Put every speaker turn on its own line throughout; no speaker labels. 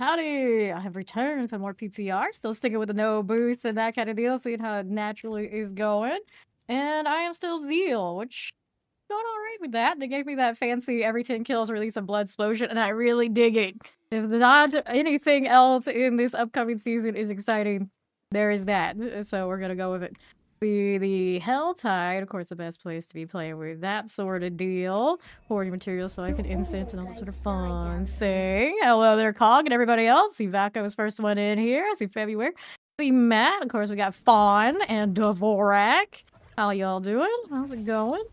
Howdy! I have returned for more PTR, still sticking with the no boost and that kind of deal, seeing how it naturally is going. And I am still Zeal, which going alright with that. They gave me that fancy every 10 kills release a blood explosion, and I really dig it. If not anything else in this upcoming season is exciting, there is that. So we're gonna go with it. The Helltide, of course, the best place to be playing with that sort of deal. Hoarding materials so I can incense and all that sort of fun thing. Hello there, Cog, and everybody else. See Vaco was first one in here. I see February. See Matt. Of course, we got Fawn and Dvorak. How y'all doing? How's it going?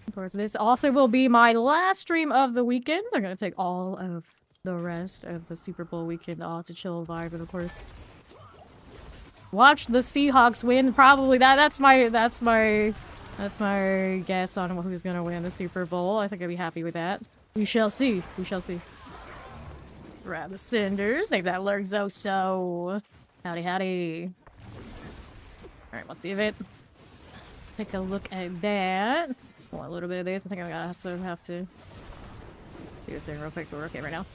Of course, this also will be my last stream of the weekend. They're gonna take all of the rest of the Super Bowl weekend off to chill vibe, and of course, watch the Seahawks win. Probably that's my guess on who's gonna win the Super Bowl. I think I'd be happy with that. We shall see. We shall see. Grab the cinders. Think that lurks so. Howdy, howdy. All right, let's see it. Take a look at that. Want a little bit of this. I think I also have to do a thing real quick. We're okay right now.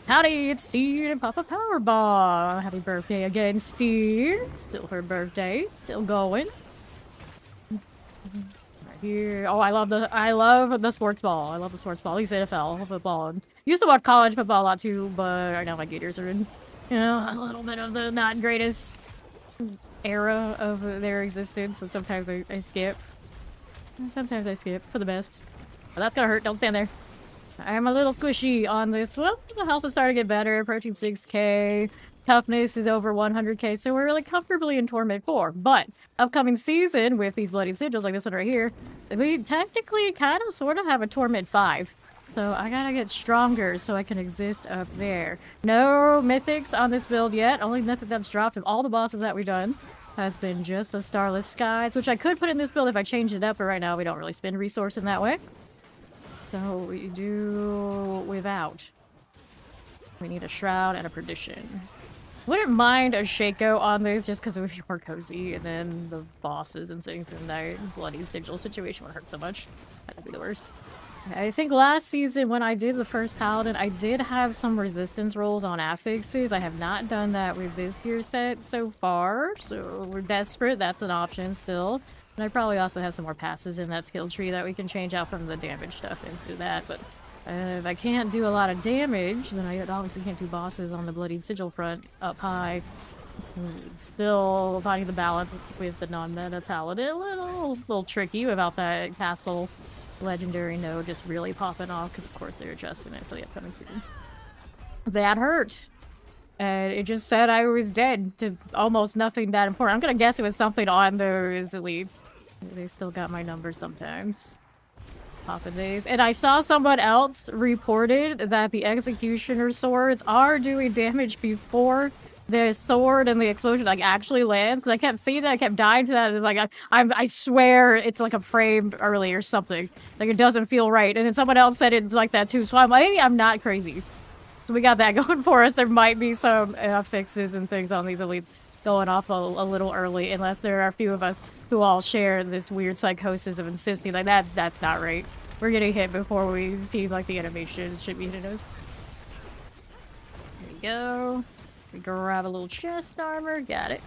Howdy, it's Steed and Papa Powerball. Happy birthday again, Steed. Still her birthday. Still going. Right here. Oh, I love the sports ball. I love the sports ball. At least NFL football. Used to watch college football a lot too, but right now my Gators are in, a little bit of the not greatest era of their existence, so sometimes I skip. Sometimes I skip for the best. But that's gonna hurt. Don't stand there. I'm a little squishy on this one. The health is starting to get better, approaching 6k. Toughness is over 100k, so we're really comfortably in Torment 4. But upcoming season, with these bloody sigils like this one right here, we technically kind of sort of have a Torment 5. So I gotta get stronger so I can exist up there. No mythics on this build yet. Only mythic that's dropped of all the bosses that we've done has been just the Starless Skies, which I could put in this build if I changed it up, but right now we don't really spend resource in that way. So we do without. We need a Shroud and a Perdition. Wouldn't mind a Shaco on this just because it would be more cozy, and then the bosses and things in that bloody sigil situation would hurt so much. That'd be the worst. I think last season when I did the first Paladin, I did have some resistance rolls on affixes. I have not done that with this gear set so far, so we're desperate. That's an option still. And I probably also have some more passives in that skill tree that we can change out from the damage stuff into that, but if I can't do a lot of damage, then I obviously can't do bosses on the bloody sigil front up high. So still finding the balance with the non-meta Paladin. A little tricky without that castle legendary node just really popping off, because of course they're adjusting it for the upcoming season. That hurt. And it just said I was dead to almost nothing that important. I'm gonna guess it was something on those elites. They still got my number sometimes. Popping these. And I saw someone else reported that the Executioner swords are doing damage before the sword and the explosion actually lands. I kept seeing that, I kept dying to that, and I swear it's like a frame early or something. Like it doesn't feel right. And then someone else said it's like that too, so maybe I'm not crazy. So we got that going for us. There might be some fixes and things on these elites going off a little early, unless there are a few of us who all share this weird psychosis of insisting like that's not right. We're getting hit before we see like the animation should be hitting us. There we go. We grab a little chest armor. Got it.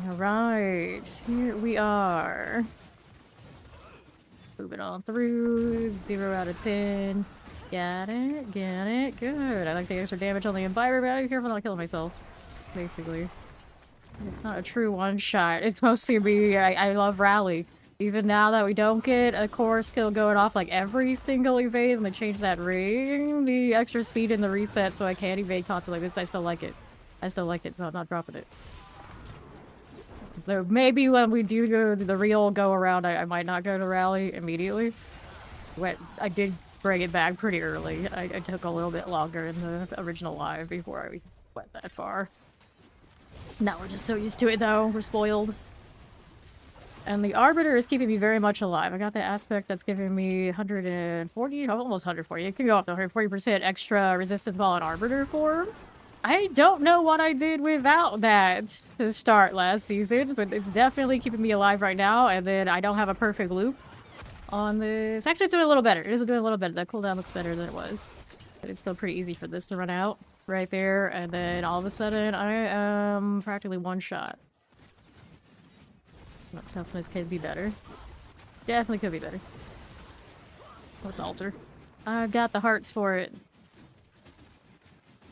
Alright. Here we are. Moving on through. 0 out of 10. Got it. Got it. Good. I like the extra damage on the environment. I'm careful not killing myself. Basically. It's not a true one-shot. It's mostly me. I love Rally. Even now that we don't get a core skill going off like every single evade, and they change that ring, the extra speed in the reset so I can't evade constantly like this, I still like it. I still like it, so I'm not dropping it. So maybe when we do go to the real go-around, I might not go to Rally immediately. But I did bring it back pretty early. I took a little bit longer in the original live before I went that far. Now we're just so used to it though, we're spoiled. And the Arbiter is keeping me very much alive. I got the aspect that's giving me 140, almost 140. It can go up to 140% extra resistance ball in Arbiter form. I don't know what I did without that to start last season, but it's definitely keeping me alive right now, and then I don't have a perfect loop on this. Actually, it's doing a little better. It is doing a little better. That cooldown looks better than it was. But it's still pretty easy for this to run out. right there, and then all of a sudden I am practically one shot. Toughness could be better. Definitely could be better. Let's alter. I've got the hearts for it.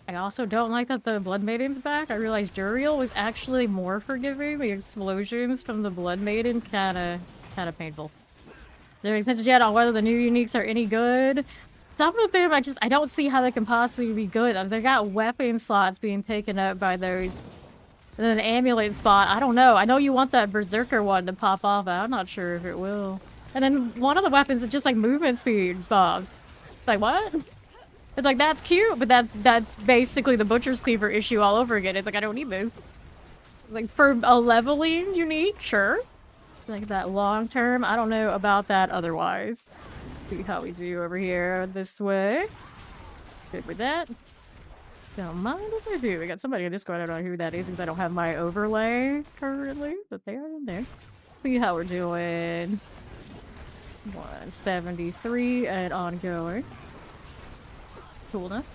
I also don't like that the Blood Maiden's back. I realized Duriel was actually more forgiving. The explosions from the Blood Maiden kinda painful. They're extended yet on whether the new uniques are any good. Some of them I don't see how they can possibly be good. They got weapon slots being taken up by those. And then an amulet spot, I don't know. I know you want that Berserker one to pop off, but I'm not sure if it will. And then one of the weapons is just like movement speed buffs. Like, what? It's like, that's cute, but that's basically the Butcher's Cleaver issue all over again. It's like, I don't need this. Like, for a leveling unique, sure. Like, that long term, I don't know about that otherwise. See how we do over here this way. Good with that. Don't mind if I do. We got somebody in Discord. I don't know who that is because I don't have my overlay currently, but they are in there. See how we're doing. 173 and ongoing. Cool enough.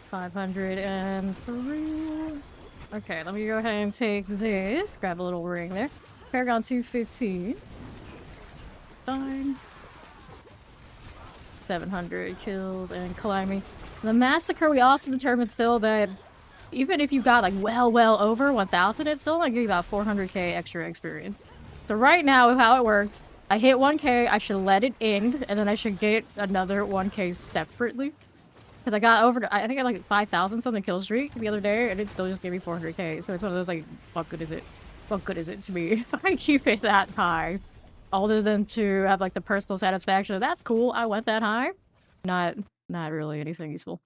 503. Okay, let me go ahead and take this. Grab a little ring there. Paragon 215. Fine. 700 kills and climbing. The Massacre, we also determined still that even if you got like well over 1,000, it's still like give you about 400k extra experience. So right now, how it works, I hit 1k, I should let it end, and then I should get another 1k separately. Because I got over, I think I like 5,000 something kill streak the other day, and it still just gave me 400k. So it's one of those like, what good is it? What good is it to me if I keep it that high? Other than to have like the personal satisfaction of, that's cool, I went that high. Not really anything useful.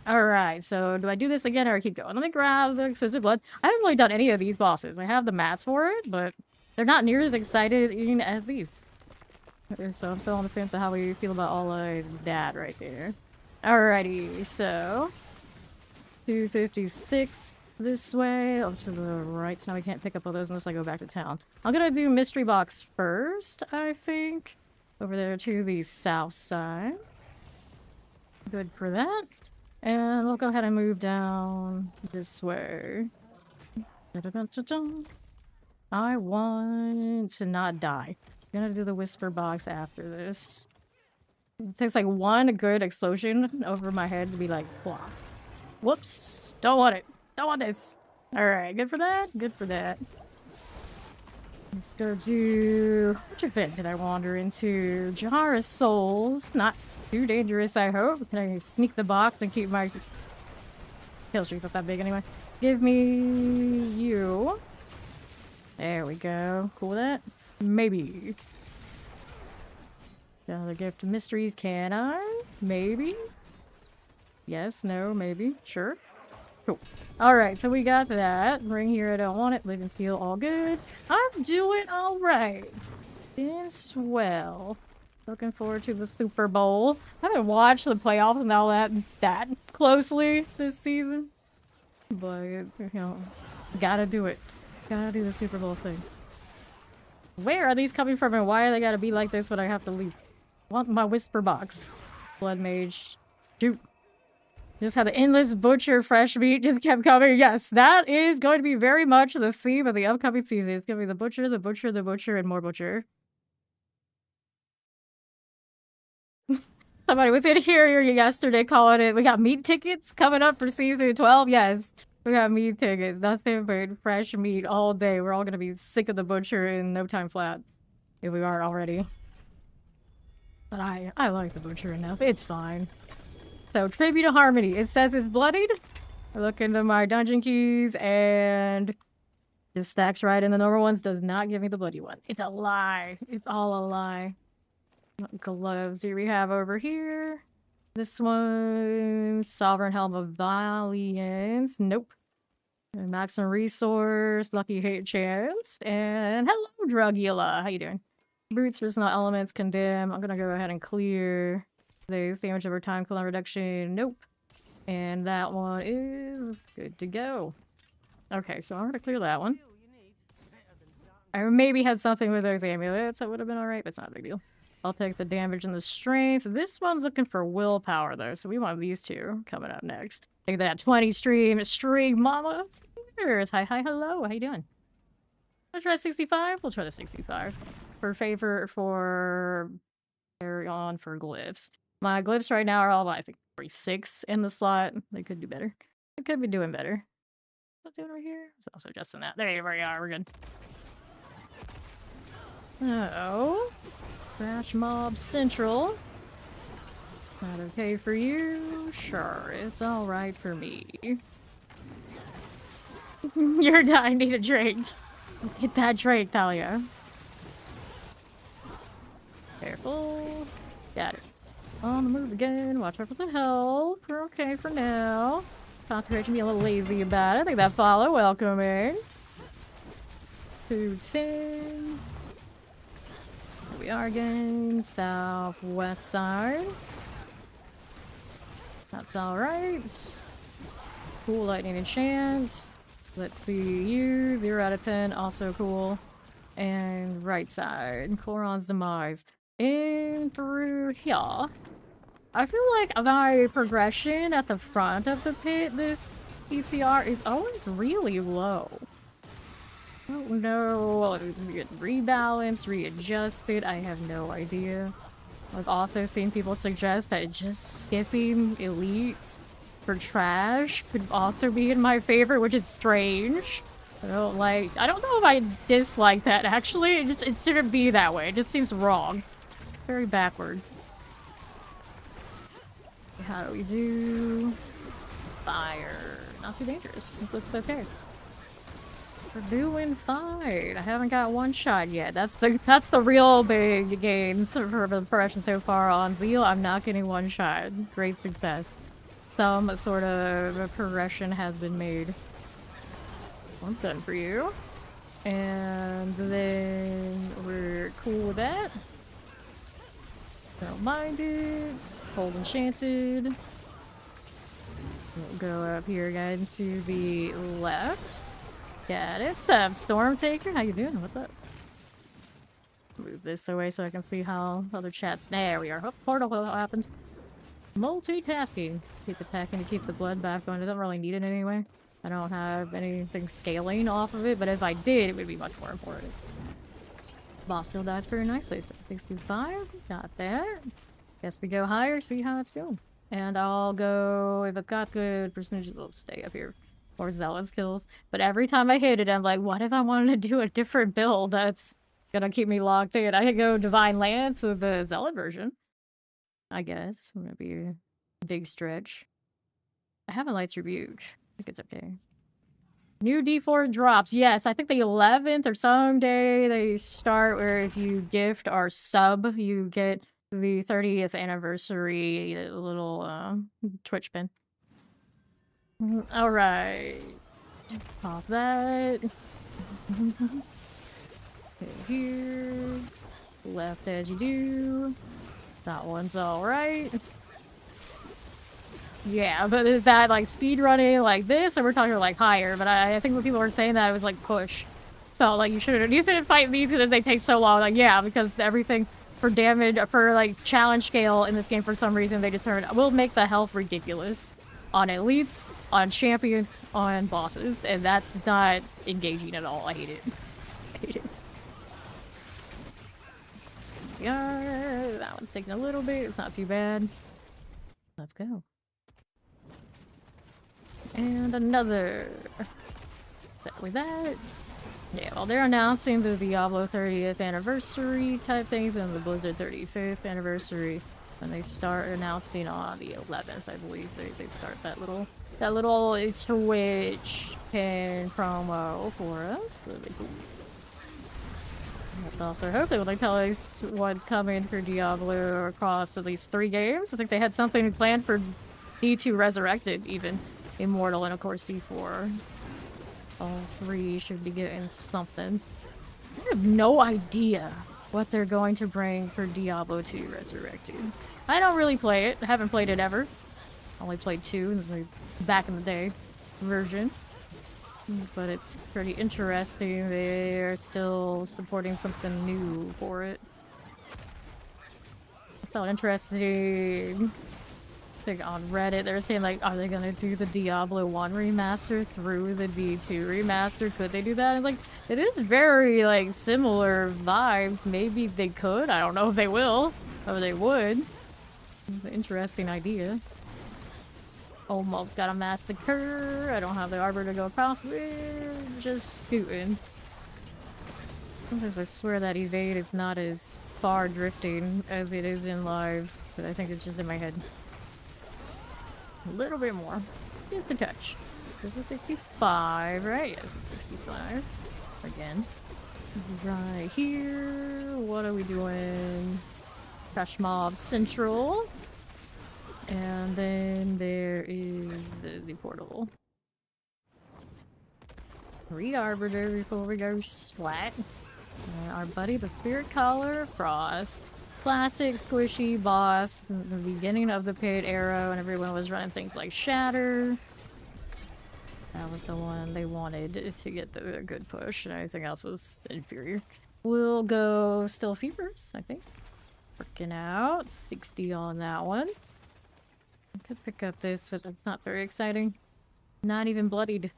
Alright, so do I do this again or I keep going? Let me grab the Exquisite Blood. I haven't really done any of these bosses. I have the mats for it, but they're not near as exciting as these. So I'm still on the fence of how we feel about all of that right there. Alrighty, so 256 this way, up to the right. So now we can't pick up all those unless I go back to town. I'm gonna do Mystery Box first, I think. Over there to the south side. Good for that. And we'll go ahead and move down this way. I want to not die. I'm gonna do the Whisper Box after this. It takes like one good explosion over my head to be like, plop. Whoops. Don't want it. Don't want this. Alright, good for that. Good for that. Let's go do... Which event did I wander into? Jar of Souls. Not too dangerous, I hope. Can I sneak the box and keep my... Kill streak not that big anyway. Give me... you. There we go. Cool with that? Maybe. Another gift of mysteries. Can I? Maybe? Yes, no, maybe. Sure. Cool. Alright, so we got that. Ring here, I don't want it. Live and Seal, all good. I'm doing alright. Been swell. Looking forward to the Super Bowl. I haven't watched the playoffs and all that closely this season. But, you know, gotta do it. Gotta do the Super Bowl thing. Where are these coming from and why are they gotta be like this when I have to leave? I want my Whisper Box. Blood Mage. Shoot. Just how the endless butcher fresh meat just kept coming. Yes, that is going to be very much the theme of the upcoming season. It's going to be the butcher, the butcher, the butcher, and more butcher. Somebody was in here yesterday calling it, we got meat tickets coming up for season 12. Yes, we got meat tickets. Nothing but fresh meat all day. We're all going to be sick of the butcher in no time flat. If we aren't already. But I like the butcher enough. It's fine. So, Tribute to Harmony. It says it's bloodied. I look into my dungeon keys and this stacks right in the normal ones. Does not give me the bloody one. It's a lie. It's all a lie. What gloves do we have over here? This one. Sovereign Helm of Valiance. Nope. And maximum resource. Lucky hit chance. And hello, Drugula. How you doing? Brutes, personal elements, condemn. I'm gonna go ahead and clear. The damage over time, cooldown reduction, nope. And that one is good to go. Okay, so I'm gonna clear that one. I maybe had something with those amulets that would have been alright, but it's not a big deal. I'll take the damage and the strength. This one's looking for willpower, though, so we want these two coming up next. Take that 20 stream mama. Cheers. Hi, hello. How you doing? Let's try 65. We'll try the 65. For carry on for glyphs. My glyphs right now are all, I think, 46 in the slot. They could do better. They could be doing better. What's doing over here? It's also just in that. There we are. We're good. Oh. Crash Mob Central. Not okay for you? Sure, it's alright for me. You're dying, need a drink. Get that drink, Talia. Careful. Got it. On the move again. Watch out for the health. We're okay for now. Concentration, be a little lazy about it. I think that follow welcoming. Food sing. Here we are again. Southwest side. That's alright. Cool lightning and chance. Let's see you. 0 out of 10. Also cool. And right side. Chloron's demise. In through here. I feel like my progression at the front of the pit, this PTR, is always really low. I don't know. Get rebalanced, readjusted. I have no idea. I've also seen people suggest that just skipping elites for trash could also be in my favor, which is strange. I don't know if I dislike that, actually. It shouldn't be that way. It just seems wrong. Very backwards. How do we do? Fire. Not too dangerous. It looks okay. We're doing fine. I haven't got one shot yet. That's the real big gains for the progression so far on Zeal. I'm not getting one shot. Great success. Some sort of progression has been made. One's done for you. And then we're cool with that. Don't mind it. Cold Enchanted. We'll go up here, guys, to the left. Got it. Sup, Stormtaker? How you doing? What's up? Move this away so I can see how other chats. There we are. Oh, portal happened. Multitasking. Keep attacking to keep the blood back going. I don't really need it anyway. I don't have anything scaling off of it, but if I did, it would be much more important. Boss still dies very nicely, so 65. Got that. Guess we go higher, see how it's doing. And I'll go, if it's got good percentages, it'll stay up here. Or Zealot's kills. But every time I hit it, I'm like, what if I wanted to do a different build that's gonna keep me locked in? I could go Divine Lance with the Zealot version. I guess. It would be a big stretch. I have a Light's Rebuke. I think it's okay. New D4 drops. Yes, I think the 11th or some day they start where if you gift or sub, you get the 30th anniversary little Twitch pin. Alright. Pop that. Okay, here. Left as you do. That one's alright. Yeah, but is that like speed running like this, or we're talking like higher? But I think when people were saying that, it was like push. Felt like you shouldn't fight these because they take so long. Like, yeah, because everything for damage, for like challenge scale in this game for some reason, they just will make the health ridiculous on elites, on champions, on bosses, and that's not engaging at all. I hate it. I hate it. Yeah, that one's taking a little bit. It's not too bad. Let's go. And another. Exactly that. Yeah, well, they're announcing the Diablo 30th anniversary type things and the Blizzard 35th anniversary. When they start announcing on the 11th, I believe they start that little Twitch pin promo for us. That'd be cool. Let's also hope they would tell us what's coming for Diablo across at least 3 games. I think they had something planned for D2 Resurrected, even. Immortal, and of course D4. All 3 should be getting something. I have no idea what they're going to bring for Diablo 2 Resurrected. I don't really play it. I haven't played it ever. Only played 2 in the back in the day version. But it's pretty interesting. They're still supporting something new for it. So interesting. Like on Reddit, they're saying like, are they gonna do the Diablo 1 remaster through the D2 remaster? Could they do that? And like, it is very like similar vibes. Maybe they could. I don't know if they will, or they would. It's an interesting idea. Almost got a massacre. I don't have the arbor to go across. We're just scooting. Sometimes I swear that evade is not as far drifting as it is in live, but I think it's just in my head. A little bit more. Just a touch. This is 65, right? Yes, 65. Again. Right here. What are we doing? Crush Mob Central. And then there is the portal. Re-arbiter before we go splat. Our buddy, the Spirit Collar Frost. Classic squishy boss from the beginning of the Paid Arrow, and everyone was running things like Shatter. That was the one they wanted to get the good push, and everything else was inferior. We'll go Still Fevers, I think. Working out. 60 on that one. I could pick up this, but that's not very exciting. Not even bloodied.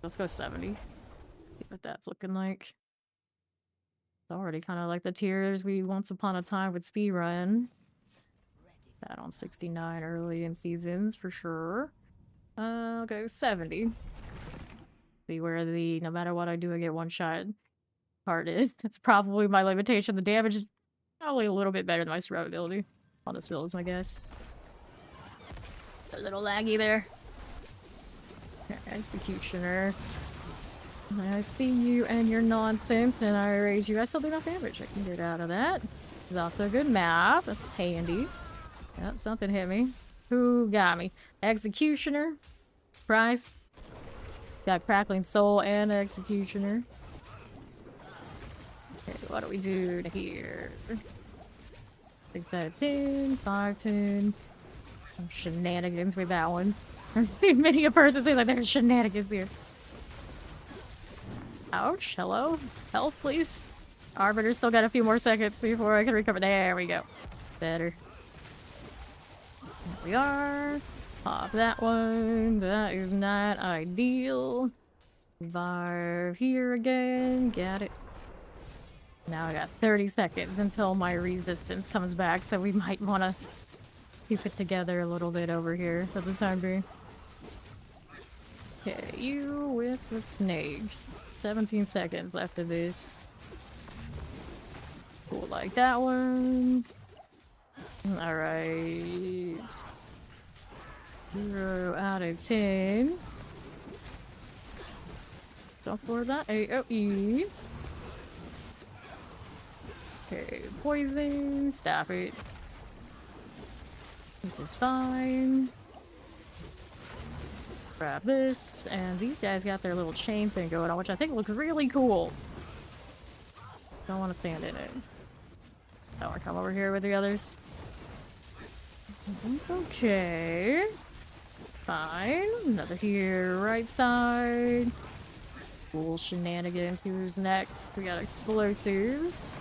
Let's go 70. See what that's looking like. It's already kind of like the tiers we once upon a time would speedrun. That on 69 early in seasons for sure. I'll go 70. See where the no matter what I do, I get one shot part is. That's probably my limitation. The damage is probably a little bit better than my survivability on this build, is my guess. A little laggy there. Executioner. I see you and your nonsense, and I raise you. I still do enough damage. I can get out of that. It's also a good map. That's handy. Yep, something hit me. Who got me? Executioner. Price. Got Crackling Soul and Executioner. Okay, what do we do to here? 6 out of 10. 5, 10. Some shenanigans with that one. I've seen many a person say like there's shenanigans here. Ouch, hello? Health, please. Arbiter still got a few more seconds before I can recover. There we go. Better. There we are. Pop that one. That is not ideal. Var here again. Got it. Now I got 30 seconds until my resistance comes back, so we might want to keep it together a little bit over here for the time being. Okay, you with the snakes. 17 seconds left of this. Cool, like that one. Alright. 0 out of 10. Go for that AoE. Okay, poison. Stop it. This is fine. Grab this, and these guys got their little chain thing going on, which I think looks really cool. Don't want to stand in it. I want to come over here with the others. It's okay. Fine. Another here, right side. Cool shenanigans. Who's next? We got explosives.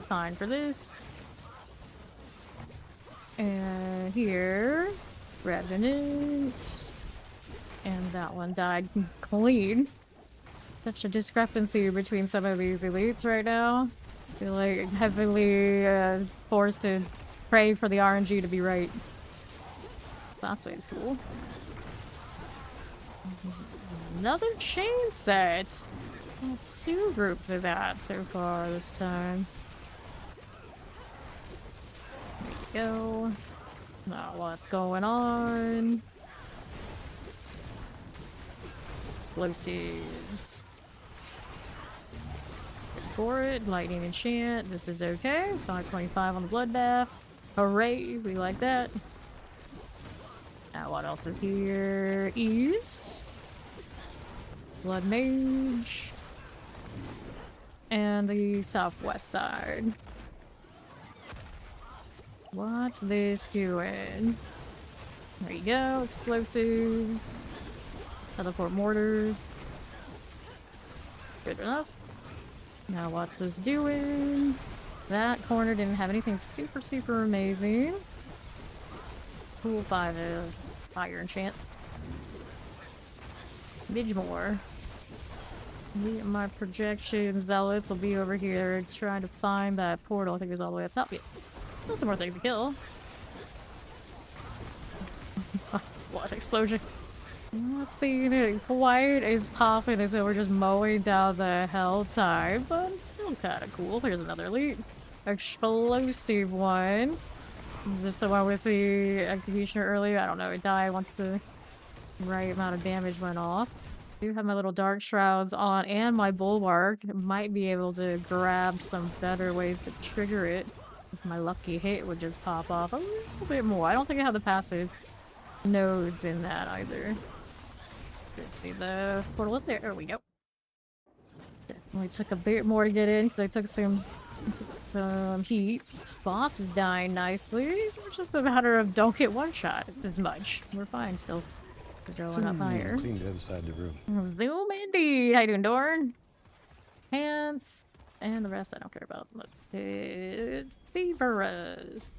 Fine for this. And here. Revenant. And that one died clean. Such a discrepancy between some of these elites right now. I feel like I'm heavily forced to pray for the RNG to be right. Last wave's cool. Another chain set. Well, 2 groups of that so far this time. There you go. Now what's going on? Explosives. Go for it. Lightning enchant. This is okay. 525 on the bloodbath. Hooray. We like that. Now what else is here? East. Blood mage. And the southwest side. What's this doing? There you go, explosives. Teleport mortar. Good enough. Now what's this doing? That corner didn't have anything super, super amazing. Cool 5 fire enchant. Need more. My projection zealots will be over here trying to find that portal. I think it's all the way up top. Yeah. There's some more things to kill. What explosion? Let's see, white is popping as though we're just mowing down the hell time, but it's still kind of cool. Here's another elite. Explosive one. Is this the one with the executioner earlier? I don't know. It died once the right amount of damage went off. I do have my little dark shrouds on and my bulwark. Might be able to grab some better ways to trigger it. If my lucky hit would just pop off a little bit more. I don't think I have the passive nodes in that either. Let's see the portal up there. There we go. Definitely took a bit more to get in because I took some heats. Boss is dying nicely. It's just a matter of don't get one shot as much. We're fine still. We're going up higher.
Clean the other side of the room.
Zoom indeed. How you doing, Dorn? Pants and the rest I don't care about. Let's hit Feverus.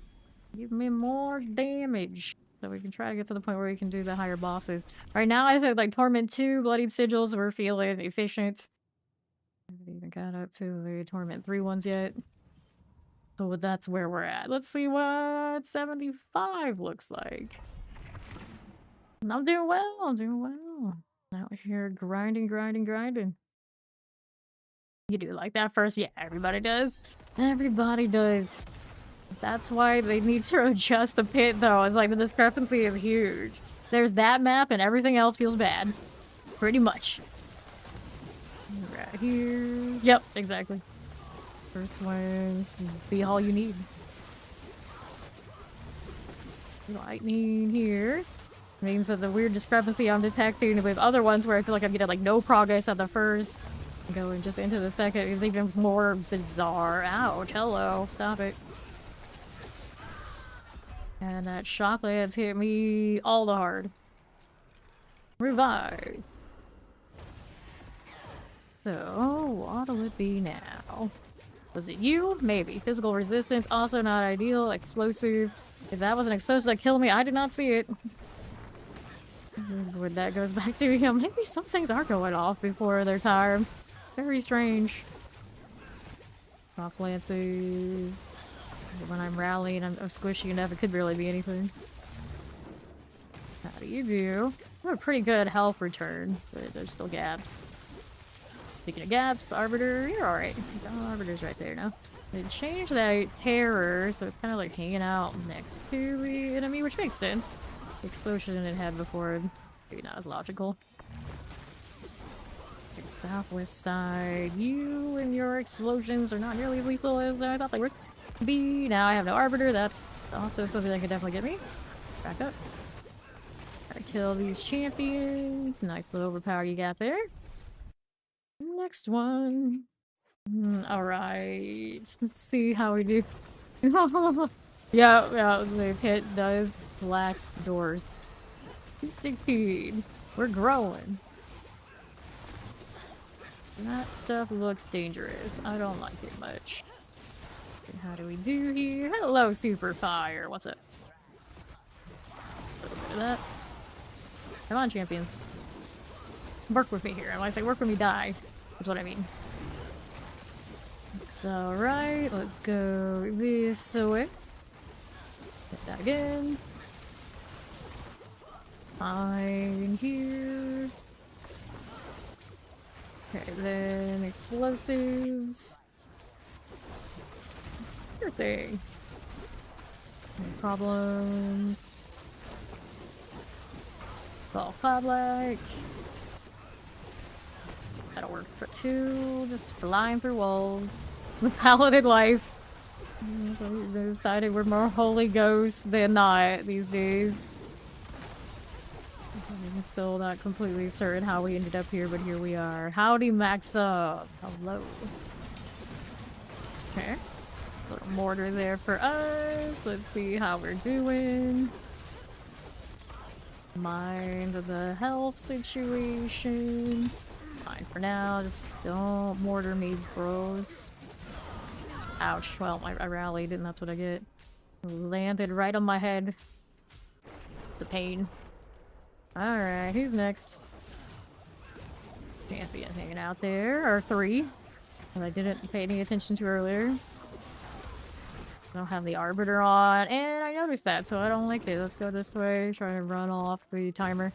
Give me more damage. So we can try to get to the point where we can do the higher bosses. Right now, I think like Torment 2, Bloodied Sigils, we're feeling efficient. I haven't even got up to the Torment 3 ones yet. So that's where we're at. Let's see what 75 looks like. I'm doing well, I'm doing well. Out here grinding. You do like that first? Yeah, everybody does. Everybody does. That's why they need to adjust the pit, though. It's like the discrepancy is huge. There's that map and everything else feels bad. Pretty much. Right here. Yep, exactly. First one be all you need. Lightning here. Means that the weird discrepancy I'm detecting with other ones where I feel like I'm getting like no progress at the first. Going just into the second is even more bizarre. Ouch, hello, stop it. And that shock lance hit me all the hard. Revive. So, what'll it be now? Was it you? Maybe. Physical resistance, also not ideal. Explosive. If that wasn't explosive that killed me, I did not see it. When that goes back to him, maybe some things are going off before their time. Very strange. Shock lances. When I'm rallying, I'm squishy enough, it could barely be anything. How do you do? I have a pretty good health return, but there's still gaps. Speaking of gaps, Arbiter, you're alright. Oh, Arbiter's right there now. They changed that terror, so it's kind of like hanging out next to the enemy, which makes sense. The explosion it had before, maybe not as logical. Southwest side, you and your explosions are not nearly as lethal as I thought they were. B. Now I have no Arbiter. That's also something that could definitely get me. Back up. Gotta kill these champions. Nice little overpower you got there. Next one. Alright. Let's see how we do. yeah, the pit does black doors. 216. We're growing. That stuff looks dangerous. I don't like it much. How do we do here? Hello, Super Fire. What's up? A little bit of that. Come on, champions. Work with me here. When I say work with me, die, is what I mean. Looks alright. Let's go this way. Hit that again. Fine here. Okay, then explosives. Sure thing. No problems. Ball Fab-like. That'll work for 2. Just flying through walls. The Paladin life. They decided we're more Holy Ghost than not these days. I'm still not completely certain how we ended up here, but here we are. Howdy, Max up. Hello. Okay. Little mortar there for us. Let's see how we're doing. Mind the health situation. Fine for now. Just don't mortar me, bros. Ouch. Well, I rallied and that's what I get. Landed right on my head. The pain. Alright, who's next? Champion hanging out there. R3. That I didn't pay any attention to earlier. I don't have the Arbiter on, and I noticed that, so I don't like it. Let's go this way, try to run off the timer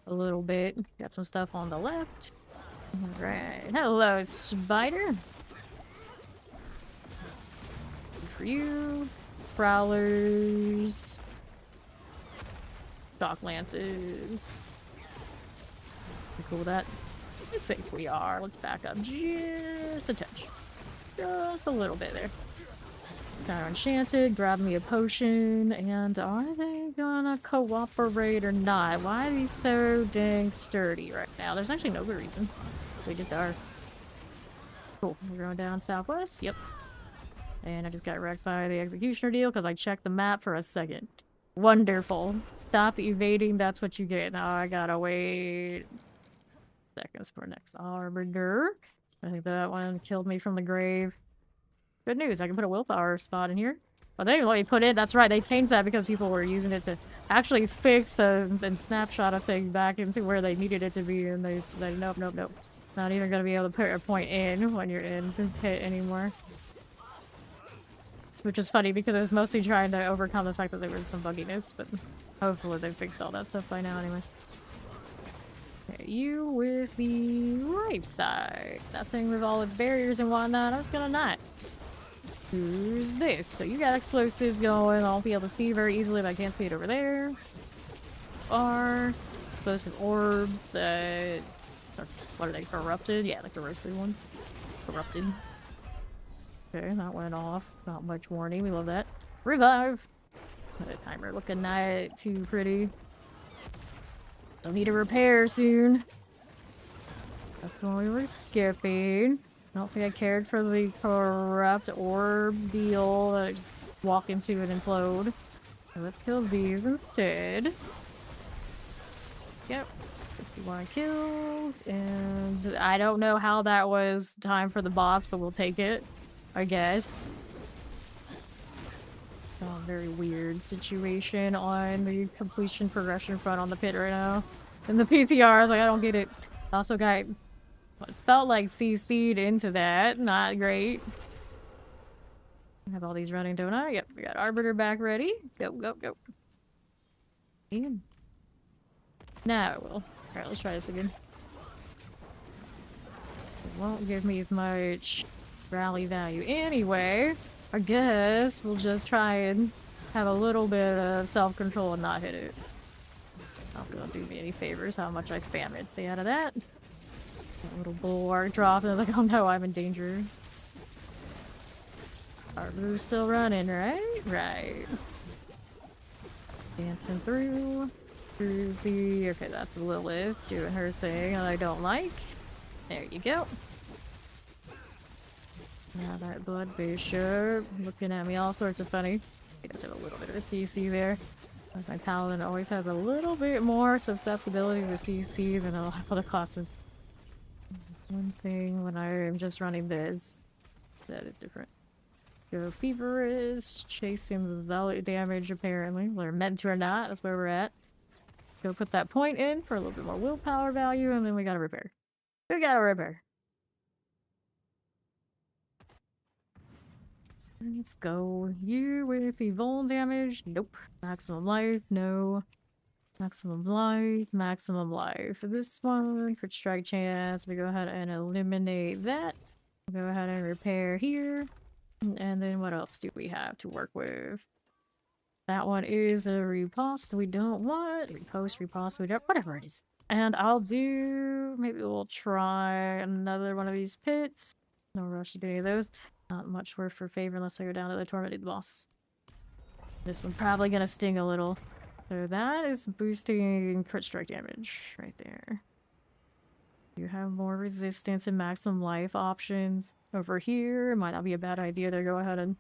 a little bit. Got some stuff on the left. Alright, hello, spider. Good for you. Prowlers. Shock lances. We cool with that? I think we are. Let's back up just a touch. Just a little bit there. Kind of enchanted, grab me a potion, and are they gonna cooperate or not? Why are these so dang sturdy right now? There's actually no good reason. They just are. Cool. We're going down southwest. Yep. And I just got wrecked by the executioner deal because I checked the map for a second. Wonderful. Stop evading, that's what you get. Now I gotta wait seconds for next arbiter. I think that one killed me from the grave. Good news, I can put a willpower spot in here. But they didn't let me put it. That's right, they changed that because people were using it to actually fix and snapshot a thing back into where they needed it to be, and they said, nope, nope, nope. Not even gonna be able to put a point in when you're in the pit anymore. Which is funny because it was mostly trying to overcome the fact that there was some bugginess, but hopefully they fixed all that stuff by now anyway. Okay, you with the right side. That thing with all its barriers and whatnot, I was gonna not. Who's this? So you got explosives going. I'll be able to see very easily, but I can't see it over there. Explosive orbs that... What are they? Corrupted? Yeah, like the roasted ones. Corrupted. Okay, that went off. Not much warning. We love that. Revive! The timer looking not too pretty. They'll need a repair soon. That's the one we were skipping. I don't think I cared for the corrupt orb deal that I just walk into and implode. So let's kill these instead. Yep. 61 kills, and I don't know how that was time for the boss, but we'll take it, I guess. Oh, very weird situation on the completion progression front on the pit right now. And the PTR, like, I don't get it. Also got what felt like CC'd into that. Not great. I have all these running, don't I? Yep, we got Arbiter back ready. Go, go, go. And now it will. Alright, let's try this again. It won't give me as much rally value anyway. I guess we'll just try and have a little bit of self-control and not hit it. Not gonna do me any favors how much I spam it. Stay out of that. That little bulwark drop, and I was like, oh no, I'm in danger. Arbiter's still running, right? Right. Dancing through. Through the... Okay, that's Lilith doing her thing that I don't like. There you go. Now that Blood Bishop looking at me all sorts of funny. He does have a little bit of a CC there. Like my Paladin always has a little bit more susceptibility to CC than a lot of other classes. One thing when I am just running this, that is different. Go Feverish, chasing the value damage apparently. Whether meant to or not, that's where we're at. Go put that point in for a little bit more willpower value, and then we gotta repair. We gotta repair. Let's go. You with evil damage? Nope. Maximum life? No. Maximum life? Maximum life. For this one, crit strike chance, we go ahead and eliminate that. We'll go ahead and repair here. And then what else do we have to work with? That one is a riposte we don't want. Repost, riposte, we don't, whatever it is. And I'll do, maybe we'll try another one of these pits. No rush to do any of those. Not much worth for favor unless I go down to the tormented boss. This one's probably gonna sting a little. So that is boosting crit strike damage right there. You have more resistance and maximum life options over here. It might not be a bad idea to go ahead and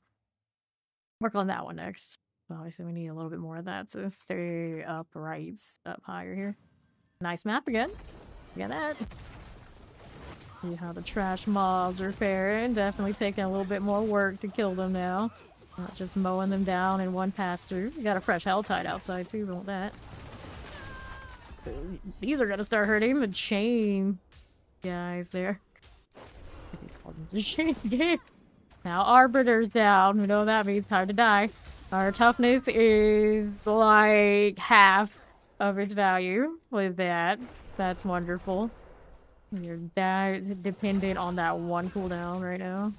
work on that one next. Obviously, we need a little bit more of that to stay upright, up higher here. Nice map again. We got that. See how the trash mobs are faring. Definitely taking a little bit more work to kill them now. Not just mowing them down in one pass through. We got a fresh Helltide outside too, don't that. These are gonna start hurting the chain guys there. The chain game. Now Arbiter's down. We know what that means. Time to die. Our toughness is like half of its value with that. That's wonderful. You're that dependent on that one cooldown right now.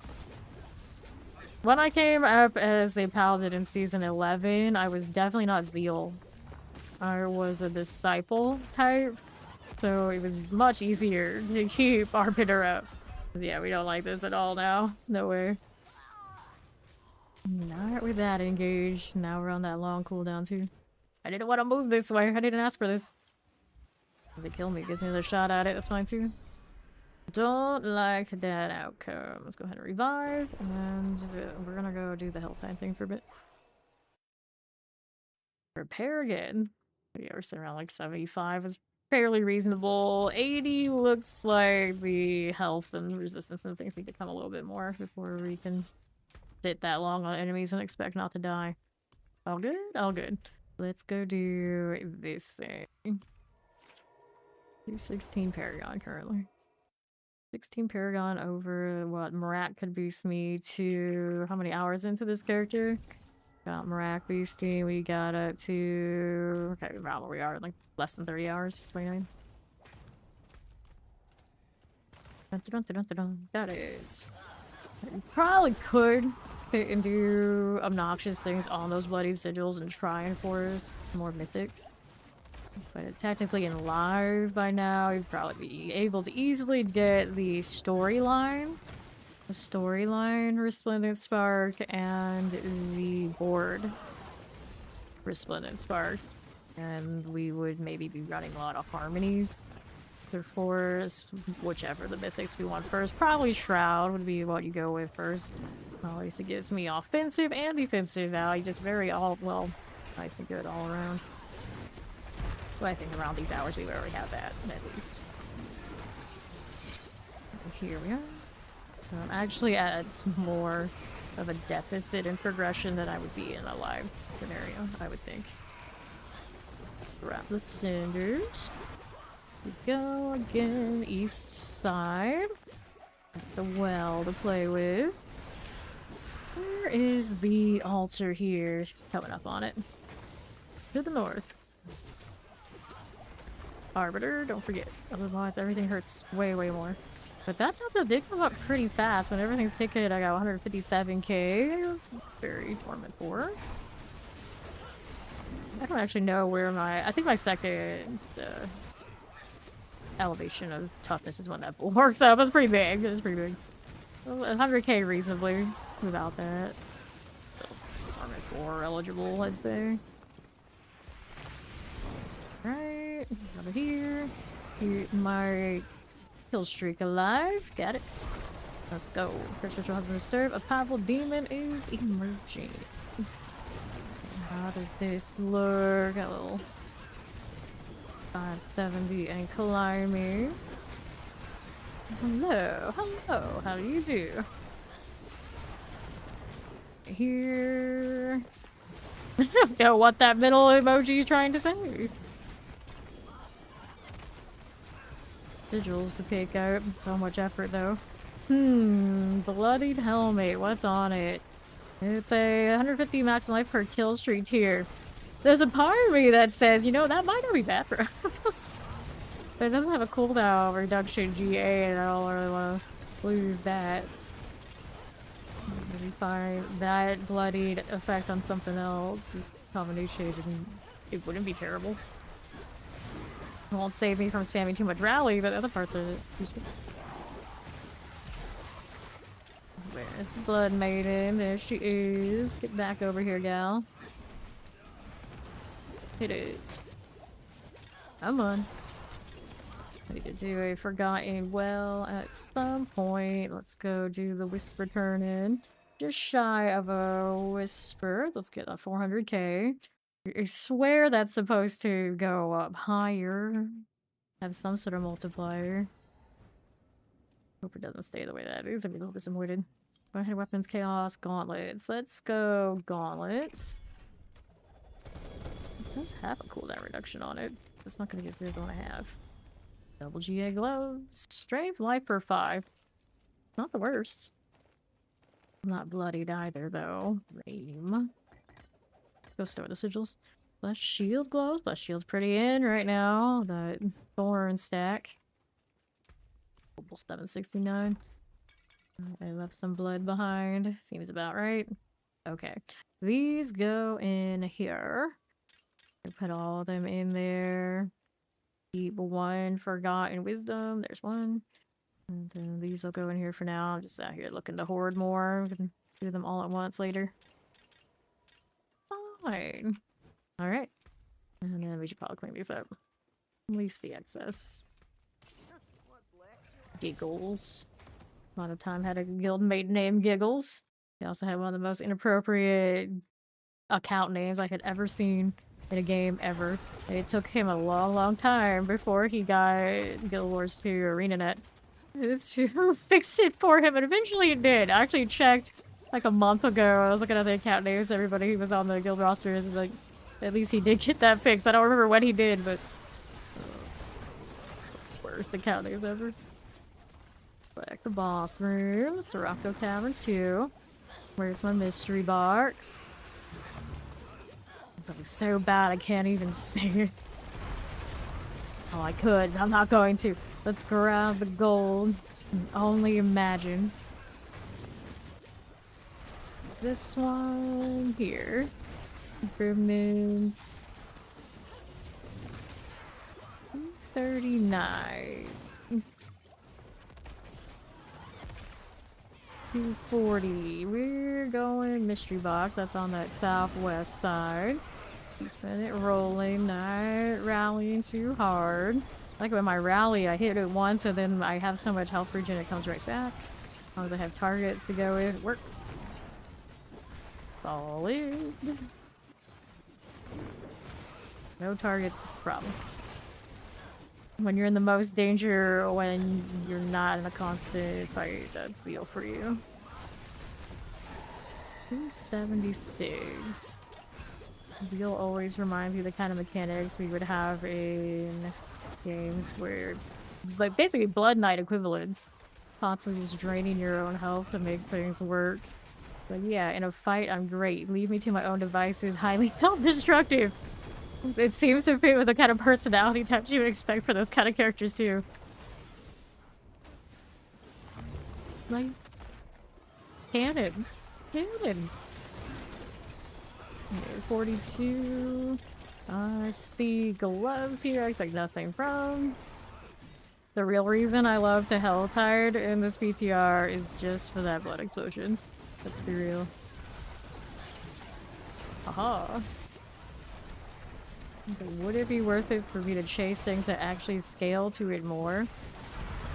When I came up as a paladin in season 11, I was definitely not Zeal. I was a disciple type, so it was much easier to keep Arbiter up. Yeah, we don't like this at all now. No way. Not with that engaged. Now we're on that long cooldown too. I didn't want to move this way. I didn't ask for this. If they kill me, gives me another shot at it. That's fine too. Don't like that outcome. Let's go ahead and revive, and we're gonna go do the Helltime thing for a bit. Repair again. Yeah, we're sitting around like 75 is fairly reasonable. 80 looks like the health and resistance and things need to come a little bit more before we can sit that long on enemies and expect not to die. All good? All good. Let's go do this thing. 216 Paragon currently. 16 Paragon over what Marak could boost me to how many hours into this character? Got Marak boosting, we got up to okay, around where we are, like less than 30 hours, 29. That is. I probably could fit and do obnoxious things on those bloody sigils and try and force more mythics. But technically in live by now, you'd probably be able to easily get the storyline. The storyline Resplendent Spark and the board Resplendent Spark. And we would maybe be running a lot of harmonies. Or force, whichever the mythics we want first. Probably Shroud would be what you go with first. At least it gives me offensive and defensive value. Just very well, nice and good all around. But I think around these hours we would already have that, at least. And here we are. Actually adds more of a deficit in progression than I would be in a live scenario, I would think. Grab the cinders. We go again, east side. The well to play with. Where is the altar here? Coming up on it. To the north. Arbiter, don't forget. Otherwise, everything hurts way, way more. But that top did come up pretty fast. When everything's ticketed, I got 157k. That's very Torment 4. I don't actually know where my... I think my second elevation of toughness is when that bull works up. It's pretty big. It's pretty big. 100k reasonably without that. Still Torment 4 eligible, I'd say. Right, over here. Keep my kill streak alive. Got it. Let's go. First ritual has been disturbed. A powerful demon is emerging. How does this look? Got a little 570 and climbing. Hello, hello. How do you do? Here. I don't know what that middle emoji is trying to say. Sigils to pick out. So much effort though. Bloodied helmet. What's on it? It's a 150 max life per kill streak here. There's a part of me that says, you know, that might not be bad for us. But it doesn't have a cooldown reduction GA, and I don't really want to lose that. Maybe find that bloodied effect on something else. Combination, it wouldn't be terrible. It won't save me from spamming too much rally, but the other parts of it. Where's the Blood Maiden? There she is. Get back over here, gal. Hit it. Come on. I need to do a Forgotten Well at some point. Let's go do the Whisper turn in. Just shy of a Whisper. Let's get a 400k. I swear that's supposed to go up higher. Have some sort of multiplier. Hope it doesn't stay the way that is. I'm a little disappointed. Overhead weapons, chaos, gauntlets. Let's go gauntlets. It does have a cooldown reduction on it. It's not gonna use the other one I have. Double GA gloves. Strength, life per 5. Not the worst. I'm not bloodied either, though. Lame. Go store the sigils. Blessed shield gloves. Blessed shield's pretty in right now. That thorn stack. 769. I left some blood behind. Seems about right. Okay. These go in here. I put all of them in there. Keep one forgotten wisdom. There's one. And then these will go in here for now. I'm just out here looking to hoard more. We can do them all at once later. Fine. Alright. And then we should probably clean these up. At least the excess. Giggles. A lot of time had a guildmate named Giggles. He also had one of the most inappropriate account names I had ever seen in a game ever. And it took him a long time before he got Guild Wars 2 ArenaNet to fix it for him, and eventually it did. I actually checked like a month ago. I was looking at the account names, everybody who was on the guild rosters, and like, at least he did get that fixed. I don't remember when he did, but worst account names ever. Back the boss room, Sirocco Cavern 2. Where's my mystery box? It's something so bad I can't even say it. Oh, I could. I'm not going to. Let's grab the gold. And only imagine. This one here. Improvements. 39. 240. We're going mystery box. That's on that southwest side. Keeping it rolling, not rallying too hard. Like when my rally, I hit it once and then I have so much health regen it comes right back. As long as I have targets to go with, it works. Solid. No targets, problem. When you're in the most danger, when you're not in a constant fight, that's the deal for you. 276. Zeal always reminds me of the kind of mechanics we would have in games where, like, basically Blood Knight equivalents. Constantly just draining your own health to make things work. But yeah, in a fight, I'm great. Leave me to my own devices, highly self-destructive. It seems to fit with the kind of personality types you would expect for those kind of characters, too. Like, Cannon. Cannon. Okay, 42. I see gloves here I expect nothing from. The real reason I love the Hell Tired in this PTR is just for that blood explosion. Let's be real. Aha. Okay, would it be worth it for me to chase things that actually scale to it more?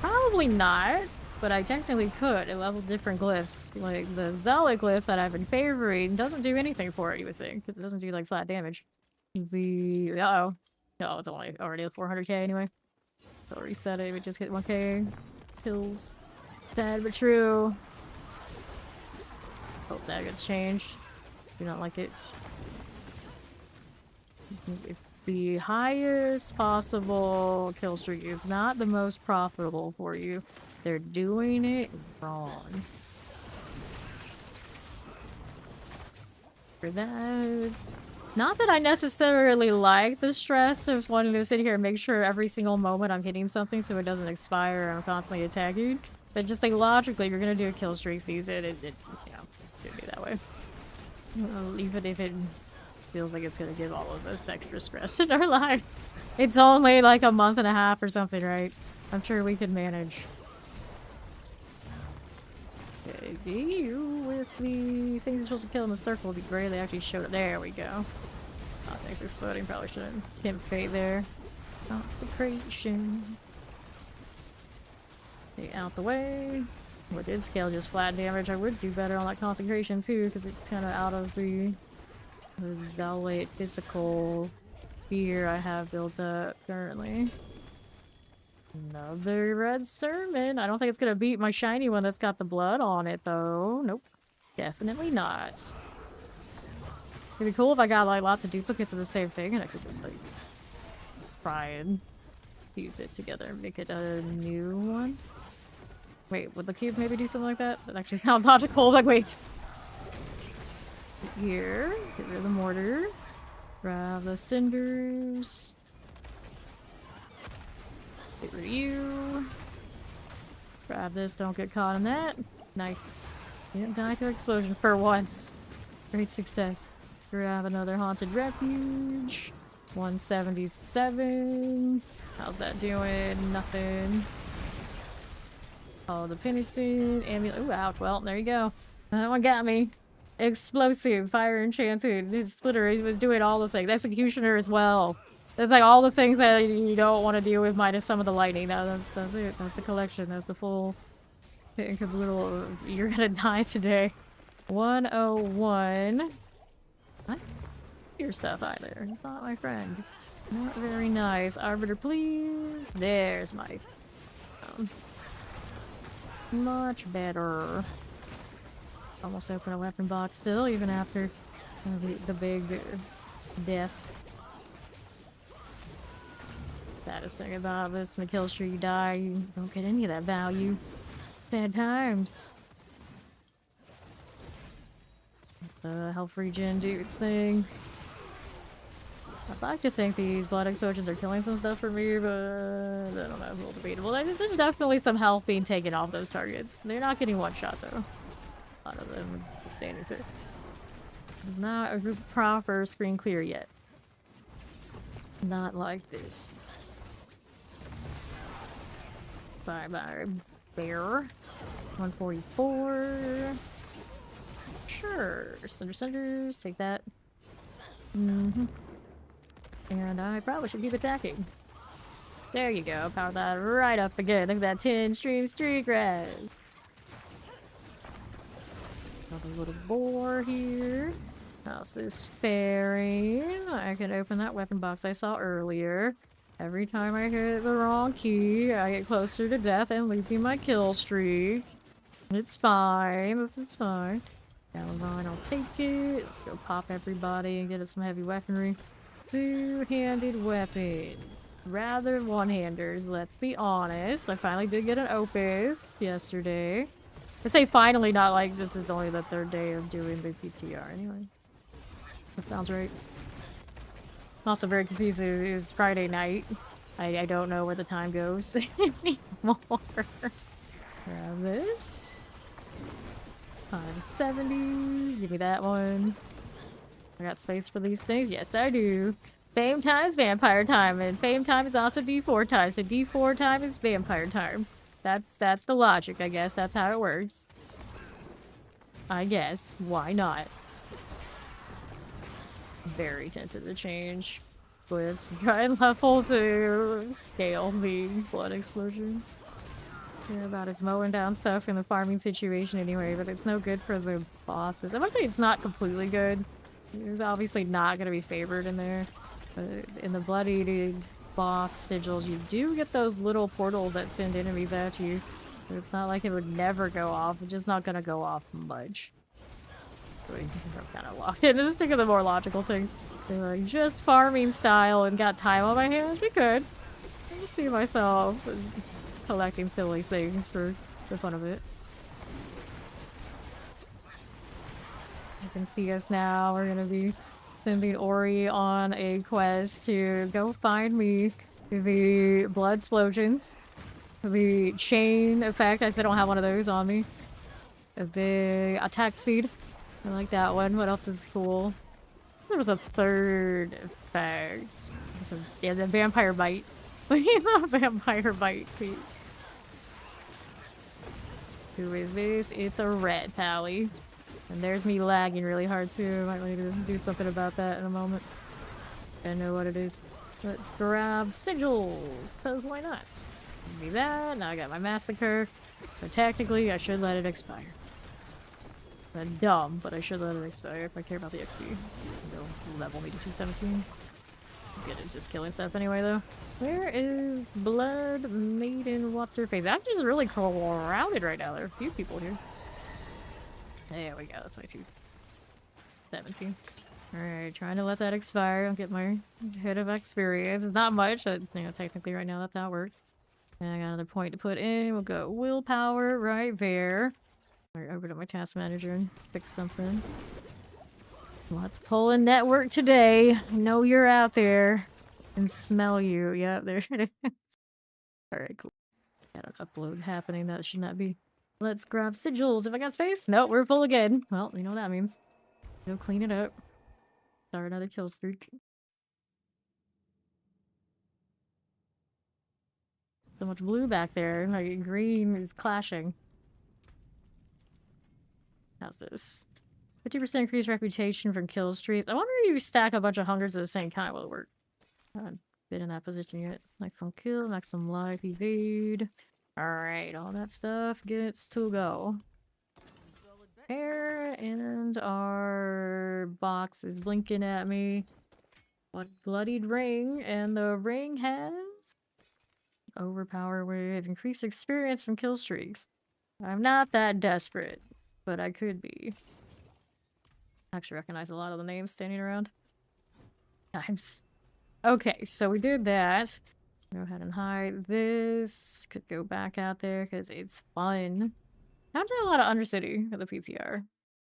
Probably not, but I technically could at level different glyphs. Like the Zealot glyph that I've been favoring doesn't do anything for it, you would think, because it doesn't do like flat damage. The no, it's only already at 400k anyway. So reset it, we just hit 1k kills. Sad but true. Hope that gets changed. Do not like it. If the highest possible kill streak is not the most profitable for you, they're doing it wrong. For that, not that I necessarily like the stress of wanting to sit here and make sure every single moment I'm hitting something so it doesn't expire and I'm constantly attacking. But just like logically, if you're gonna do a kill streak season, it you know, should be that way. Even if it feels like it's gonna give all of us extra stress in our lives. It's only like a month and a half or something, right? I'm sure we could manage. Okay, you with the things you're supposed to kill in the circle would be great. They actually showed it. There we go. Oh, things exploding. Probably shouldn't tempt fate there. Consecration. Okay, out the way. What did scale just flat damage? I would do better on that consecration too, because it's kind of out of the Zealot physical sphere I have built up currently. Another red sermon. I don't think it's gonna beat my shiny one that's got the blood on it, though. Nope. Definitely not. It'd be cool if I got, like, lots of duplicates of the same thing and I could just, like, try and fuse it together and make it a new one. Wait, would the cube maybe do something like that? That actually sounds logical. Like, wait. Here. Get rid of the mortar. Grab the cinders. Get rid of you. Grab this, don't get caught in that. Nice. Didn't die to explosion for once. Great success. Grab another haunted refuge. 177. How's that doing? Nothing. Oh, the penitent amulet. Ooh, ouch. Well, there you go. That one got me. Explosive, fire enchanted. His splitter, he was doing all the things. Executioner as well. That's like all the things that you don't want to deal with minus some of the lightning. That's it. That's the collection. That's the full think of little. You're gonna die today. 101. Not your stuff either. He's not my friend. Not very nice. Arbiter, please. There's my. Much better. Almost open a weapon box still, even after the big death. Saddest thing about this, in the kill streak you die, you don't get any of that value. Sad times. The health regen dudes thing. I'd like to think these blood explosions are killing some stuff for me, but I don't know, it's a little debatable. There's definitely some health being taken off those targets. They're not getting one shot though. A lot of them are standing there. There's not a group proper screen clear yet. Not like this. Bye-bye, bear. 144. Sure. Cinders, take that. And I probably should keep attacking. There you go. Power that right up again. Look at that 10 stream streak red. Another little boar here. How's this faring? I can open that weapon box I saw earlier. Every time I hit the wrong key, I get closer to death and losing my kill streak. It's fine. This is fine. Paladin, I'll take it. Let's go pop everybody and get us some heavy weaponry. Two-handed weapon. Rather one-handers, let's be honest. I finally did get an opus yesterday. I say finally, not like this is only the third day of doing the PTR anyway. That sounds right. I'm also very confused. It's Friday night. I don't know where the time goes anymore. Grab this. 570. Give me that one. I got space for these things? Yes, I do. Fame time is vampire time, and fame time is also D4 time, so D4 time is vampire time. That's the logic, I guess. That's how it works. I guess. Why not? Very tempted to change glyphs and try and level to scale the blood explosion. Care about it's mowing down stuff in the farming situation anyway, but it's no good for the bosses. I would say it's not completely good. It's obviously not going to be favored in there. But in the blood-eated boss sigils, you do get those little portals that send enemies at you. But it's not like it would never go off. It's just not going to go off much. So I'm kind of locked in. Just think of the more logical things. They're like just farming style and got time on my hands. We could. I can see myself collecting silly things for the fun of it. You can see us now. We're gonna be sending Ori on a quest to go find me the blood explosions, the chain effect. I still don't have one of those on me. The attack speed. I like that one. What else is cool? There was a third effect. Yeah, the vampire bite. Vampire bite too. Who is this? It's a red pally. And there's me lagging really hard too. Might need to do something about that in a moment. I know what it is. Let's grab sigils, cause why not? Give me that. Now I got my massacre. But technically, I should let it expire. That's dumb, but I should let it expire if I care about the XP. They'll level me to 217. Good at just killing stuff anyway, though. Where is Blood Maiden? What's her face? I'm just really crowded right now. There are a few people here. There we go. That's my 217. Alright, trying to let that expire. I'll get my hit of experience. It's not much, but, you know, technically right now that's how it works. And I got another point to put in. We'll go willpower right there. Alright, over to my task manager and fix something. Let's pull a network today. I know you're out there. And smell you. Yep, there it is. Alright, cool. Got an upload happening. That should not be. Let's grab sigils. If I got space? Nope, we're full again. Well, you know what that means. Go clean it up. Start another kill streak. So much blue back there. Like, green is clashing. How's this? 50% increased reputation from kill streaks. I wonder if you stack a bunch of hungers at the same time, will it work? I haven't been in that position yet. Like from kill, maximum life, evade. Alright, all that stuff gets to go. There, and our box is blinking at me. What bloodied ring, and the ring has overpower with increased experience from kill streaks. I'm not that desperate, but I could be. I actually recognize a lot of the names standing around. Times. Okay, so we did that. Go ahead and hide this. Could go back out there because it's fun. I haven't done a lot of Undercity at the PTR.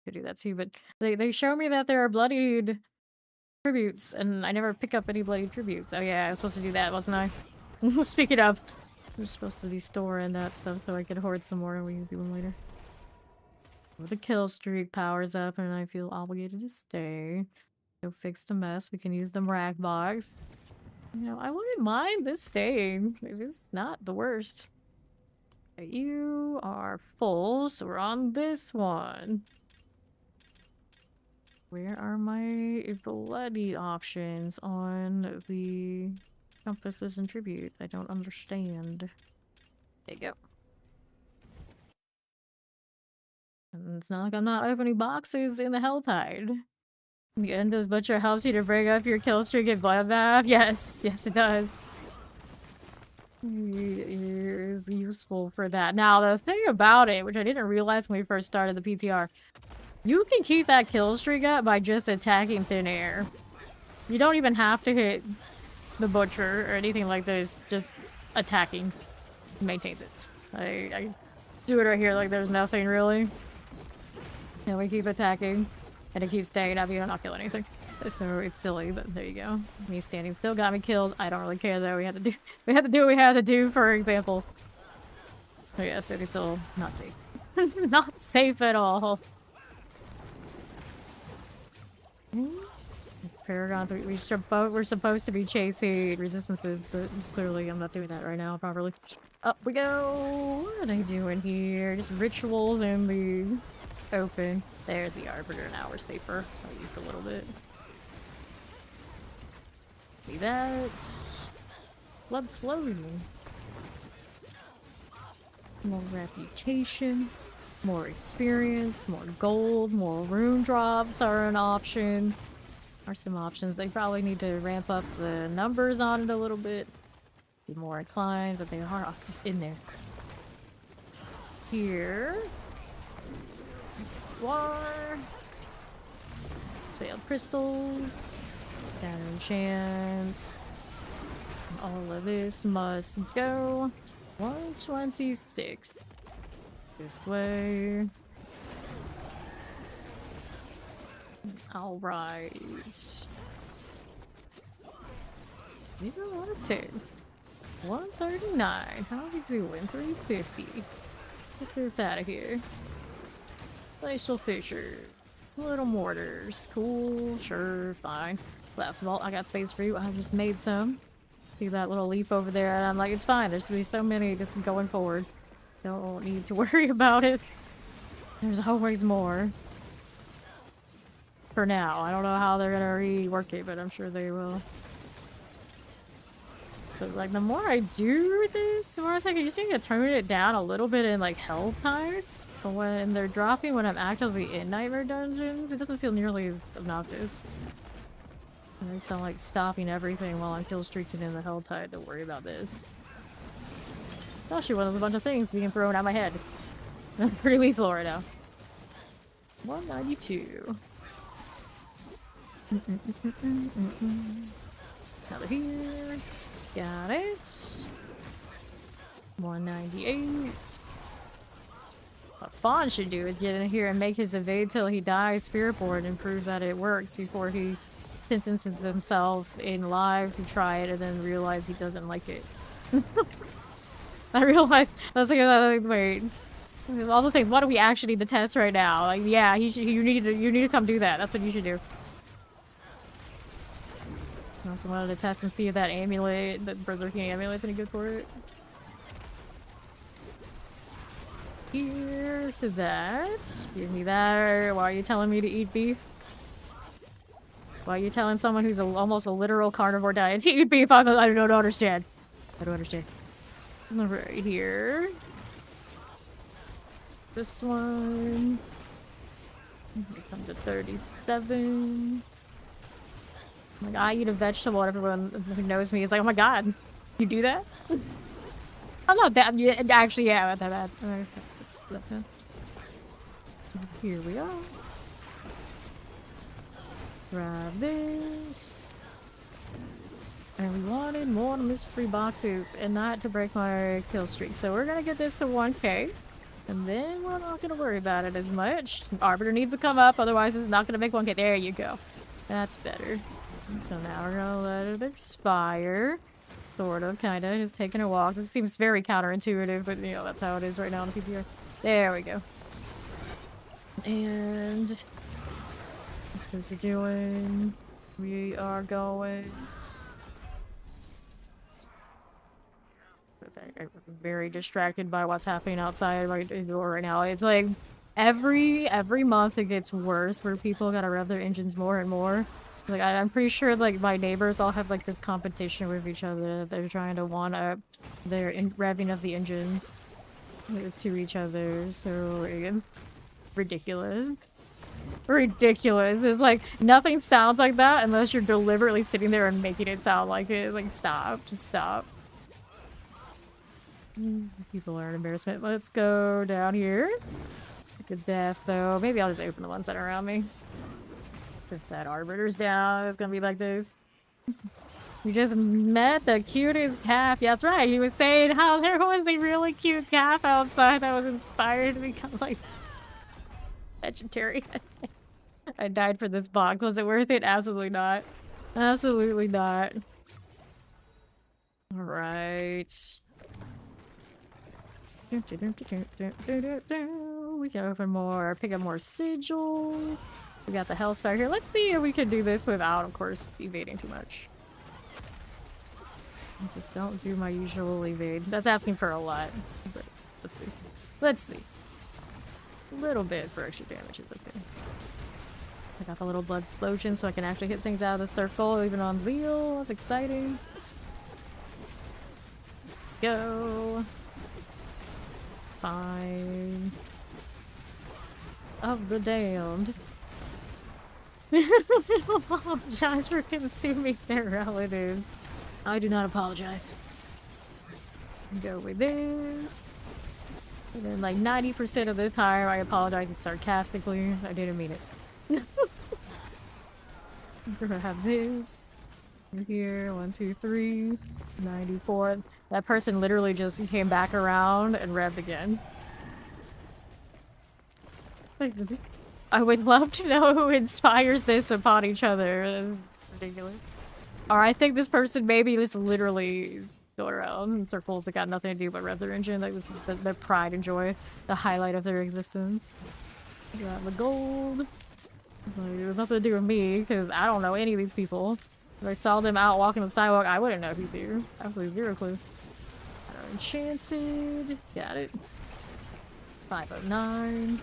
Could do that too, but they show me that there are bloodied tributes, and I never pick up any bloodied tributes. Oh yeah, I was supposed to do that, wasn't I? Speaking of, I'm supposed to be storing that stuff so I can hoard some more and we can do them later. Well, the kill streak powers up and I feel obligated to stay. Go fix the mess. We can use the rack box. You know, I wouldn't mind this staying. It is not the worst. You are full, so we're on this one. Where are my bloody options on the compasses and tribute? I don't understand. There you go. And it's not like I'm not opening boxes in the Helltide. The Endo's Butcher helps you to bring up your kill streak and bloodbath. Yes, yes it does. It is useful for that. Now, the thing about it, which I didn't realize when we first started the PTR, you can keep that kill streak up by just attacking thin air. You don't even have to hit the Butcher or anything like this. Just attacking maintains it. I do it right here like there's nothing really. And we keep attacking. And it keeps staying up, you don't not kill anything. So it's silly, but there you go. Me standing still got me killed. I don't really care though. We had to do what we had to do, for example. Oh yeah, standing still not safe. Not safe at all. It's Paragons. We're supposed to be chasing resistances, but clearly I'm not doing that right now properly. Up we go! What are they doing here? Just rituals in the open. There's the Arbiter, now we're safer. I used a little bit. See that? Blood's flowing. More reputation, more experience, more gold, more rune drops are an option. Are some options. They probably need to ramp up the numbers on it a little bit. Be more inclined, but they are in there. Here. War. Failed crystals. Down chance. All of this must go. 126. This way. Alright. Leave it 110. 139. How's he doing? 350. Get this out of here. Glacial Fissure. Little mortars. Cool. Sure. Fine. Collapse vault. I got space for you. I just made some. See that little leap over there? And I'm like, it's fine. There's gonna be so many just going forward. Don't need to worry about it. There's always more. For now. I don't know how they're gonna rework it, but I'm sure they will. But like, the more I do this, the more I think I just need to turn it down a little bit in like Helltides. But when they're dropping when I'm actively in Nightmare Dungeons, it doesn't feel nearly as obnoxious. I just don't like stopping everything while I'm kill streaking in the Helltide. Don't worry about this. It's actually one of a bunch of things being thrown at my head. I'm pretty lethal right now. 192. Out of here. Got it. 198. What Fawn should do is get in here and make his evade till he dies Spirit Board and prove that it works before he sentences himself in live to try it and then realize he doesn't like it. I realized, I was like, wait. All the things, what do we actually need to test right now? Like, yeah, you need to come do that. That's what you should do. I also wanted to test and see if that amulet, that berserking amulet, is any good for it. Here's that. Give me that. Why are you telling me to eat beef? Why are you telling someone who's almost a literal carnivore diet to eat beef? I don't understand. I don't understand. Right here. This one. Come to 37. Like, I eat a vegetable, everyone who knows me is like, oh my god, you do that? I'm not that, actually, yeah, not that bad. Here we are. Grab this. And we wanted more mystery boxes and not to break my kill streak. So we're gonna get this to 1k. And then we're not gonna worry about it as much. Arbiter needs to come up, otherwise it's not gonna make 1k. There you go. That's better. So now we're gonna let it expire. Sort of, kinda. Just taking a walk. This seems very counterintuitive, but you know, that's how it is right now on the PTR. There we go. And this is doing. We are going. I'm very distracted by what's happening outside my door right now. It's like every month it gets worse where people gotta rev their engines more and more. Like I'm pretty sure like my neighbors all have like this competition with each other. They're trying to one up their revving of the engines to each other. So again, ridiculous. Ridiculous. It's like nothing sounds like that unless you're deliberately sitting there and making it sound like it. Like stop, just stop. People are an embarrassment. Let's go down here. Good death though. Maybe I'll just open the ones that are around me. Since that arbiter's down, it's gonna be like this. We just met the cutest calf. Yeah, that's right. He was saying how there was a really cute calf outside that was inspired to become like vegetarian. I died for this box. Was it worth it? Absolutely not. Absolutely not. All right. We can open more, pick up more sigils. We got the Hellspire here. Let's see if we can do this without, of course, evading too much. I just don't do my usual evade. That's asking for a lot. But let's see. Let's see. A little bit for extra damage is okay. I got the little blood explosion so I can actually hit things out of the circle, even on wheel. That's exciting. Go. Fine. Of the damned. Apologize for consuming their relatives. I do not apologize. Go with this. And then like 90% of the time I apologize sarcastically. I didn't mean it. We're gonna have this. Here, 1, 2, 3, 94. That person literally just came back around and revved again. I would love to know who inspires this upon each other. That's ridiculous. Or I think this person maybe was literally going around in circles that got nothing to do but rev their engine. Like this is their pride and joy, the highlight of their existence. Got the gold. Like, it was nothing to do with me because I don't know any of these people. If I saw them out walking the sidewalk, I wouldn't know who's here. Absolutely zero clue. Enchanted. Got it. 509.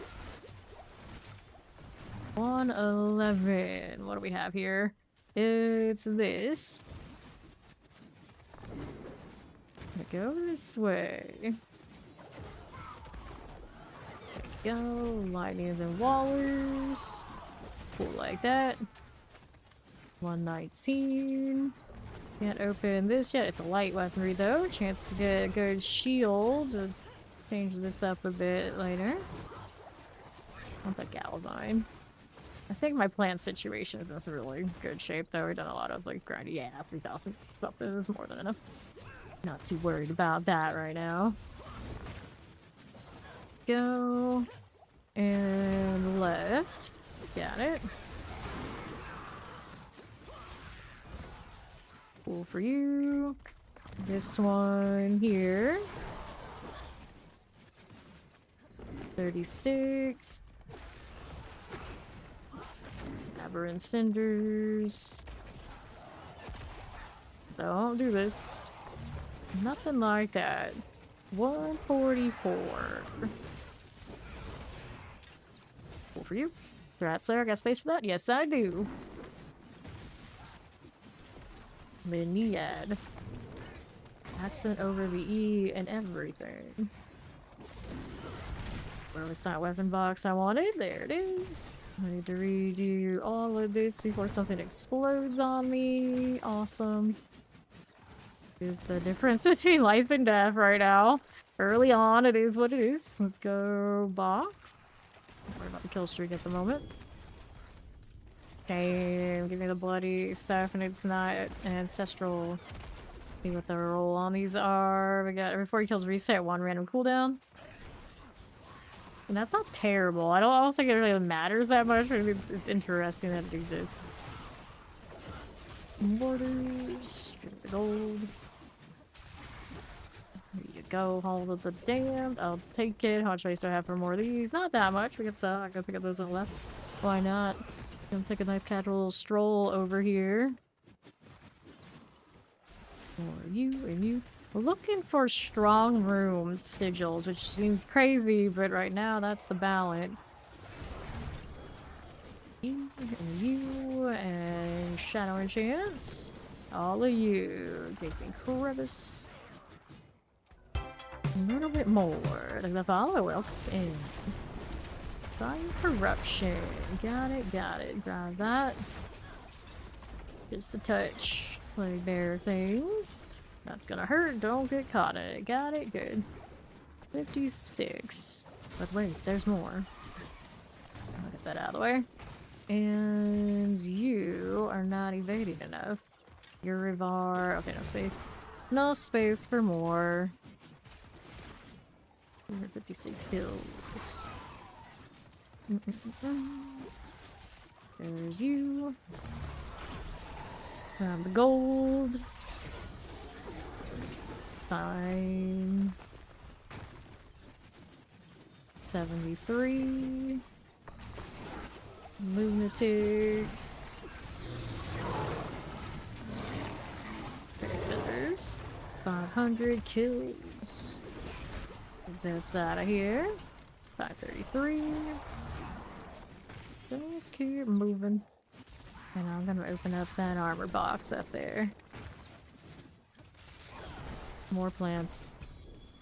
111. What do we have here? It's this. Go this way. There we go. Lightnings and wallers. Cool like that. 119. Can't open this yet. It's a light weaponry though. Chance to get a good shield. To change this up a bit later. I want the Galvine. I think my plant situation is in really good shape though. We've done a lot of like grinding. Yeah, 3,000 something is more than enough. Not too worried about that right now. Go. And left. Got it. Cool for you. This one here. 36. Aberrant Cinders. Don't do this. Nothing like that. 144. Cool for you. Congrats there. I got space for that? Yes, I do. Miniad. Accent over the E and everything. Where was that weapon box I wanted? There it is. I need to redo all of this before something explodes on me. Awesome. Is the difference between life and death right now. Early on, it is what it is. Let's go box. Don't worry about the kill streak at the moment. Okay, give me the bloody stuff, and it's not ancestral. See what the roll on these are. We got every 40 kills reset, 1 random cooldown. And that's not terrible. I don't think it really matters that much, but it's interesting that it exists. Mortars, get the gold. There you go, Hold of the Damned. I'll take it. How much space do I have for more of these? Not that much. We can sell. I gotta pick up those on the left. Why not? Gonna take a nice casual stroll over here. For you and you. We're looking for strong room sigils, which seems crazy, but right now that's the balance. You and you and Shadow and Chance. All of you. Take me crevice. A little bit more. Like the follow welcome in. Fire corruption. Got it, got it. Grab that. Just a touch. Play bear things. That's gonna hurt. Don't get caught in it. Got it, good. 56. But wait, there's more. I'll get that out of the way. And you are not evading enough. Your Rivar. Okay, no space. No space for more. 156 kills. There's you. Grab the gold. Fine. 73. Lunatics. Scissors. 500 kills. Get this out of here. 533. Just keep moving. And I'm gonna open up that armor box up there. More plants.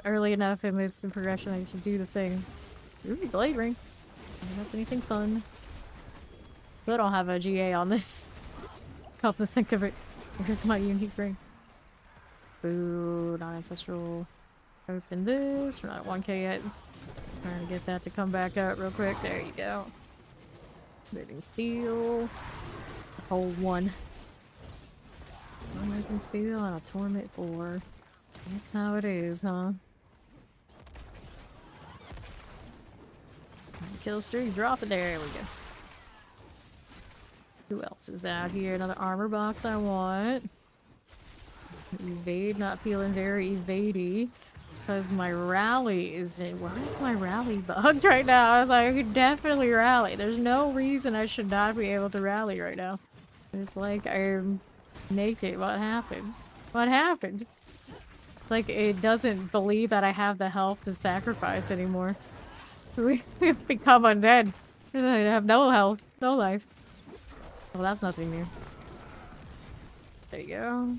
Early enough in this progression I should do the thing. Ooh, blade ring. I don't have anything fun. But I don't have a GA on this. Come to think of it. Here's my unique ring. Boo, not ancestral. Open this. We're not at 1k yet. Trying to get that to come back up real quick. There you go. Moving steel. Hold one. Moving steel and a torment 4. That's how it is, huh? Kill streak, drop it there. There we go. Who else is out here? Another armor box I want. Evade, not feeling very evadey. Because my rally is in. Why is my rally bugged right now? I was like, I could definitely rally. There's no reason I should not be able to rally right now. It's like I'm naked. What happened? What happened? Like, it doesn't believe that I have the health to sacrifice anymore. We've become undead. I have no health, no life. Well, that's nothing new. There you go.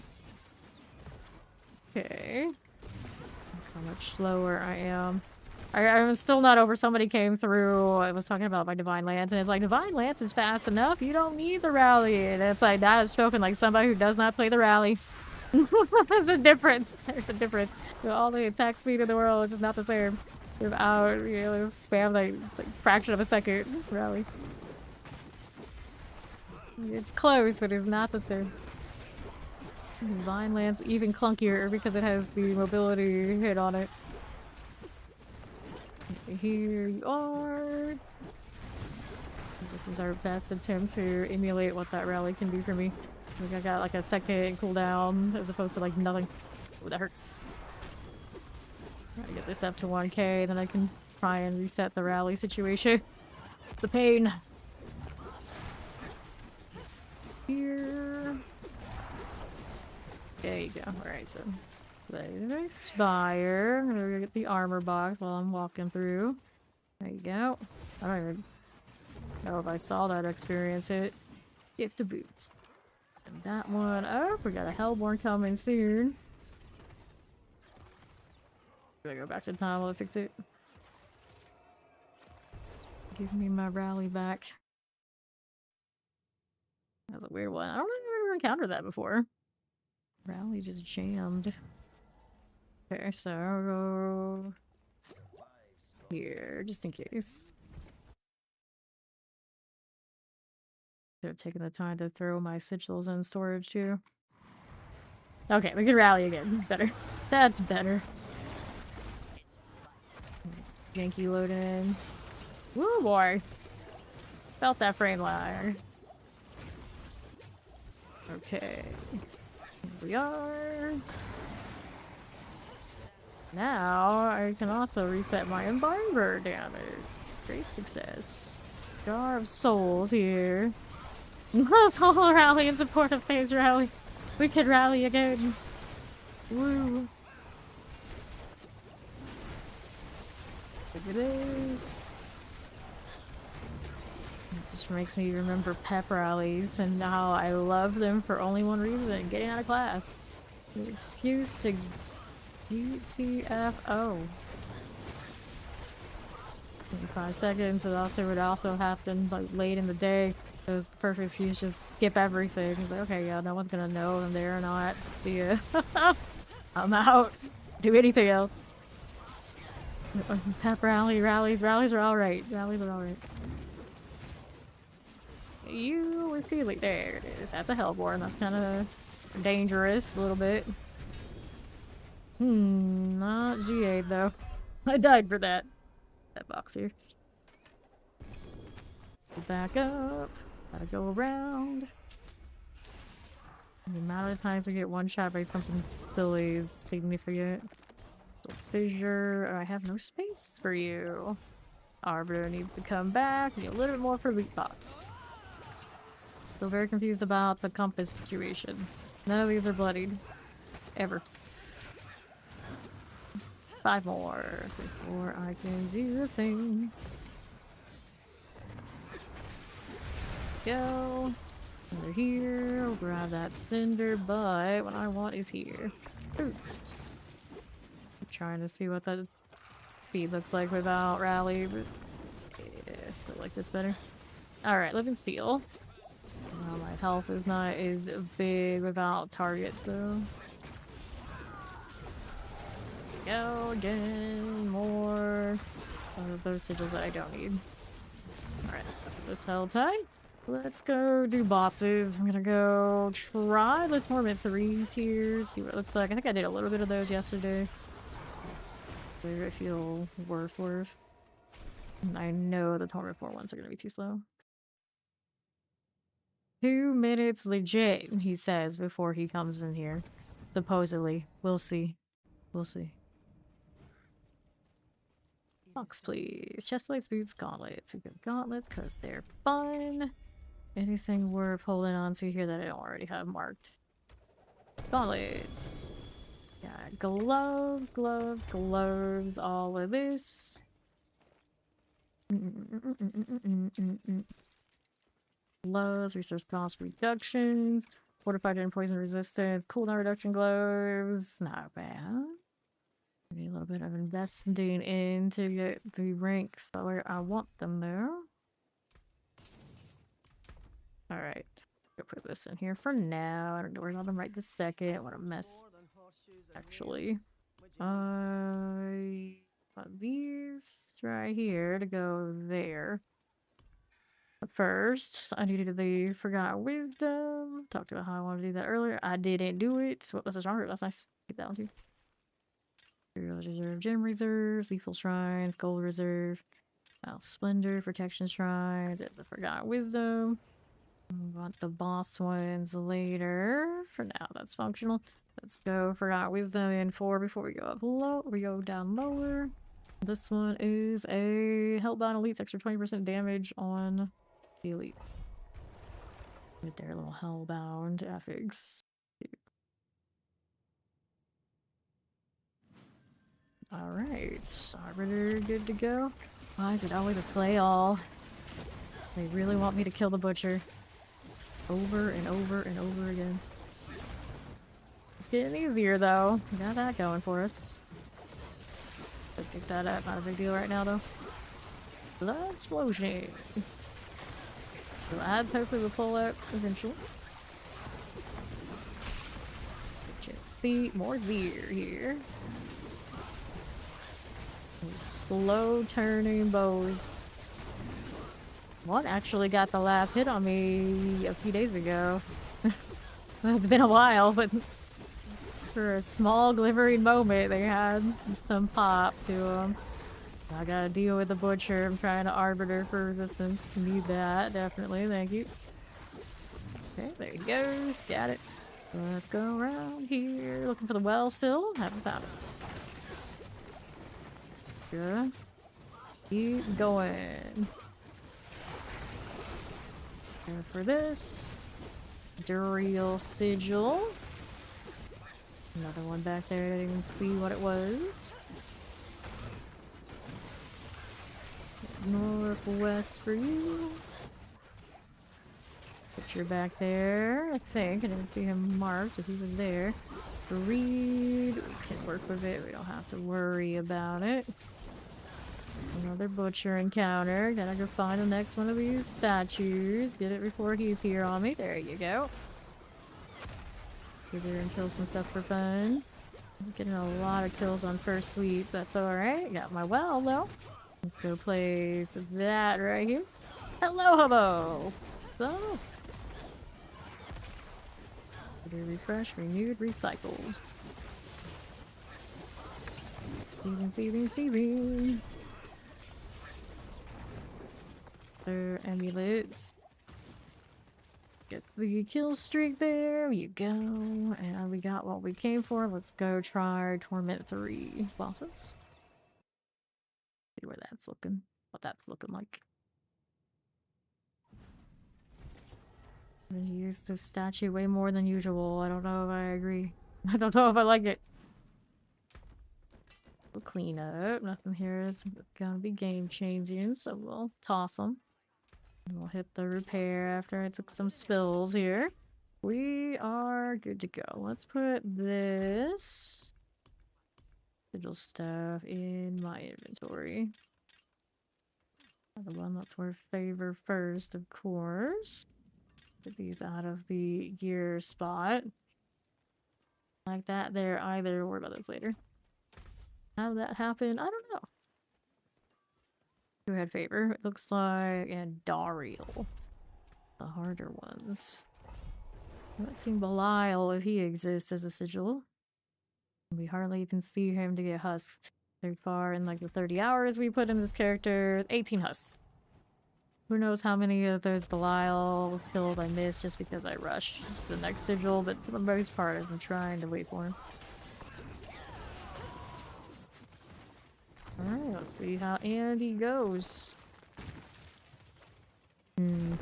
Okay. Look how much slower I am. I'm still not over somebody came through, I was talking about my Divine Lance, and it's like, Divine Lance is fast enough, you don't need the rally. And it's like, that is spoken like somebody who does not play the rally. There's a difference. There's a difference. You know, all the attack speed in the world is just not the same. Without, you know, spam like fraction of a second rally. It's close, but it's not the same. Divine Lance even clunkier because it has the mobility hit on it. Here you are. This is our best attempt to emulate what that rally can do for me. Like I got like a second cooldown as opposed to like nothing. Oh, that hurts. Gotta get this up to 1k, then I can try and reset the rally situation. The pain. Here. There you go. Alright, so let it expire. I'm gonna get the armor box while I'm walking through. There you go. I don't even know if I saw that experience hit. Gift of boots. And that one. Oh, we got a Hellborn coming soon. Gotta go back to time while I fix it. Give me my rally back. That was a weird one. I don't know if I've ever encountered that before. Rally just jammed. Okay, so here, just in case. They're taking the time to throw my sigils in storage too. Okay, we can rally again. Better. That's better. Janky load in. Woo boy. Felt that frame lag. Okay. Here we are. Now I can also reset my Embarber damage. Great success. Jar of Souls here. Let's all rally in support of Phase Rally. We can rally again. Woo. Look at this. It just makes me remember pep rallies and how I love them for only one reason, getting out of class. The excuse to GTFO. 5 seconds. It also would also happen like late in the day. It was the perfect excuse, just skip everything. It's like, okay, yeah, no one's gonna know if I'm there or not. See ya. I'm out. Do anything else. Pep rallies are alright. Rallies are alright. You were feeling. There it is. That's a Hellborn. That's kind of dangerous a little bit. Not G8 though. I died for that. That box here. Back up. Gotta go around. The amount of times we get one shot by something silly is significant. So fissure. I have no space for you. Arbiter needs to come back. We need a little bit more for loot box. Still very confused about the compass situation. None of these are bloodied. Ever. 5 more before I can do the thing. Go. They're here. I'll grab that cinder, but what I want is here. Boots. I'm trying to see what that speed looks like without rally, but yeah, still like this better. Alright, Living Seal. My health is not as big without target though. Go again, more of those sigils that I don't need. Alright, this held tight. Let's go do bosses. I'm gonna go try the Torment 3 tiers, see what it looks like. I think I did a little bit of those yesterday. I feel worth. And I know the Torment 4 ones are gonna be too slow. 2 minutes legit, he says before he comes in here. Supposedly. We'll see. We'll see. Box, please. Chestplates, boots, gauntlets. We got gauntlets because they're fun. Anything worth holding on to here that I don't already have marked? Gauntlets. Got gloves, all of this. Gloves, resource cost reductions, fortified and poison resistance, cooldown reduction gloves. Not bad. Maybe a little bit of investing in to get the ranks where I want them there. Alright. Go put this in here for now. I don't know where I'm right this second. What a mess. Actually. Want these right here to go there. But first, I needed the Forgotten Wisdom. Talked about how I wanted to do that earlier. I didn't do it. So what was the stronger? That's nice. Keep that one too. Reserve, Gem Reserves, Lethal Shrines, Gold Reserve, Splendor, Protection Shrine, the Forgotten Wisdom. We want the boss ones later. For now, that's functional. Let's go Forgotten Wisdom in 4 before we go up low. We go down lower. This one is a Hellbound Elites, extra 20% damage on the elites. With their little Hellbound affix. Alright, Arbiter good to go. Why is it always a slay all? They really want me to kill the butcher. Over and over and over again. It's getting easier though. We got that going for us. So pick that up, not a big deal right now though. Blood explosion. So ads hopefully will pull out eventually. Just see more Zir here. These slow turning bows. One actually got the last hit on me a few days ago. It's been a while, but for a small glimmering moment they had some pop to them. I gotta deal with the butcher. I'm trying to arbiter for resistance. Need that, definitely. Thank you. Okay, there he goes. Got it. So let's go around here. Looking for the well still. Haven't found it. Good. Keep going. And for this, Duriel Sigil. Another one back there. I didn't even see what it was. Northwest for you. Butcher back there, I think. I didn't see him marked if he was there. Reed, we can work with it. We don't have to worry about it. Another butcher encounter. Gotta go find the next one of these statues. Get it before he's here on me. There you go. Get there and kill some stuff for fun. I'm getting a lot of kills on first sweep. That's alright. Got my well though. Let's go place that right here. Hello, hobo! So. Refresh, renewed, recycled. Seething. Their amulets. Get the kill streak there. You go. And we got what we came for. Let's go try Torment 3 bosses. See where that's looking. What that's looking like. I'm gonna use this statue way more than usual. I don't know if I agree. I don't know if I like it. We'll clean up. Nothing here is gonna be game changing, so we'll toss them. And we'll hit the repair after I took some spills here. We are good to go. Let's put this sigil stuff in my inventory. The one that's worth favor first, of course. Get these out of the gear spot. Like that there either. Worry about this later. How did that happen? I don't know. Who had favor? It looks like and Dariel. The harder ones. Let's see Belial if he exists as a sigil. We hardly even see him to get husked. So far in like the 30 hours we put in this character, 18 husks. Who knows how many of those Belial kills I missed just because I rushed to the next sigil, but for the most part I've been trying to wait for him. Alright, let's see how Andy goes. It's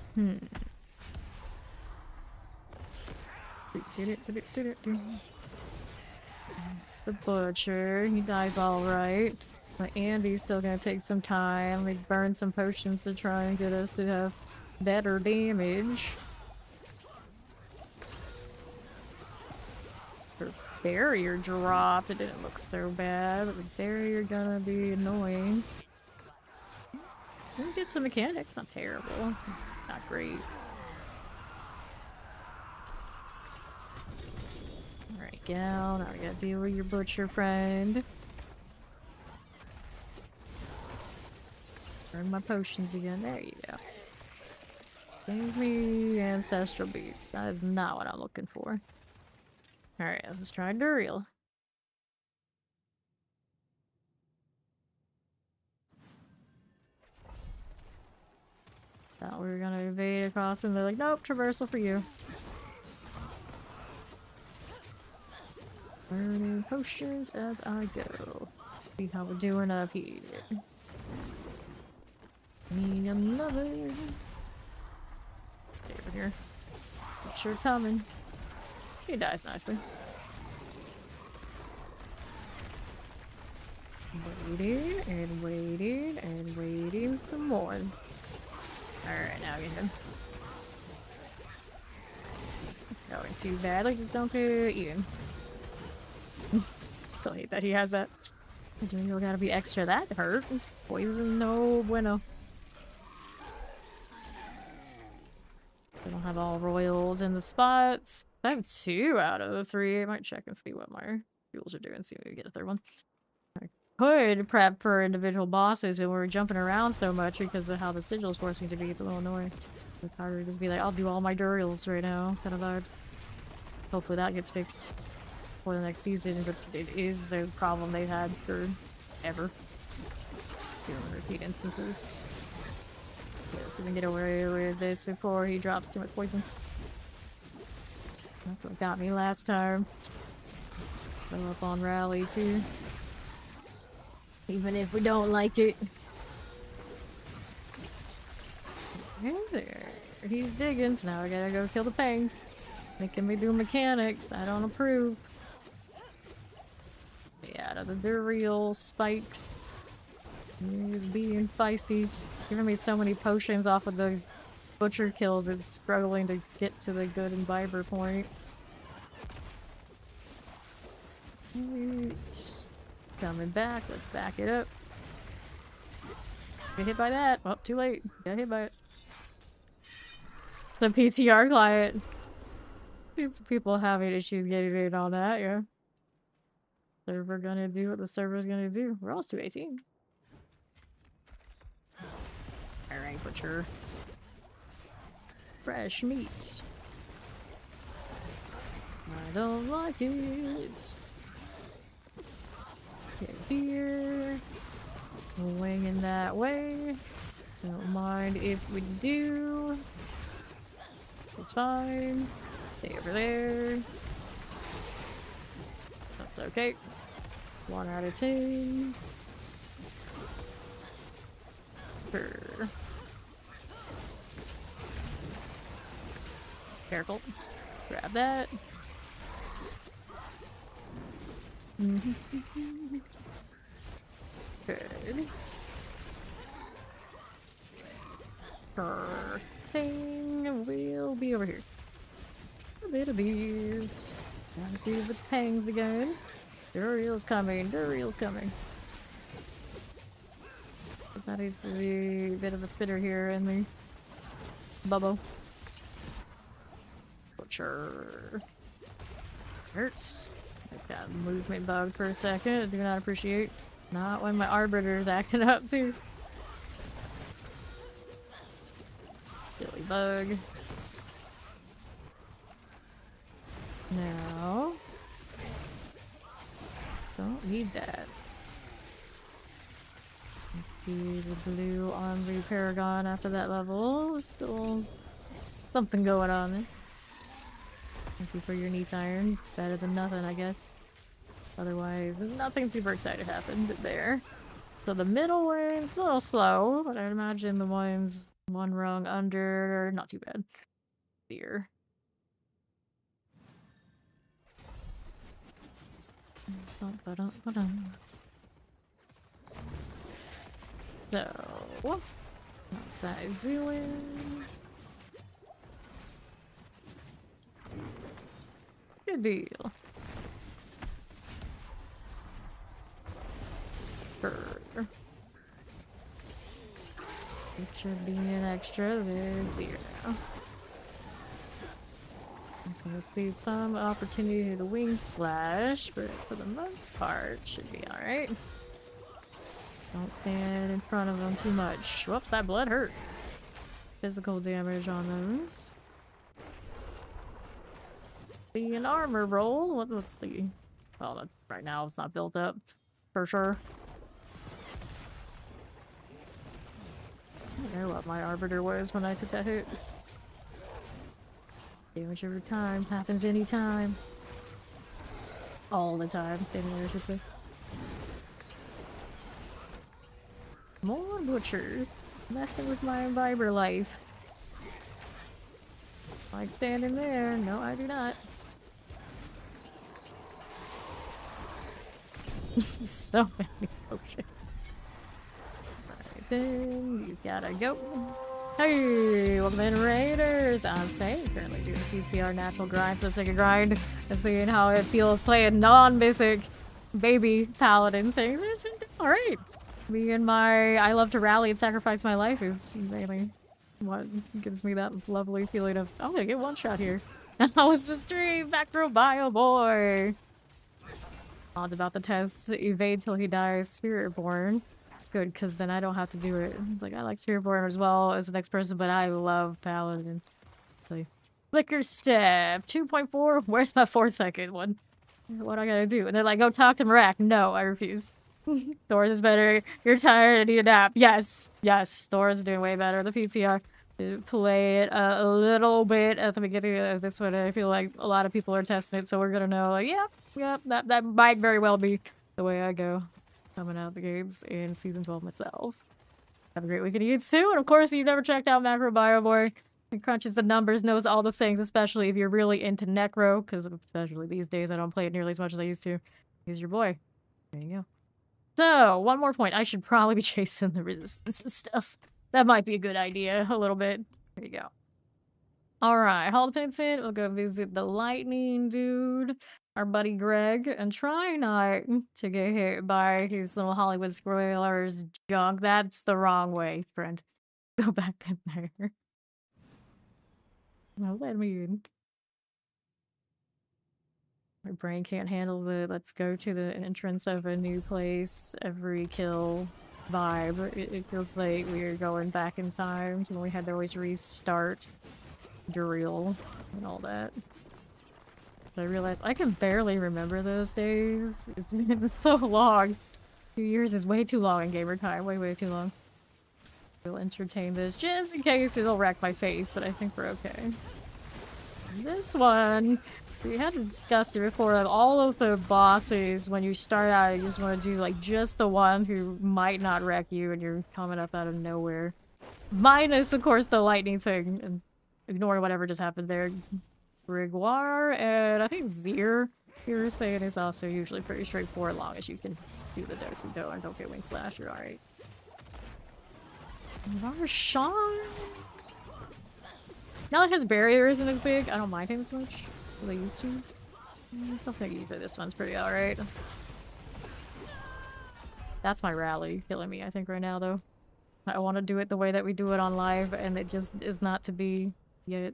the butcher. He dies alright. But Andy's still gonna take some time. We burn some potions to try and get us to have better damage. barrier dropped. It didn't look so bad, but the barrier gonna be annoying. We get some mechanics, not terrible. Not great. Alright, gal, now we gotta deal with your butcher friend. Burn my potions again. There you go. Gave me ancestral beads. That is not what I'm looking for. Alright, let's just try Duriel. Thought we were gonna evade across, and they're like, nope, traversal for you. Burning potions as I go. See how we're doing up here. Need another. Stay over here. Butcher coming. He dies nicely. Waiting and waiting and waiting some more. Alright, now get him. Going too badly, just don't get eaten. Still hate that he has that. You gotta be extra that hurt. Poison, no bueno. I don't have all royals in the spots. I have 2 out of the 3. I might check and see what my fuels are doing. See if we can get a 3rd one. I could prep for individual bosses, but we're jumping around so much because of how the sigils force me to be. It's a little annoying. It's harder to just be like, I'll do all my Duriels right now, kind of vibes. Hopefully that gets fixed for the next season, but it is a problem they've had for ever. Doing repeat instances. So we can get away with this before he drops too much poison. That's what got me last time. Go up on rally too. Even if we don't like it. Hey there. He's digging, so now I gotta go kill the pangs. Making me do mechanics. I don't approve. Yeah, out of the real spikes. He's being feisty. Giving me so many potions off of those butcher kills, it's struggling to get to the good imbiber point. Right. Coming back, let's back it up. Get hit by that. Oh, too late. Got hit by it. The PTR client. It's people having issues getting in on that, yeah. Server gonna do what the server's gonna do. We're almost 218. Alright, butcher. Fresh meats. I don't like it. Get here. Winging that way. Don't mind if we do. It's fine. Stay over there. That's okay. 1 out of 10. Sure. Careful. Grab that. Good. First thing will be over here. A bit of these. Gotta do the pangs again. Duriel's coming. Duriel's coming. That is a bit of a spitter here in the bubble. Butcher. Hurts. Just got a movement bug for a second. I do not appreciate. Not when my Arbiter's acting up too. Silly bug. Now. Don't need that. Let's see the blue Armory Paragon after that level. Still something going on there. Thank you for your neat iron. Better than nothing, I guess. Otherwise, nothing super excited happened there. So the middle one's a little slow, but I'd imagine the ones 1 rung under, not too bad. Here. So, what's that doing? Good deal. It should be an extra. There's 0. It's gonna see some opportunity to the wing slash, but for the most part, should be alright. Just don't stand in front of them too much. Whoops, that blood hurt. Physical damage on those. Be an armor roll. What's the... Well, that's, right now it's not built up, for sure. I don't know what my arbiter was when I took that hit. Damage every time. Happens anytime. All the time. Standing there, I should say. More butchers. Messing with my imbiber life. Like standing there. No, I do not. So many potions. Alright then, he's gotta go. Hey, welcome in, Raiders! I'm Faye, currently doing PTR natural grind for the sake of grind and seeing how it feels playing non-mythic baby paladin things. Alright. Me and my I love to rally and sacrifice my life is really what gives me that lovely feeling of, I'm gonna get one shot here. And how was the stream? Macro bio boy! Odd about the test. Evade till he dies. Spiritborn. Good, because then I don't have to do it. It's like, I like Spiritborn as well as the next person, but I love Paladin. Like, Flicker Step. 2.4. Where's my 4-second one? What I gotta do? And they're like, go talk to Marak. No, I refuse. Thor's is better. You're tired. I need a nap. Yes. Yes. Thor's doing way better. The PTR. Play it a little bit at the beginning of this one. I feel like a lot of people are testing it, so we're gonna know, like, yeah, that might very well be the way I go. Coming out the gates in season 12 myself. Have a great weekend, you too. And of course, if you've never checked out Macro Bioboy, he crunches the numbers, knows all the things, especially if you're really into Necro, because especially these days I don't play it nearly as much as I used to. He's your boy. There you go. So, one more point. I should probably be chasing the resistance and stuff. That might be a good idea, a little bit. There you go. Alright, Hall of Vincent. We'll go visit the lightning dude, our buddy Greg, and try not to get hit by his little Hollywood spoilers junk. That's the wrong way, friend. Go back in there. No, let me in. My brain can't handle the let's go to the entrance of a new place every kill vibe. It feels like we're going back in time to when we had to always restart Duriel and all that. But I realized I can barely remember those days. It's been so long. 2 years is way too long in gamer time. Way too long. We'll entertain this just in case it'll wreck my face, but I think we're okay. This one, we had to discuss it before. Like, all of the bosses, when you start out, you just want to do like just the one who might not wreck you and you're coming up out of nowhere. Minus, of course, the lightning thing and ignoring whatever just happened there. Gregoire and I think Zir, you were saying, is also usually pretty straightforward as long as you can do the dose and go and don't get wing slash, you're alright. Marshawn? Now that his barrier isn't as big, I don't mind him as much as I used to. I still think either this one's pretty alright. That's my rally killing me, I think, right now, though. I want to do it the way that we do it on live, and it just is not to be yet.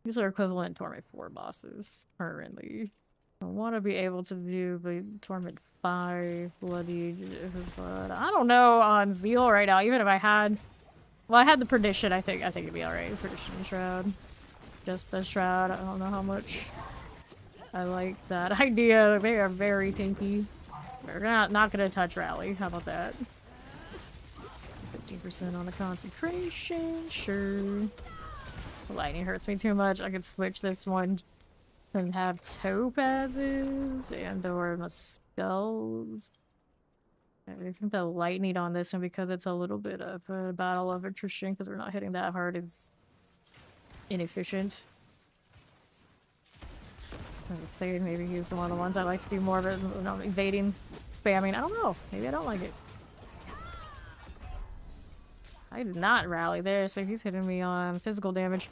These are equivalent Torment 4 bosses, currently. I want to be able to do the Torment 5 Bloody, but I don't know on Zeal right now, even if I had... Well, I had the Perdition, I think it'd be alright. Perdition and Shroud. Just the Shroud, I don't know how much I like that idea. They are very tanky. We're not gonna touch Rally, how about that? 15% on the concentration, sure. Lightning hurts me too much. I could switch this one and have topazes and or skulls. I think the lightning on this one, because it's a little bit of a battle of attrition because we're not hitting that hard, is inefficient. I was saying maybe he's one of the ones I like to do more of it, evading, spamming. I don't know. Maybe I don't like it. I did not rally there, so he's hitting me on physical damage.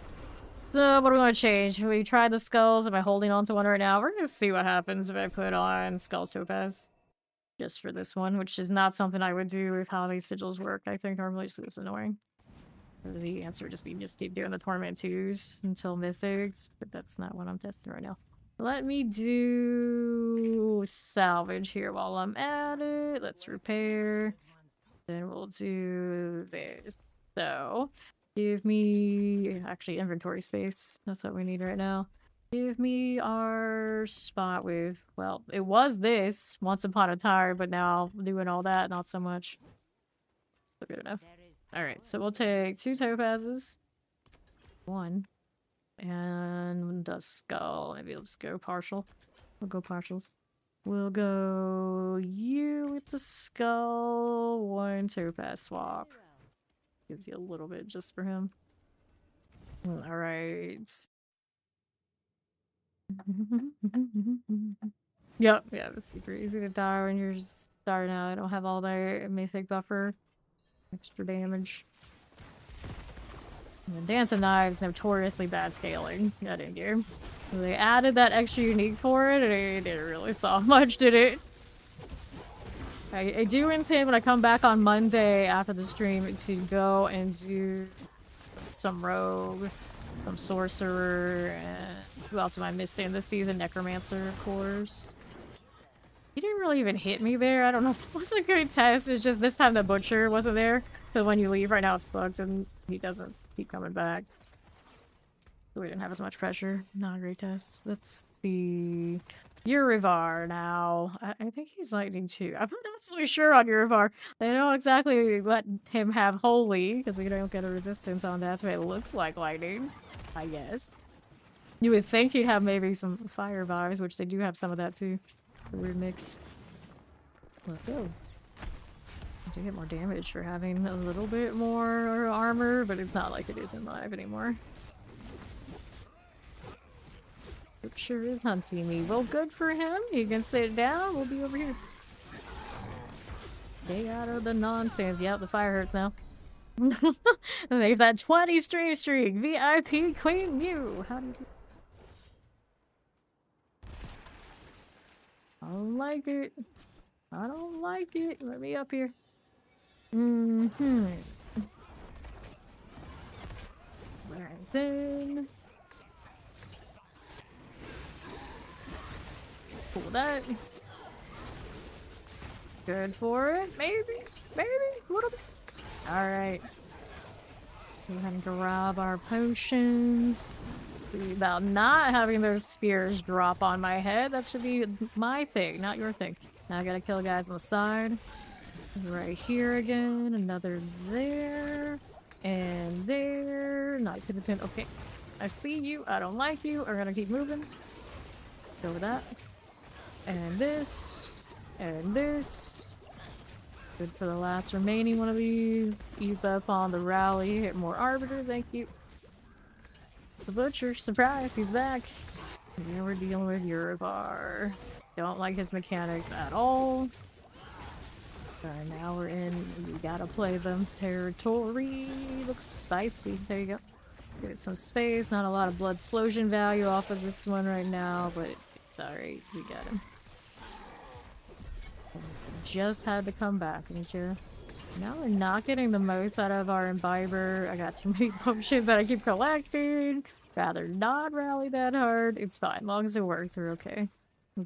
So, what do we want to change? We tried the skulls. Am I holding on to one right now? We're gonna see what happens if I put on Skulls Topaz. just for this one, which is not something I would do if how these sigils work. I think normally it's just annoying. Or the answer would just be just keep doing the tournament 2s until mythics, but that's not what I'm testing right now. Let me do salvage here while I'm at it. Let's repair. Then we'll do this. So, give me actually inventory space. That's what we need right now. Give me our spot with, well, it was this once upon a time, but now doing all that, not so much. Good enough. Alright, so we'll take 2 topazes. 1. And a skull. Maybe we'll just go partial. We'll go partials. We'll go you with the skull. 1 topaz swap. Gives you a little bit just for him. Alright. Yep, yeah, it's super easy to die when you're just starting out. I don't have all their mythic buffer. Extra damage. And the Dance of Knives, notoriously bad scaling. I didn't get. They added that extra unique for it, and it didn't really solve much, did it? I do intend when I come back on Monday after the stream to go and do some rogue, some sorcerer, and who else am I missing this season? Necromancer, of course. He didn't really even hit me there. I don't know if it was a good test. It's just this time the butcher wasn't there. So when you leave right now, it's bugged and he doesn't keep coming back. So we didn't have as much pressure. Not a great test. Let's see. Urivar now. I think he's lightning too. I'm not absolutely sure on Urivar. They don't exactly let him have holy because we don't get a resistance on that. So it looks like lightning, I guess. You would think he'd have maybe some fire vibes, which they do have some of that too. A weird mix. Let's go. I do get more damage for having a little bit more armor, but it's not like it is in live anymore. It sure is hunting me. Well, good for him. He can sit down. We'll be over here. Stay out of the nonsense. Yep, the fire hurts now. There's that 20 stream streak. VIP Queen Mew. How do you do? I don't like it. I don't like it. Let me up here. Right then. Pull that. Good for it. Maybe. Maybe. A little bit. Alright. Go ahead and grab our potions. About not having those spears drop on my head. That should be my thing, not your thing. Now I gotta kill guys on the side. Right here again. Another there. And there. Not to the 10. Okay. I see you. I don't like you. I'm gonna keep moving. Go with that. And this. And this. Good for the last remaining one of these. Ease up on the rally. Hit more arbiter. Thank you. The butcher, surprise, he's back. And now we're dealing with Urivar. Don't like his mechanics at all. Alright, now we're in, we gotta play them. Territory looks spicy. There you go. Give it some space. Not a lot of blood explosion value off of this one right now, but it's alright. We got him. Just had to come back, ain't you? Now we're not getting the most out of our imbiber. I got too many potions that I keep collecting. Rather not rally that hard. It's fine. As long as it works, we're okay.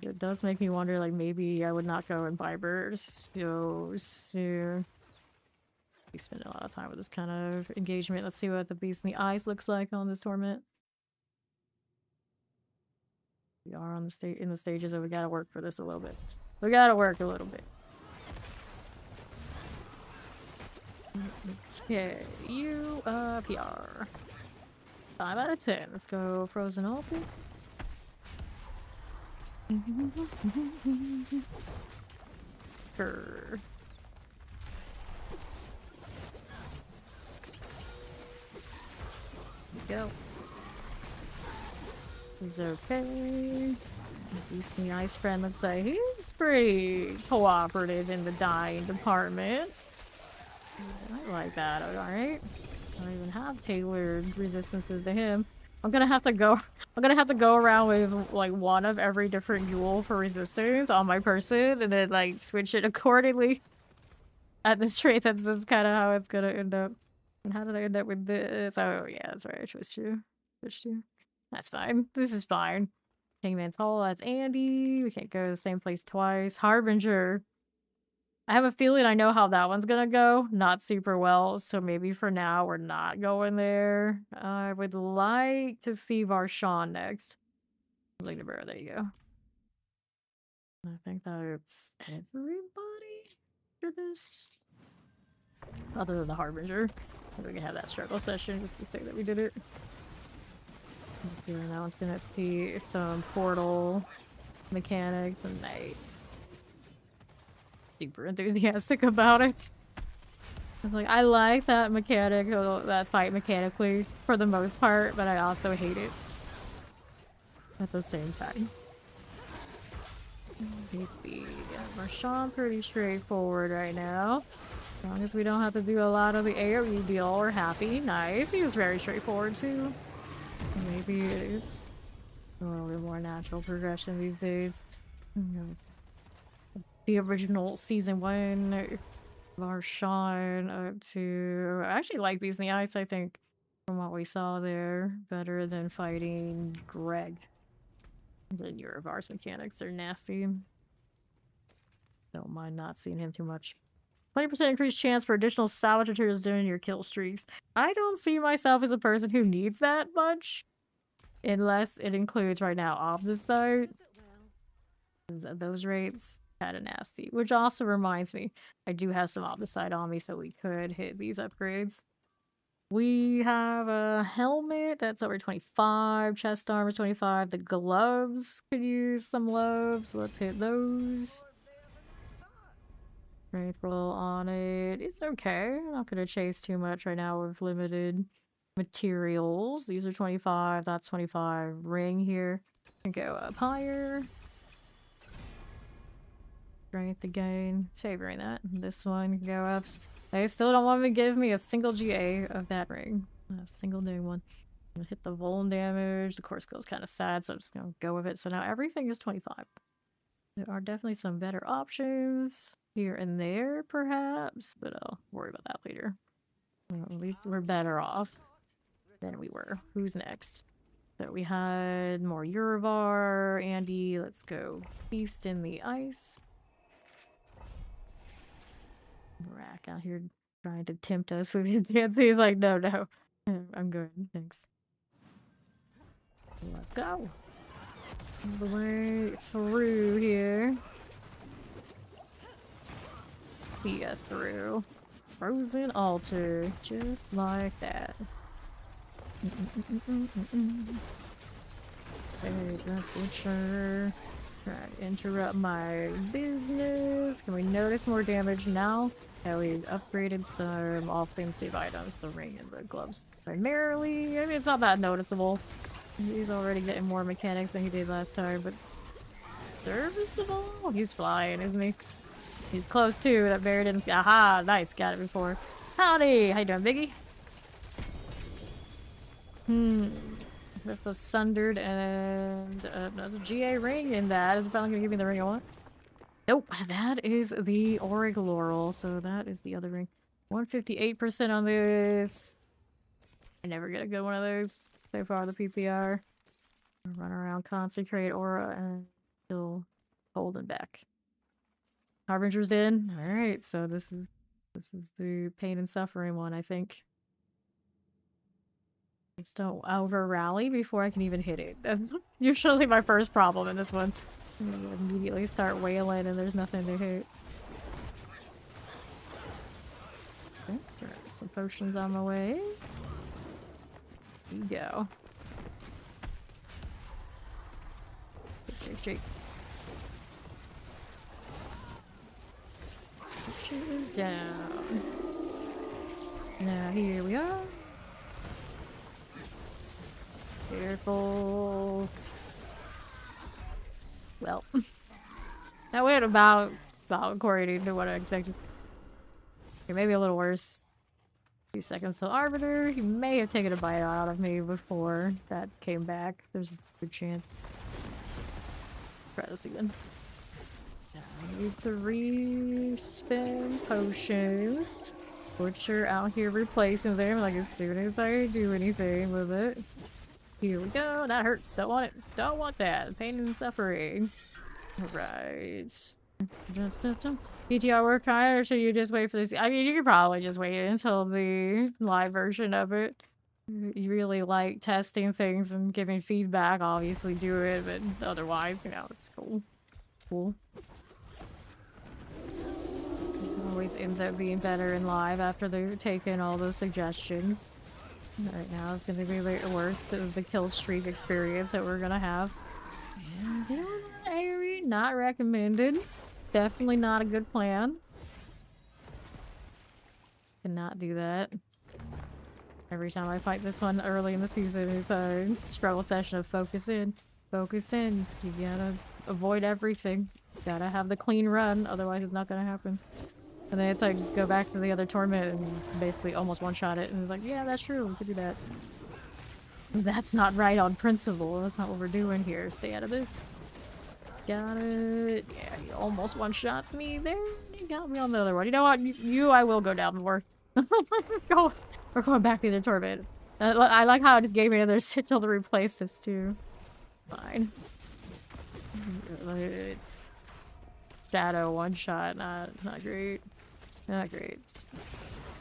It does make me wonder, like, maybe I would not go imbiber so soon. We spend a lot of time with this kind of engagement. Let's see what the Beast in the Eyes looks like on this tournament. We are on the in the stages, so we gotta work for this a little bit. We gotta work a little bit. Okay, you PR. 5 out of 10. Let's go Frozen Ulti. Sure. Go. He's okay. DC Ice Friend looks like he's pretty cooperative in the dying department. I like that, alright. I don't even have tailored resistances to him. I'm gonna have to go. I'm gonna have to go around with like one of every different jewel for resistance on my person, and then like switch it accordingly. At this rate, that's kind of how it's gonna end up. And how did I end up with this? Oh yeah, that's right. I switched you. Switched you. That's fine. This is fine. Hangman's Hall. That's Andy. We can't go to the same place twice. Harbinger. I have a feeling I know how that one's gonna go. Not super well, so maybe for now we're not going there. I would like to see Varshawn next. Leaderburg, there you go. I think that's everybody for this. Other than the Harbinger. We can have that struggle session just to say that we did it. That one's gonna see some portal mechanics and night. Super enthusiastic about it. Like, I like that mechanic, that fight mechanically for the most part, but I also hate it at the same time. PC, yeah, Marshawn pretty straightforward right now. As long as we don't have to do a lot of the AoE deal, we're happy. Nice. He was very straightforward too. Maybe it is a little bit more natural progression these days. The original season 1 Marshawn up to... I actually like Beast in the Ice, I think, from what we saw there. Better than fighting Greg. The Neurovar's mechanics are nasty. Don't mind not seeing him too much. 20% increased chance for additional salvage materials during your kill streaks. I don't see myself as a person who needs that much. Unless it includes right now Omnicite. Those rates kind of nasty. Which also reminds me, I do have some Omnicite on me, so we could hit these upgrades. We have a helmet that's over 25, chest armor 25. The gloves could use some love, so let's hit those. Strength roll on it. It's okay. I'm not gonna chase too much right now with limited materials. These are 25, that's 25. Ring here. Go up higher. Strength again. Favoring that. This one can go up. They still don't want to give me a single GA of that ring. A single new one. I'm gonna hit the Vuln damage. The core skill is kind of sad, so I'm just gonna go with it. So now everything is 25. There are definitely some better options here and there, perhaps, but I'll worry about that later. Well, at least we're better off than we were. Who's next? So we had more Uravar, Andy. Let's go Feast in the Ice. Rack out here trying to tempt us with his dance. He's like, no, no. I'm good. Thanks. Let's go. All the way through here. See us through. Frozen altar. Just like that. Hey, the butcher. Try to interrupt my business. Can we notice more damage now? Yeah, we upgraded some offensive items, the ring and the gloves. Primarily, I mean, it's not that noticeable. He's already getting more mechanics than he did last time, but serviceable? He's flying, isn't he? He's close too. That bear didn't. Aha! Nice, got it before. Howdy! How you doing, Biggie? That's a sundered and another GA ring, and that is probably gonna give me the ring I want. Nope, that is the Auric Laurel, so that is the other ring. 158% on this. I never get a good one of those so far, the PTR. Run around, concentrate, aura, and still holding back. Harbinger's in. Alright, so this is the pain and suffering one, I think. Just don't over rally before I can even hit it. That's usually my first problem in this one. I immediately start wailing and there's nothing to hit. Okay, some potions on my way. Here you go. Shake, shake. Potions down. Now here we are. Careful. Well, that went about according to what I expected. Okay, maybe a little worse. 2 seconds till Arbiter. He may have taken a bite out of me before that came back. There's a good chance. Try this again. I need to re-spin potions, which are out here replacing them like as soon as I do anything with it. Here we go. That hurts. Don't want it. Don't want that. Pain and suffering. Alright. PTR work hard, or should you just wait for this? I mean, you could probably just wait until the live version of it. You really like testing things and giving feedback, obviously do it, but otherwise, you know, it's cool. Cool. It always ends up being better in live after they've taken all those suggestions. Right now it's gonna be the worst of the kill streak experience that we're gonna have. And you know what, Aerie? Not recommended. Definitely not a good plan. Cannot do that. Every time I fight this one early in the season, it's a struggle session of focus in. Focus in. You gotta avoid everything. Gotta have the clean run, otherwise it's not gonna happen. And then it's like, just go back to the other torment and basically almost one-shot it. And it's like, yeah, that's true, we could do that. That's not right on principle. That's not what we're doing here. Stay out of this. Got it. Yeah, you almost one-shot me there. You got me on the other one. You know what? You I will go down more. We're going back to the other torment. I like how it just gave me another sigil to replace this too. Fine. It's shadow one-shot. Not great. Not great.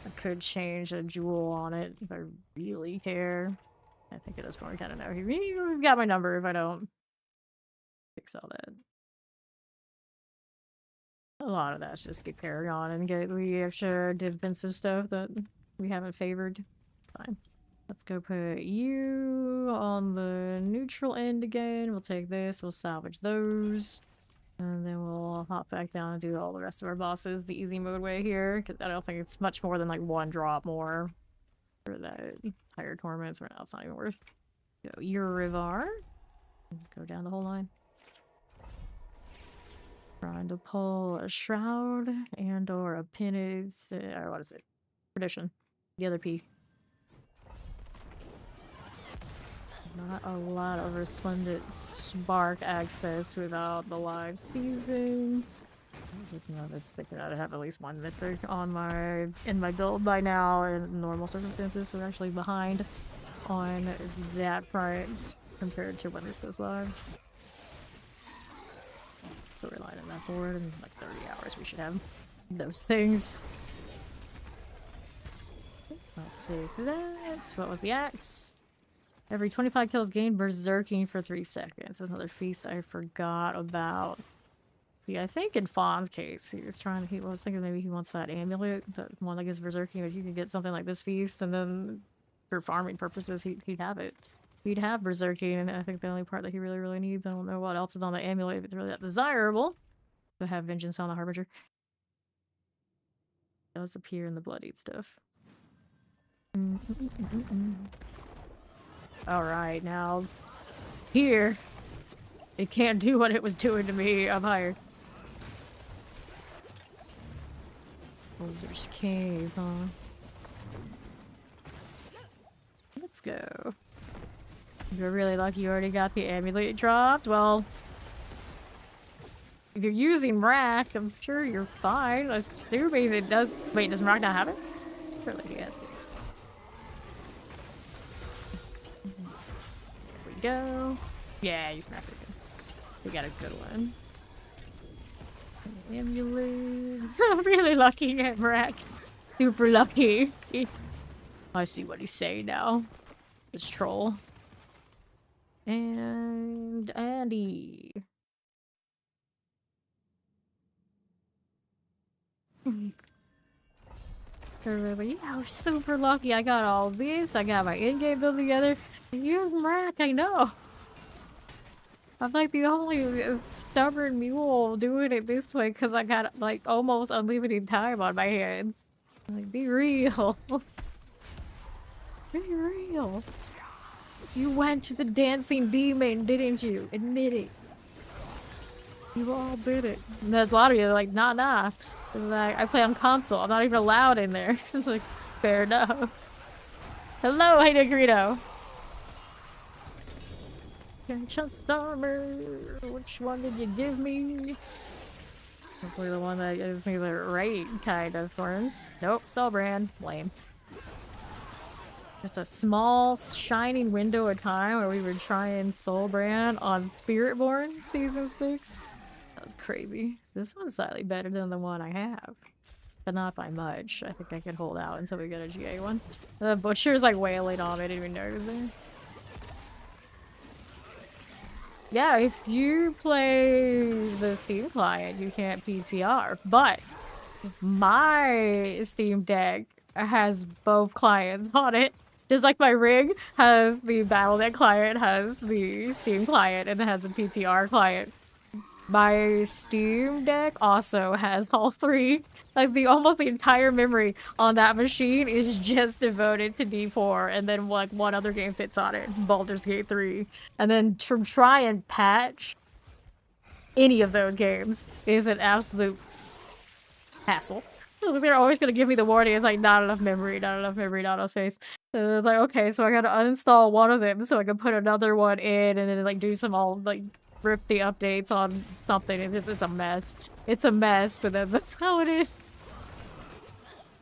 I could change a jewel on it if I really care. I think at this point I kind of know. You've got my number if I don't fix all that. A lot of that's just get carried on and get the extra defensive stuff that we haven't favored. Fine. Let's go put you on the neutral end again. We'll take this, we'll salvage those. And then we'll hop back down and do all the rest of our bosses the easy mode way here. Because I don't think it's much more than like one drop more for that higher torment. So now it's not even worth. Go Urivar. Let's go down the whole line. Trying to pull a shroud and or a penance. Or what is it? Tradition. The other P. Not a lot of resplendent spark access without the live season. Looking at this, thinking I'd have at least one mythic on in my build by now in normal circumstances, so we're actually behind on that front compared to when this goes live. So we're lining that forward in like 30 hours we should have those things. I'll take that. What was the axe? Every 25 kills gain berserking for 3 seconds. That's another feast I forgot about. Yeah, I think in Fawn's case, he was thinking maybe he wants that amulet, the one that gives berserking, but you could get something like this feast, and then for farming purposes, he'd have it. He'd have berserking, and I think the only part that he really needs, I don't know what else is on the amulet if it's really that desirable, to have vengeance on the Harbinger. It does appear in the bloodied stuff. Alright, now here it can't do what it was doing to me up higher. Boulder's Cave, huh? Let's go. You're really lucky you already got the amulet dropped. Well, if you're using Mrak, I'm sure you're fine. Assuming it does. Wait, does Mrak not have it? Surely he has it. Go. Yeah, you smacked it good. We got a good one. Amulet. I'm really lucky at Mrak. Super lucky. I see what he's saying now. This troll. And Andy. Yeah, we're super lucky. I got all these. I got my in-game build together. Use Mrak, I know. I'm like the only stubborn mule doing it this way because I got like almost unlimited time on my hands. Like, be real. Be real. You went to the dancing demon, didn't you? Admit it. You all did it. And there's a lot of you like, nah. Like, I play on console. I'm not even allowed in there. It's like, Fair enough. Hello, hey Negrito. Just armor. Which one did you give me? Hopefully the one that gives me the right kind of thorns. Nope, Stallbrand. Lame. It's a small, shining window of time where we were trying Soulbrand on Spiritborn Season 6. That was crazy. This one's slightly better than the one I have. But not by much. I think I can hold out until we get a GA one. The Butcher's like wailing on me, I didn't even know he was there. Yeah, if you play the Steam client, you can't PTR. But my Steam Deck has both clients on it. Just like my rig has the Battle.net client, has the Steam client, and it has the PTR client. My Steam Deck also has all three. Like almost the entire memory on that machine is just devoted to D4, and then like one other game fits on it, Baldur's Gate 3. And then to try and patch any of those games is an absolute hassle. They're always gonna give me the warning, it's like not enough memory, not enough space. So it's like, okay, so I gotta uninstall one of them so I can put another one in and then like do some all like rip the updates on something. It's a mess. It's a mess, but then that's how it is.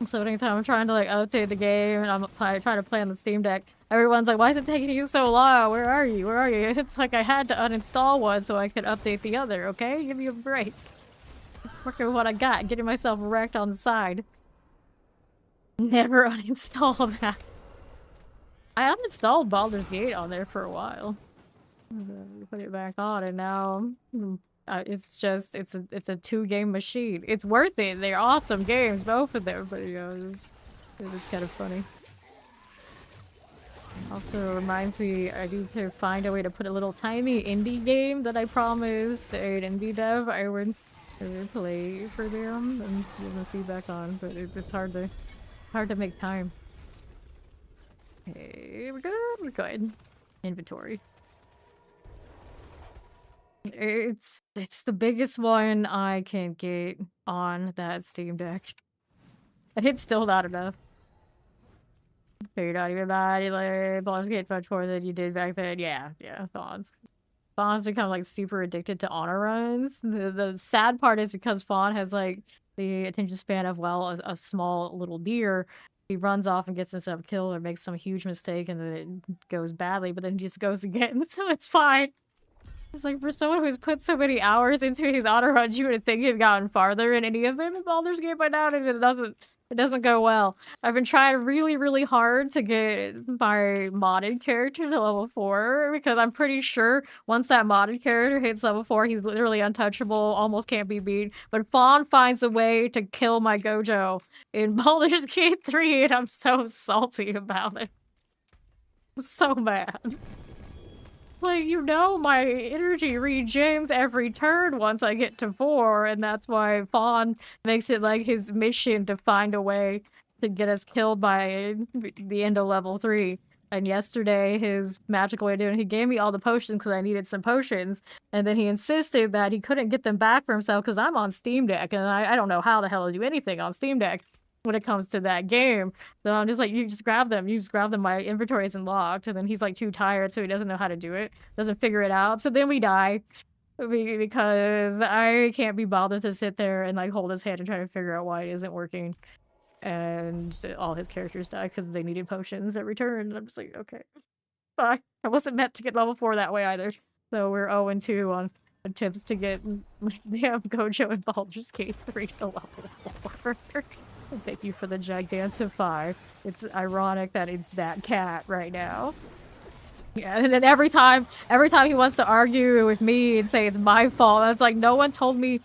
So anytime I'm trying to like update the game and I'm trying to play on the Steam Deck, everyone's like, why is it taking you so long? Where are you? Where are you? It's like I had to uninstall one so I could update the other, okay? Give me a break. Working with what I got, getting myself wrecked on the side. Never uninstall that. I uninstalled Baldur's Gate on there for a while. Put it back on, and now it's just it's a 2-game machine. It's worth it. They're awesome games, both of them. But you know, it's kind of funny. Also reminds me, I need to find a way to put a little tiny indie game that I promised an indie dev I would play for them and give them feedback on. But it's hard to make time. Okay, we're good. Inventory. It's the biggest one I can get on that Steam Deck. And it's still not enough. You're not even mad, like, Baldur's Gate much more than you did back then. Yeah, Fawn's. Fawn's become, like, super addicted to honor runs. The sad part is because Fawn has, like, the attention span of, well, a small little deer. He runs off and gets himself killed or makes some huge mistake and then it goes badly, but then he just goes again, so it's fine. It's like, for someone who's put so many hours into his honor runs, you would think he'd gotten farther in any of them in Baldur's Gate by now, and it doesn't go well. I've been trying really, really hard to get my modded character to level 4, because I'm pretty sure once that modded character hits level 4, he's literally untouchable, almost can't be beat. But Fawn finds a way to kill my Gojo in Baldur's Gate 3, and I'm so salty about it. I'm so mad. Like, you know, my energy regens every turn once I get to 4, and that's why Fawn makes it like his mission to find a way to get us killed by the end of level 3. And yesterday, his magical way of doing it, he gave me all the potions because I needed some potions, and then he insisted that he couldn't get them back for himself because I'm on Steam Deck, and I don't know how the hell to do anything on Steam Deck when it comes to that game. So I'm just like, you just grab them, my inventory isn't locked. And then he's like too tired, so he doesn't know how to do it, doesn't figure it out. So then we die because I can't be bothered to sit there and like hold his hand and try to figure out why it isn't working. And all his characters die because they needed potions every turn. And I'm just like, okay, fine. I wasn't meant to get level 4 that way either. So we're 0-2 on attempts to get damn Gojo and Baldur's Gate 3 to level 4. Thank you for the gigantic 5. It's ironic that it's that cat right now. Yeah, and then every time he wants to argue with me and say it's my fault, it's like, no one told me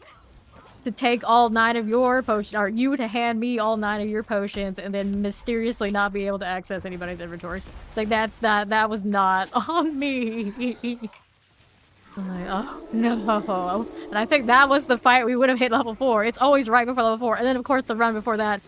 to take all 9 of your potions, or you to hand me all 9 of your potions and then mysteriously not be able to access anybody's inventory. Like, that was not on me. I'm like, oh no. And I think that was the fight we would have hit level 4. It's always right before level 4. And then of course the run before that,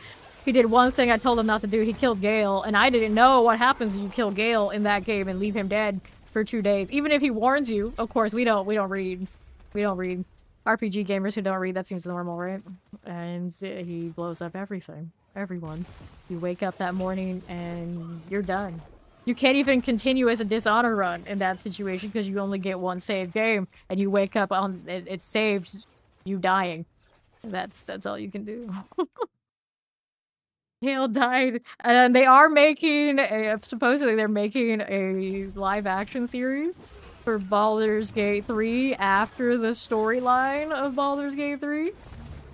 he did one thing I told him not to do. He killed Gale, and I didn't know what happens when you kill Gale in that game and leave him dead for 2 days. Even if he warns you, of course, we don't read. We don't read. RPG gamers who don't read, that seems normal, right? And he blows up everything. Everyone. You wake up that morning and you're done. You can't even continue as a dishonor run in that situation because you only get one saved game, and you wake up on it saved you dying. That's all you can do. Gale died, and they are making supposedly they're making a live action series for Baldur's Gate 3 after the storyline of Baldur's Gate 3.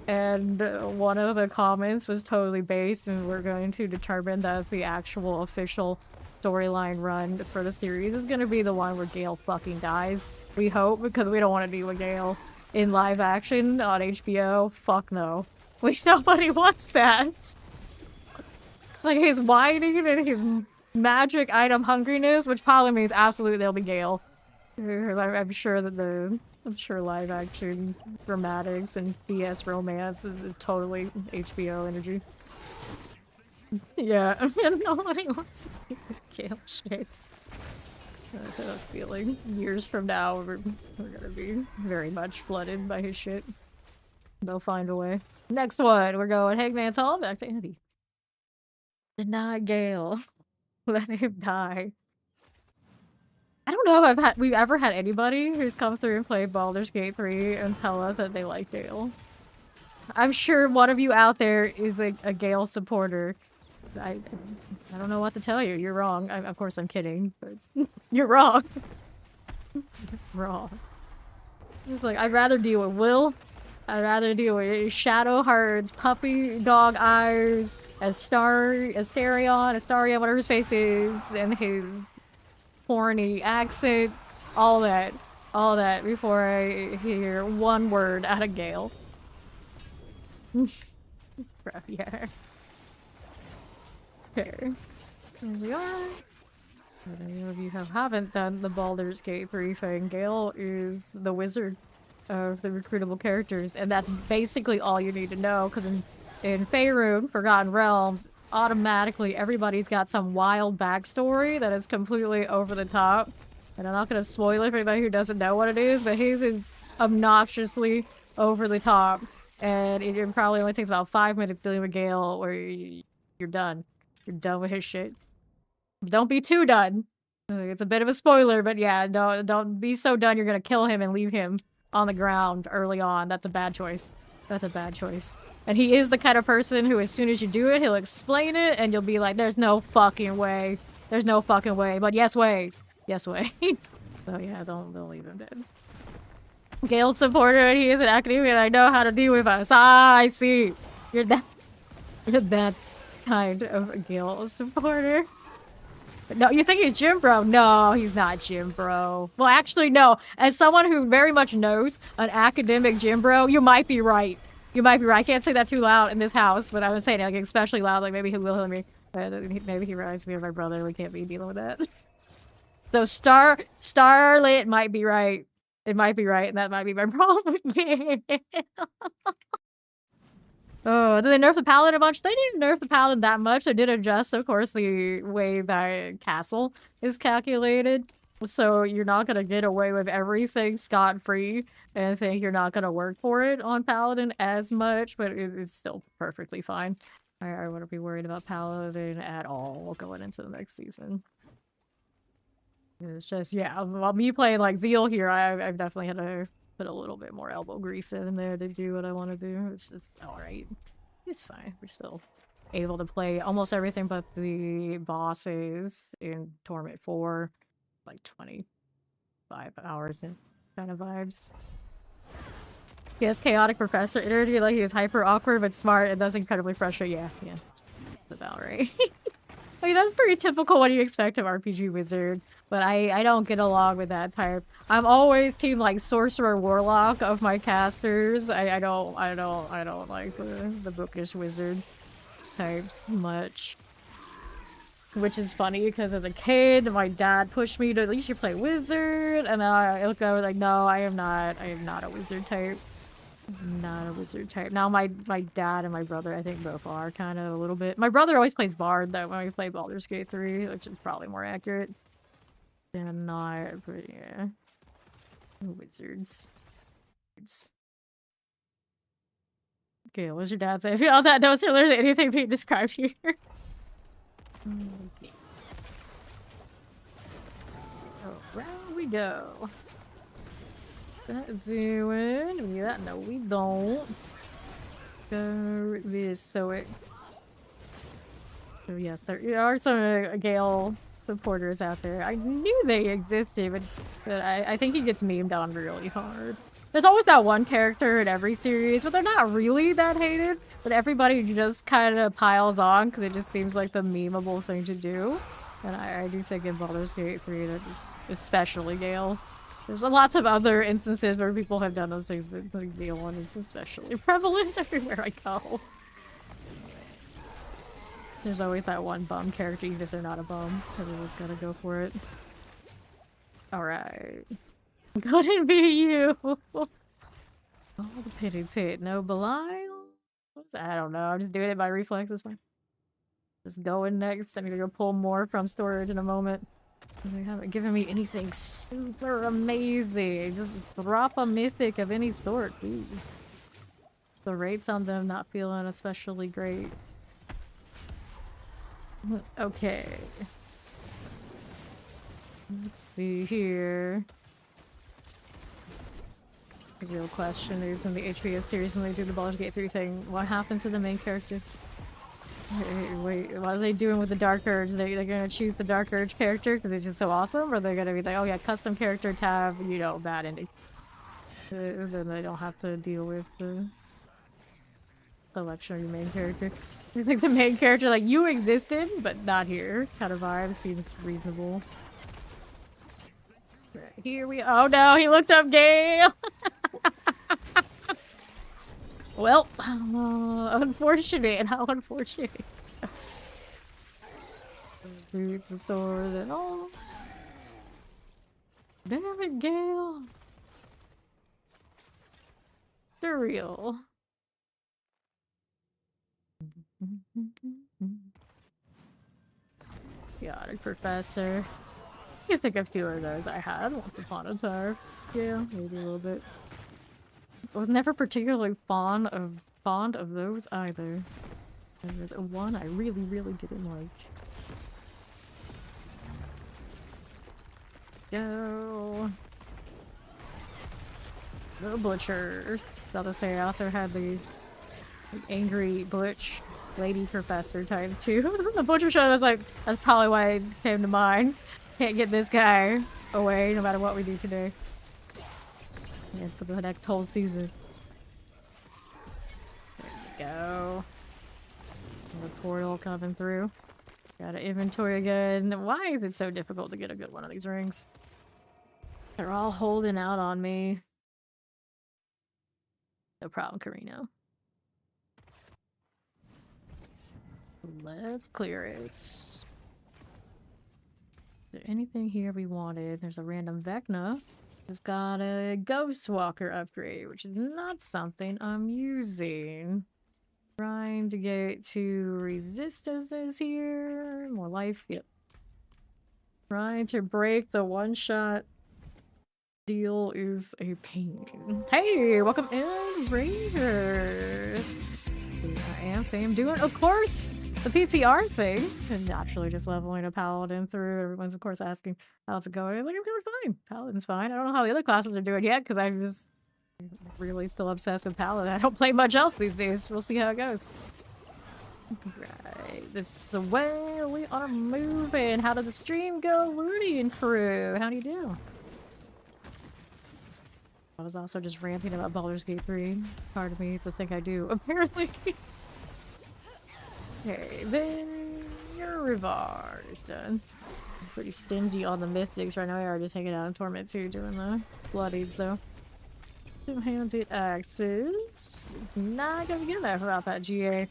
And one of the comments was totally based, and we're going to determine that the actual official storyline run for the series is going to be the one where Gale fucking dies. We hope, because we don't want to deal with Gale in live action on HBO. Fuck no. Nobody wants that. Like, his whining and his magic item hungriness, which probably means absolutely there'll be Gale. I'm sure that I'm sure live action dramatics and BS romance is totally HBO energy. Yeah, I mean, nobody wants to do Gale shits. I have a feeling years from now we're gonna be very much flooded by his shit. They'll find a way. Next one, we're going Hangman's Hall, back to Andy. Deny Gale. Let him die. I don't know if we've ever had anybody who's come through and played Baldur's Gate 3 and tell us that they like Gale. I'm sure one of you out there is a Gale supporter. I don't know what to tell you. You're wrong. Of course I'm kidding, but you're wrong. Wrong. It's like, I'd rather deal with Will. I'd rather deal with Shadowheart's puppy dog eyes, Astarion, whatever his face is, and his horny accent, all that before I hear one word out of Gale. Crap, yeah. Okay. Here we are. For any of you who haven't done the Baldur's Gate 3 thing, Gale is the wizard of the recruitable characters, and that's basically all you need to know, because in Faerun, Forgotten Realms, automatically everybody's got some wild backstory that is completely over the top. And I'm not going to spoil it for anybody who doesn't know what it is, but his is obnoxiously over the top. And it probably only takes about 5 minutes dealing with Gale where you're done. You're done with his shit. Don't be too done. It's a bit of a spoiler, but yeah, don't be so done you're going to kill him and leave him on the ground early on. That's a bad choice. That's a bad choice. And he is the kind of person who, as soon as you do it, he'll explain it, and you'll be like, there's no fucking way. There's no fucking way. But yes way. Yes way. So yeah, don't leave him dead. Gale's supporter, and he is an academia, and I know how to deal with us. Ah, I see. You're that kind of a Gale supporter. No, you think he's Jim Bro? No, he's not Jim Bro. Well, actually, no. As someone who very much knows an academic Jim Bro, you might be right. You might be right. I can't say that too loud in this house, but I was saying it, like, especially loud. Like, maybe he will hear me. Maybe he reminds me of my brother. We can't be dealing with that. So Starlit might be right. It might be right, and that might be my problem with me. Oh, did they nerf the Paladin a bunch? They didn't nerf the Paladin that much. They did adjust, of course, the way that castle is calculated. So you're not going to get away with everything scot-free and think you're not going to work for it on Paladin as much, but it's still perfectly fine. I wouldn't be worried about Paladin at all going into the next season. It's just, yeah, while me playing like Zeal here, I've definitely had to put a little bit more elbow grease in there to do what I want to do. It's just alright. It's fine. We're still able to play almost everything but the bosses in Torment 4. Like 25 hours in kind of vibes. He has chaotic professor energy, like he is hyper awkward but smart and does incredibly frustrate. Yeah. That's about right. I mean, that's pretty typical what you expect of RPG wizard, but I don't get along with that type. I'm always team like sorcerer warlock of my casters. I don't like the bookish wizard types much. Which is funny because as a kid, my dad pushed me to at least you play wizard, and I look over like, no, I am not a wizard type. Not a wizard type. Now my dad and my brother, I think both are kind of a little bit. My brother always plays bard though when we play Baldur's Gate 3, which is probably more accurate than not. But yeah, wizards. Okay, what's your dad say? On that note, so there's anything being described here. Okay. Around we go. That doing. Do we do that? No, we don't. Go this so it. So yes, there are some Gale supporters out there. I knew they existed, but I think he gets memed on really hard. There's always that one character in every series, but they're not really that hated. But everybody just kind of piles on because it just seems like the memeable thing to do. And I do think in Baldur's Gate 3, that especially Gale. There's lots of other instances where people have done those things, but the Gale one is especially prevalent everywhere I go. There's always that one bum character, even if they're not a bum. Everyone's gotta go for it. Alright. Couldn't be you! Oh, the pity's hit. No Belial? I don't know. I'm just doing it by reflex this way. Just going next. I'm gonna go pull more from storage in a moment. They haven't given me anything super amazing. Just drop a mythic of any sort, please. The rates on them not feeling especially great. Okay. Let's see here. The real question is, in the HBO series when they do the Baldur's Gate 3 thing, what happened to the main character? Wait, what are they doing with the Dark Urge? They're gonna choose the Dark Urge character because it's just so awesome? Or they're gonna be like, oh yeah, custom character tab, you know, bad ending. Then they don't have to deal with the selection of your main character. I think the main character, like, you existed, but not here. Kind of vibe seems reasonable. Right, here we- oh no, he looked up Gale! Well, unfortunate, how unfortunate. Boots the sword and all. Damn it, Gale. Surreal. Chaotic Professor. I think a few of those I had once upon a time. Yeah, maybe a little bit. I was never particularly fond of those either. There was one I really didn't like. Go. The Butcher. About to say I also had the angry butch lady professor times 2. The Butcher show was like, that's probably why it came to mind. Can't get this guy away no matter what we do today. Yeah, for the next whole season. There we go. The portal coming through. Got an inventory again. Why is it so difficult to get a good one of these rings? They're all holding out on me. No problem, Carino. Let's clear it. Is there anything here we wanted? There's a random Vecna. Just got a Ghostwalker upgrade, which is not something I'm using. Trying to get to resistances here. More life, yep. Trying to break the one-shot deal is a pain. Hey, welcome in, Raiders! I am fam doing, of course, the PTR thing. And naturally just leveling a Paladin through. Everyone's, of course, asking, how's it going? I'm like, I'm doing fine. Paladin's fine. I don't know how the other classes are doing yet, because I'm just really still obsessed with Paladin. I don't play much else these days. We'll see how it goes. Right, this is where we are moving. How did the stream go, Looney and crew? How do you do? I was also just ranting about Baldur's Gate 3. Part of me, it's a thing I do, apparently. Okay, then your Rivar is done. I'm pretty stingy on the mythics right now. We are just hanging out in Torment 2 doing the bloodies, though. Two-handed axes. It's not gonna get enough about that GA.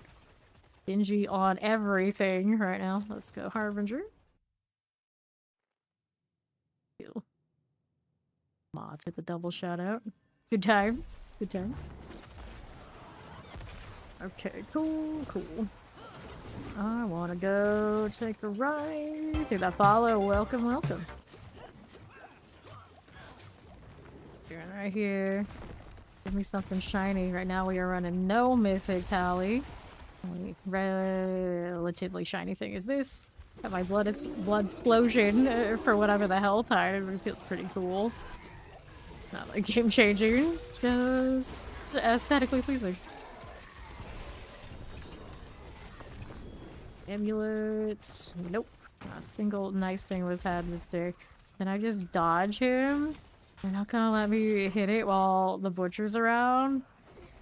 Stingy on everything right now. Let's go Harbinger. Cool. Mods hit the double shout out. Good times. Good times. Okay, cool, cool. I wanna go take a ride. Do that follow. Welcome, welcome. Doing right here. Give me something shiny. Right now we are running no mythic tally. Only relatively shiny thing is this. Got my blood explosion for whatever the hell time. It feels pretty cool. Not like game changing, just aesthetically pleasing. Amulet. Nope. Not a single nice thing was had this day. Can I just dodge him? They're not gonna let me hit it while the butcher's around.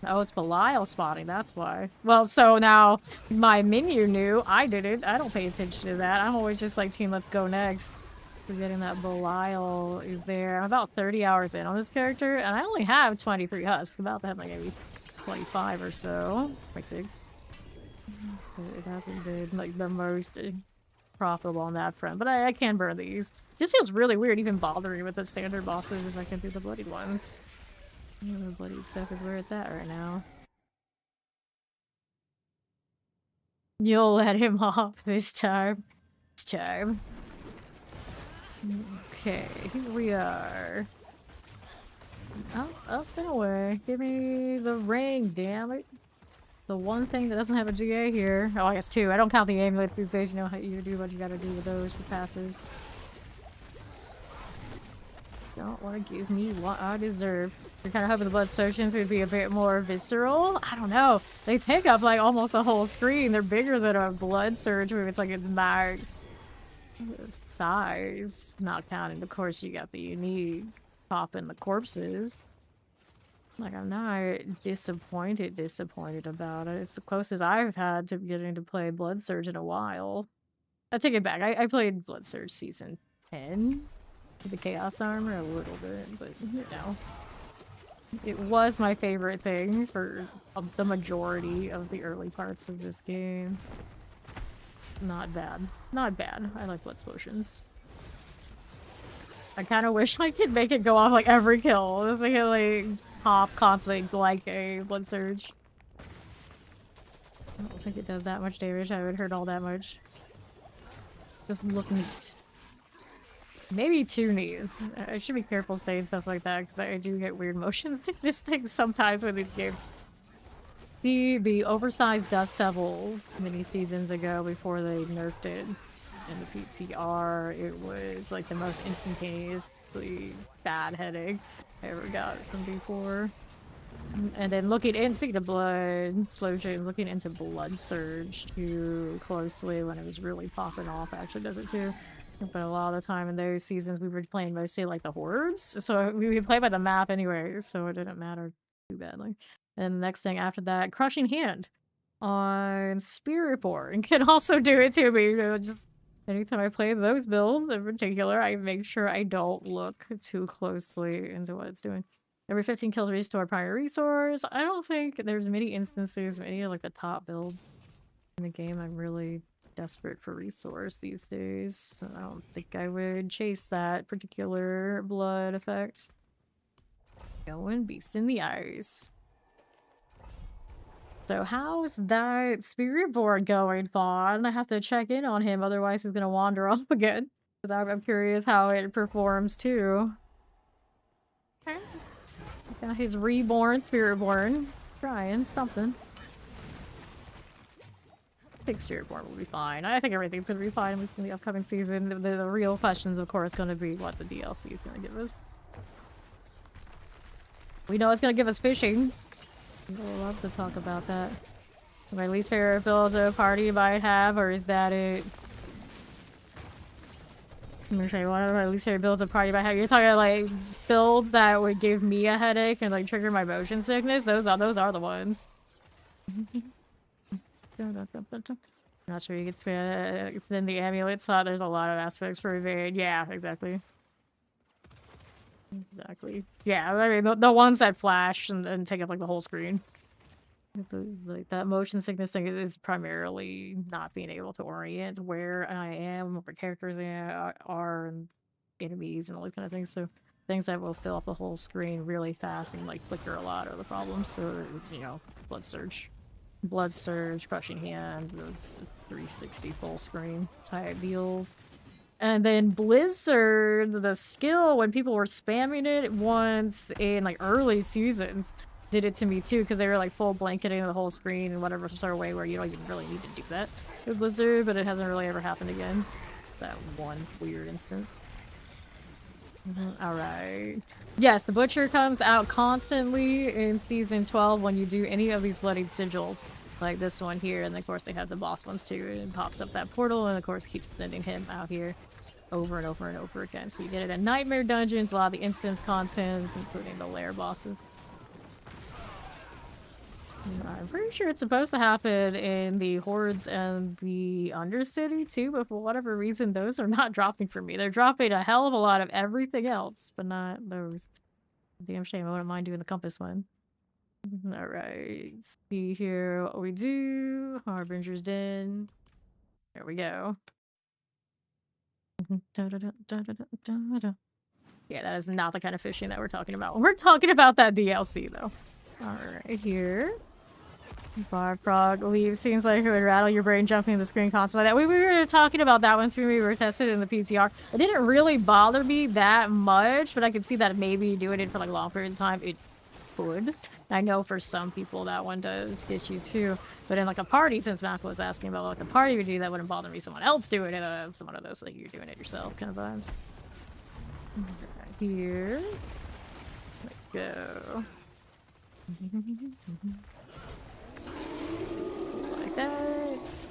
Oh, it's Belial spotting, that's why. Well, so now my minion knew. I didn't. I don't pay attention to that. I'm always just like, team, let's go next. Forgetting that Belial is there. I'm about 30 hours in on this character, and I only have 23 husks. About to have like maybe 25 or so. 26. So it hasn't been like the most profitable on that front, but I can burn these. Just feels really weird even bothering with the standard bosses if I can do the bloodied ones. The bloodied stuff is where it's at right now. You'll let him off this time. This time. Okay, here we are. Up and away. Give me the ring, damn it. The one thing that doesn't have a GA here. Oh, I guess two. I don't count the amulets these days. You know how you do what you gotta do with those for passes. Don't want to give me what I deserve. You're kind of hoping the blood stotions would be a bit more visceral. I don't know. They take up like almost the whole screen. They're bigger than a blood surge where it's like its max size. Not counting, of course, you got the unique popping the corpses. Like, I'm not disappointed about it. It's the closest I've had to getting to play Blood Surge in a while. I take it back. I played Blood Surge Season 10 with the Chaos Armor a little bit, but, you know. It was my favorite thing for the majority of the early parts of this game. Not bad. Not bad. I like Blood Explosions. I kind of wish I could make it go off like every kill. Just make it like pop constantly like a Blood Surge. I don't think it does that much damage. I would hurt all that much. Just look neat. Maybe too neat. I should be careful saying stuff like that because I do get weird motions to this thing sometimes with these games. The oversized Dust Devils many seasons ago before they nerfed it. In the PTR, it was like the most instantaneously bad headache I ever got from before. And then speaking of blood explosions, looking into Blood Surge too closely when it was really popping off actually does it too. But a lot of the time in those seasons we were playing mostly like the hordes, so we would play by the map anyway, so it didn't matter too badly. And the next thing after that, Crushing Hand on Spiritborn can also do it to me, you know, just anytime I play those builds in particular, I make sure I don't look too closely into what it's doing. Every 15 kills restore primary resource. I don't think there's many instances of any of like the top builds in the game I'm really desperate for resource these days. So I don't think I would chase that particular blood effect. Going beast in the eyes. So how's that Spiritborn going, Fawn? I have to check in on him, otherwise he's gonna wander off again. Because I'm curious how it performs too. Okay. Got his reborn Spiritborn. Trying something. I think Spiritborn will be fine. I think everything's gonna be fine, at least in the upcoming season. The real question's of course gonna be what the DLC is gonna give us. We know it's gonna give us fishing. I'd love to talk about that. My least favorite build a party might have, or is that it? I'm gonna show you one of my least favorite builds a party might have. You're talking about like builds that would give me a headache and like trigger my motion sickness. Those are the ones. Not sure you can extend the amulet slot. There's a lot of aspects for evade. Yeah, exactly. Exactly. Yeah, I mean the ones that flash and take up like the whole screen. Like that motion sickness thing is primarily not being able to orient where I am, where characters are, and enemies and all these kind of things. So things that will fill up the whole screen really fast and like flicker a lot are the problems. So you know, Blood Surge, Crushing Hand, those 360 full screen type deals. And then Blizzard, the skill, when people were spamming it once in like early seasons, did it to me too, because they were like full blanketing the whole screen in whatever sort of way where you don't even really need to do that with Blizzard, but it hasn't really ever happened again. That one weird instance. Alright. Yes, the Butcher comes out constantly in Season 12 when you do any of these bloodied sigils. Like this one here, and of course they have the boss ones too, and it pops up that portal, and of course keeps sending him out here over and over and over again. So you get it in Nightmare Dungeons, a lot of the instance contents, including the lair bosses. I'm pretty sure it's supposed to happen in the Hordes and the Undercity too, but for whatever reason, those are not dropping for me. They're dropping a hell of a lot of everything else, but not those. Damn shame, I wouldn't mind doing the Compass one. Alright, see here what we do. Harbinger's Den. There we go. Yeah, that is not the kind of fishing that we're talking about. We're talking about that DLC, though. Alright, here. Barprog leave seems like it would rattle your brain jumping the screen constantly. We were talking about that once we were tested in the PTR. It didn't really bother me that much, but I could see that maybe doing it for like a long period of time, it could. I know for some people that one does get you too, but in like a party, since Mac was asking about what the party would do, that wouldn't bother me. Someone else doing it, it's one of those like you're doing it yourself kind of vibes. Right here, let's go. Like that.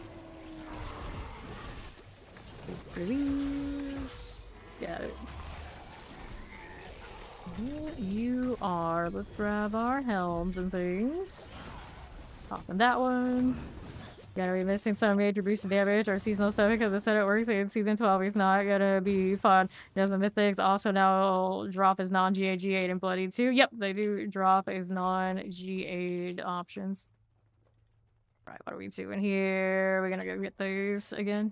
Release. Got it. Here you are. Let's grab our helms and things. Popping that one. Gotta be missing some major boosted damage or seasonal stuff because the setup works in Season 12. It's not gonna be fun. Does the Mythics also now drop as non-GA, G8, and Bloody too? Yep, they do drop as non-GA options. Right, what are we doing here? We're gonna go get those again.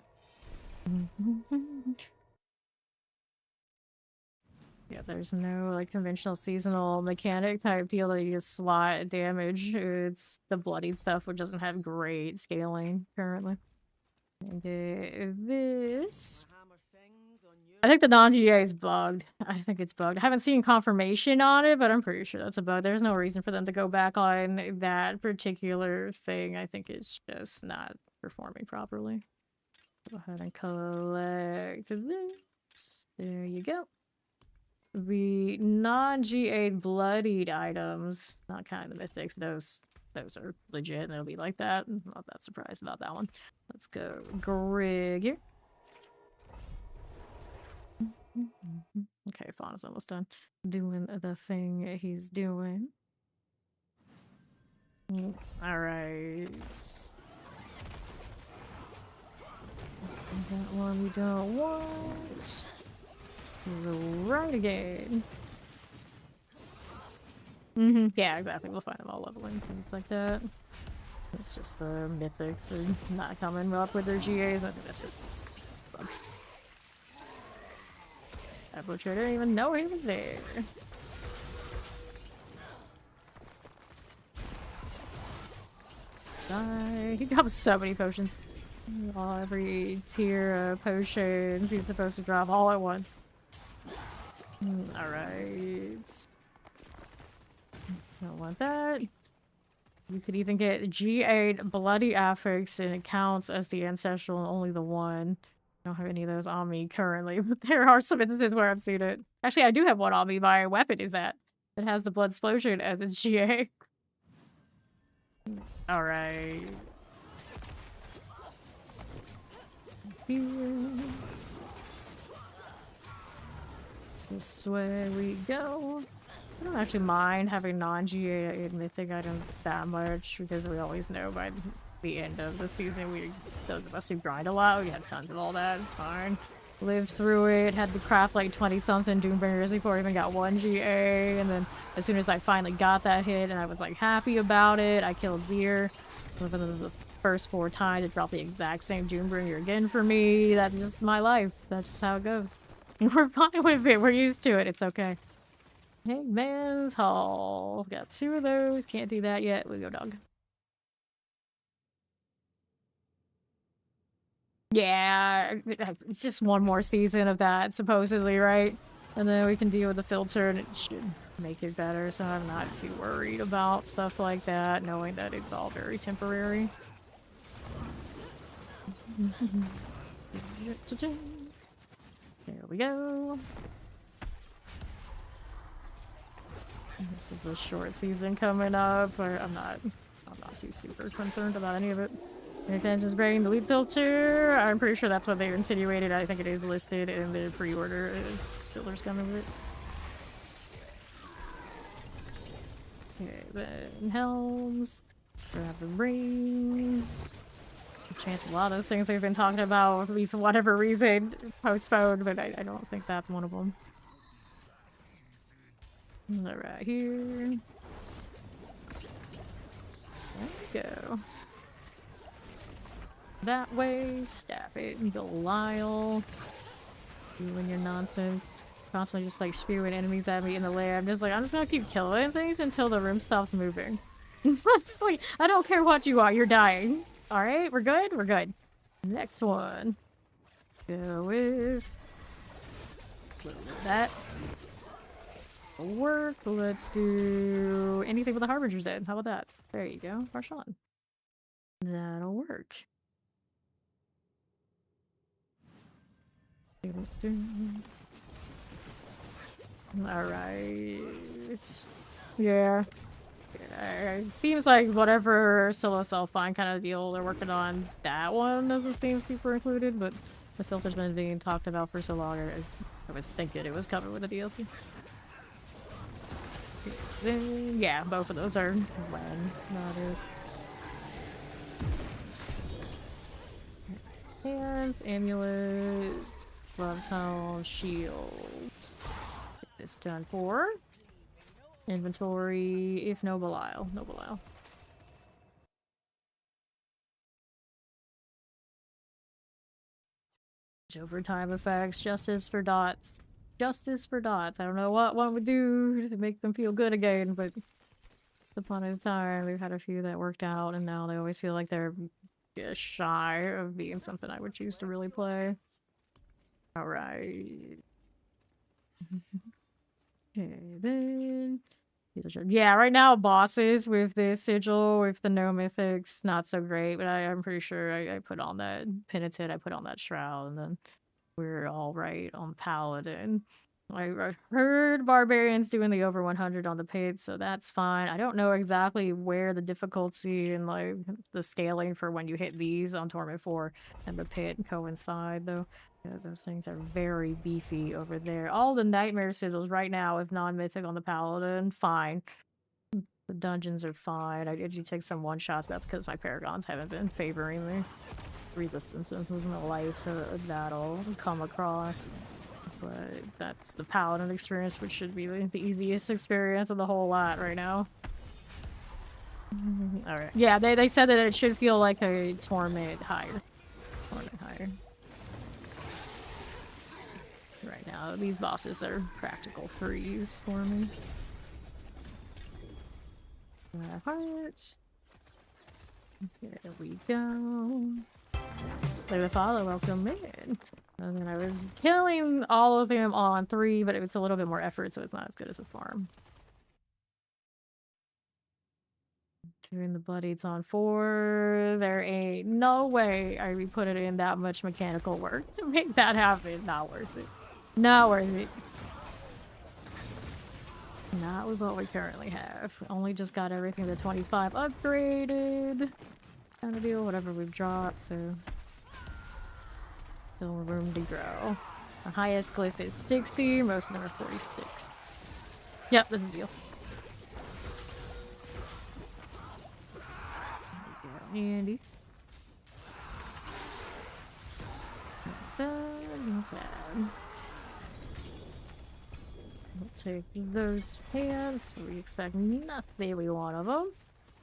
Yeah, there's no like conventional seasonal mechanic type deal that you just slot damage. It's the bloodied stuff, which doesn't have great scaling currently. Okay, this. I think the non-GA is bugged. I think it's bugged. I haven't seen confirmation on it, but I'm pretty sure that's a bug. There's no reason for them to go back on that particular thing. I think it's just not performing properly. Go ahead and collect this. There you go. The non-GA bloodied items, not kind of the mythics, those are legit and it'll be like that. I'm not that surprised about that one. Let's go Grig here. Okay, Fawn is almost done doing the thing he's doing. Alright. That one we don't want. Right again. Yeah, exactly. We'll find them all leveling, so it's like that. It's just the mythics are not coming up with their GAs. I think that's just fun. That butcher didn't even know he was there. Die. He drops so many potions. Every tier of potions he's supposed to drop all at once. Alright. Don't want that. You could even get G8 Bloody Affix and it counts as the ancestral and only the one. I don't have any of those on me currently, but there are some instances where I've seen it. Actually, I do have one on me. My weapon is that. It has the Blood Explosion as its GA. Alright. This way we go. I don't actually mind having non-GA mythic items that much because we always know by the end of the season those of us who grind a lot, we have tons of all that. It's fine. Lived through it, had to craft like 20-something Doombringers before I even got one GA, and then as soon as I finally got that hit and I was like happy about it, I killed Zier. Within the first 4 times, it dropped the exact same Doombringer again for me. That's just my life. That's just how it goes. We're fine with it. We're used to it. It's okay. Hangman's Hall. Got 2 of those. Can't do that yet. We go dog. Yeah, it's just one more season of that, supposedly, right? And then we can deal with the filter and it should make it better, so I'm not too worried about stuff like that, knowing that it's all very temporary. There we go. This is a short season coming up, but I'm not too super concerned about any of it. Intentions breaking the lead filter. I'm pretty sure that's what they insinuated. I think it is listed in the pre-order as filters coming with it. Okay, then helms. Grab the rings. Chance a lot of those things we've been talking about, for whatever reason, postponed, but I don't think that's one of them. Right here. There we go. That way, stab it, Belial. You and your nonsense. Constantly just like spewing enemies at me in the lair. I'm just gonna keep killing things until the room stops moving. It's just like, I don't care what you are, you're dying. Alright, we're good? We're good. Next one. Go with that. Work. Let's do anything with the Harbinger's in. How about that? There you go. Marshawn. That'll work. Alright. Yeah. It seems like whatever solo self-find kind of deal they're working on, that one doesn't seem super included, but the filter's been being talked about for so long, I was thinking it was covered with the DLC. Then, yeah, both of those are when, not it. Hands, amulets, gloves, helm, shields. Get this done for. Inventory, if no Belial. No Belial. Overtime effects, justice for dots. Justice for dots. I don't know what one would do to make them feel good again, but upon a time, we've had a few that worked out, and now they always feel like they're just shy of being something I would choose to really play. Alright. Okay, then... Yeah, right now bosses with this sigil, with the no mythics, not so great, but I'm pretty sure I put on that penitent, I put on that shroud, and then we're all right on Paladin. I heard barbarians doing the over 100 on the pit, so that's fine. I don't know exactly where the difficulty and like the scaling for when you hit these on Torment 4 and the pit coincide, though. Yeah, those things are very beefy over there. All the nightmare sigils right now with non-mythic on the Paladin, fine. The dungeons are fine. I did take some one-shots. That's because my paragons haven't been favoring me. Resistance isn't a life, so that'll come across. But that's the Paladin experience, which should be the easiest experience of the whole lot right now. Alright. Yeah, they said that it should feel like a Torment higher. Torment higher. Right now, these bosses are practical 3s for me. Hearts. Here we go. Play the follow, welcome in. And then I was killing all of them on 3, but it's a little bit more effort, so it's not as good as a farm. Doing the bloodieds on 4. There ain't no way I would put it in that much mechanical work to make that happen. Not worth it. Not worth it. Not with what we currently have. Only just got everything to 25 upgraded. Kind of deal, whatever we've dropped, so... Still room to grow. The highest glyph is 60, most of them are 46. Yep, this is you. Handy. Not bad, not bad. We'll take those pants. We expect nothing we want of them.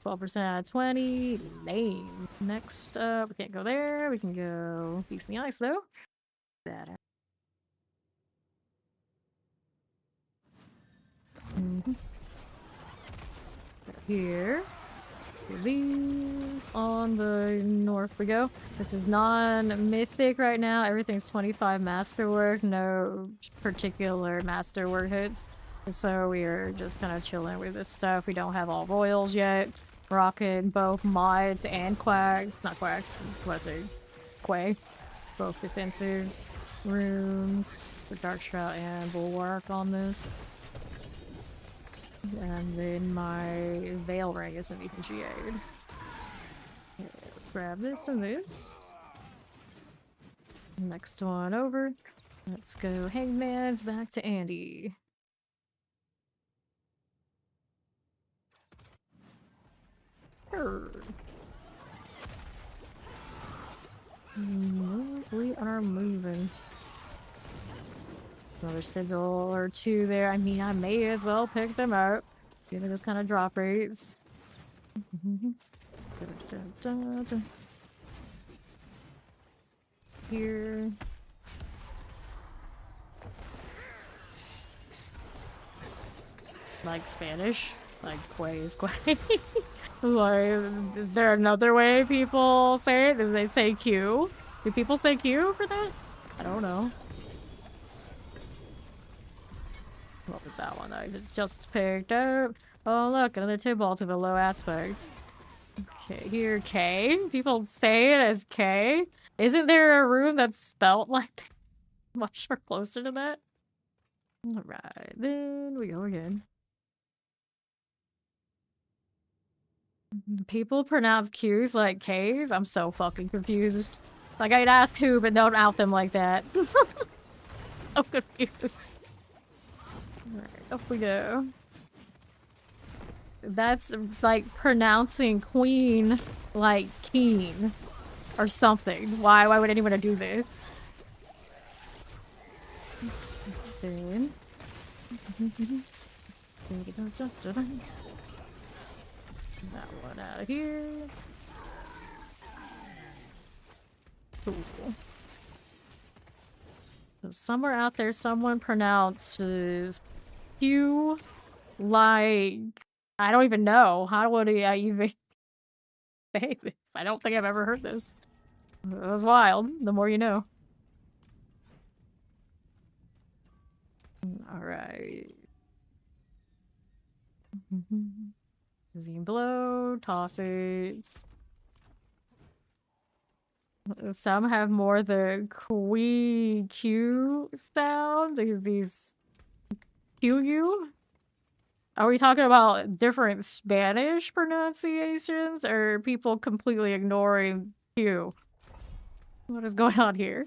12% out of 20. Lame. Next up, we can't go there. We can go Feast in the Ice, though. That here. These on the north we go. This is non-mythic right now. Everything's 25 masterwork. No particular masterwork hits. So we are just kind of chilling with this stuff. We don't have all royals yet. Rocking both mods and quacks. Not quacks. What's it? Quay. Both defensive runes for Darkshroud and Bulwark on this. And then my Veil Ring isn't even GA'd. Okay, let's grab this and this. Next one over. Let's go Hangman's back to Andy. We are moving. Another sigil or two there. I mean, I may as well pick them up. Given this kind of drop rates. Here. Like Spanish. Like Quay is Quay. Like, is there another way people say it? Do they say Q? Do people say Q for that? I don't know. What was that one I just picked up? Oh look, another Tybalt of a low aspect. Okay, here K. People say it as K. Isn't there a rune that's spelt like that? Much more closer to that? Alright, then we go again. People pronounce Q's like K's? I'm so fucking confused. Like, I'd ask who, but don't out them like that. I'm confused. Alright, off we go. That's like pronouncing queen like keen or something. Why would anyone do this? Then that one out of here. Cool. So somewhere out there, someone pronounces Q like I don't even know. How would I even say this? I don't think I've ever heard this. It was wild. The more you know. Alright. Zine blow, toss it. Some have more the Q sound. These Q. Are we talking about different Spanish pronunciations or people completely ignoring Q? What is going on here?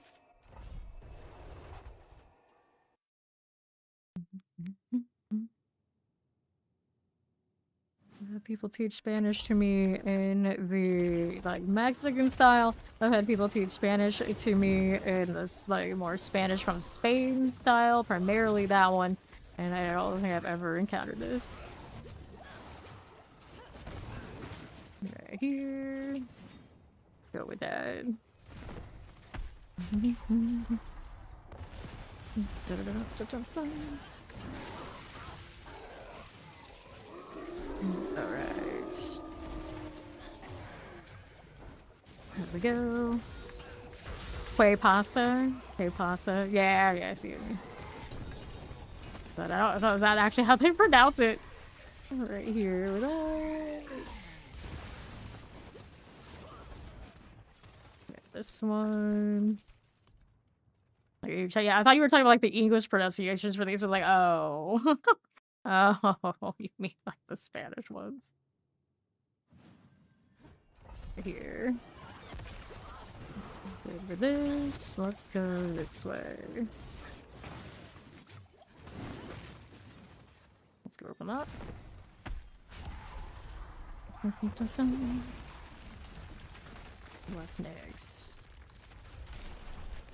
People teach Spanish to me in the like Mexican style. I've had people teach Spanish to me in this like more Spanish from Spain style, primarily that one. And I don't think I've ever encountered this. Right here. Go with that. Alright. There we go. Quay pasa. Quay pasa. Yeah, I see it. But I thought was that actually how they pronounce it. Right here with that. This one. Yeah, I thought you were talking about like the English pronunciations for these. I was like, oh. Oh, you mean like the Spanish ones. Here. Good for this. Let's go this way. Let's go open up. What's next?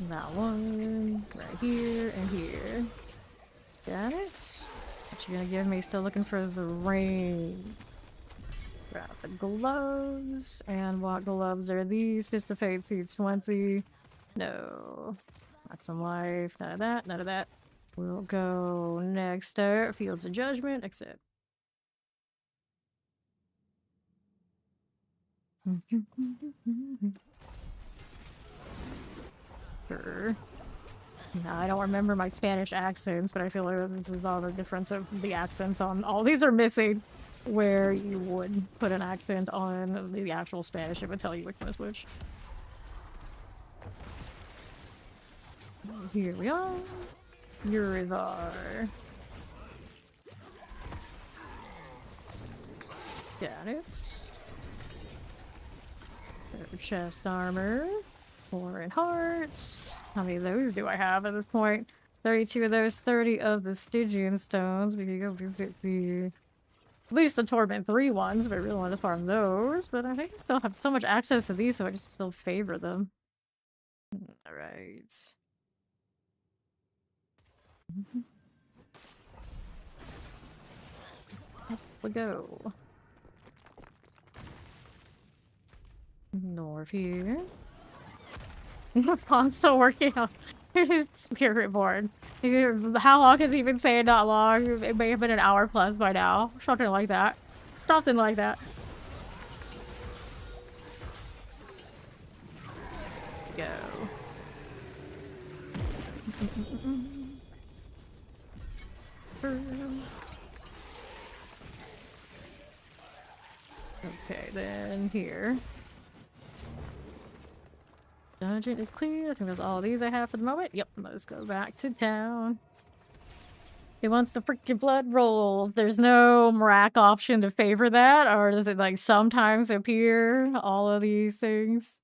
That one. Right here and here. Got it. What you gonna give me? Still looking for the ring. Grab the gloves. And what gloves are these? Fist of Fate, C20. No. Not some life. None of that. None of that. We'll go next up. Fields of Judgment. Accept. Sure. Now, I don't remember my Spanish accents, but I feel like this is all the difference of the accents on all these are missing. Where you would put an accent on the actual Spanish, it would tell you which one is which. Here we are. Yurizar. Got it. Chest armor. 4 in hearts. How many of those do I have at this point? 32 of those, 30 of the Stygian stones. We could go visit the... At least the Torment 3 ones, but I really want to farm those. But I think I still have so much access to these, so I just still favor them. Alright. Up we go. North here. Fawn's still working on his spirit board. How long has he been saying not long? It may have been an hour plus by now. Something like that. Something like that. Go. Okay, then here. Dungeon is clear. I think that's all these I have for the moment. Yep, let's go back to town. It wants the freaking blood rolls. There's no Mirac option to favor that, or does it like sometimes appear? All of these things.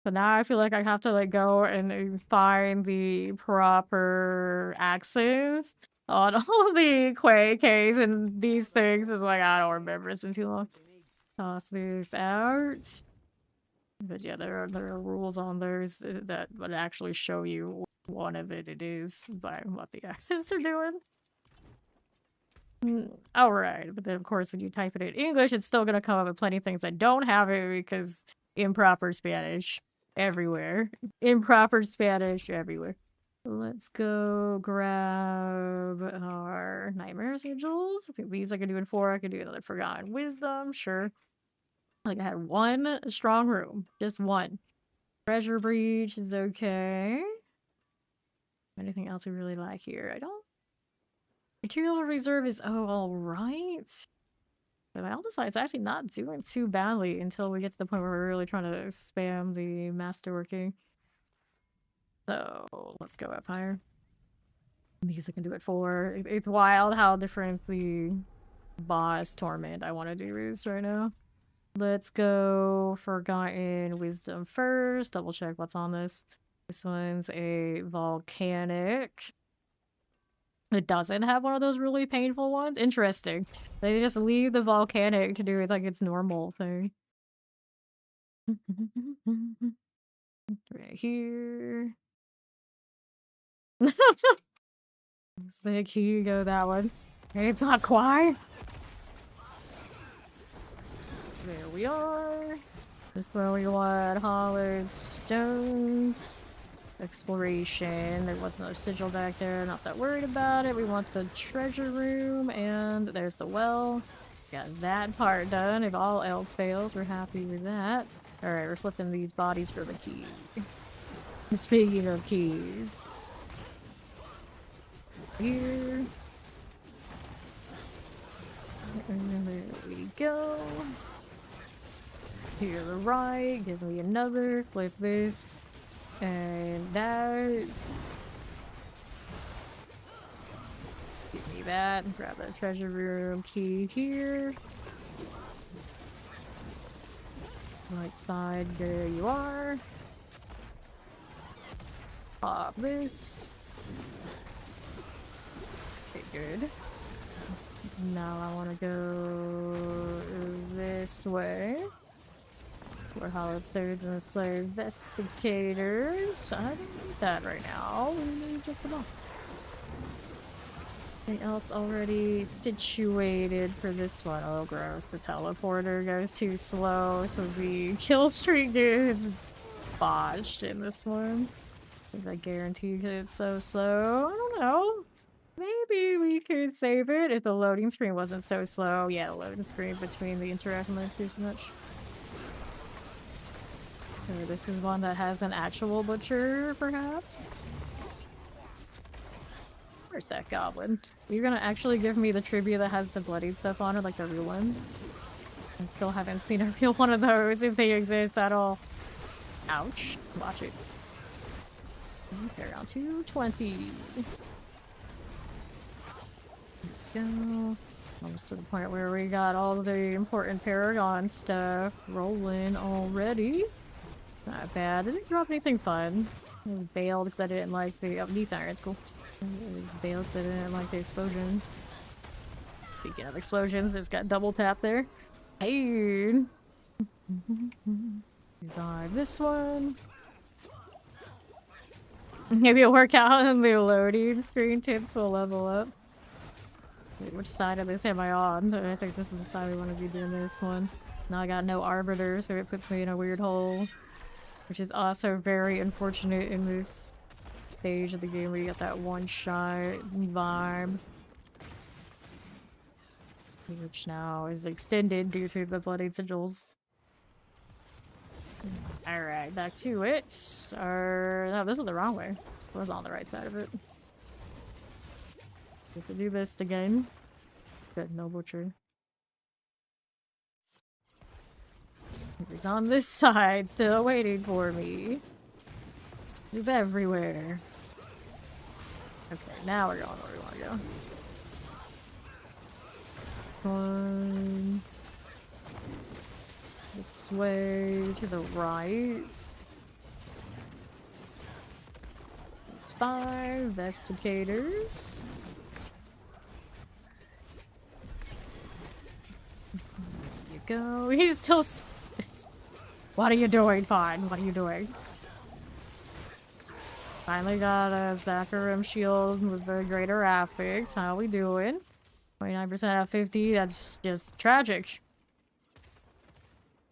So now I feel like I have to like go and find the proper accents on all the Quakes and these things. It's like I don't remember. It's been too long. Toss this out. But yeah, there are rules on those that would actually show you which one of it is by what the accents are doing. Alright, but then of course when you type it in English, it's still gonna come up with plenty of things that don't have it because improper Spanish everywhere. Improper Spanish everywhere. Let's go grab our Nightmare Sigils. I think these I can do in 4. I can do another Forgotten Wisdom, sure. Like I had 1 strong room, just 1. Treasure Breach is okay. Anything else we really like here? I don't. Material Reserve is alright. But my eldest side's actually not doing too badly until we get to the point where we're really trying to spam the masterworking. So let's go up higher. These I can do it 4. It's wild how different the boss torment I want to do is right now. Let's go Forgotten Wisdom first. Double check what's on this. This one's a volcanic. It doesn't have one of those really painful ones. Interesting. They just leave the volcanic to do it like its normal thing. Right here. Looks like here you go, that one. It's not quite. There we are. This one we want hollowed stones. Exploration. There was no sigil back there. Not that worried about it. We want the treasure room, and there's the well. Got that part done. If all else fails, we're happy with that. Alright, we're flipping these bodies for the key. Speaking of keys. Here. And there we go. Here to the right. Give me another. Flip this. And that's... Give me that. Grab the treasure room key here. Right side, there you are. Pop this. Okay, good. Now I want to go this way. We're hollowed stones and slave investigators. I don't need that right now. We need just the boss. Anything else already situated for this one? Oh, gross. The teleporter goes too slow, so the kill streak is botched in this one. I guarantee it's so slow. I don't know. Maybe we could save it if the loading screen wasn't so slow. Yeah, the loading screen between the interacting loading screens too much. Or this is one that has an actual butcher, perhaps? Where's that goblin? You're gonna actually give me the trivia that has the bloody stuff on it, like the real one? I still haven't seen a real one of those, if they exist at all. Ouch. Watch it. Okay, around 220. Go. Almost to the point where we got all the important Paragon stuff rolling already. Not bad. I didn't drop anything fun. I was bailed because I didn't like the Neath Iron. It's cool. I was bailed because I didn't like the explosion. Speaking of explosions, it's got double tap there. Hey! Revive this one. Maybe a workout and the loading screen tips will level up. Wait, which side of this am I on? I think this is the side we want to be doing this one. Now I got no arbiter, so it puts me in a weird hole. Which is also very unfortunate in this stage of the game where you got that one-shot vibe. Which now is extended due to the bloody sigils. Alright, back to it. No, this is the wrong way. I was on the right side of it. Get to do this again. Good, no butcher. He's on this side, still waiting for me. He's everywhere. Okay, now we're going where we want to go. One. This way to the right. There's 5 investigators. There you go. He's still. What are you doing, Fawn? What are you doing? Finally got a Zachariah shield with the greater affix. How we doing? 29% out of 50. That's just tragic.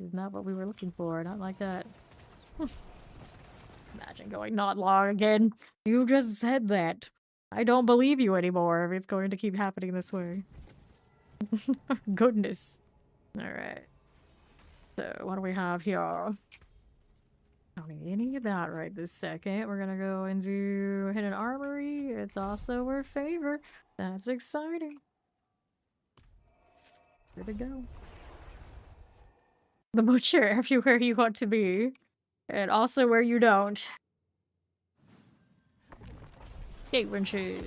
Is not what we were looking for. Not like that. Imagine going not long again. You just said that. I don't believe you anymore if it's going to keep happening this way. Goodness. Alright. So, what do we have here? Don't need any of that right this second. We're gonna go and do Hidden Armory. It's also our favor. That's exciting. Here to go. The butcher everywhere you want to be. And also where you don't. Gate winches.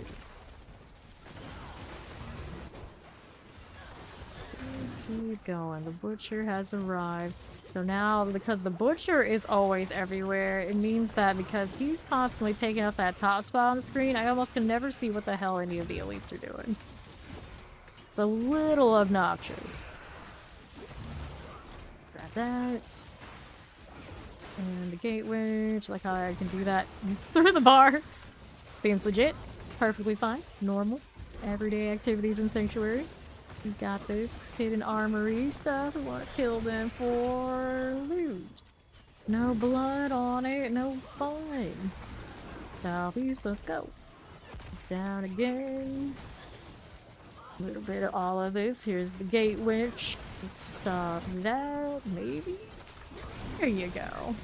Keep going. The butcher has arrived. So now, because the butcher is always everywhere, it means that because he's constantly taking up that top spot on the screen, I almost can never see what the hell any of the elites are doing. It's a little obnoxious. Grab that. And the gate witch, like how I can do that through the bars. Seems legit. Perfectly fine. Normal. Everyday activities in Sanctuary. We got this hidden armory stuff. We want to kill them for loot. No blood on it, no fun. Southeast, let's go. Down again. A little bit of all of this. Here's the gate witch. Stop that, maybe? There you go.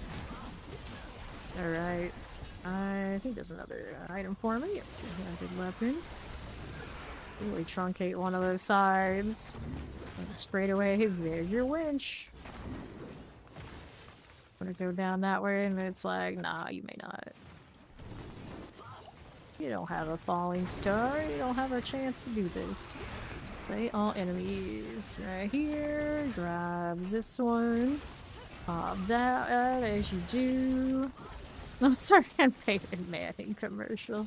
Alright. I think there's another item for me. Two-handed weapon. Really truncate one of those sides. And straight away, there's your winch. Wanna go down that way, and it's like, nah, you may not. You don't have a falling star. You don't have a chance to do this. They all enemies. Right here. Grab this one. Pop that as you do. I'm sorry, I'm favorite Manning commercial.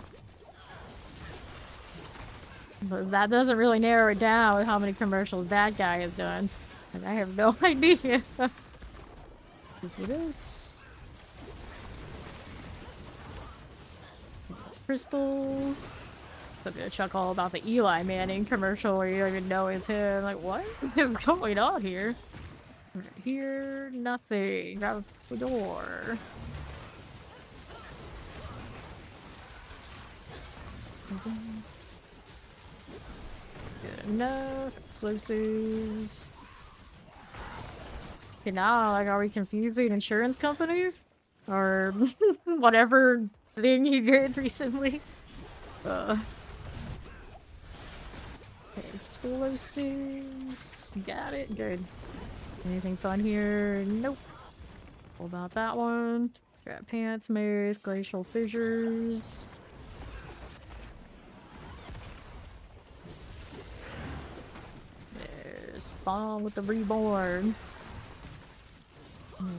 But that doesn't really narrow it down with how many commercials that guy has done. And I have no idea. Look at this. Crystals. I'm gonna chuckle about the Eli Manning commercial where you don't even know it's him. Like, what is going on here? Right here, nothing. Grab the door. Good enough. Explosives. Okay, now, like, are we confusing insurance companies? Or whatever thing he did recently? Okay, explosives. Got it, good. Anything fun here? Nope. What about that one? Got pants, maze, glacial fissures. There's Spawn with the Reborn.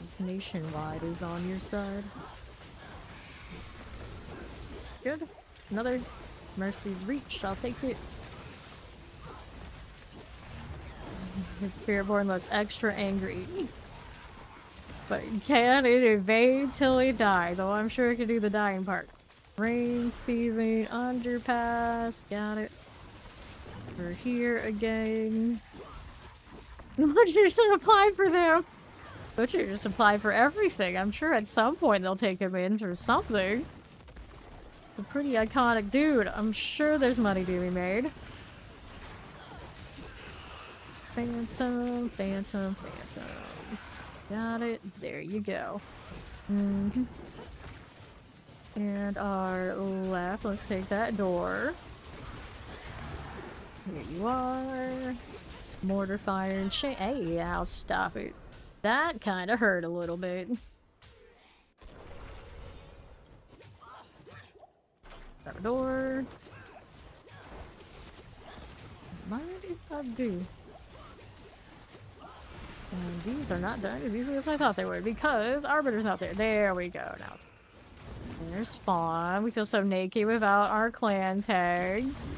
It's nationwide is on your side. Good. Another Mercy's Reach. I'll take it. His Spiritborn looks extra angry. But can it evade till he dies? Oh, I'm sure it can do the dying part. Rain, seething, underpass. Got it. We're here again. Butcher should apply for them. Butcher just apply for everything. I'm sure at some point they'll take him in for something. A pretty iconic dude. I'm sure there's money to be made. Phantom, phantom, phantoms. Got it. There you go. And our left, let's take that door. Here you are. Mortar fire and chain. Hey, I'll stop it. That kind of hurt a little bit. Our door. Mind if I do? And these are not done as easily as I thought they would because Arbiter's out there. There we go. Now it's there's Spawn. We feel so naked without our clan tags.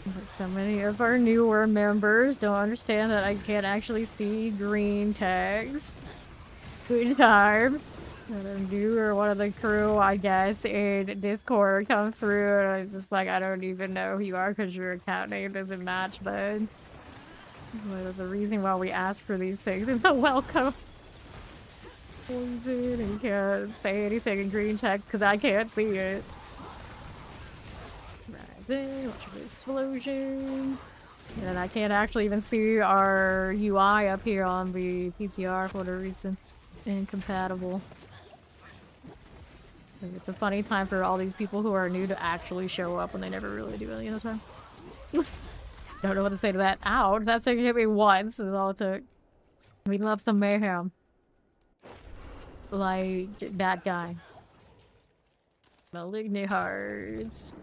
But so many of our newer members don't understand that I can't actually see green tags. Good time. And a newer one of the crew, I guess, in Discord come through and I'm just like, I don't even know who you are because your account name doesn't match, bud. But the reason why we ask for these things is the welcome. Poison, and you can't say anything in green text because I can't see it. Right there, watch the explosion. And I can't actually even see our UI up here on the PTR for whatever reason. Incompatible. I think it's a funny time for all these people who are new to actually show up when they never really do any of the time. Don't know what to say to that. Ow, that thing hit me once is all it took. We love some mayhem. Like that guy. Malignant hearts.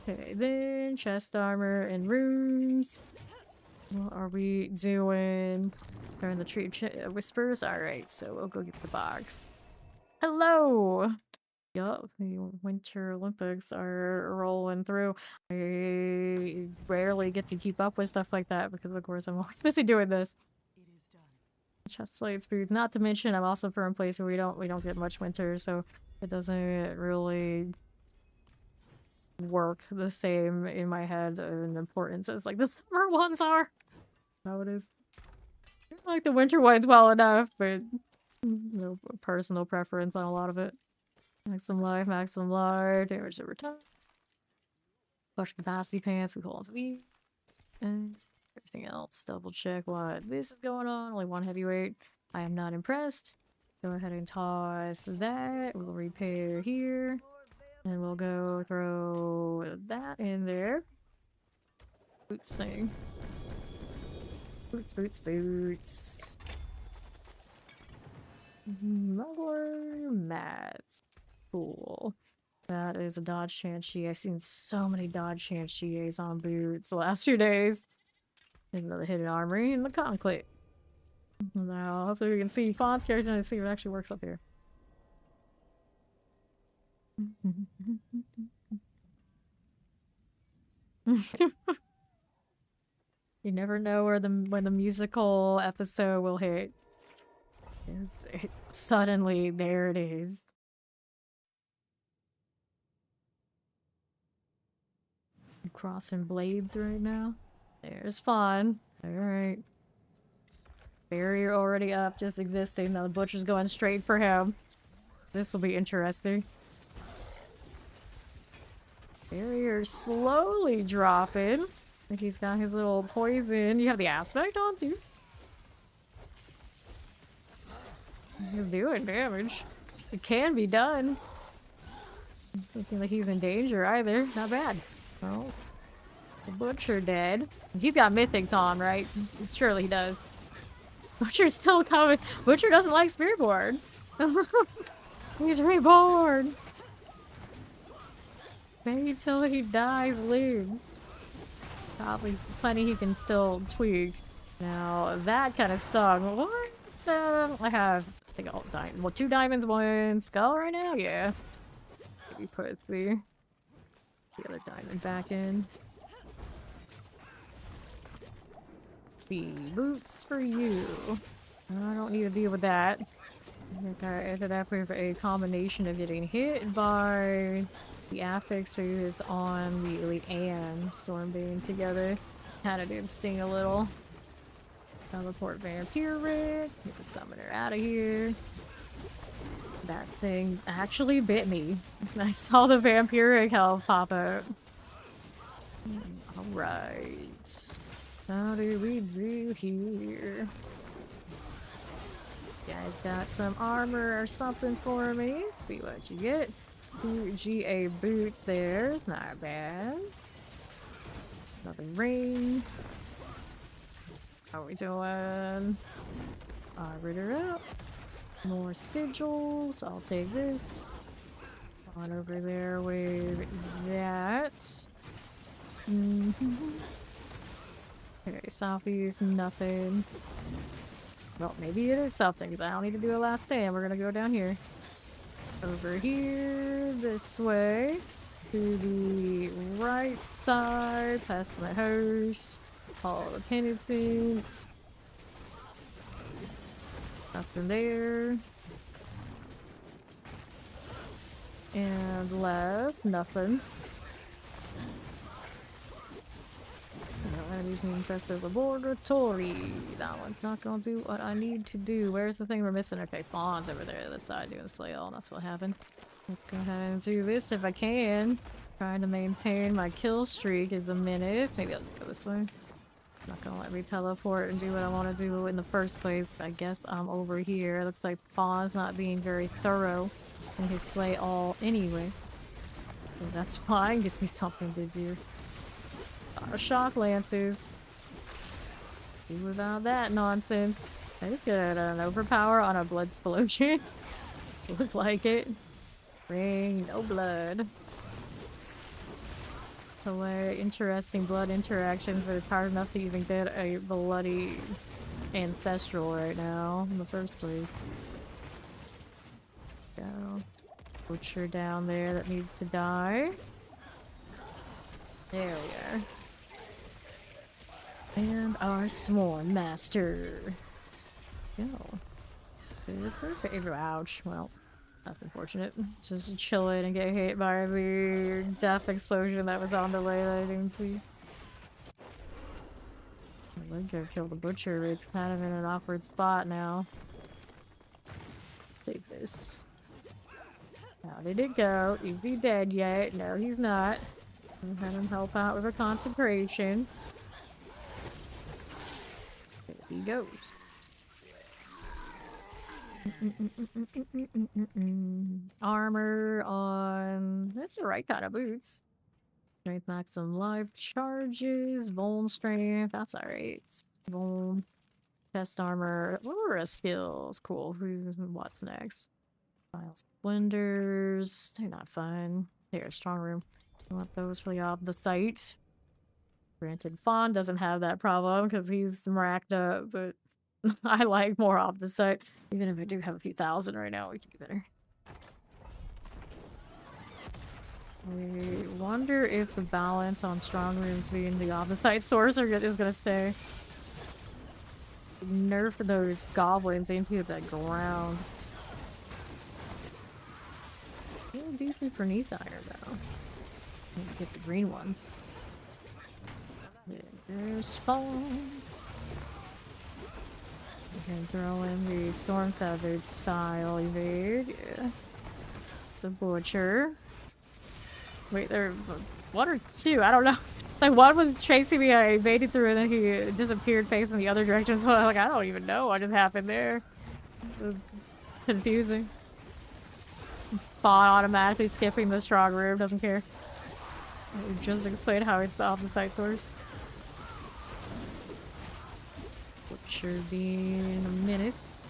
Okay, then chest armor and runes. What are we doing? Turn the tree whispers? Alright, so we'll go get the box. Hello! Yup, the Winter Olympics are rolling through. I rarely get to keep up with stuff like that because of course I'm always busy doing this. Chest plates, foods. Not to mention I'm also from a place where we don't get much winter, so it doesn't really work the same in my head in importance as like the summer ones are. How it is. I like the winter ones well enough, but no personal preference on a lot of it. Maximum life, damage over time. Flush capacity pants, we hold on to these. And everything else, double check what this is going on. Only one heavyweight. I am not impressed. Go ahead and toss that. We'll repair here. And we'll go throw that in there. Boots thing. Boots, boots, boots. More mats. Cool. That is a Dodge Banshee. I've seen so many Dodge Banshees on boots the last few days. There's another hidden armory in the conclave. Now, hopefully we can see Fawn's character and see if it actually works up here. You never know where when the musical episode will hit. Suddenly, there it is. I'm crossing blades right now. There's Fawn. Alright. Barrier already up, just existing. Now the butcher's going straight for him. This will be interesting. Barrier slowly dropping. Like he's got his little poison. You have the aspect on too. He's doing damage. It can be done. Doesn't seem like he's in danger either. Not bad. Oh, the Butcher dead. He's got Mythics on, right? Surely he does. Butcher's still coming. Butcher doesn't like Spearboard. He's reborn. Wait till he dies, lives. Probably plenty he can still tweak. Now that kind of stung. What? I have, I think, all diamonds. Well, 2 diamonds, 1 skull right now. Yeah. Maybe put the other diamond back in. The boots for you. I don't need to deal with that. I think I ended up with a combination of getting hit by the affixes on the Elite and Stormbane together. Kinda did sting a little. Teleport Vampiric. Get the summoner out of here. That thing actually bit me. I saw the Vampiric health pop up. Alright. How do we do here? You guys got some armor or something for me? Let's see what you get. 2 GA boots there. It's not bad. Nothing ring. How are we doing? Ritter up. More sigils. I'll take this. On over there with that. Okay, Southeast, nothing. Well, maybe it is something, because I don't need to do a last stand. We're gonna go down here. Over here, this way. To the right side, past the host. All the penitents. Nothing there. And left, nothing. That is an infested laboratory. That one's not gonna do what I need to do. Where's the thing we're missing? Okay, Fawn's over there, this side doing the Slayle. That's what happened. Let's go ahead and do this if I can. Trying to maintain my kill streak is a menace. Maybe I'll just go this way. Not gonna let me teleport and do what I want to do in the first place. I guess I'm over here. Looks like Fawn's not being very thorough in his slay all anyway. So that's fine. Gives me something to do. Shock lances. Do without that nonsense. I just get an overpower on a blood explosion. Look like it. Ring, no blood. Interesting blood interactions, but it's hard enough to even get a bloody ancestral right now in the first place. Go. Butcher down there that needs to die. There we are. And our Sworn Master. Go. Perfect. Ouch. Well, that's unfortunate. Just chill it and get hit by the death explosion that was on the way that I didn't see. I would go kill the Butcher, but it's kind of in an awkward spot now. Take this. How did it go? Is he dead yet? No, he's not. I'll have him help out with a consecration. There he goes. Armor on... That's the right kind of boots. Strength maximum life charges. Vuln strength. That's alright. Vuln. Chest armor. Aura skills. Cool. What's next? File splendors. They're not fun. Here, strong room. I want those for the off the site. Granted, Fawn doesn't have that problem because he's racked up, but I like more off the site. Even if I do have a few thousand right now, we can do better. I wonder if the balance on strong rooms being the off-the-site source is gonna stay. Nerf those goblins into the ground. Feel decent for Neath Iron though. Get the green ones. There's Fawn. We can throw in the Storm Feathered style evade. Yeah. The Butcher. Wait, there. One or two? I don't know. Like one was chasing me, I evaded through, and then he disappeared facing the other direction. So I don't even know what just happened there. Confusing. Bot automatically skipping the strong room, doesn't care. I just explained how it's off the site source. Butcher being a menace.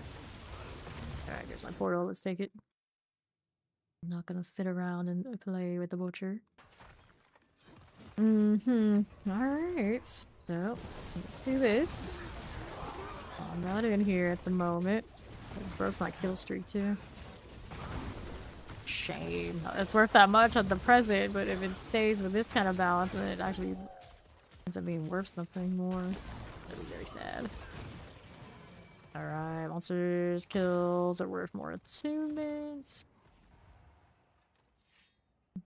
Alright, here's my portal, let's take it. I'm not gonna sit around and play with the butcher. Alright, so let's do this. I'm not in here at the moment. I broke my kill streak too. Shame. It's worth that much on the present, but if it stays with this kind of balance, then it actually ends up being worth something more. That'd be very sad. Alright, monsters kills are worth more attunements.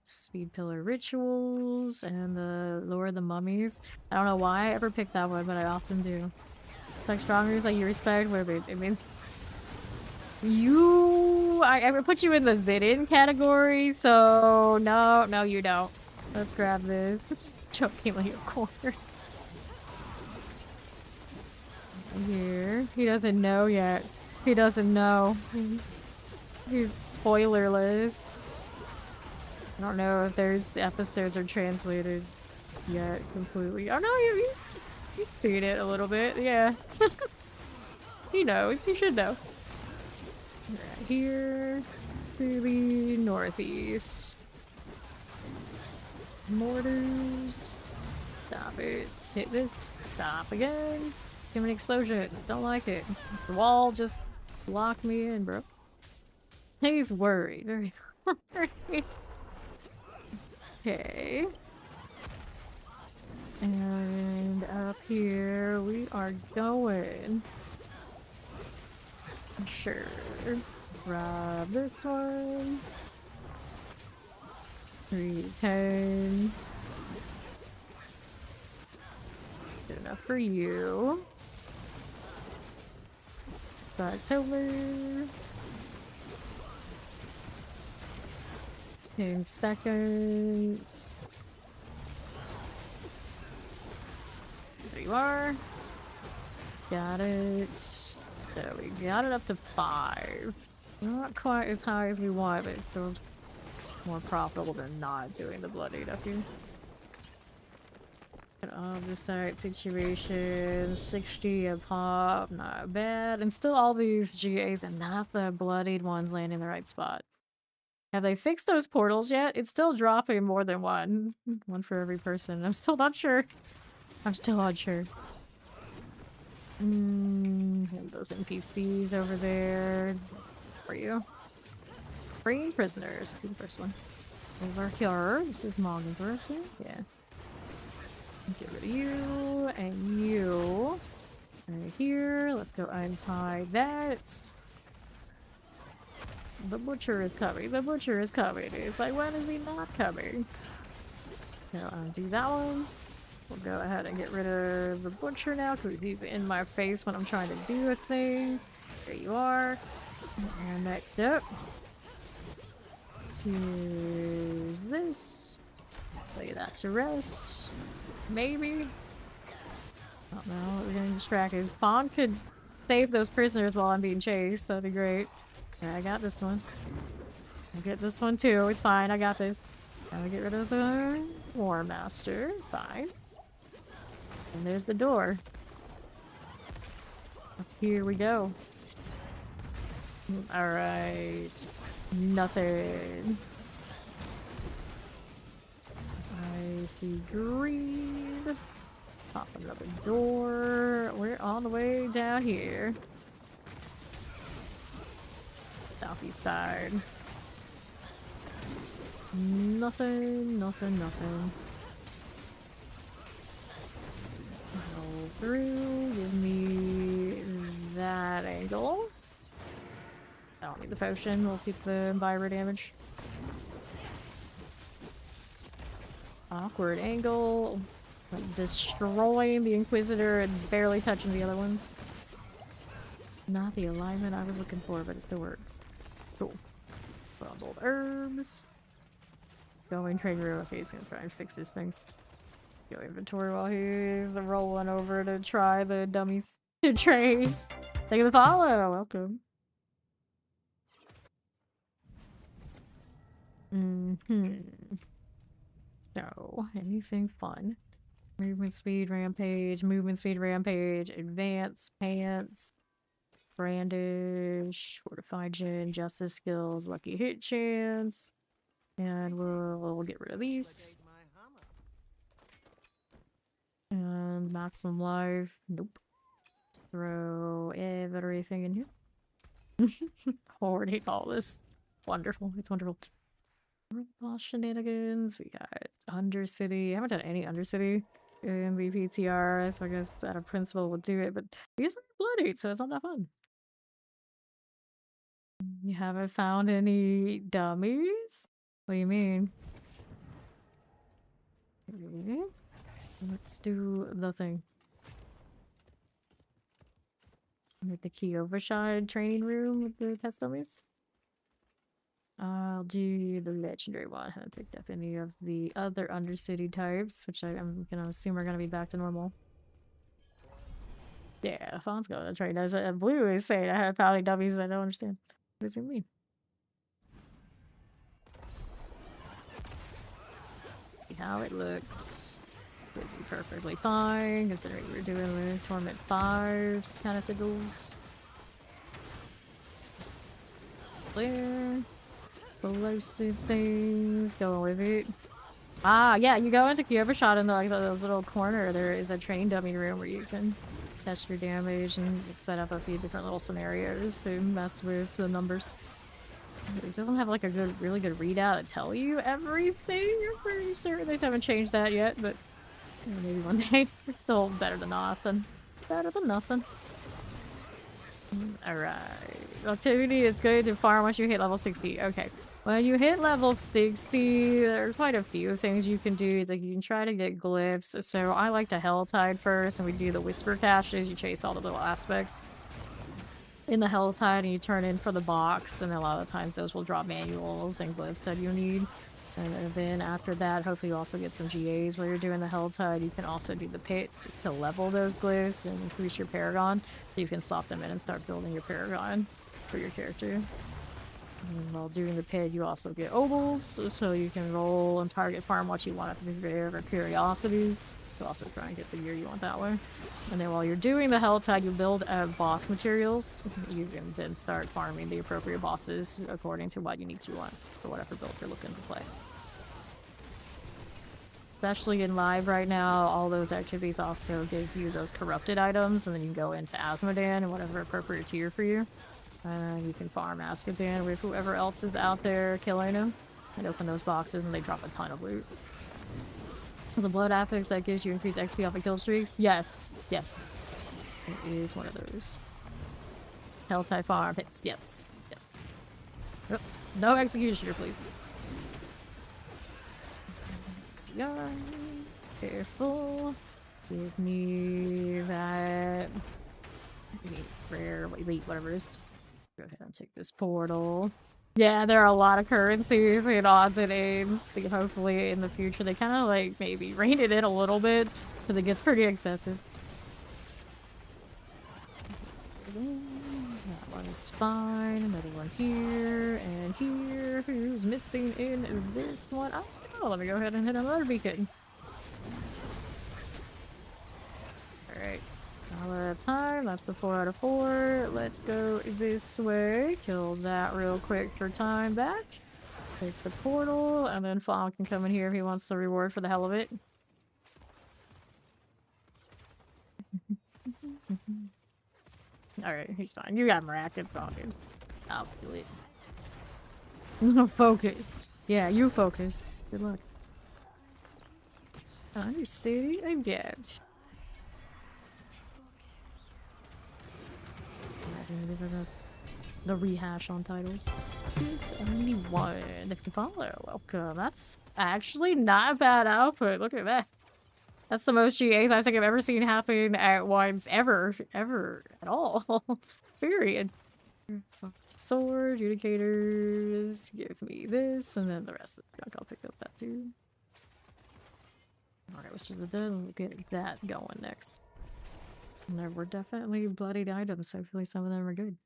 Speed Pillar Rituals and the Lure of the Mummies. I don't know why I ever picked that one, but I often do. It's like stronger is like you respect where it means you I would put you in the Zidin category, so no you don't. Let's grab this. Jokingly, of course. Here. He doesn't know yet. He doesn't know. He's spoilerless. I don't know if there's episodes are translated yet completely. Oh no, he's seen it a little bit, yeah. He knows, he should know. Right here to the northeast. Mortars. Stop it. Hit this. Stop again. Give me explosions. Don't like it. The wall just locked me in, bro. He's worried. Very worried. Okay. And up here we are going. Sure. Grab this one. 310. Good enough for you. Back over. 10 seconds. There you are. Got it. So we got it up to 5. Not quite as high as we want, but it's still more profitable than not doing the bloodied up here. Of the site situation, 60 a pop, not bad. And still all these GAs and not the bloodied ones landing in the right spot. Have they fixed those portals yet? It's still dropping more than one. One for every person. I'm still not sure. I'm still unsure. Those NPCs over there. For you. Freeing prisoners. Let's see the first one. Over here. This is Morgan's work, yeah. Get rid of you and you. Right here. Let's go untie that. The butcher is coming. The butcher is coming. It's like, when is he not coming? So undo that one. We'll go ahead and get rid of the butcher now because he's in my face when I'm trying to do a thing. There you are. And next up, here's this. Lay that to rest. Maybe. I don't know. We're getting distracted. Fawn could save those prisoners while I'm being chased. That'd be great. Yeah, I got this one. I'll get this one too. It's fine. I got this. Gotta get rid of the War Master. Fine. And there's the door. Up here we go. Alright. Nothing. I see green. Pop another door. We're on the way down here. Southeast side. Nothing, nothing, nothing. Go through. Give me that angle. I don't need the potion. We'll keep the Enviro damage. Awkward angle. Like destroying the Inquisitor and barely touching the other ones. Not the alignment I was looking for, but it still works. Cool. Put on old herbs. Going trade room. Okay, he's gonna try and fix these things. Go inventory while he's rolling over to try the dummies to trade. Thank you for the follow. Welcome. So, anything fun? Movement speed rampage, advance pants, brandish, fortified gen, justice skills, lucky hit chance, and we'll get rid of these. And maximum life, nope. Throw everything in here. Hoarding all this. Wonderful, it's wonderful. Boss shenanigans, we got Undercity. I haven't done any Undercity in the PTR, so I guess out of principle we'll do it, but these are bloody, so it's not that fun. You haven't found any dummies? What do you mean? Okay. Let's do the thing. Make the Kyovashide training room with the test dummies. I'll do the legendary one. I haven't picked up any of the other Undercity types, which I'm gonna assume are gonna be back to normal. Yeah, Fawn's going to train us. Blue is saying I have Paladin dummies that I don't understand. What does it mean? See how it looks. Would be perfectly fine, considering we're doing the Torment 5s kind of sigils. Clear. Explosive things. Going with it. Ah, yeah, you go into Kyovashide in like those little corner. There is a train dummy room where you can test your damage and set up a few different little scenarios to mess with the numbers. It doesn't have like a really good readout to tell you everything. I'm pretty certain they haven't changed that yet, but maybe one day. It's still better than nothing. Better than nothing. Alright. Activity is good to farm once you hit level 60. Okay. When you hit level 60, there are quite a few things you can do. Like, you can try to get glyphs. So I like to Helltide first, and we do the Whisper caches. You chase all the little aspects in the Helltide, and you turn in for the box. And a lot of times those will drop manuals and glyphs that you need. And then after that, hopefully you also get some GAs while you're doing the Helltide. You can also do the pits to level those glyphs and increase your Paragon. So you can swap them in and start building your Paragon for your character. And while doing the pit, you also get obols, so you can roll and target farm what you want at the rare or curiosities. You also try and get the gear you want that way. And then while you're doing the Helltide, you build boss materials. You can then start farming the appropriate bosses according to what you need to want for whatever build you're looking to play. Especially in live right now, all those activities also give you those corrupted items, and then you can go into Asmodan and whatever appropriate tier for you. You can farm Asmodan with whoever else is out there killing him, and open those boxes, and they drop a ton of loot. The blood affix that gives you increased XP off of kill streaks? Yes. Yes. It is one of those. Helltide farm hits. Yes. Yes. Oh, no executioner, please. Yeah. Careful. Give me that. Give me rare, elite, whatever it is. Go ahead and take this portal. Yeah, there are a lot of currencies and odds and ends. Hopefully in the future they kind of like maybe rein it in a little bit because it gets pretty excessive. That one's fine. Another one here and here. Who's missing in this one? I don't know. Let me go ahead and hit another beacon. Alright. All at a time. That's the 4 out of 4. Let's go this way. Kill that real quick for time back. Take the portal, and then Fawn can come in here if he wants the reward for the hell of it. Alright, he's fine. You got Miraculous on him. I'll kill it. Focus. Yeah, you focus. Good luck. Undercity? I'm dead. The rehash on titles. It's only one. If you follow, welcome. That's actually not a bad output. Look at that. That's the most GAs I think I've ever seen happen at once ever at all. Period. Sword, adjudicators, give me this, and then the rest of the junk I'll pick up that too. Alright, let's get that going next. And there were definitely bloodied items, so hopefully some of them are good.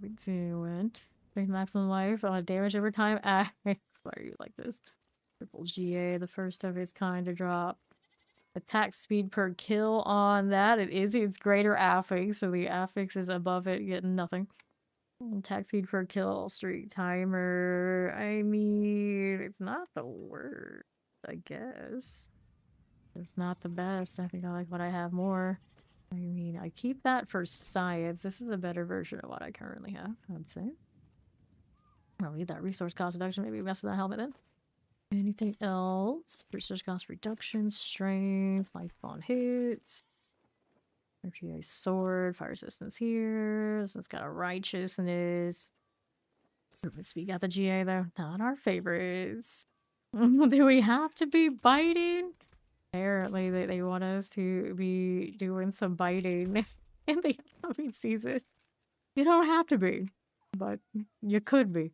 we doing? Make maximum life on damage over time. Why are you like this? Triple GA, the first of its kind to drop. Attack speed per kill on that. It's greater affix, so the affix is above it, getting nothing. Attack speed per kill, streak timer. I mean, it's not the worst, I guess. It's not the best. I think I like what I have more. I mean, I keep that for science. This is a better version of what I currently have, I'd say. I don't need that resource cost reduction. Maybe mess with that helmet then. Anything else? Resource cost reduction, strength, life on hits. RGA sword, fire resistance here. This one's got a righteousness. Movement speed got the GA though. Not our favorites. Do we have to be biting? Apparently they want us to be doing some biting in the upcoming season. You don't have to be, but you could be.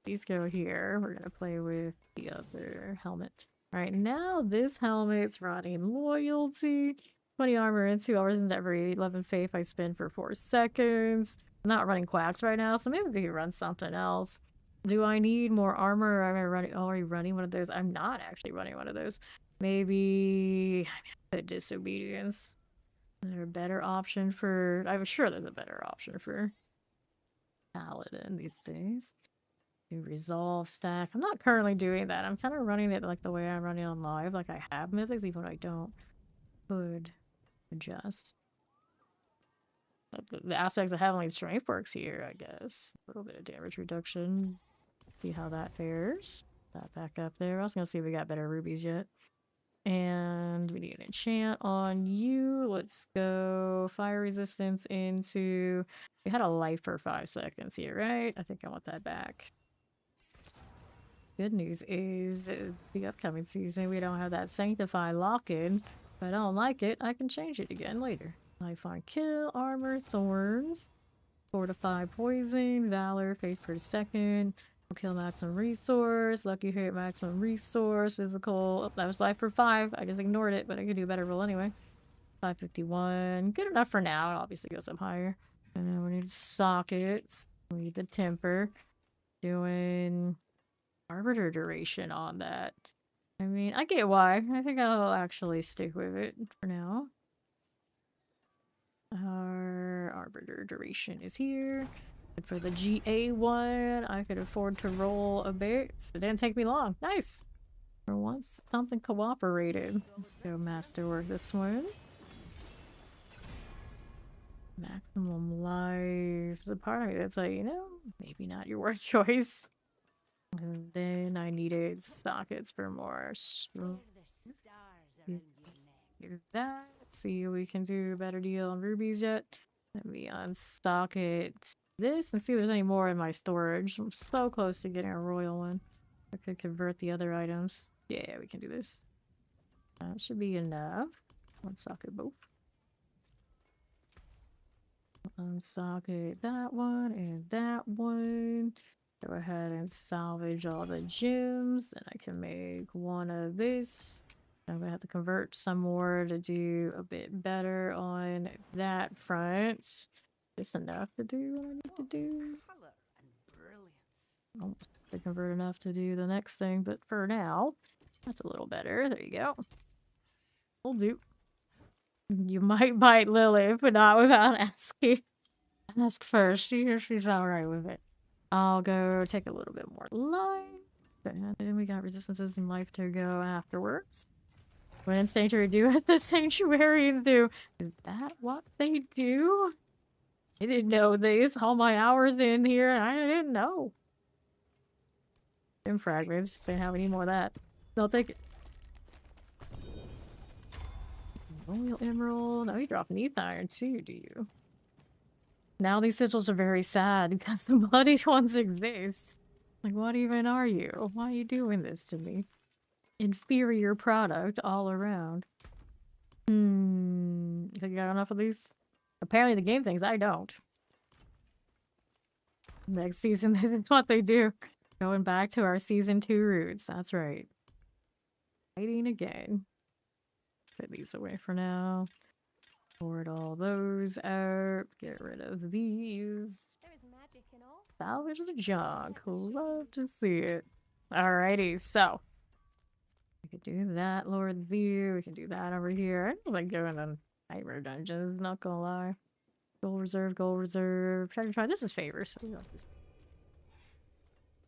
These go here. We're gonna play with the other helmet. Alright, now this helmet's running loyalty. 20 armor and 2 hours into every 11 faith I spend for 4 seconds. I'm not running quacks right now, so maybe we can run something else. Do I need more armor? Am I already running one of those? I'm not actually running one of those. Maybe the disobedience. Is there a better option for... I'm sure there's a better option for Paladin these days. Do resolve stack. I'm not currently doing that. I'm kind of running it like the way I'm running on live. Like I have mythics, even when I don't. Could adjust. But the aspects of Heavenly Strength works here, I guess. A little bit of damage reduction. See how that fares. That back up there. I was gonna see if we got better rubies yet. And we need an enchant on you. Let's go fire resistance into... We had a life for 5 seconds here, right? I think I want that back. Good news is the upcoming season we don't have that sanctify lock-in. If I don't like it, I can change it again later. Life on kill, armor, thorns, fortify poison, valor, faith per second, kill maximum resource, lucky hit maximum resource, physical. Oh, that was life for 5. I just ignored it, but I could do a better roll anyway. 551. Good enough for now. It obviously goes up higher. And then we need sockets. We need the temper. Doing arbiter duration on that. I mean, I get why. I think I'll actually stick with it for now. Our arbiter duration is here. And for the GA one, I could afford to roll a bit. It didn't take me long. Nice! For once, something cooperated. Go masterwork this one. Maximum life. There's a part of me that's like, you know, maybe not your worst choice. And then I needed sockets for more strength. Do that. See if we can do a better deal on rubies yet. Let me unstock it. This and see if there's any more in my storage. I'm so close to getting a royal one. I could convert the other items. Yeah, we can do this. That should be enough. Unsocket both. Unsocket that one and that one. Go ahead and salvage all the gems. And I can make one of this. I'm gonna have to convert some more to do a bit better on that front. Just enough to do what I need to do. Almost to convert enough to do the next thing, but for now, that's a little better. There you go. Will do. You might bite Lilith, but not without asking. Ask first. She's alright with it. I'll go take a little bit more life. And then we got resistances and life to go afterwards. When Sanctuary do as the Sanctuarians do. Is that what they do? I didn't know this. All my hours in here, and I didn't know. Them fragments. Just saying how we need more of that. I'll take it. Royal Emerald. Oh, you drop Neath Iron too, do you? Now these sigils are very sad because the bloodied ones exist. Like, what even are you? Why are you doing this to me? Inferior product all around. You think you got enough of these? Apparently the game thinks I don't. Next season, this is what they do. Going back to our season 2 roots. That's right. Fighting again. Put these away for now. Sort all those out. Get rid of these.
There is magic in all.
Salvage the junk. Love to see it. Alrighty, so. We could do that, Lord View. We can do that over here. I like going on nightmare dungeons, not gonna lie. Gold reserve, gold reserve. Try this is favors.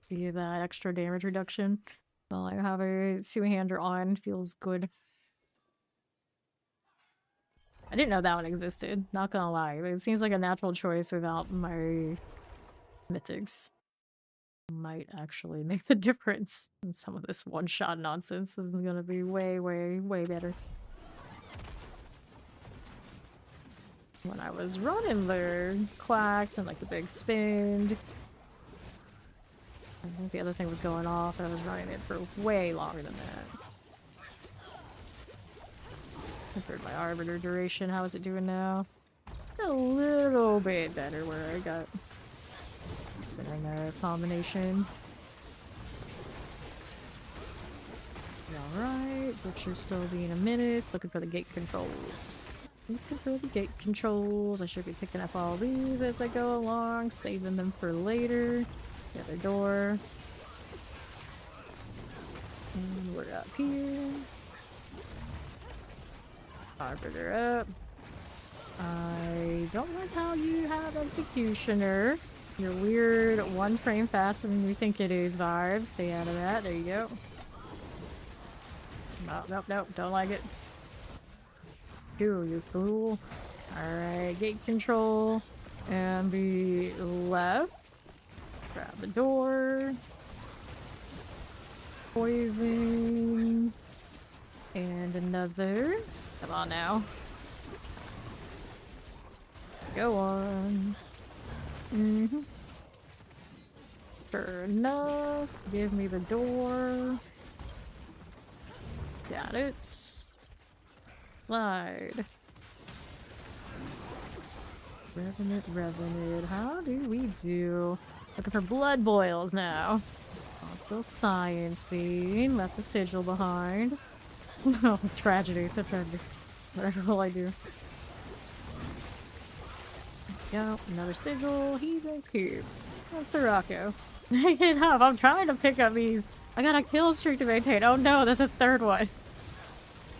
See that extra damage reduction. Well, I have a two-hander on. Feels good. I didn't know that one existed. Not gonna lie. It seems like a natural choice without my mythics. Might actually make the difference. And some of this one-shot nonsense is gonna be way, way, way better. When I was running the quacks and like the big spin, I think the other thing was going off and I was running it for way longer than that. Compared to my Arbiter duration, how is it doing now? A little bit better where I got considering a combination. Alright, Butcher's still being a menace, looking for the gate controls. Looking for the gate controls. I should be picking up all these as I go along, saving them for later. The other door. And we're up here. Arbiter up. I don't like how you have Executioner. Your weird one frame faster than you think it is vibes. Stay out of that. There you go. Nope, nope, nope. Don't like it. You fool. Alright, gate control. And the left. Grab the door. Poison. And another. Come on now. Go on. Sure enough. Give me the door. Got it. Slide. Revenant. How do we do? Looking for blood boils now. Oh, still sciencing. Left the sigil behind. Oh, tragedy. So tragedy. Whatever will I do? Go. Another sigil. Heathen's Cube. That's Sirocco. Enough. I'm trying to pick up these. I got a kill streak to maintain. Oh no, there's a third one.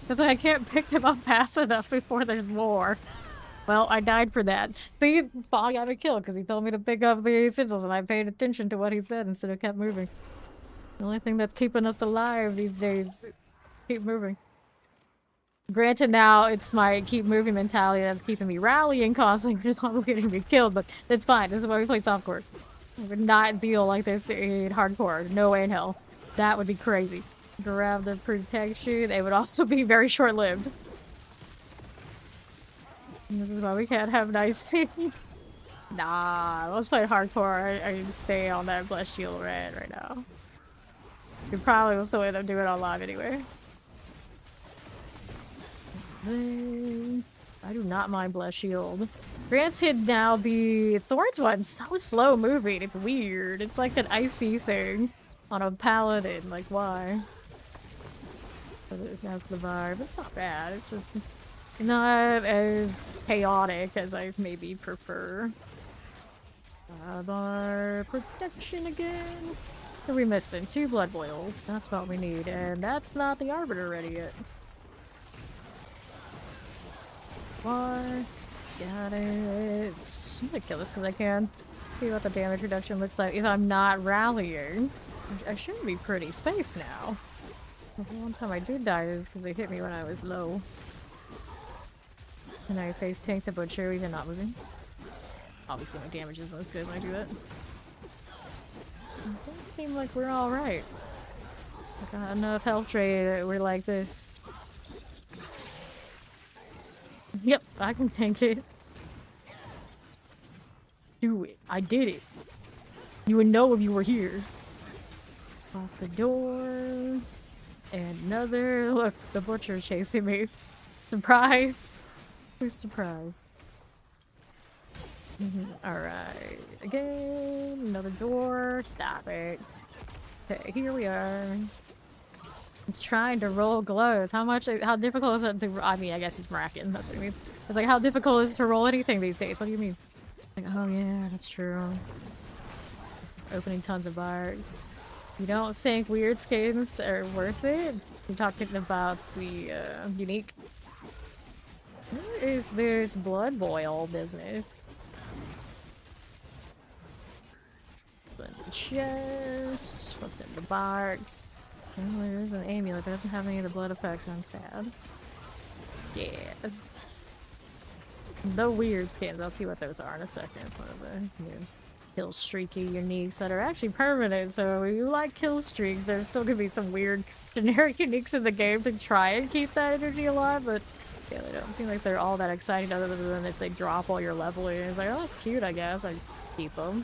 Because I can't pick them up fast enough before there's more. Well, I died for that. See, Paul got me killed because he told me to pick up the sigils and I paid attention to what he said instead of kept moving. The only thing that's keeping us alive these days. Keep moving. Granted, now it's my keep moving mentality that's keeping me rallying constantly, which is not getting me killed, but it's fine. This is why we play softcore. We would not zeal like this in hardcore. No way in hell. That would be crazy. Grab the protection. They would also be very short-lived. This is why we can't have nice things. Nah, let's play hardcore. I stay on that blessed shield right now. We probably will still end up doing it on live anyway. I do not mind blessed shield. Granted, now the Thorns one's so slow moving. It's weird. It's like an icy thing on a paladin. Like, why? But it has the vibe. It's not bad. It's just not as chaotic as I maybe prefer. Our protection again. What are we missing? 2 blood boils. That's what we need. And that's not the Arbiter ready yet. Got it. I'm gonna kill this because I can. See what the damage reduction looks like if I'm not rallying. I should be pretty safe now. The one time I did die is because they hit me when I was low. And I face tank the butcher even not moving. Obviously my damage isn't as good when I do that. It does seem like we're alright. I got enough health tray that we're like this. Yep, I can tank it. Do it. I did it. You would know if you were here. Off the door. And another. Look, the butcher's chasing me. Surprise. Who's surprised? Alright. Again. Another door. Stop it. Okay, here we are. He's trying to roll glows. How difficult is it to, I mean, I guess he's Maracan, that's what he means. It's like, how difficult is it to roll anything these days? What do you mean? Like, oh yeah, that's true. Opening tons of bars. You don't think weird skins are worth it? You're talking about the, unique. What is this blood boil business? Open the chest. What's in the box? Oh, there's an amulet, but it doesn't have any of the blood effects. I'm sad. Yeah. The weird skins. I'll see what those are in a second. One of the new kill streaky uniques that are actually permanent. So if you like kill streaks, there's still gonna be some weird generic uniques in the game to try and keep that energy alive. But yeah, they don't seem like they're all that exciting other than if they drop while you're leveling. It's like, oh, that's cute, I guess. I keep them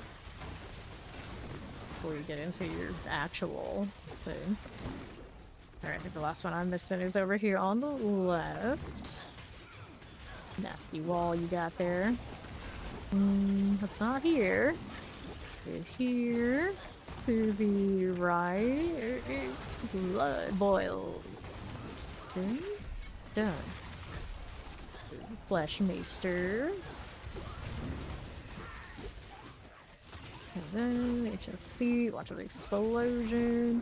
before you get into your actual thing. Alright, I think the last one I'm missing is over here on the left. Nasty wall you got there. It's not here. It's here. To the right. It's blood boiled. Done. Flesh maester. And then HSC. Watch an explosion.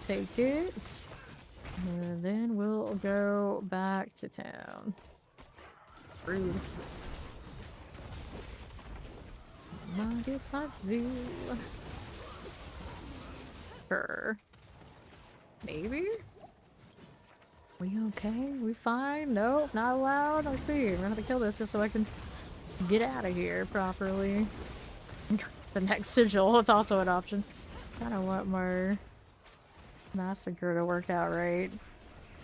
Take it. And then we'll go back to town. Rude. Mind if I do? Sure. Maybe? We okay? We fine? Nope, not allowed? I see. We're gonna have to kill this just so I can get out of here properly. The next sigil, it's also an option. Kinda want more massacre to work out right.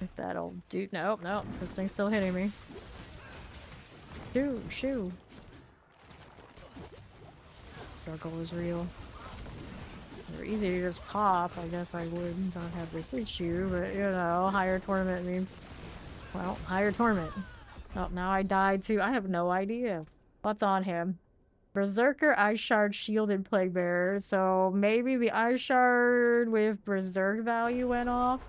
If that'll do. Nope, nope. This thing's still hitting me. Shoo, shoo. Struggle is real. They're easy to just pop. I guess I would not have this issue, but you know, higher torment means. Well, higher torment. Oh, now I died too. I have no idea. What's on him? Berserker, Ice Shard, Shielded Plague Bearer. So maybe the Ice Shard with Berserk value went off.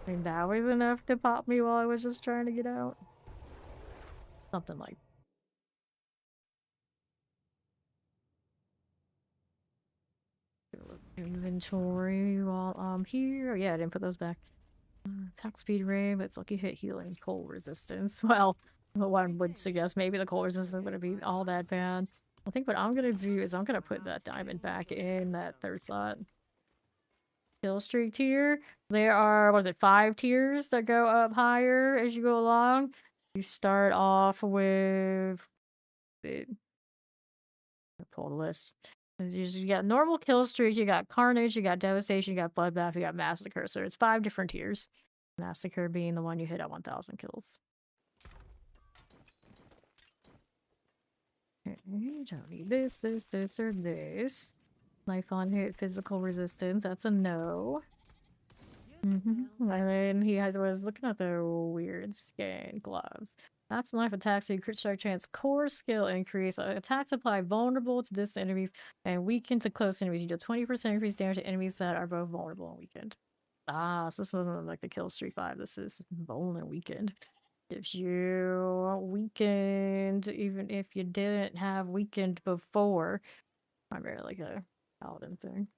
And that was enough to pop me while I was just trying to get out. Something like inventory while I'm here. Yeah, I didn't put those back. Attack speed ray, but it's lucky hit healing cold resistance. Well, one would suggest maybe the cold resistance wouldn't be all that bad. I think what I'm gonna do is I'm gonna put that diamond back in that third slot. Kill streak tier. There are, what is it, 5 tiers that go up higher as you go along. You start off with pull the list. You got normal kill streak, you got carnage, you got devastation, you got bloodbath, you got massacre. So it's 5 different tiers. Massacre being the one you hit at 1,000 kills. Okay, don't need this, or this. Life on hit, physical resistance. That's a no. And then was looking at the weird skin gloves. That's life attacks, so you crit strike chance, core skill increase. Attacks apply vulnerable to this enemies and weakened to close enemies. You do 20% increased damage to enemies that are both vulnerable and weakened. Ah, so this wasn't like the kill streak 5. This is vulnerable and weakened. If you weakened, even if you didn't have weakened before, primarily like a paladin thing.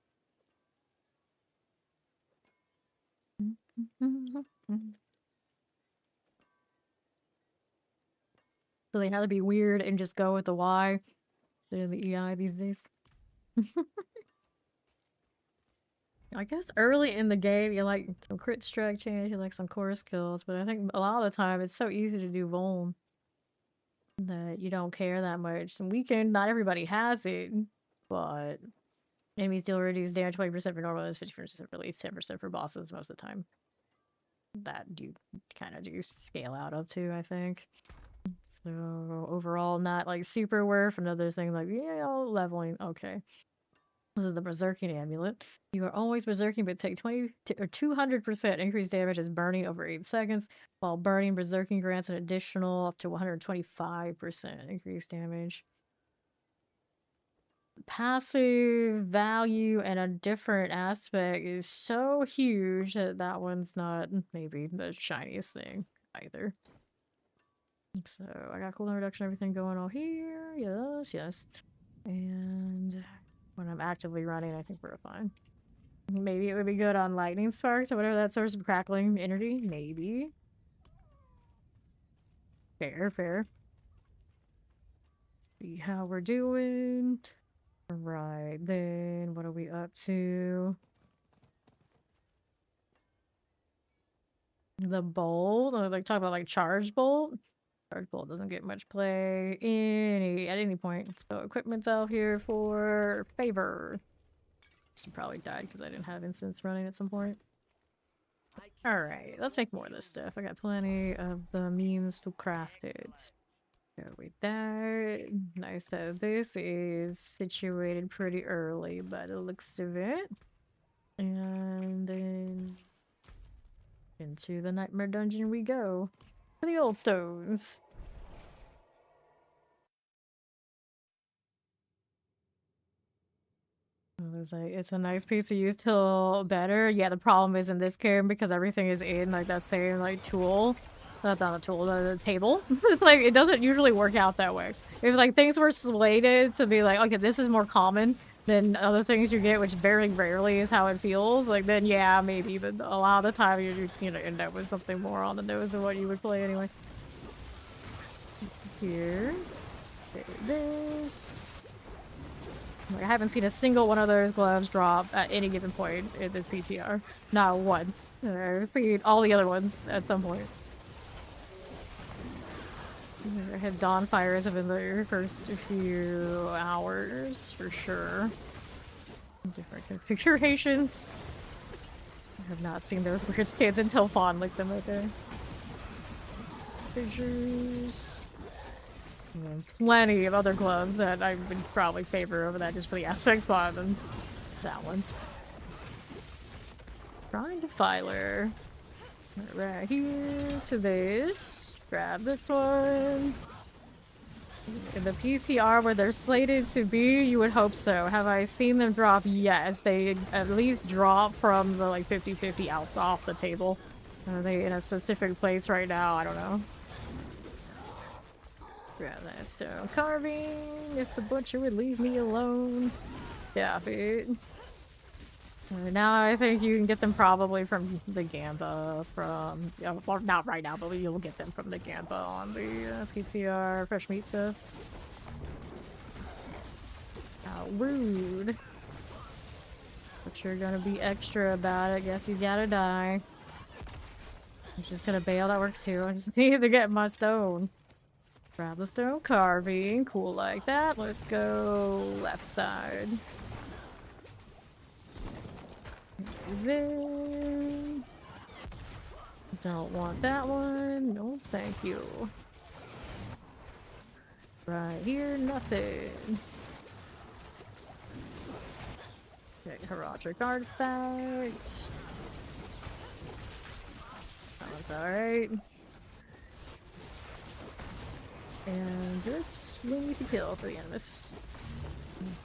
So they had to be weird and just go with the Y. They're the EI these days. I guess early in the game you like some crit strike chance, you like some core skills, but I think a lot of the time it's so easy to do vuln that you don't care that much. And weekend, not everybody has it, but enemies deal reduced damage 20% for normal, 50% for release, 10% for bosses most of the time. That you kind of do scale out up to, I think. So overall, not like super worth. Another thing like, yeah, leveling, okay. This is the Berserking Amulet. You are always Berserking, but take 20 or 200% increased damage as burning over 8 seconds. While burning, Berserking grants an additional up to 125% increased damage. passive value and a different aspect is so huge that that one's not maybe the shiniest thing either. So I got cooldown reduction, everything going on here. Yes, yes. And when I'm actively running, I think we're fine. Maybe it would be good on lightning sparks or whatever that source of crackling energy. Maybe. Fair, fair. See how we're doing. Right, then what are we up to? The bolt? Like talk about like charge bolt? Charge bolt doesn't get much play at any point. So equipment's out here for favor. She probably died because I didn't have instance running at some point. Alright, let's make more of this stuff. I got plenty of the means to craft it. Go with that. Nice that this is situated pretty early by the looks of it. And then into the nightmare dungeon we go. For the old stones. It's a nice piece to use till better. Yeah, the problem is in this game because everything is in like that same like tool. That's not a tool, the table. Like it doesn't usually work out that way. If like things were slated to be like, okay, this is more common than other things you get, which very rarely is how it feels, like then yeah, maybe, but a lot of the time you're just gonna end up with something more on the nose than what you would play anyway. Here. This. Like, I haven't seen a single one of those gloves drop at any given point in this PTR. Not once. I've seen all the other ones at some point. I had dawn fires have been the first few hours for sure. Different configurations. I have not seen those weird skins until Fawn licked them right there. Fissures. And plenty of other gloves that I would probably favor over that just for the aspect spot than that one. Drawing Defiler. Right here to this. Grab this one. In the PTR where they're slated to be, you would hope so. Have I seen them drop? Yes. They at least drop from the like 50-50 outs off the table. Are they in a specific place right now? I don't know. Grab that stone carving. If the butcher would leave me alone. Yeah, dude. Now I think you can get them probably from the Gamba, from, well, not right now, but you'll get them from the Gamba on the PTR fresh meat stuff. How rude. But you're gonna be extra about it. Guess he's gotta die. I'm just gonna bail, that works too. I just need to get my stone. Grab the stone carving, cool like that. Let's go left side. Then don't want that one. No, thank you. Right here, nothing. Okay, Heraldric artifact. That one's alright. And this we need to kill for the enemies.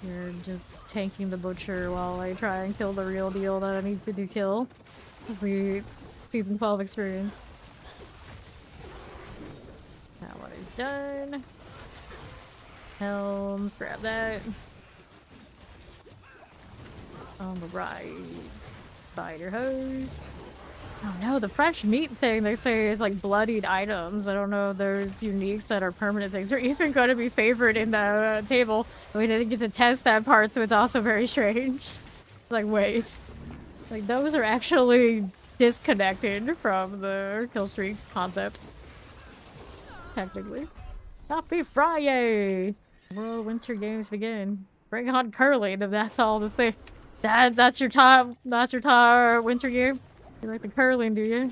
You're just tanking the butcher while I try and kill the real deal that I need to do kill. We season 12 experience. That one is done. Helms, grab that. On the right, spider hose. Oh no, the fresh meat thing, they say it's like bloodied items. I don't know if there's uniques that are permanent things or even going to be favored in the table. We didn't get to test that part, so it's also very strange. Like, wait. Like, those are actually disconnected from the kill streak concept. Technically. Happy Friday! World Winter Games begin. Bring on curling, if that's all the thing. That's your top winter game? You like the curling, do you?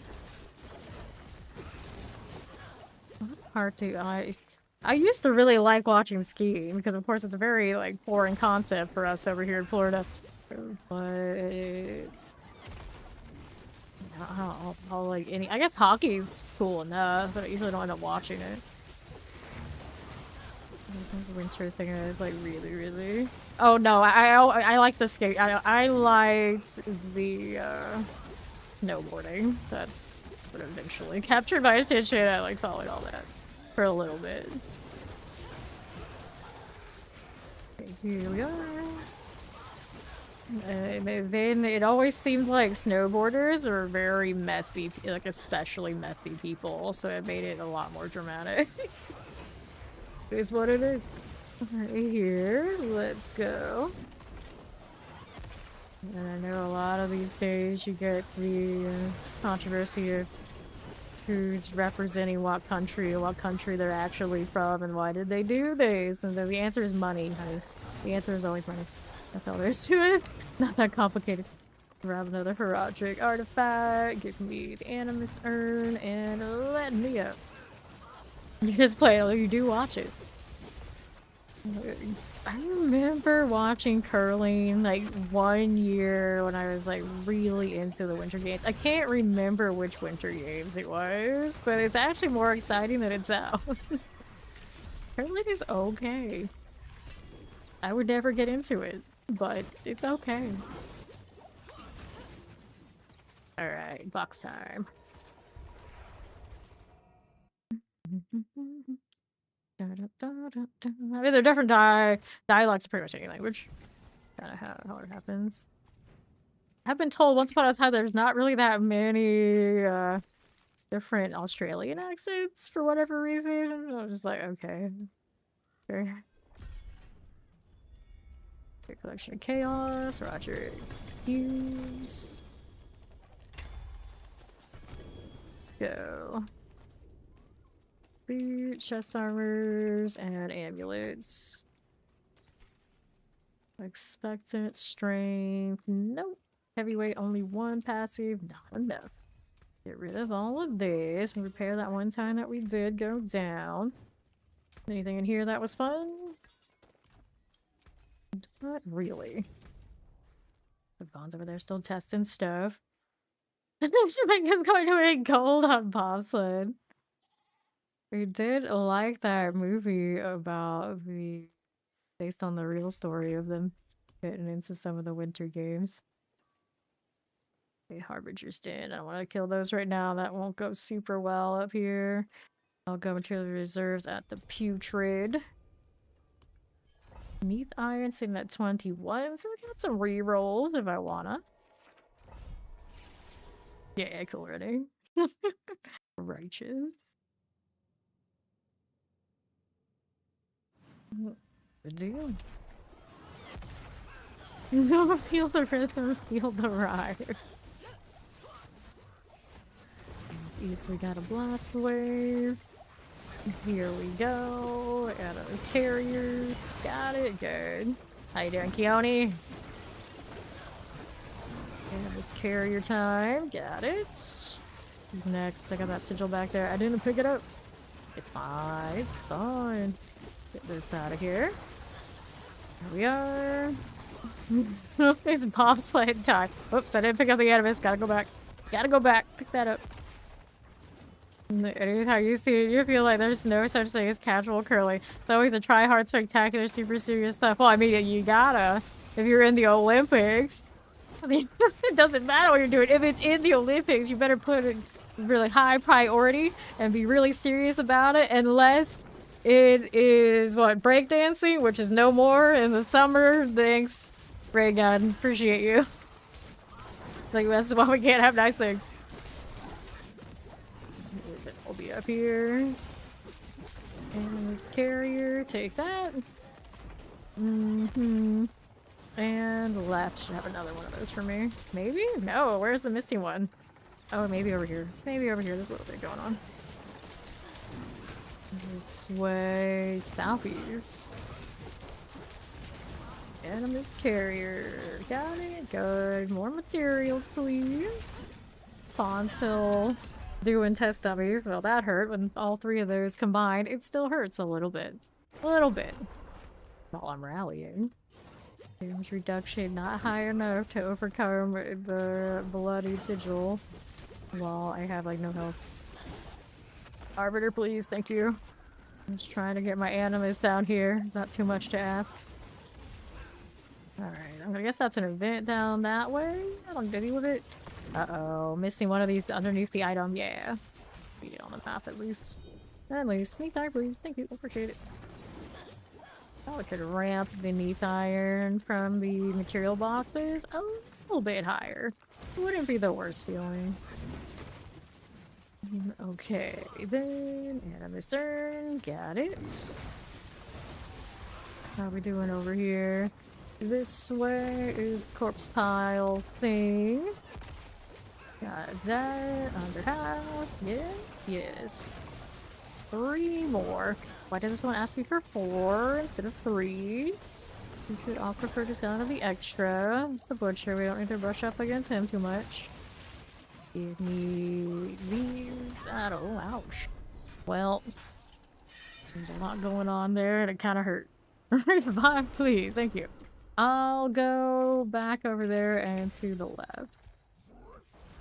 Hard to I used to really like watching skiing because of course it's a very like foreign concept for us over here in Florida. But I'll like any I guess hockey's cool enough, but I usually don't end up watching it. This winter thing is like really. Oh no, I like the skate. I liked the snowboarding. That's what eventually captured my attention. I like following all that for a little bit. Okay, here we are. Then it always seemed like snowboarders are very messy, like especially messy people, so it made it a lot more dramatic. It is what it is. Right here, let's go. And I know a lot of these days you get the controversy of who's representing what country they're actually from and why did they do this, and then the answer is money, honey. The answer is always money. That's all there is to it. Not that complicated. Grab another Heraldric artifact, give me the Animus Urn, and let me up. You just play it, you do watch it. I remember watching curling like 1 year when I was like really into the winter games. I can't remember which winter games it was, but it's actually more exciting than it sounds. Curling is okay. I would never get into it, but it's okay. Alright, box time. I mean, they're different dialects of pretty much any language. Kind of how it happens. I've been told once upon a time there's not really that many different Australian accents for whatever reason. I was just like, okay. Sure. Collection of Chaos, Roger Hughes. Let's go. Boots, chest armors, and amulets. Expectant, strength, nope. Heavyweight, only one passive, not enough. Get rid of all of this and repair that one time that we did go down. Anything in here that was fun? Not really. The Bond's over there still testing stuff. Jamaica's going to make gold on bobsled. We did like that movie about based on the real story of them getting into some of the winter games. Okay, Harbinger's Den. I don't want to kill those right now. That won't go super well up here. I'll go into the reserves at the Putrid. Neath Iron sitting at 21, so we got some rerolls if I wanna. Yeah, cool already. Righteous. Good deal. No, feel the rhythm, feel the ride. East, we got a blast wave. Here we go. Out of this carrier. Got it. Good. How you doing, Keone? And this carrier time. Got it. Who's next? I got that sigil back there. I didn't pick it up. It's fine. It's fine. Get this out of here. Here we are. It's bobsled time. Oops, I didn't pick up the animus. Gotta go back. Gotta go back. Pick that up. How you see it, you feel like there's no such thing as casual curling. It's always a try-hard, spectacular, super serious stuff. Well, I mean, you gotta. If you're in the Olympics, I mean, it doesn't matter what you're doing. If it's in the Olympics, you better put it really high priority and be really serious about it, unless it is, what, breakdancing, which is no more in the summer. Thanks, Ray Gun. Appreciate you. Like, that's why we can't have nice things. I'll be up here. And this carrier, take that. And left should have another one of those for me. Maybe? No, where's the missing one? Oh, maybe over here. Maybe over here. There's a little bit going on. This way, southeast. Animus carrier. Got it. Good. More materials, please. Fawn still doing test dummies. Well, that hurt when all three of those combined. It still hurts a little bit. A little bit. While I'm rallying. Damage reduction not high enough to overcome the bloody sigil. While I have like no health. Arbiter, please. Thank you. I'm just trying to get my animus down here. It's not too much to ask. Alright, I guess that's an event down that way. I don't deal with it. Uh-oh, missing one of these underneath the item. Yeah. Be it on the map at least. At least. Sneak iron, please. Thank you. Appreciate it. Oh, we could ramp beneath iron from the material boxes a little bit higher. Wouldn't be the worst feeling. Okay, then animus urn. Got it. How are we doing over here? This way is corpse pile thing. Got that. Under half. Yes, yes. 3 more. Why did this one ask me for 4 instead of 3? We could all prefer just out of the extra. It's the butcher. We don't need to brush up against him too much. Give me these. Oh, ouch. Well, there's a lot going on there and it kind of hurt. Revive, please. Thank you. I'll go back over there and to the left.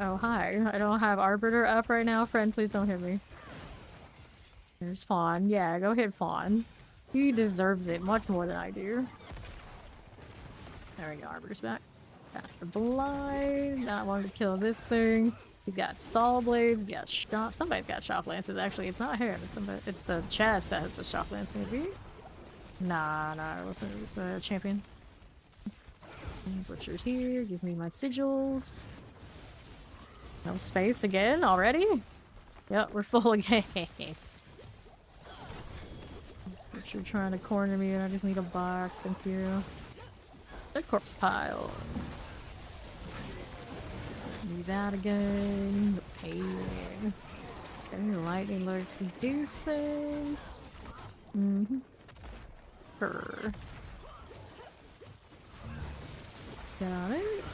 Oh, hi. I don't have Arbiter up right now. Friend, please don't hit me. There's Fawn. Yeah, go hit Fawn. He deserves it much more than I do. There we go. Arbiter's back. Back to blind. Not wanting to kill this thing. He's got saw blades. He's got shop. Somebody's got shop lances. Actually, it's not him. It's somebody. It's the chest that has the shop lance. Maybe. Nah, it wasn't. It was a champion. Butcher's here. Give me my sigils. No space again already? Yep, we're full again. Butcher trying to corner me and I just need a box. Thank you. The corpse pile. Do that again. The pain. Okay, lightning looks decent. Mm-hmm. Purr. Got it.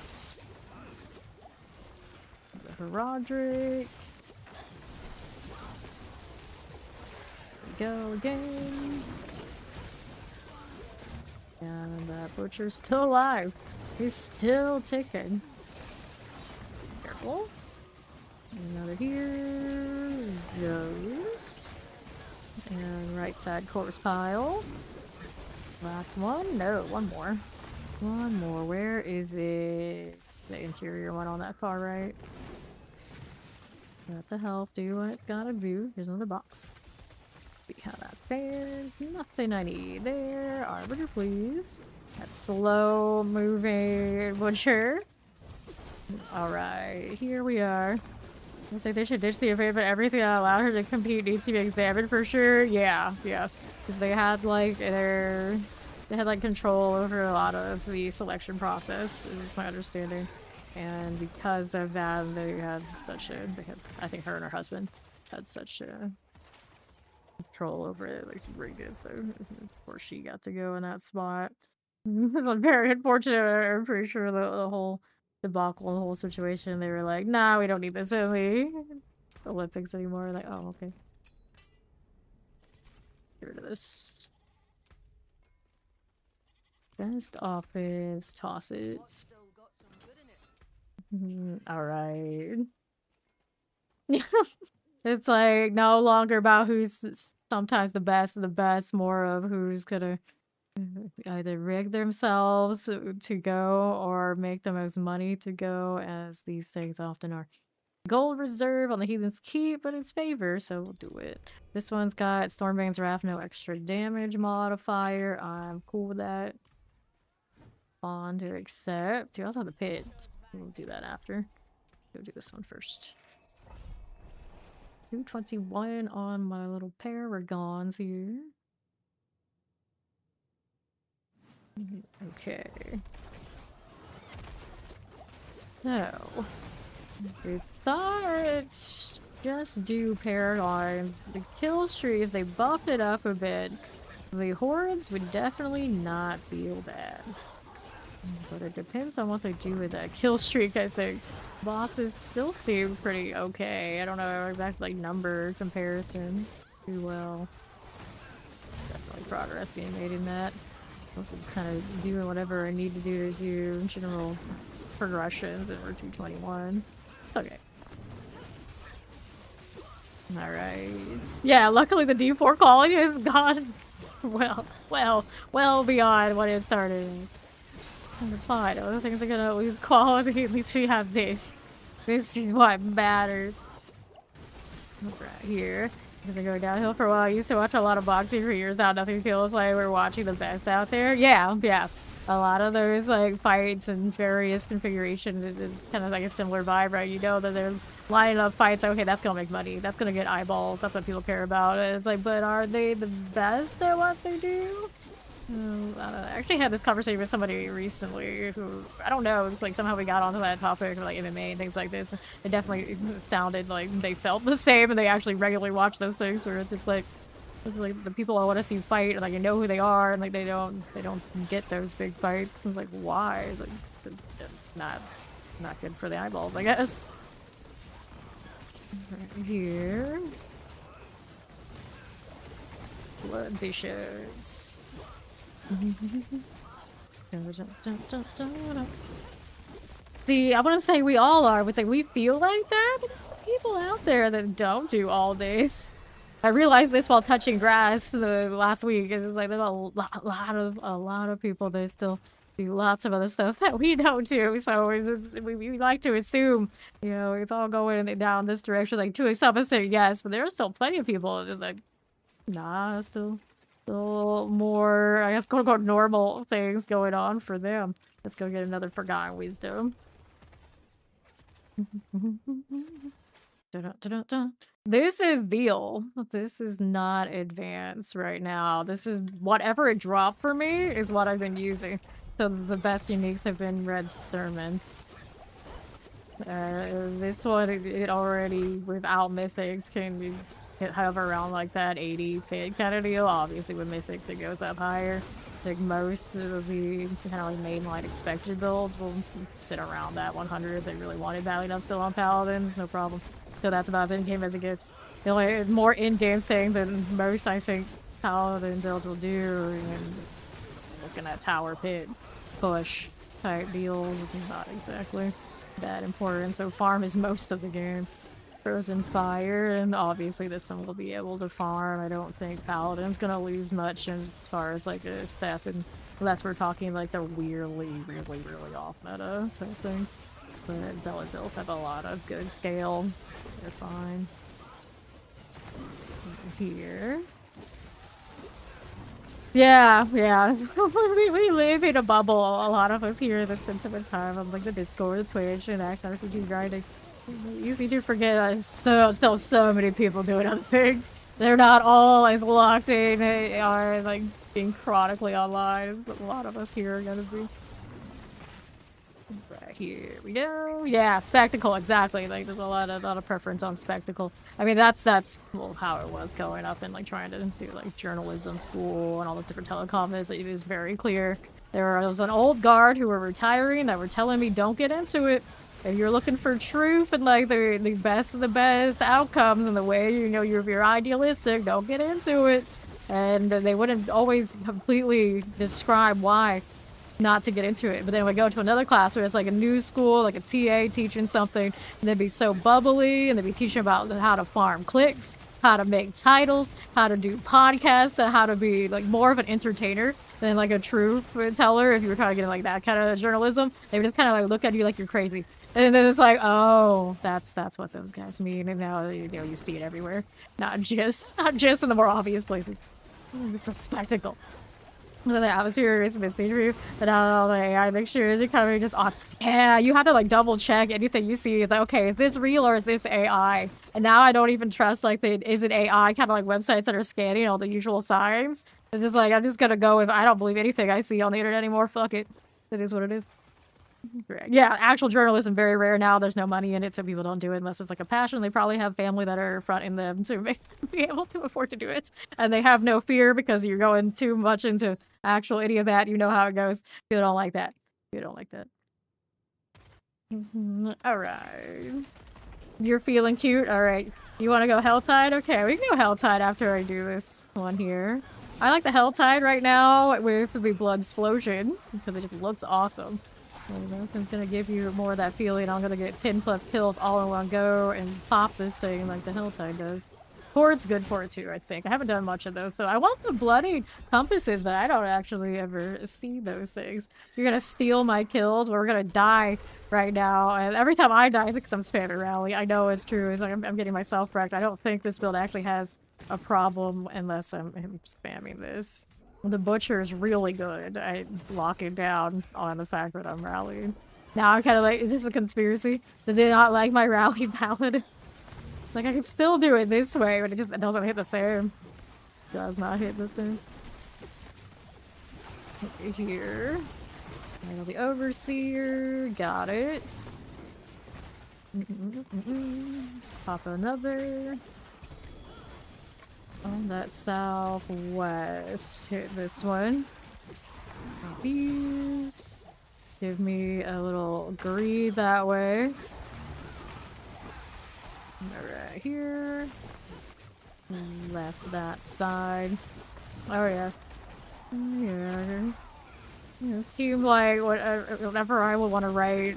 For Roderick. Go again. And that butcher's still alive. He's still ticking. Careful. Another here. Goes. And right side corpse pile. Last one? No, one more. One more. Where is it? The interior one on that far right. Let the health do what it's gotta do. Here's another box. See how that fares. Nothing I need there. Arbiter, please. That slow moving butcher. Alright, here we are. I think they should ditch the event, but everything that allowed her to compete needs to be examined for sure. Yeah. Because they had like control over a lot of the selection process, is my understanding. And because of that, they had I think her and her husband had such control over it, like very good. So of course she got to go in that spot. Very unfortunate. I'm pretty sure the whole debacle, the whole situation, they were like, nah, we don't need this in the Olympics anymore. Like, oh, okay. Get rid of this. Best office, toss it. Alright. It's like no longer about who's sometimes the best, more of who's gonna either rig themselves to go or make the most money to go, as these things often are. Gold reserve on the Heathen's Keep, but it's favor, so we'll do it. This one's got Stormbane's Wrath, no extra damage modifier. I'm cool with that. On to accept. We also have the pit. We'll do that after. Go do this one first. 221 on my little paragons here. Okay. So, we thought just do paragons. The kill streak, if they buffed it up a bit, the hordes would definitely not feel bad. But it depends on what they do with that kill streak, I think. Bosses still seem pretty okay. I don't know exactly, like, number comparison too well. Definitely progress being made in that. Also just kind of doing whatever I need to do general progressions, and we're 221. Okay. Alright. Yeah, luckily the D4 quality has gone well beyond what it started. And it's fine. Other things are gonna lose quality. At least we have this. This is what matters. Right here. We're gonna go downhill for a while. I used to watch a lot of boxing for years now. Nothing feels like we're watching the best out there. Yeah. A lot of those like fights and various configurations is kind of like a similar vibe, right? You know that they're lining up fights. Okay, that's gonna make money. That's gonna get eyeballs. That's what people care about. And it's like, but are they the best at what they do? I actually had this conversation with somebody recently who, I don't know, it was like somehow we got onto that topic of like MMA and things like this. It definitely sounded like they felt the same and they actually regularly watch those things where it's just like the people I want to see fight and like you know who they are and like they don't get those big fights. And like why? It's like it's not good for the eyeballs, I guess. Right here. Blood bishops. See, I want to say we all are, but it's like we feel like that. But there's people out there that don't do all this. I realized this while touching grass last week. It's like there's a lot of people that still do lots of other stuff that we don't do. So we like to assume, you know, it's all going down this direction. Like to some extent, yes, but there are still plenty of people just like, nah, still more, I guess, quote-unquote normal things going on for them. Let's go get another Forgotten Wisdom. This is deal. This is not advanced right now. This is whatever it dropped for me is what I've been using. So the best uniques have been Red Sermon. This one, it already, without mythics, can be hover around like that 80 pig kind of deal. Obviously with mythics it goes up higher. I think most of the kind of like mainline expected builds will sit around that 100 if they really wanted value enough still on Paladins, no problem. So that's about as in-game as it gets. The only more in-game thing than most I think Paladin builds will do, and looking at tower pit push type deals, not exactly that important. So farm is most of the game. Frozen Fire, and obviously this one will be able to farm. I don't think Paladin's gonna lose much as far as like a step, unless we're talking like the really off meta type things. But Zealot builds have a lot of good scale. They're fine. Here. Yeah. we live in a bubble. A lot of us here that spend so much time on like the Discord, Twitch, and Act RPG grinding. Easy to forget that still so many people doing other things. They're not all as locked in. They are like being chronically online. A lot of us here are gonna be. Right here we go. Yeah, spectacle, exactly. Like there's a lot of preference on spectacle. I mean that's well how it was going up and like trying to do like journalism school and all those different telecoms. It is very clear. There was an old guard who were retiring that were telling me don't get into it. If you're looking for truth and like the best of the best outcomes and the way you know you're idealistic, don't get into it. And they wouldn't always completely describe why not to get into it. But then we go to another class where it's like a new school, like a TA teaching something, and they'd be so bubbly and they'd be teaching about how to farm clicks, how to make titles, how to do podcasts, and how to be like more of an entertainer than like a truth teller. If you were trying to get like that kind of journalism, they would just kind of like look at you like you're crazy. And then it's like, oh, that's what those guys mean. And now you know you see it everywhere, not just in the more obvious places. It's a spectacle. The atmosphere is missing for you, but now the AI make sure they're coming just on. Yeah, you have to like double check anything you see. It's like, okay, is this real or is this AI? And now I don't even trust like is it AI kind of like websites that are scanning all the usual signs. It's just like I'm just gonna go if I don't believe anything I see on the internet anymore. Fuck it, it is what it is. Yeah, actual journalism very rare now. There's no money in it, so people don't do it unless it's like a passion. They probably have family that are fronting them to be able to afford to do it, and they have no fear because you're going too much into actual any of that. You know how it goes. People don't like that. You don't like that. All right, you're feeling cute. All right, you want to go Helltide? Okay, we can go Helltide after I do this one here. I like the Helltide right now with the Blood Explosion because it just looks awesome. Nothing's gonna give you more of that feeling. I'm gonna get 10 plus kills all in one go and pop this thing like the Hilltide does. Port's good for it too, I think. I haven't done much of those, so I want the bloody compasses, but I don't actually ever see those things. You're gonna steal my kills, we're gonna die right now, and every time I die, because I'm spamming rally, I know it's true. It's like I'm getting myself wrecked. I don't think this build actually has a problem unless I'm spamming this. The butcher is really good at locking down on the fact that I'm rallying. Now I'm kind of like, is this a conspiracy? Did they not like my rally paladin? Like, I can still do it this way, but it doesn't hit the same. Does not hit the same. Over here. The Overseer. Got it. Pop another. On that southwest. Hit this one. These. Give me a little greed that way. Right here. Left that side. Oh yeah. Yeah. It seems like whatever I would want to write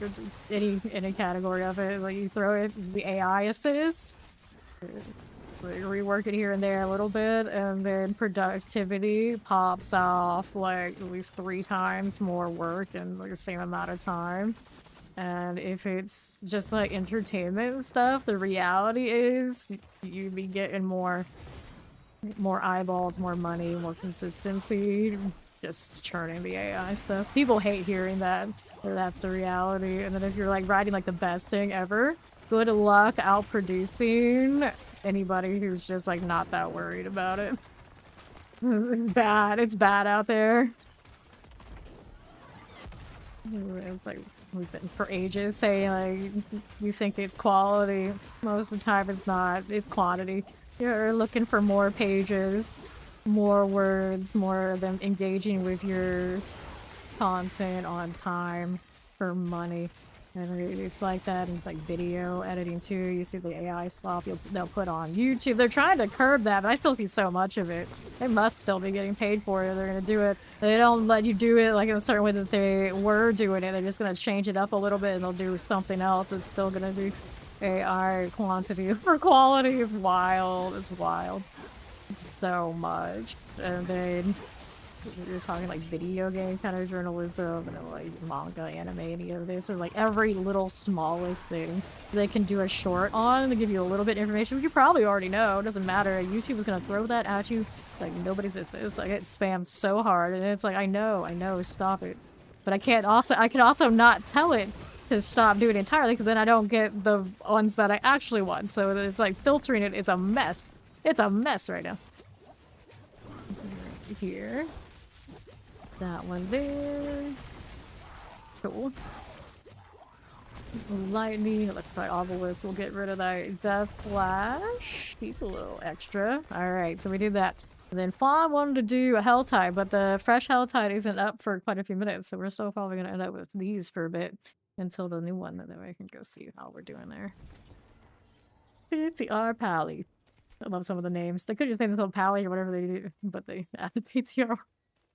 any category of it, like you throw it the AI assist. Like rework it here and there a little bit, and then productivity pops off like at least 3 times more work in like the same amount of time. And if it's just like entertainment and stuff, the reality is you'd be getting more eyeballs, more money, more consistency, just churning the AI stuff. People hate hearing that, but that's the reality. And then if you're like writing like the best thing ever, good luck outproducing anybody who's just like not that worried about it. It's bad out there. It's like we've been for ages saying like you think it's quality. Most of the time it's not. It's quantity. You're looking for more pages, more words, more of them engaging with your content on time for money. And it's like that in like video editing too. You see the AI slop they'll put on YouTube. They're trying to curb that, but I still see so much of it. They must still be getting paid for it. They're gonna do it. They don't let you do it like in a certain way that they were doing it. They're just gonna change it up a little bit and they'll do something else. It's still gonna be AI quantity for quality. It's wild. It's wild. It's so much. And then you're talking like video game kind of journalism and like manga, anime, any of this, or like every little smallest thing they can do a short on to give you a little bit of information, which you probably already know. It doesn't matter. YouTube is gonna throw that at you like nobody's business. Like it spams so hard, and it's like I know, stop it. But I can also not tell it to stop doing it entirely because then I don't get the ones that I actually want. So it's like filtering it is a mess. It's a mess right now. Right here. That one there. Cool. Lightning, electrified obelisk. We'll get rid of that death flash. He's a little extra. Alright, so we did that. And then Fawn wanted to do a Helltide, but the fresh Helltide isn't up for quite a few minutes, so we're still probably gonna end up with these for a bit until the new one, and then we can go see how we're doing there. PTR Pally. I love some of the names. They could just name themselves Pally or whatever they do, but they added PTR.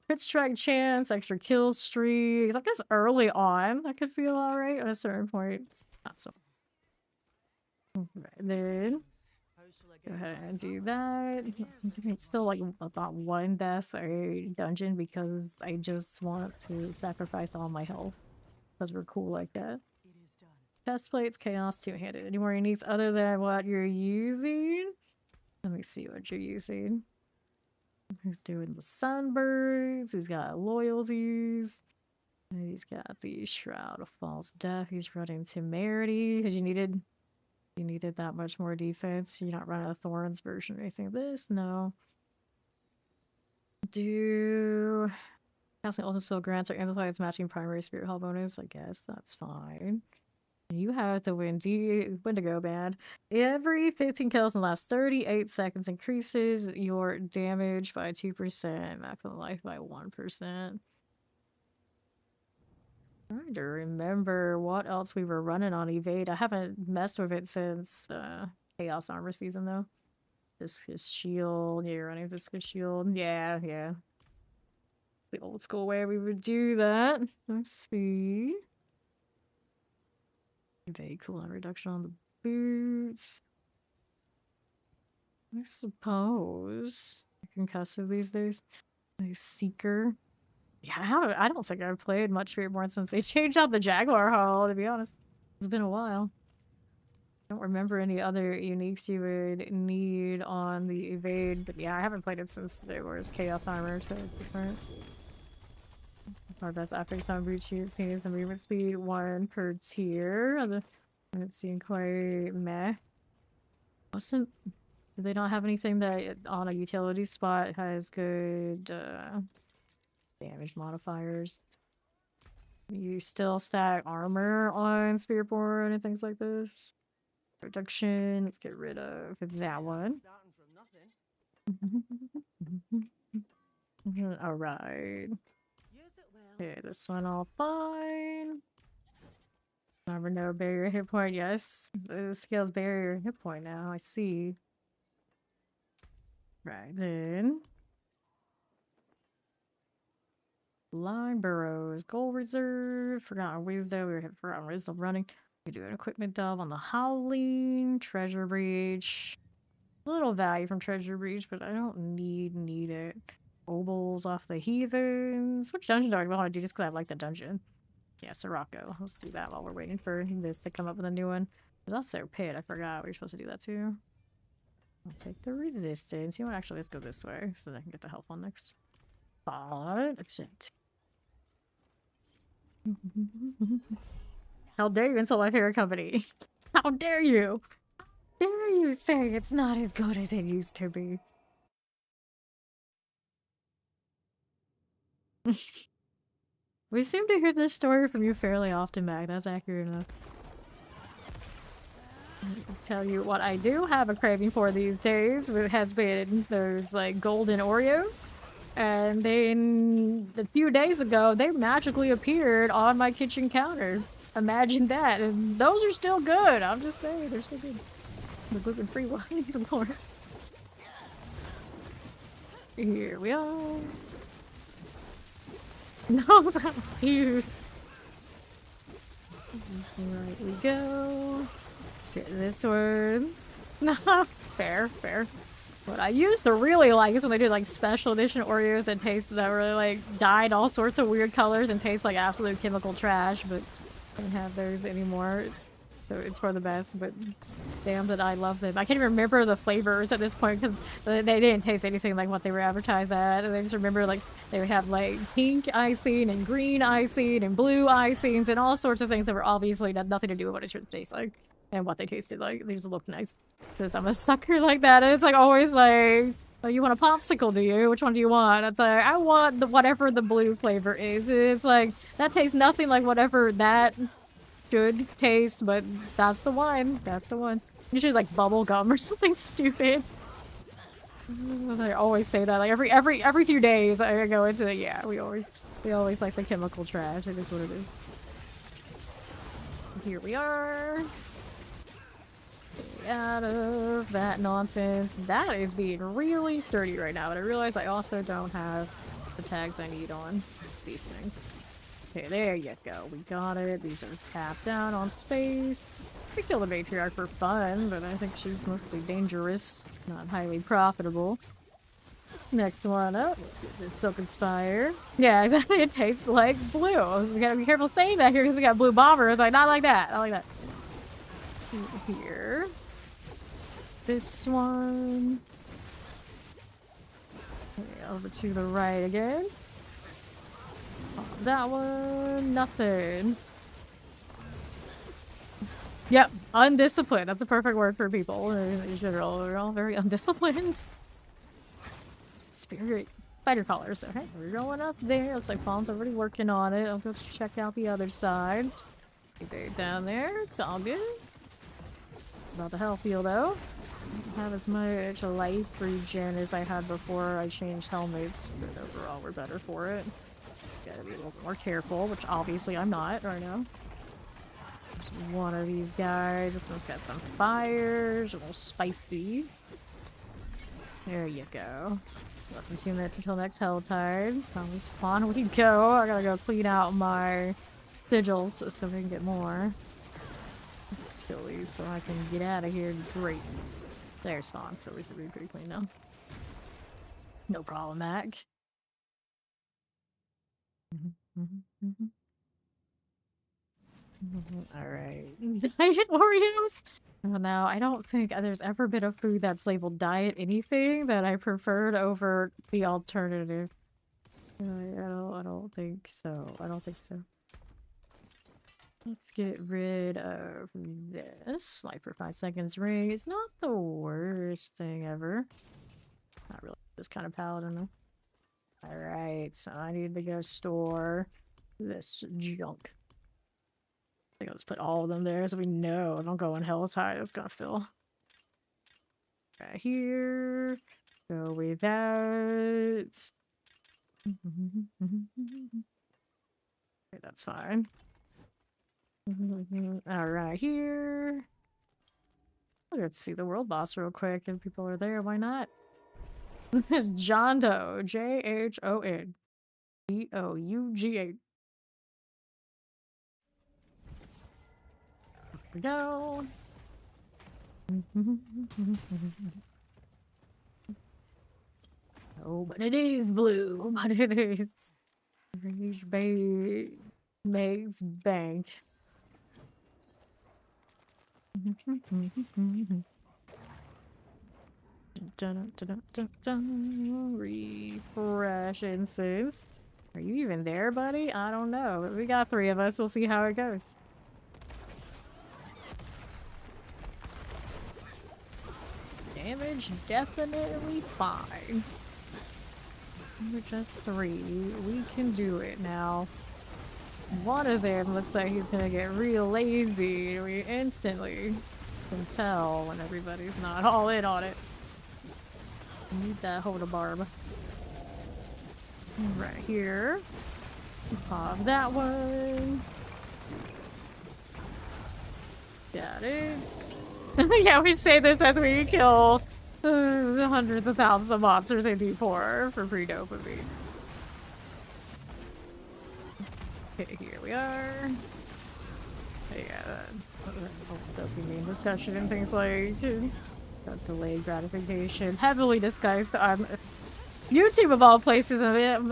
Crit strike chance, extra kill streak. I guess early on I could feel alright. At a certain point, not so. Right, then go ahead and do that. It's still like about 1 death a dungeon because I just want to sacrifice all my health because we're cool like that. Chest plates, chaos, 2-handed. Any more uniques other than what you're using? Let me see what you're using. He's doing the sunbirds. He's got loyalties. And he's got the Shroud of False Death. He's running Temerity because you needed that much more defense. You're not running a Thorns version or anything of this. No. Do casting also still grants or amplifies matching primary spirit hall bonus. I guess that's fine. You have the Wendigo band. Every 15 kills in the last 38 seconds increases your damage by 2%, maximum life by 1%. Trying to remember what else we were running on Evade. I haven't messed with it since Chaos Armor season though. Viscous Shield. Yeah, you're running Viscous Shield. Yeah. The old school way we would do that. Let's see. Evade cooldown reduction on the boots. I suppose. Concussive these days. Nice Seeker. Yeah, I don't think I've played much Spiritborn since they changed out the Jaguar Hall, to be honest. It's been a while. I don't remember any other uniques you would need on the evade, but yeah, I haven't played it since there was Chaos Armor, so it's different. Our best affix on Breach Sheet, seeing the movement speed, 1 per tier. It seemed quite meh. Did they not have anything that on a utility spot has good damage modifiers? You still stack armor on Spiritborn and things like this? Reduction, let's get rid of that one. Alright. Okay, this one all fine. Never know barrier hit point, yes. The scales barrier hit point now, I see. Right then. Line burrows, gold reserve, forgotten wisdom, we were hitting forgotten wisdom running. We do an equipment dub on the howling, treasure breach. A little value from treasure breach, but I don't need it. Obols off the heathens. Which dungeon do I want to do just because I like the dungeon? Yeah, Sirocco. Let's do that while we're waiting for this to come up with a new one. There's also Pit, I forgot we were supposed to do that too. I'll take the resistance. You know what, actually let's go this way so that I can get the health on next. But accept. How dare you insult my favorite company? How dare you? How dare you say it's not as good as it used to be? We seem to hear this story from you fairly often, Mac. That's accurate enough. I'll tell you what I do have a craving for these days. It has been those like golden Oreos. And then a few days ago, they magically appeared on my kitchen counter. Imagine that. And those are still good. I'm just saying, they're still good. The gluten-free ones, of course. Here we are. No, that's not huge. Right we go. Get this one. Fair, fair. What I used to really like is when they did like special edition Oreos that were like dyed all sorts of weird colors and taste like absolute chemical trash, but I don't have those anymore. So it's for the best, but damn that I love them. I can't even remember the flavors at this point because they didn't taste anything like what they were advertised at. And I just remember like they would have like pink icing and green icing and blue icings and all sorts of things that were obviously had nothing to do with what it should taste like and what they tasted like. They just looked nice because I'm a sucker like that. And it's like always like, oh, you want a popsicle, do you? Which one do you want? It's like, I want whatever the blue flavor is. It's like, that tastes nothing like whatever that should taste, but that's the one. That's the one. Usually like bubble gum or something stupid. I always say that. Like every few days I go into yeah, we always like the chemical trash. It is what it is. Here we are. Out of that nonsense. That is being really sturdy right now, but I realize I also don't have the tags I need on these things. Okay, there you go. We got it. These are tapped down on space. We kill the matriarch for fun, but I think she's mostly dangerous, not highly profitable. Next one up. Let's get this Silken Spire. Yeah, exactly. It tastes like blue. We gotta be careful saying that here because we got blue bombers. Like, not like that. Not like that. Here. This one. Okay, over to the right again. That one, nothing. Yep, undisciplined. That's a perfect word for people in general. We're all very undisciplined. Spirit spider collars. Okay, we're going up there. Looks like Fawn's already working on it. I'll go check out the other side. Okay, down there. It's all good. About the health heal though. I don't have as much life regen as I had before I changed helmets, but overall we're better for it. Gotta be a little more careful, which obviously I'm not right now. There's one of these guys. This one's got some fires, a little spicy. There you go. Less than 2 minutes until next Helltide. Probably spawn we go. I gotta go clean out my sigils so we can get more. Kill these so I can get out of here. Great. There's spawn, so we should be pretty clean now. No problem, Mac. Alright. Diet Oreos? Well, now, I don't think there's ever been a food that's labeled diet anything that I preferred over the alternative. I don't think so. I don't think so. Let's get rid of this. Sniper 5 seconds ring. It's not the worst thing ever. Not really this kind of paladin though. Alright, so I need to go store this junk. I think I'll just put all of them there so we know. Don't go on hell's high, it's gonna fill. Right here. Go with that. Okay, that's fine. Alright, here. Let's see the world boss real quick if people are there. Why not? It's John Doe. John Dough. Here we go. Oh, but it is blue. But it is. Rage Bay makes bank. Refresh instance. Are you even there, buddy? I don't know. We got 3 of us. We'll see how it goes. Damage definitely fine. We're just 3. We can do it now. One of them looks like he's gonna get real lazy. We instantly can tell when everybody's not all in on it. Need that hold a barb. Right here. Pop that one. Got it. Yeah, we say this as we kill the hundreds of thousands of monsters in D4 for free dopamine. Okay, here we are. Yeah, dopamine discussion and things like delayed gratification, heavily disguised on YouTube of all places, and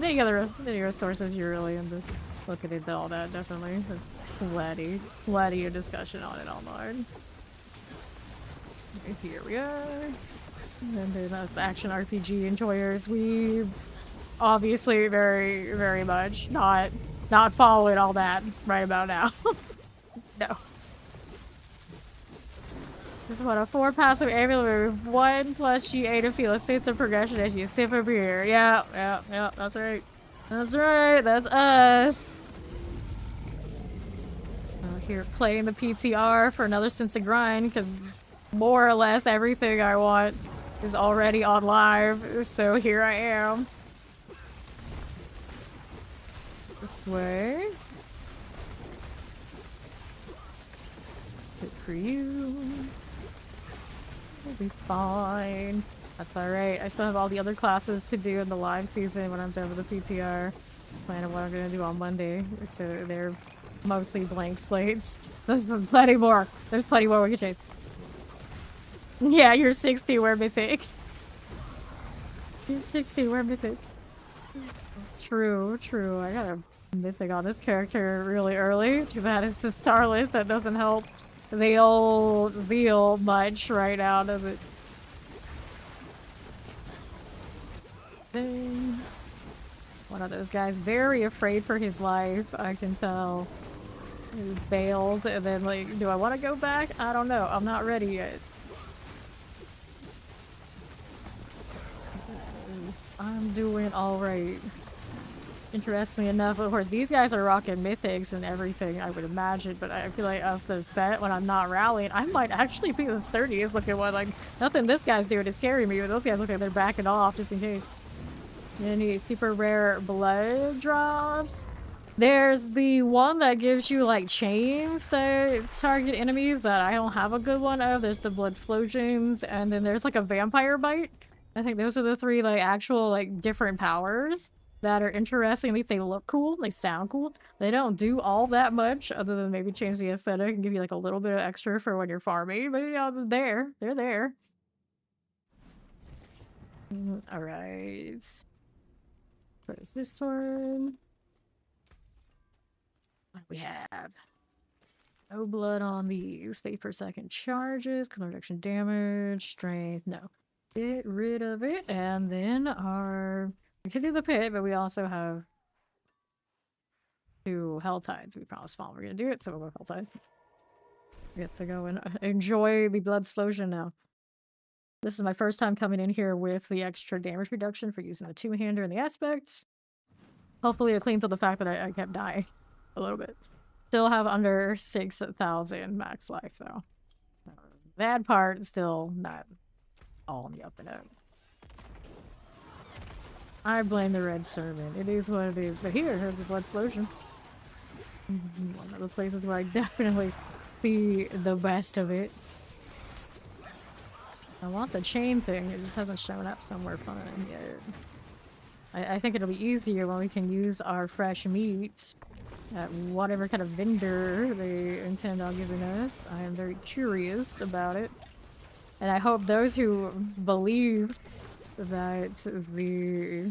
many other video sources. You're really into looking into all that, definitely. There's plenty of discussion on it online. Okay, here we are. And then us action RPG enjoyers, we obviously very, very much not following all that right about now. No. This is what a 4 passive amulet with 1 plus G8 to feel a sense of progression as you sip a beer. Yeah, that's right. That's right, that's us. Here, playing the PTR for another sense of grind, because more or less everything I want is already on live, so here I am. This way. Good for you. We'll be fine. That's alright. I still have all the other classes to do in the live season when I'm done with the PTR. Plan of what I'm gonna do on Monday. So they're mostly blank slates. There's plenty more. There's plenty more we can chase. Yeah, you're 60, we're mythic. You're 60, we're mythic. True. I got a mythic on this character really early. Too bad it's a star list. That doesn't help the old veal much right now, does it? One of those guys very afraid for his life, I can tell. He bails and then like, do I want to go back? I don't know. I'm not ready yet. I'm doing alright. Interestingly enough, of course, these guys are rocking mythics and everything, I would imagine, but I feel like of the set, when I'm not rallying, I might actually be the sturdiest looking one. Like, nothing this guy's doing to scare me, but those guys look like they're backing off just in case. Any super rare blood drops? There's the one that gives you, like, chains that target enemies that I don't have a good one of. There's the blood explosions, and then there's, like, a vampire bite. I think those are the 3, like, actual, like, different powers. that are interesting. At least they look cool, they sound cool. They don't do all that much other than maybe change the aesthetic and give you like a little bit of extra for when you're farming, but you know, they're there. Alright. Where's this one? What do we have? No blood on these. Fate per second charges, color reduction damage, strength, no. Get rid of it, and then we can do the pit, but we also have 2 Hell Tides. We promised Fawn we're gonna do it, so we'll go Hell Tide. We get to go and enjoy the blood explosion now. This is my first time coming in here with the extra damage reduction for using the 2-hander in the aspect. Hopefully it cleans up the fact that I kept dying a little bit. Still have under 6,000 max life, though. That part is still not all on the up and up. I blame the red servant. It is what it is. But here's the blood explosion. One of the places where I definitely see the best of it. I want the chain thing, it just hasn't shown up somewhere fun yet. I think it'll be easier when we can use our fresh meats at whatever kind of vendor they intend on giving us. I am very curious about it. And I hope those who believe that the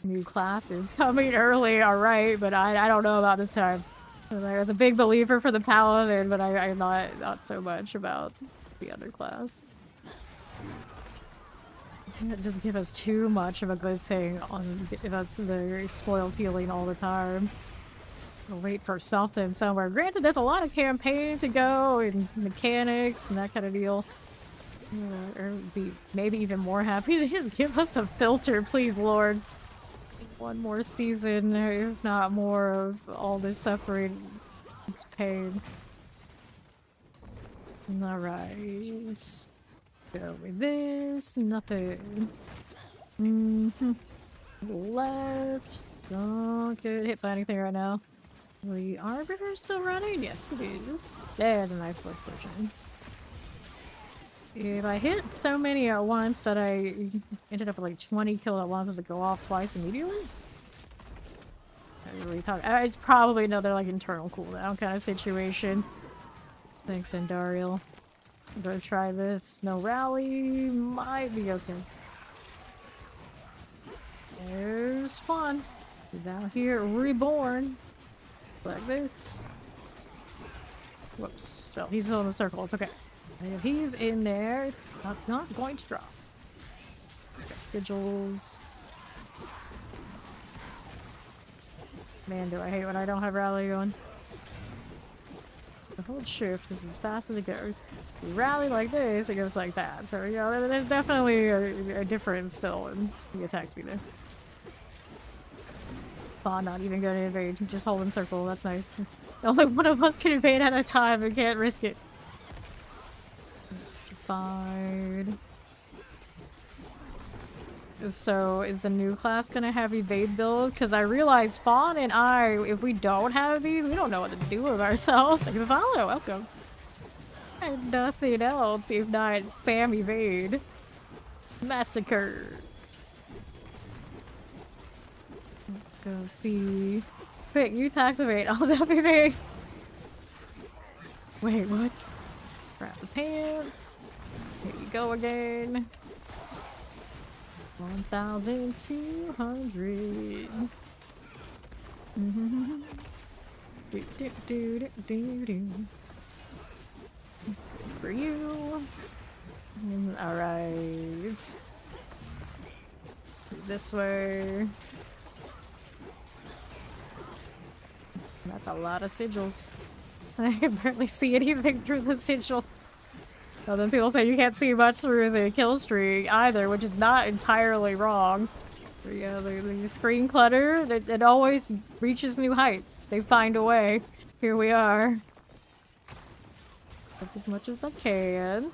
new class is coming early are right, but I don't know about this time. I was a big believer for the Paladin, but I'm not so much about the other class. Just give us too much of a good thing on give us the spoiled feeling all the time. We'll wait for something somewhere. Granted, there's a lot of campaign to go and mechanics and that kind of deal. Or be maybe even more happy to just give us a filter, please, Lord. One more season, if not more, of all this suffering, this pain. Alright. Go with this. Nothing. Left. Don't get hit by anything right now. The arbiter is still running? Yes, it is. There's a nice blood explosion. If I hit so many at once that I ended up with like 20 kills at once, does it go off twice immediately? I really thought it's probably another like internal cooldown kind of situation. Thanks, Endariel. I'm gonna try this. No rally. Might be okay. There's fun. He's out here reborn. Like this. Whoops. Oh, he's still in the circle. It's okay. And if he's in there, it's not going to drop. Okay, sigils. Man, do I hate when I don't have rally going. The hold shift is as fast as it goes. You rally like this, it goes like that. So, you know, there's definitely a difference still in the attack speed there. Fawn not even going to invade, just holding circle, that's nice. Only one of us can invade at a time, we can't risk it. Fine. So, is the new class gonna have evade build? Because I realized Fawn and I, if we don't have these, we don't know what to do with ourselves. Like, follow, welcome. I have nothing else if not spam evade. Massacre. Let's go see. Quick, you activate all that evade. Wait, what? Grab the pants. Here you go again. 1,200. For you. Alright. This way. That's a lot of sigils. I can barely see anything through the sigil. So then people say you can't see much through the kill streak either, which is not entirely wrong. But yeah, the screen clutter, it always reaches new heights. They find a way. Here we are. Up as much as I can.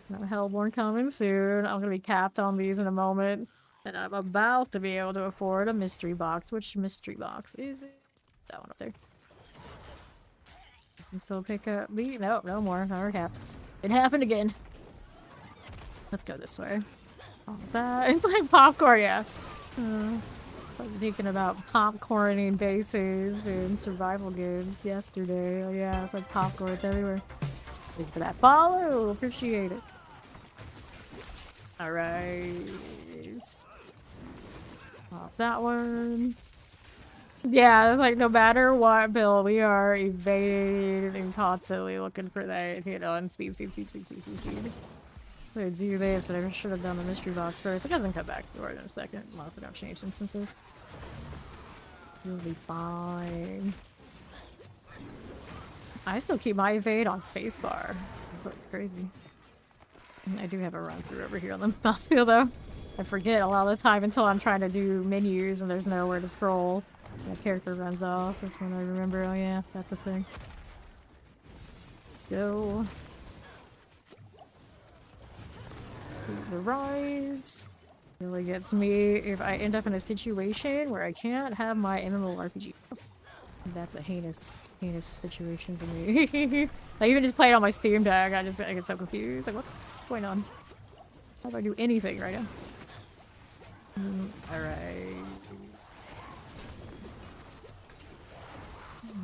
Now Hellborn coming soon. I'm gonna be capped on these in a moment. And I'm about to be able to afford a mystery box. Which mystery box is it? That one up there. I can still pick up the... No, no more. Now we're capped. It happened again. Let's go this way. All that. It's like popcorn, yeah. I'm thinking about popcorning bases in survival games yesterday. Oh yeah, it's like popcorns everywhere. Thanks for that follow. Appreciate it. Alright. Off that one. Yeah, it's like no matter what build, we are evading and constantly looking for that, you know, and speed. I do this, but I should have done the mystery box first. It doesn't come back to it in a second, unless I don't change instances. You'll be fine. I still keep my evade on spacebar. It's crazy. I do have a run through over here on the mouse wheel though. I forget a lot of the time until I'm trying to do menus and there's nowhere to scroll. My character runs off. That's when I remember, oh yeah, that's the thing. Go. The rise really gets me if I end up in a situation where I can't have my MMORPG. That's a heinous situation for me. Like even just playing on my Steam Deck, I get so confused. Like what's going on? How do I do anything right now? Alright.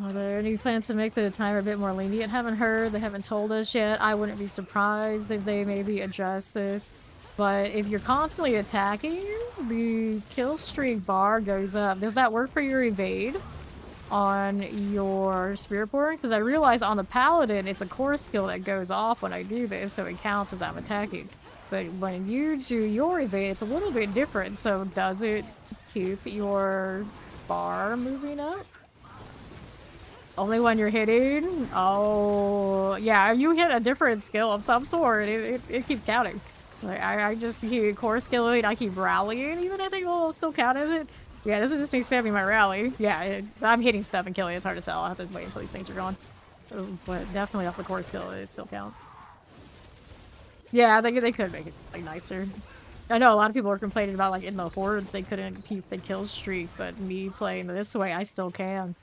Are there any plans to make the timer a bit more lenient? Haven't heard. They haven't told us yet. I wouldn't be surprised if they maybe adjust this. But if you're constantly attacking, the kill streak bar goes up. Does that work for your evade on your Spirit Born? Because I realize on the Paladin, it's a core skill that goes off when I do this, so it counts as I'm attacking. But when you do your evade, it's a little bit different. So does it keep your bar moving up? Only when you're hitting? Oh, yeah, if you hit a different skill of some sort, it keeps counting. Like, I just keep core skilling, I keep rallying, even I think it'll still count as it. Yeah, this is just me spamming my rally. Yeah, I'm hitting stuff and killing, it's hard to tell. I'll have to wait until these things are gone. But definitely off the core skill, it still counts. Yeah, they could make it, like, nicer. I know a lot of people are complaining about, like, in the hordes, they couldn't keep the kill streak, but me playing this way, I still can.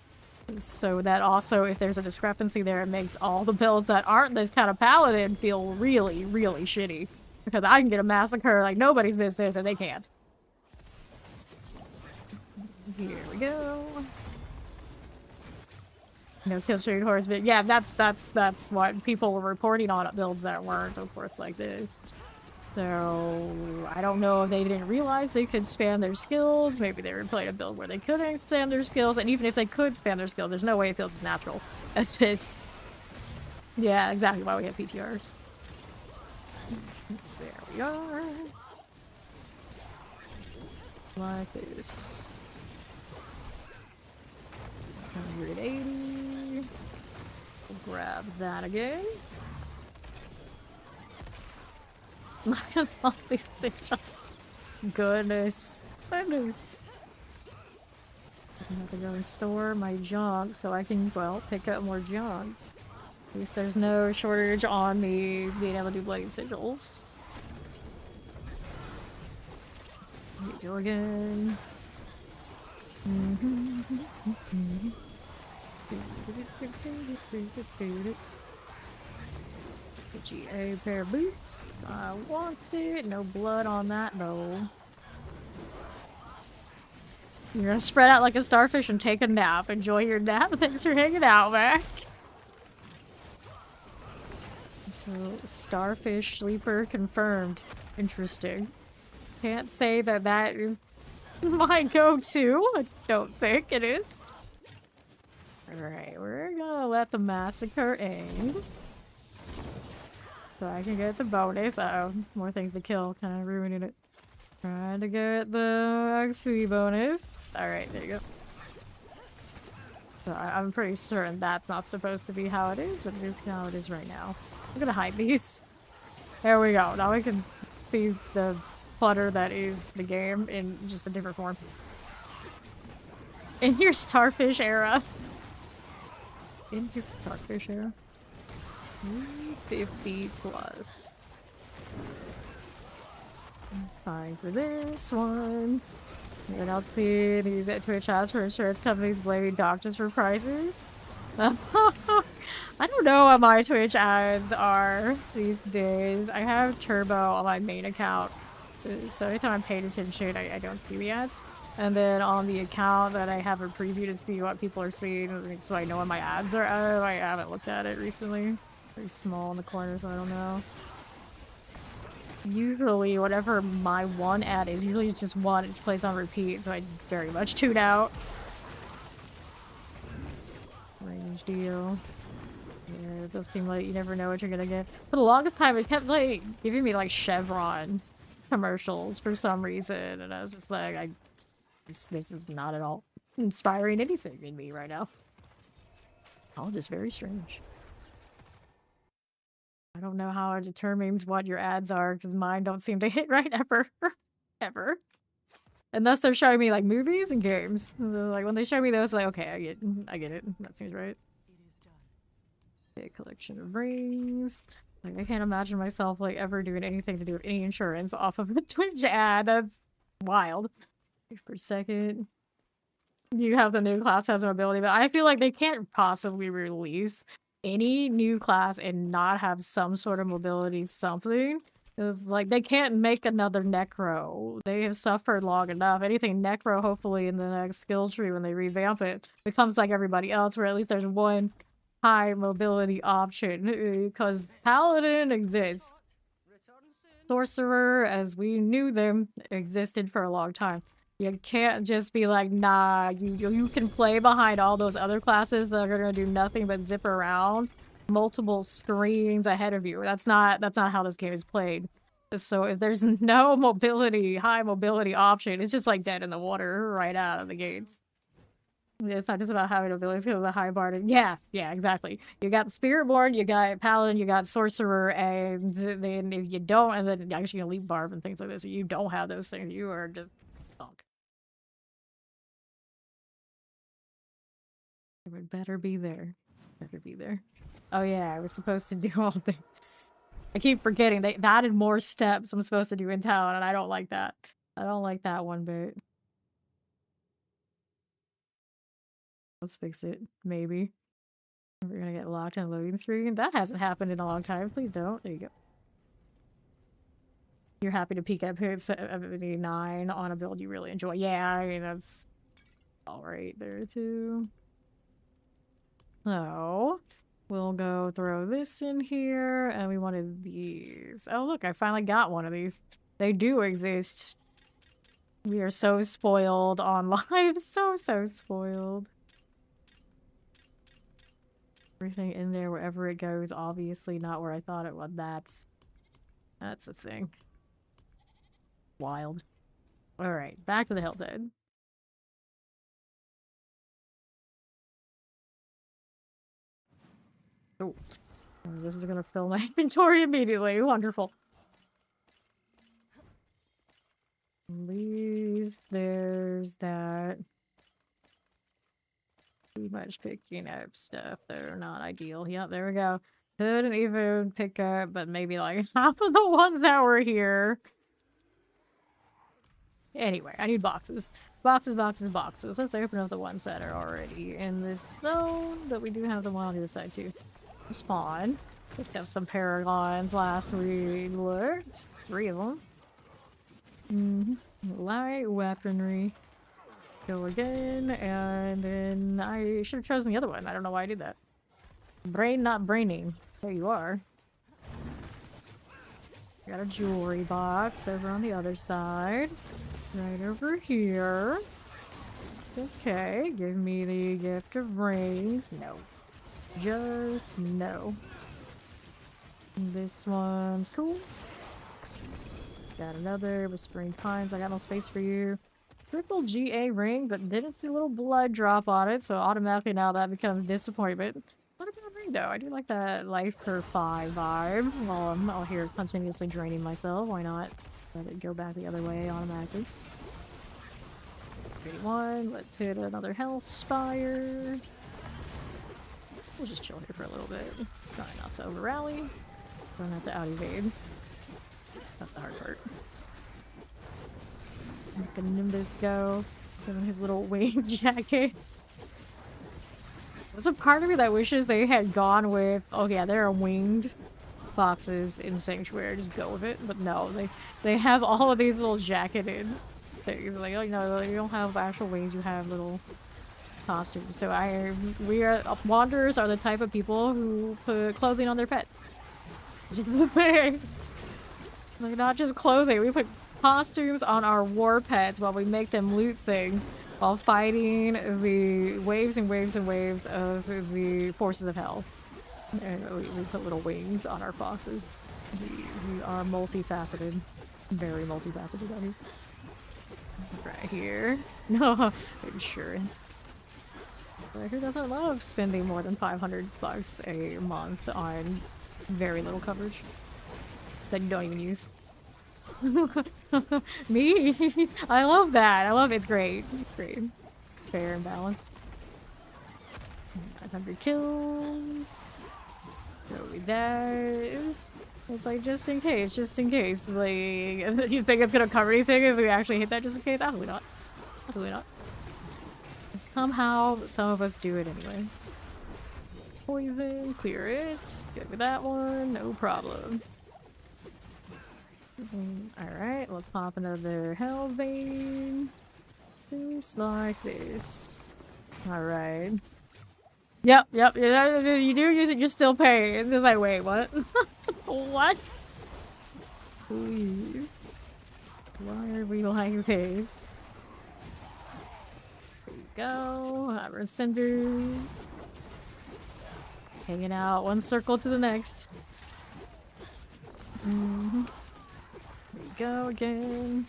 So that also, if there's a discrepancy there, it makes all the builds that aren't this kind of paladin feel really, really shitty. Because I can get a massacre like nobody's business, and they can't. Here we go. No kill streak horse, but yeah, that's what people were reporting on builds that weren't, of course, like this. So I don't know if they didn't realize they could spam their skills. Maybe they were playing a build where they couldn't spam their skills, and even if they could spam their skills, there's no way it feels as natural as this. Yeah, exactly why we have PTRs. There we are. Like this. 180. We'll grab that again. Look at all these things. Goodness. Goodness. I have to go and store my junk so I can, well, pick up more junk. At least there's no shortage on me being able to do blade sigils. Here we go again. GA pair of boots. I want it. No blood on that though. You're gonna spread out like a starfish and take a nap. Enjoy your nap. Thanks for hanging out, man. So, starfish sleeper confirmed. Interesting. Can't say that that is my go-to. I don't think it is. Alright, we're gonna let the massacre end. So I can get the bonus. Uh-oh, more things to kill. Kind of ruining it. Trying to get the XP bonus. Alright, there you go. So I'm pretty certain that's not supposed to be how it is, but it is how it is right now. I'm gonna hide these. There we go. Now we can see the clutter that is the game in just a different form. In your starfish era. In his starfish era. 50 plus. Fine for this one. You're not seeing these at Twitch ads for insurance companies blaming doctors for prices. I don't know what my Twitch ads are these days. I have Turbo on my main account, so anytime I'm paying attention, I don't see the ads. And then on the account that I have a preview to see what people are seeing, so I know when my ads are up. I haven't looked at it recently. Very small in the corner, so I don't know. Usually, whatever my one ad is, usually it's just one. It's plays on repeat, so I very much tune out. Range deal. Yeah, it does seem like you never know what you're gonna get. For the longest time, it kept like giving me like Chevron commercials for some reason, and I was just like, this is not at all inspiring anything in me right now. All just very strange. I don't know how it determines what your ads are, because mine don't seem to hit right ever. Ever. Unless they're showing me like movies and games. Like when they show me those, like, okay, I get it. That seems right. A collection of rings. Like I can't imagine myself like ever doing anything to do with any insurance off of a Twitch ad. That's wild. Wait for a second. You have the new class has mobility, but I feel like they can't possibly release any new class and not have some sort of mobility something. It's like they can't make another Necro. They have suffered long enough. Anything Necro, hopefully in the next skill tree when they revamp it, becomes like everybody else, where at least there's one high mobility option. Because Paladin exists. Sorcerer, as we knew them, existed for a long time. You can't just be like, nah, you can play behind all those other classes that are gonna do nothing but zip around multiple screens ahead of you. That's not how this game is played. So if there's no mobility, high mobility option, it's just like dead in the water right out of the gates. It's not just about having abilities, because of the high bar. Yeah, exactly. You got the Spiritborn, you got Paladin, you got Sorcerer, and then if you don't, and then actually you Elite Barb and things like this, if you don't have those things, you are just sunk. It better be there. Better be there. Oh yeah, I was supposed to do all this. I keep forgetting. They added more steps I'm supposed to do in town, and I don't like that. I don't like that one bit. Let's fix it. Maybe. We're gonna get locked in a loading screen. That hasn't happened in a long time. Please don't. There you go. You're happy to peek at hit 79 on a build you really enjoy. Yeah, I mean, that's alright there too. So, we'll go throw this in here, and we wanted these. Oh look, I finally got one of these. They do exist. We are so spoiled on live. So spoiled. Everything in there, wherever it goes, obviously not where I thought it was. That's a thing. Wild. Alright, back to the Hilldead. Oh, this is gonna fill my inventory immediately. Wonderful. These, there's that. Too much picking up stuff that are not ideal. Yep, there we go. Couldn't even pick up, but maybe like half of the ones that were here. Anyway, I need boxes. Boxes. Let's open up the ones that are already in this zone, but we do have the one on the other side too. Spawn. Picked up some Paragons last week. Looked. 3 of them. Light weaponry. Go again, and then I should have chosen the other one. I don't know why I did that. Brain not braining. There you are. Got a jewelry box over on the other side. Right over here. Okay, give me the gift of rings. No. Just no. This one's cool. Got another Whispering Pines. I got no space for you. Triple GA ring, but didn't see a little blood drop on it, so automatically now that becomes disappointment. What about ring though? I do like that life per 5 vibe. While I'm out here continuously draining myself, why not let it go back the other way automatically? 31. Let's hit another Hell Spire. We'll just chill here for a little bit. Try not to over rally. Don't have to out evade. That's the hard part. Make a Nimbus go. Give him his little wing jacket. There's a part of me that wishes they had gone with, oh yeah, there are winged boxes in Sanctuary, just go with it. But no, they have all of these little jacketed things. Like, you know, you don't have actual wings, you have little costumes. So wanderers are the type of people who put clothing on their pets. Which is the thing. Like, not just clothing, we put costumes on our war pets while we make them loot things while fighting the waves and waves and waves of the forces of hell. And we put little wings on our foxes. We are multifaceted. Very multifaceted, I mean. Right here. No, insurance. Who doesn't love spending more than $500 a month on very little coverage that you don't even use? Me? I love that. I love it. It's great. It's great. Fair and balanced. 900 kills. Go with that. It's like, just in case, just in case. Like, you think it's gonna cover anything if we actually hit that just in case? Absolutely not. Absolutely not. Somehow, some of us do it anyway. Poison, clear it. Good with that one, no problem. Alright, let's pop another Hell Vein. Just like this. Alright. Yep, you do use it, you're still paying. It's just like, wait, what? What? Please. Why are we like this? There you go. Our cinders. Hanging out one circle to the next. There you go again.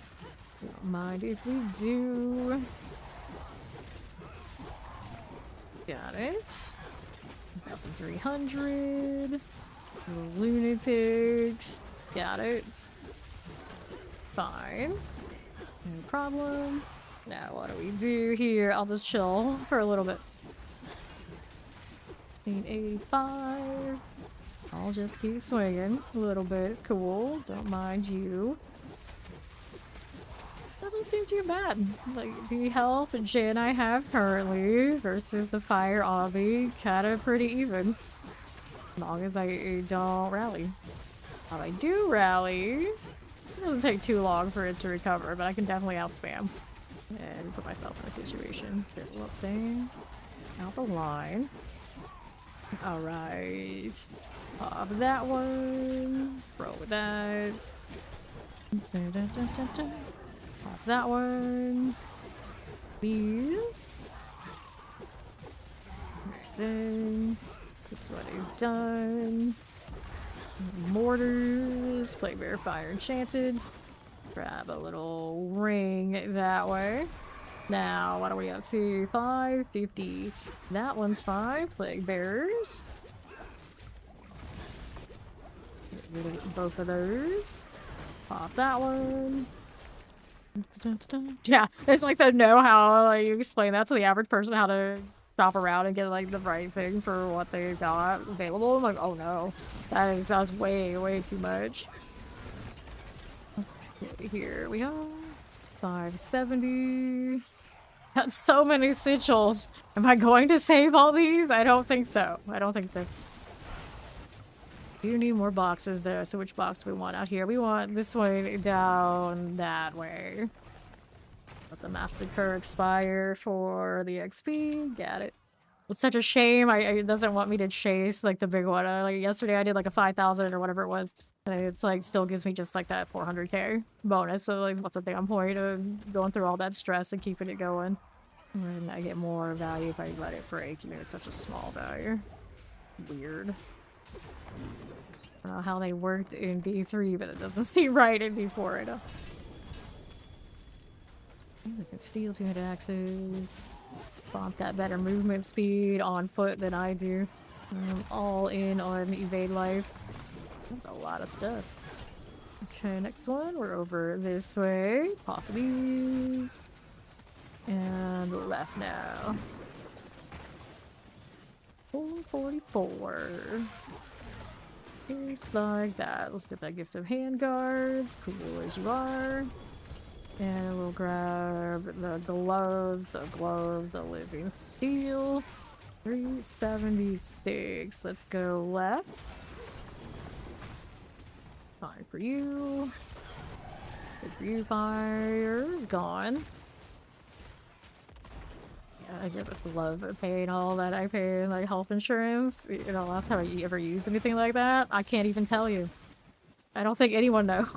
Don't mind if we do. Got it. 1,300. Lunatics. Got it. Fine. No problem. Now what do we do here? I'll just chill for a little bit. 85. I'll just keep swinging a little bit. It's cool. Don't mind you. Doesn't seem too bad. Like, the health Jay and I have currently versus the fire obby, kinda pretty even. As long as I don't rally. If I do rally, it doesn't take too long for it to recover, but I can definitely outspam and put myself in a situation. Get a little thing out the line. Alright. Pop that one. Roll with that. Pop that one. These. Right then. This one is done. Mortars. Plague Bear Fire Enchanted. Grab a little ring that way. Now, what are we up to? 550. That one's 5 Plague Bearers. Get rid of both of those. Pop that one. Yeah, it's like the know-how, like, you explain that to the average person, how to shop around and get, like, the right thing for what they got available. I'm like, oh no, that's way too much. Okay, here we go. 570. Got so many sigils. Am I going to save all these? I don't think so. I don't think so. We need more boxes though, so which box do we want out here? We want this way down that way. Let the massacre expire for the XP. Got it. It's such a shame. It doesn't want me to chase like the big one. Like yesterday I did like a 5,000 or whatever it was. And it's like still gives me just like that 400k bonus. So like what's the damn point of going through all that stress and keeping it going? And I get more value if I let it break. You know, it's such a small value. Weird. I don't know how they worked in D3, but it doesn't seem right in D4 right now. I can steal 2 axes. Spawn's got better movement speed on foot than I do. I'm all in on evade life. That's a lot of stuff. Okay, next one. We're over this way. Pop these. And left now. 444. Just like that. Let's get that gift of handguards. Cool as you are. And we'll grab the gloves, the living steel. 376. Let's go left. Fine for you. The Viewfire's gone. I just love paying all that I pay in like health insurance. You know, last time I ever used anything like that, I can't even tell you. I don't think anyone knows.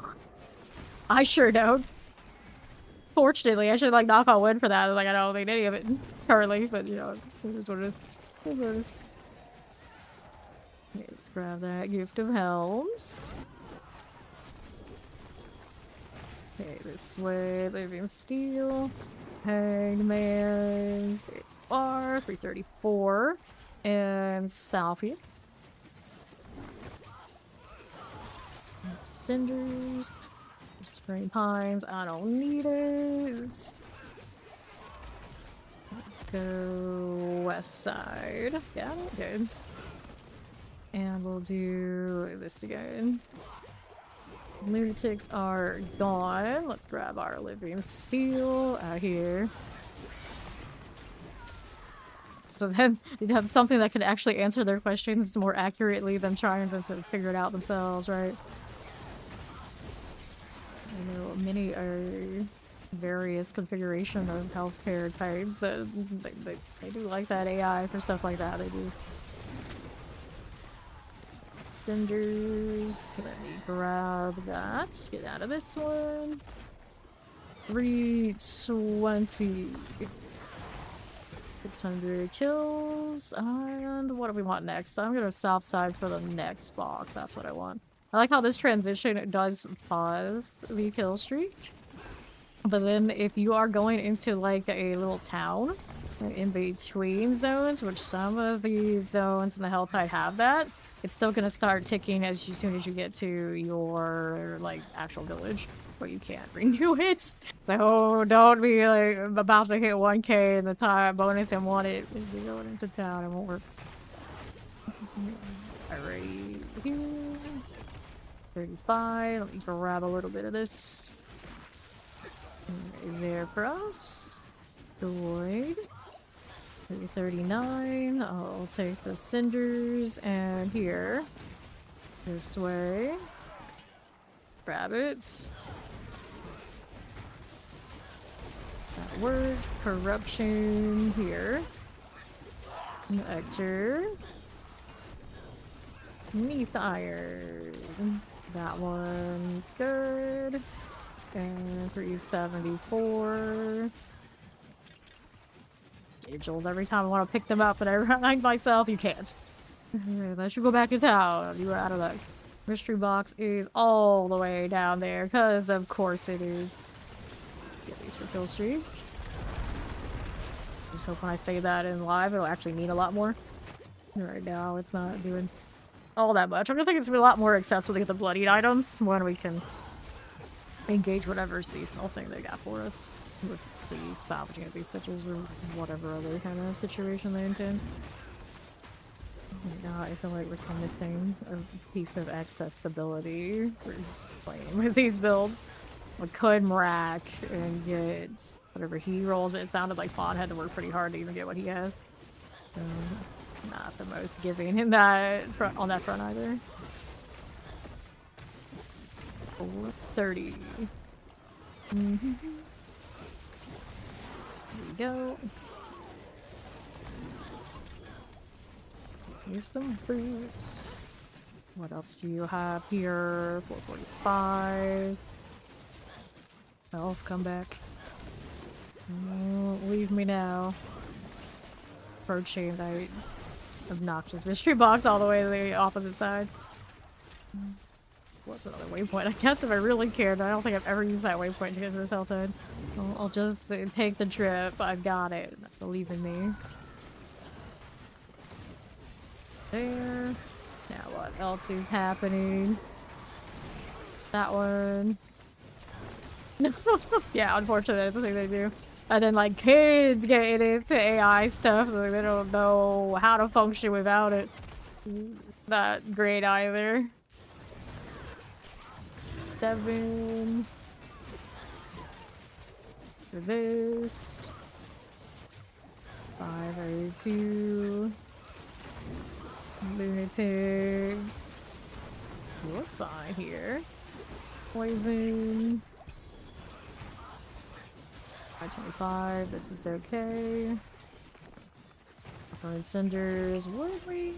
I sure don't. Fortunately, I should like knock on wood for that. Like I don't think any of it currently, but you know, it is what it is. It is what it is. Okay, let's grab that Gift of Helms. Okay, this way, Living Steel. Hangman's bar, 334, and Salvia. Cinders, Spring Pines, I don't need it. Let's go west side. Yeah, good. And we'll do this again. Lunatics are gone. Let's grab our Living Steel out here. So then you'd have something that could actually answer their questions more accurately than trying to figure it out themselves, right? I know many are various configuration of healthcare types. They do like that AI for stuff like that. They do. Cinders. Let me grab that. Get out of this one. 320. 600 kills. And what do we want next? I'm gonna south side for the next box. That's what I want. I like how this transition does pause the kill streak. But then if you are going into like a little town in between zones, which some of these zones in the Helltide have that, it's still gonna start ticking as soon as you get to your like actual village, but you can't renew it. So don't be like about to hit 1K in the time bonus and want it if you're going into town. It won't work. Alright, here. 35. Let me grab a little bit of this. Right there for us. Void. 39. I'll take the cinders and here. This way. Grab it. That works. Corruption here. Connector. Neath iron. That one's good. And 374. Angels, every time I want to pick them up and I remind myself, you can't. Unless you go back to town, you are out of luck. Mystery box is all the way down there, because of course it is. Get these for kill streak. Just hope when I say that in live, it'll actually mean a lot more. Right now, it's not doing all that much. I'm gonna think it's a lot more accessible to get the bloodied items when we can engage whatever seasonal thing they got for us. With the salvaging of these stitches or whatever other kind of situation they intend. Oh my god, I feel like we're still missing a piece of accessibility for playing with these builds. We could rack and get whatever he rolls. It sounded like Fawn had to work pretty hard to even get what he has. Not the most giving in that front, on that front either. 430. Here we go. Here's some boots. What else do you have here? 445. Elf, come back. Oh, leave me now. Approaching that obnoxious mystery box all the way to the opposite side. What's another waypoint? I guess if I really cared, I don't think I've ever used that waypoint to get to this Helltide. I'll just take the trip. I've got it. Believe in me. There. Now what else is happening? That one. Yeah, unfortunately that's the thing they do. And then like kids getting into AI stuff, like, they don't know how to function without it. Not great either. 7 for this. 502 lunatics. You're fine here. Poison. 25, this is okay. Cinders, would we?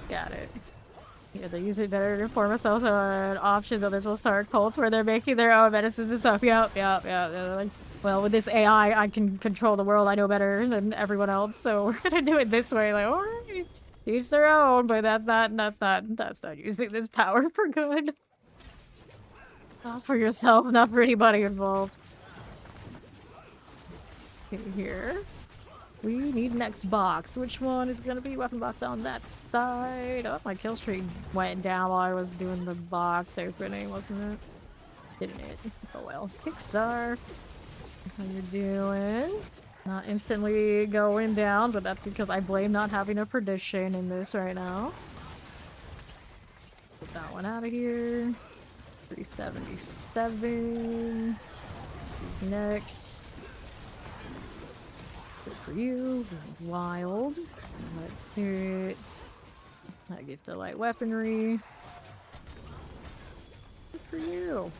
Got it. Yeah, they use it better to inform ourselves on options. Others will start cults where they're making their own medicines and stuff. Yep. They're like, well, with this AI, I can control the world. I know better than everyone else, so we're gonna do it this way. Like, all right, each their own, but that's not using this power for good. Not for yourself, not for anybody involved. Okay, here. We need next box. Which one is gonna be weapon box on that side? Oh, my kill streak went down while I was doing the box opening, wasn't it? Didn't it? Oh well. Pixar. How you doing? Not instantly going down, but that's because I blame not having a perdition in this right now. Put that one out of here. 377. Who's next? Good for you. Wild. Let's see it. I get the light weaponry. Good for you.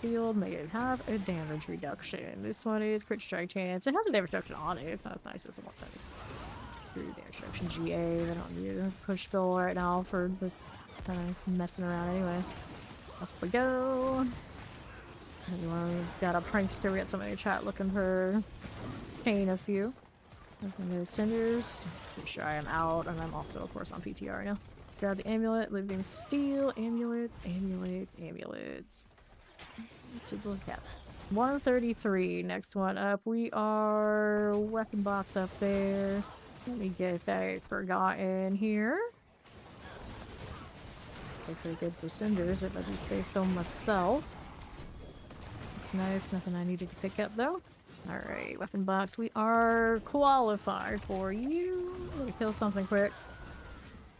Field, make it have a damage reduction. This one is crit strike chance. It has a damage reduction on it. It's not as nice as the one that is through damage reduction GA. I don't need a push bill right now for this kind of messing around anyway. Off we go. Anyone's got a prankster. We got somebody in chat looking for pain a few. Nothing new cinders. Pretty sure I am out, and I'm also, of course, on PTR right now. Grab the amulet, living steel, amulets. Let's take a look at 133. Next one up, we are weapon box up there. Let me get that forgotten here. Hopefully good for cinders, if I do say so myself. Looks nice, nothing I needed to pick up though. Alright, weapon box, we are qualified for you. Let me kill something quick.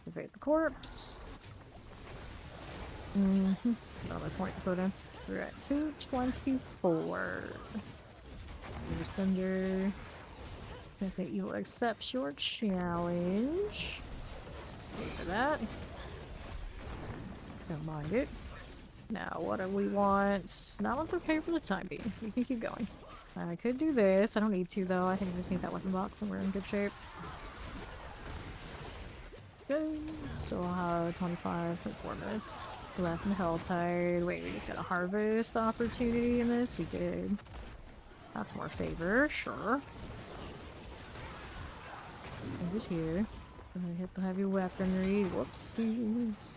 Evade the corpse. Another point to put in. We're at 224. Your cinder. I think you will accept your challenge. Wait for that. Don't mind it. Now, what do we want? That one's okay for the time being. We can keep going. I could do this. I don't need to, though. I think I just need that weapon box and we're in good shape. Good. Still have 4 minutes left in the Helltide. Wait, we just got a harvest opportunity in this? We did. That's more favor, sure. Who's here? I'm gonna hit the heavy weaponry. Whoopsies.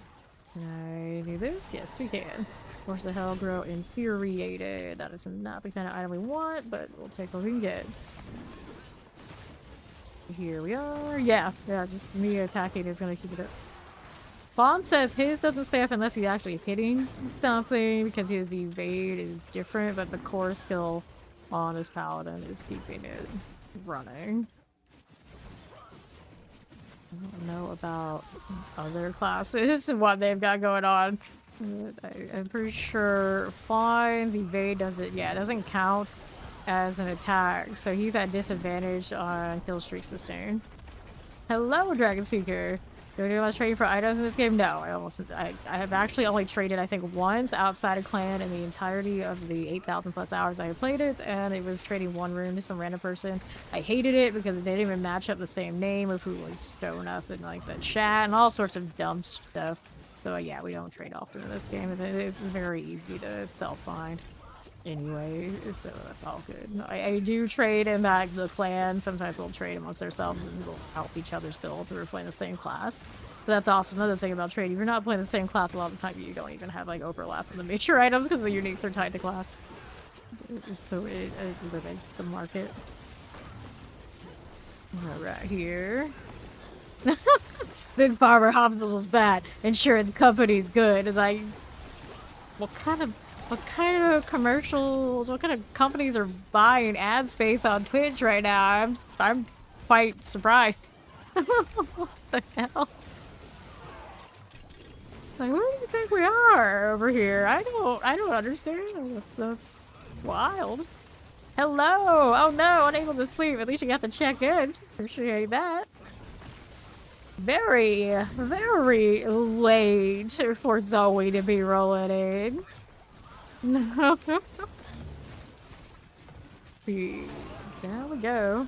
Can I do this? Yes, we can. Force the Hell grow infuriated. That is not the kind of item we want, but we'll take what we can get. Here we are. Yeah, just me attacking is gonna keep it up. Fawn says his doesn't stay up unless he's actually hitting something because his evade is different, but the core skill on his paladin is keeping it running. I don't know about other classes and what they've got going on. I'm pretty sure Fawn's evade doesn't count as an attack, so he's at disadvantage on kill streak sustain. Hello, Dragon Speaker. Do you know about trading for items in this game? No, I have actually only traded, I think, once outside of clan in the entirety of the 8,000 plus hours I have played it, and it was trading one rune to some random person. I hated it because they didn't even match up the same name of who was showing up in like the chat and all sorts of dumb stuff. So yeah, we don't trade often in this game. It's very easy to self-find anyway, so that's all good. I do trade in the clan. Sometimes we'll trade amongst ourselves and we'll help each other's builds if we're playing the same class. But that's also another thing about trading. If you're not playing the same class a lot of the time, you don't even have like overlap in the major items because the uniques are tied to class. So it limits the market. Right here. Big Farmer Hospital's bad. Insurance company's good. It's like, what kind of commercials, what kind of companies are buying ad space on Twitch right now? I'm quite surprised. What the hell? Like, where do you think we are over here? I don't understand. That's wild. Hello! Oh no, unable to sleep. At least you got to check in. Appreciate that. Very, very late for Zoe to be rolling in. No. There we go.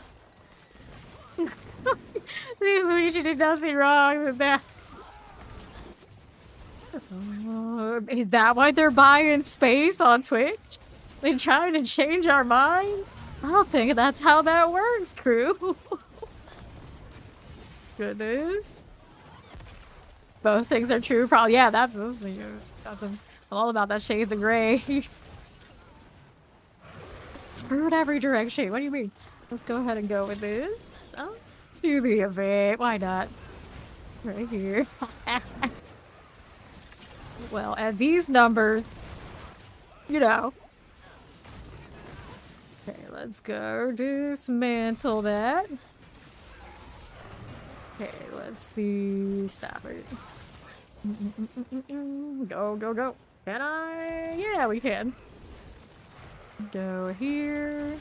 Luigi did nothing wrong with that. Is that why they're buying space on Twitch? They trying to change our minds? I don't think that's how that works, crew. Goodness. Both things are true. Probably, yeah, that's I'm all about that shades of gray. Screwed every direction. What do you mean? Let's go ahead and go with this. I'll do the event. Why not? Right here. Well, at these numbers, you know. Okay, let's go dismantle that. Okay, let's see. Stop it. Go, go, go. Can I? Yeah, we can. Go here.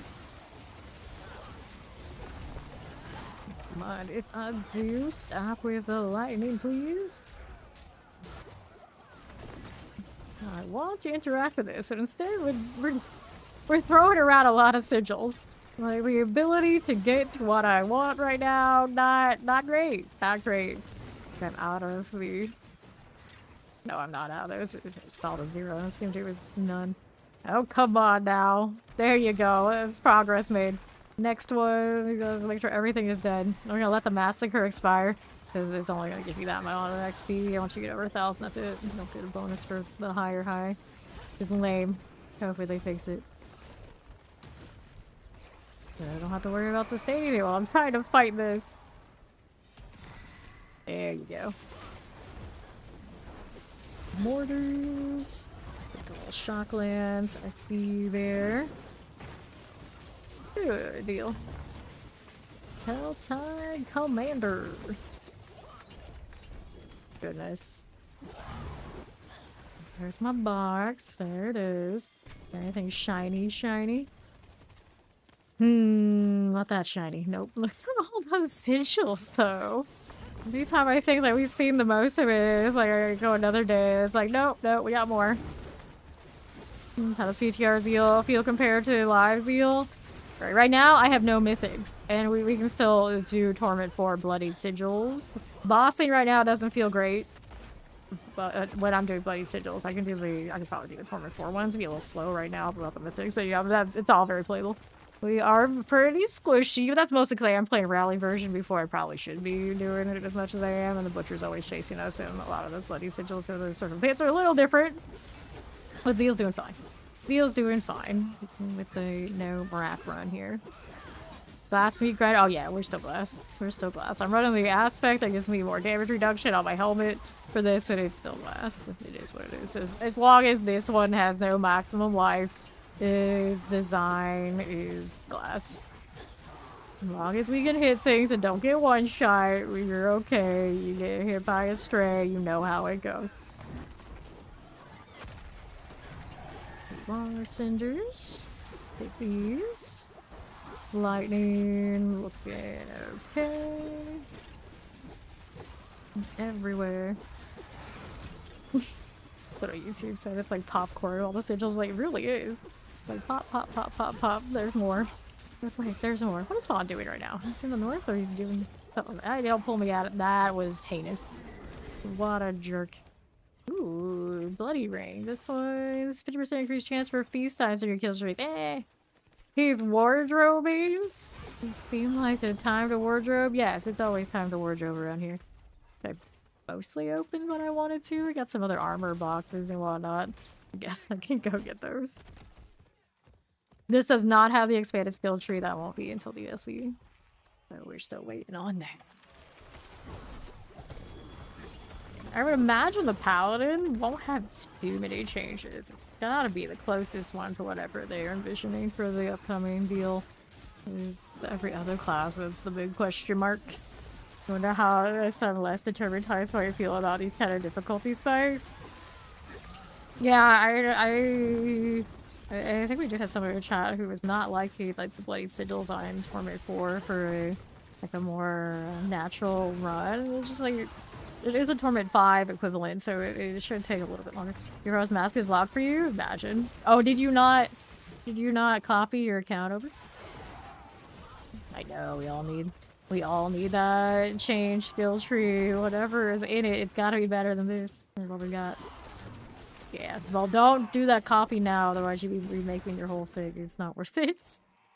Mind if I do? Stop with the lightning, please. I want to interact with this, and instead we're throwing around a lot of sigils. Like, the ability to get to what I want right now, not great. Not great. I'm out of the... No, I'm not out. It's solid 0. It seemed it was none. Oh, come on now. There you go. It's progress made. Next one, we gotta make sure everything is dead. We're gonna let the massacre expire, because it's only gonna give you that amount of XP. Once you get over 1,000, that's it. You don't get a bonus for the higher high. Just lame. Hopefully they fix it. I don't have to worry about sustaining it while I'm trying to fight this. There you go. Mortars. Little shocklands. I see you there. Good deal. Helltide Commander. Goodness. There's my box. There it is. Anything shiny, shiny? Not that shiny. Nope. Look at all those sigils, though. Anytime I think that we've seen the most of it, it's like I go another day. It's like, nope, nope, we got more. How does PTR Zeal feel compared to live Zeal? Right now, I have no mythics, and we can still do Torment 4 Bloodied Sigils. Bossing right now doesn't feel great, but when I'm doing Bloodied Sigils, I can probably do the Torment 4 ones. It'd be a little slow right now without the mythics, but yeah, it's all very playable. We are pretty squishy, but that's mostly because I am playing Rally version before I probably should be doing it as much as I am, and the Butcher's always chasing us, and a lot of those Bloody Sigils, so those sort of hits are a little different. But Zeal's doing fine. Zeal's doing fine with the no Marath run here. Blast meat grind. Oh yeah, we're still blessed. We're still blessed. I'm running the aspect that gives me more damage reduction on my helmet for this, but it's still blessed. It is what it is. So as long as this one has no maximum life, its design is glass. As long as we can hit things and don't get one shot, you're okay. You get hit by a stray, you know how it goes. More cinders. Take these. Lightning. Looking okay. It's everywhere. What on YouTube said it's like popcorn. All the sigils, like, it really is. Like pop, pop, pop, pop, pop. There's more. Wait, there's more. What is Spawn doing right now? He's in the north, or he's doing something? Don't pull me out of that. Was heinous. What a jerk. Ooh, Bloody Ring. This one is 50% increased chance for feast times on your kill streak. He's wardrobing. It seemed like the time to wardrobe. Yes, it's always time to wardrobe around here. I mostly opened when I wanted to. We got some other armor boxes and whatnot. I guess I can go get those. This does not have the expanded skill tree. That won't be until DLC. So we're still waiting on that. I would imagine the Paladin won't have too many changes. It's gotta be the closest one for whatever they're envisioning for the upcoming deal. It's every other class. That's the big question mark. I wonder how some less determined types might feel about these kind of difficulty spikes. Yeah, I think we did have someone in the chat who was not liking like the Bloody Sigils on Torment 4 for a more natural run. It's just like it is a Torment 5 equivalent, so it should take a little bit longer. Your Hero's Mask is locked for you? Imagine. Oh, did you not? Did you not copy your account over? I know, we all need that change skill tree. Whatever is in it, it's gotta be better than this. That's what we got. Yeah, well, don't do that copy now, otherwise you'll be remaking your whole thing. It's not worth it.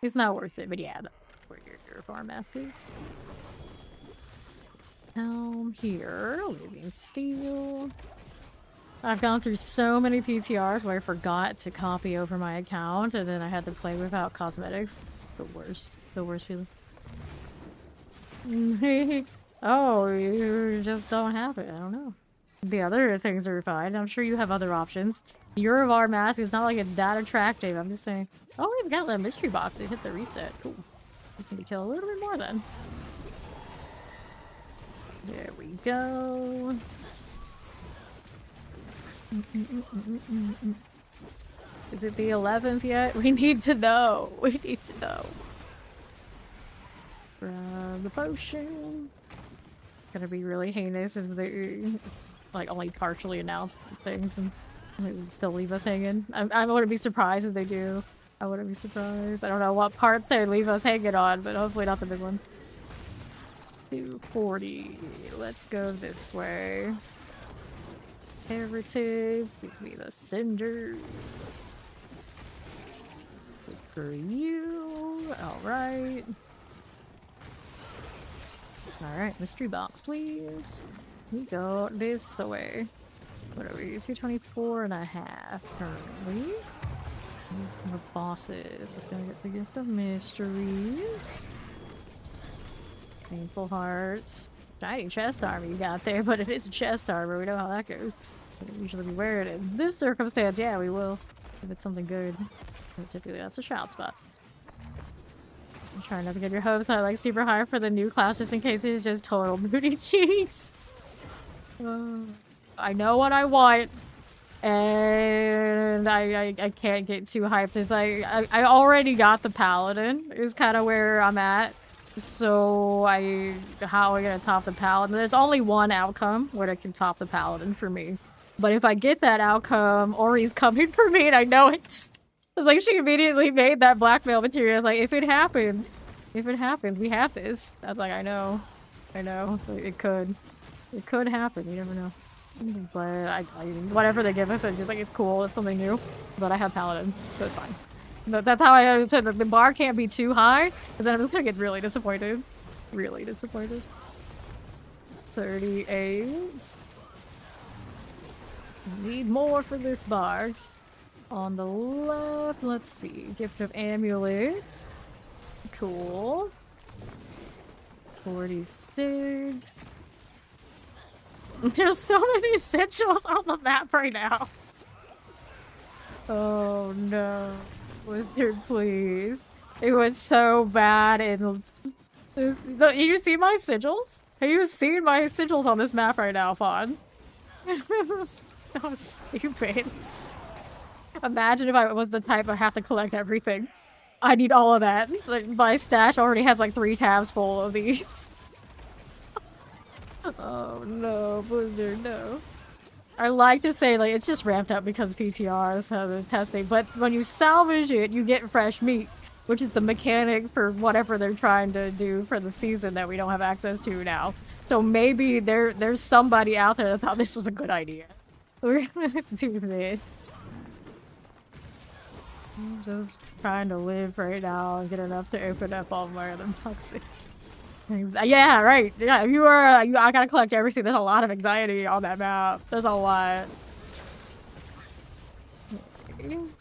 It's not worth it, but yeah, that's where your farm mask is. Here, living steel. I've gone through so many PTRs where I forgot to copy over my account, and then I had to play without cosmetics. The worst feeling. Oh, you just don't have it. I don't know. The other things are fine. I'm sure you have other options. Your VAR mask is not like it's that attractive. I'm just saying. Oh, we've got that mystery box to hit the reset. Cool. Just need to kill a little bit more then. There we go. Is it the 11th yet? We need to know. We need to know. Grab the potion. Gonna be really heinous as they like only partially announce things and still leave us hanging. I wouldn't be surprised if they do. I wouldn't be surprised. I don't know what parts they leave us hanging on, but hopefully not the big one. 240. Let's go this way. Heritage. Give me the cinder. Good for you. Alright. Alright, mystery box, please. We go this way. What are we? 224 and a half currently. Need some more bosses. Just gonna get the gift of mysteries. Painful hearts. Shiny chest armor you got there, but it is a chest armor. We know how that goes. We don't usually be wearing it. In this circumstance, yeah, we will. If it's something good. But typically, that's a shout spot. I'm trying not to get your hopes high, like super high for the new class, just in case it's just total booty cheeks. I know what I want, and I can't get too hyped. It's like I already got the Paladin. Is kind of where I'm at. So how are we gonna top the Paladin? There's only one outcome where it can top the Paladin for me. But if I get that outcome, Ori's coming for me, and I know it's like she immediately made that blackmail material. Like, if it happens, we have this. I was like, I know, it could happen. You never know. But whatever they give us, I just like it's cool. It's something new. But I have Paladin, so it's fine. That's how I said the bar can't be too high, because then I'm just gonna get really disappointed. Really disappointed. 38. Need more for this box. On the left, let's see. Gift of amulets. Cool. 46. There's so many sigils on the map right now. Oh no. Wizard, please. It was so bad and you see my sigils? Have you seen my sigils on this map right now, Fawn? That was stupid. Imagine if I was the type I have to collect everything. I need all of that. Like, my stash already has like 3 tabs full of these. Oh no, Blizzard, no. I like to say, like, it's just ramped up because PTR, so there's testing, but when you salvage it, you get fresh meat, which is the mechanic for whatever they're trying to do for the season that we don't have access to now. So maybe there's somebody out there that thought this was a good idea. We're gonna do this. I'm just trying to live right now and get enough to open up all my other boxes. Yeah, right. Yeah, I gotta collect everything. There's a lot of anxiety on that map. There's a lot. And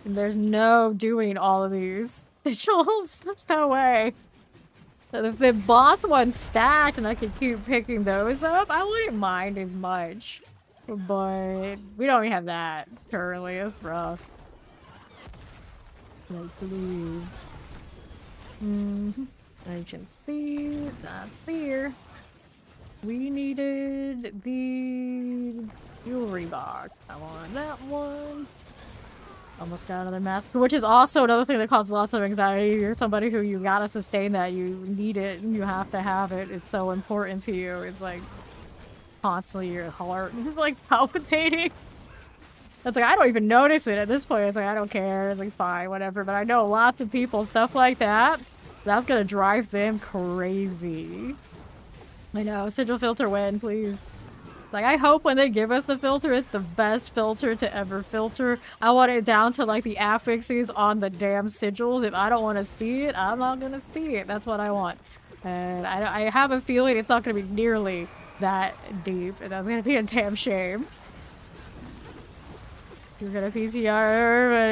there's no doing all of these sigils. There's no way. If the boss one's stacked and I could keep picking those up, I wouldn't mind as much. But we don't even have that currently. It's rough. Like, please. I can see that's here. We needed the jewelry box. I want that one. Almost got another mask, which is also another thing that causes lots of anxiety. You're somebody who you gotta sustain that. You need it. You have to have it. It's so important to you. It's like constantly your heart is like palpitating. It's like, I don't even notice it at this point. It's like, I don't care. It's like, fine, whatever. But I know lots of people, stuff like that, that's gonna drive them crazy. I know. Sigil filter win, please. Like, I hope when they give us the filter, it's the best filter to ever filter. I want it down to, like, the affixes on the damn sigil. If I don't want to see it, I'm not gonna see it. That's what I want. And I have a feeling it's not gonna be nearly that deep. And that's gonna be a damn shame. You're gonna PTR, but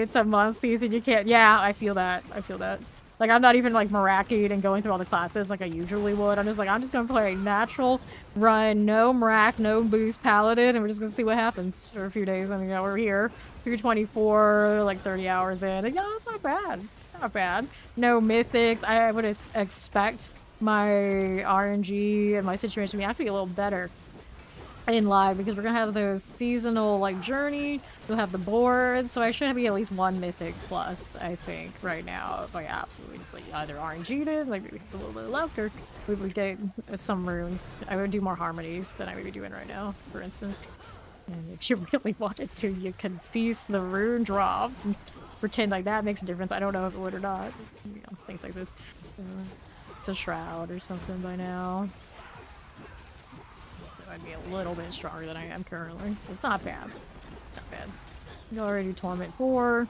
it's a month piece and you can't. Yeah, I feel that. I feel that. Like, I'm not even, like, Marakied and going through all the classes like I usually would. I'm just like, I'm just gonna play a natural run, no Marak, no boost Paladin, and we're just gonna see what happens for a few days. I mean, we're here. 324, like, 30 hours in. And, it's not bad. Not bad. No mythics. I would expect my RNG and my situation to be actually a little better in live because we're gonna have those seasonal like journey. We'll have the board, so I should be at least one mythic plus. I think right now, if I absolutely just like either RNG'd it, like maybe it's a little bit left, or we would get some runes. I would do more harmonies than I would be doing right now, for instance. And if you really wanted to, you could feast the rune drops and pretend like that makes a difference. I don't know if it would or not. Things like this. It's a shroud or something by now. I'd be a little bit stronger than I am currently. It's not bad. Not bad. We already do Torment 4.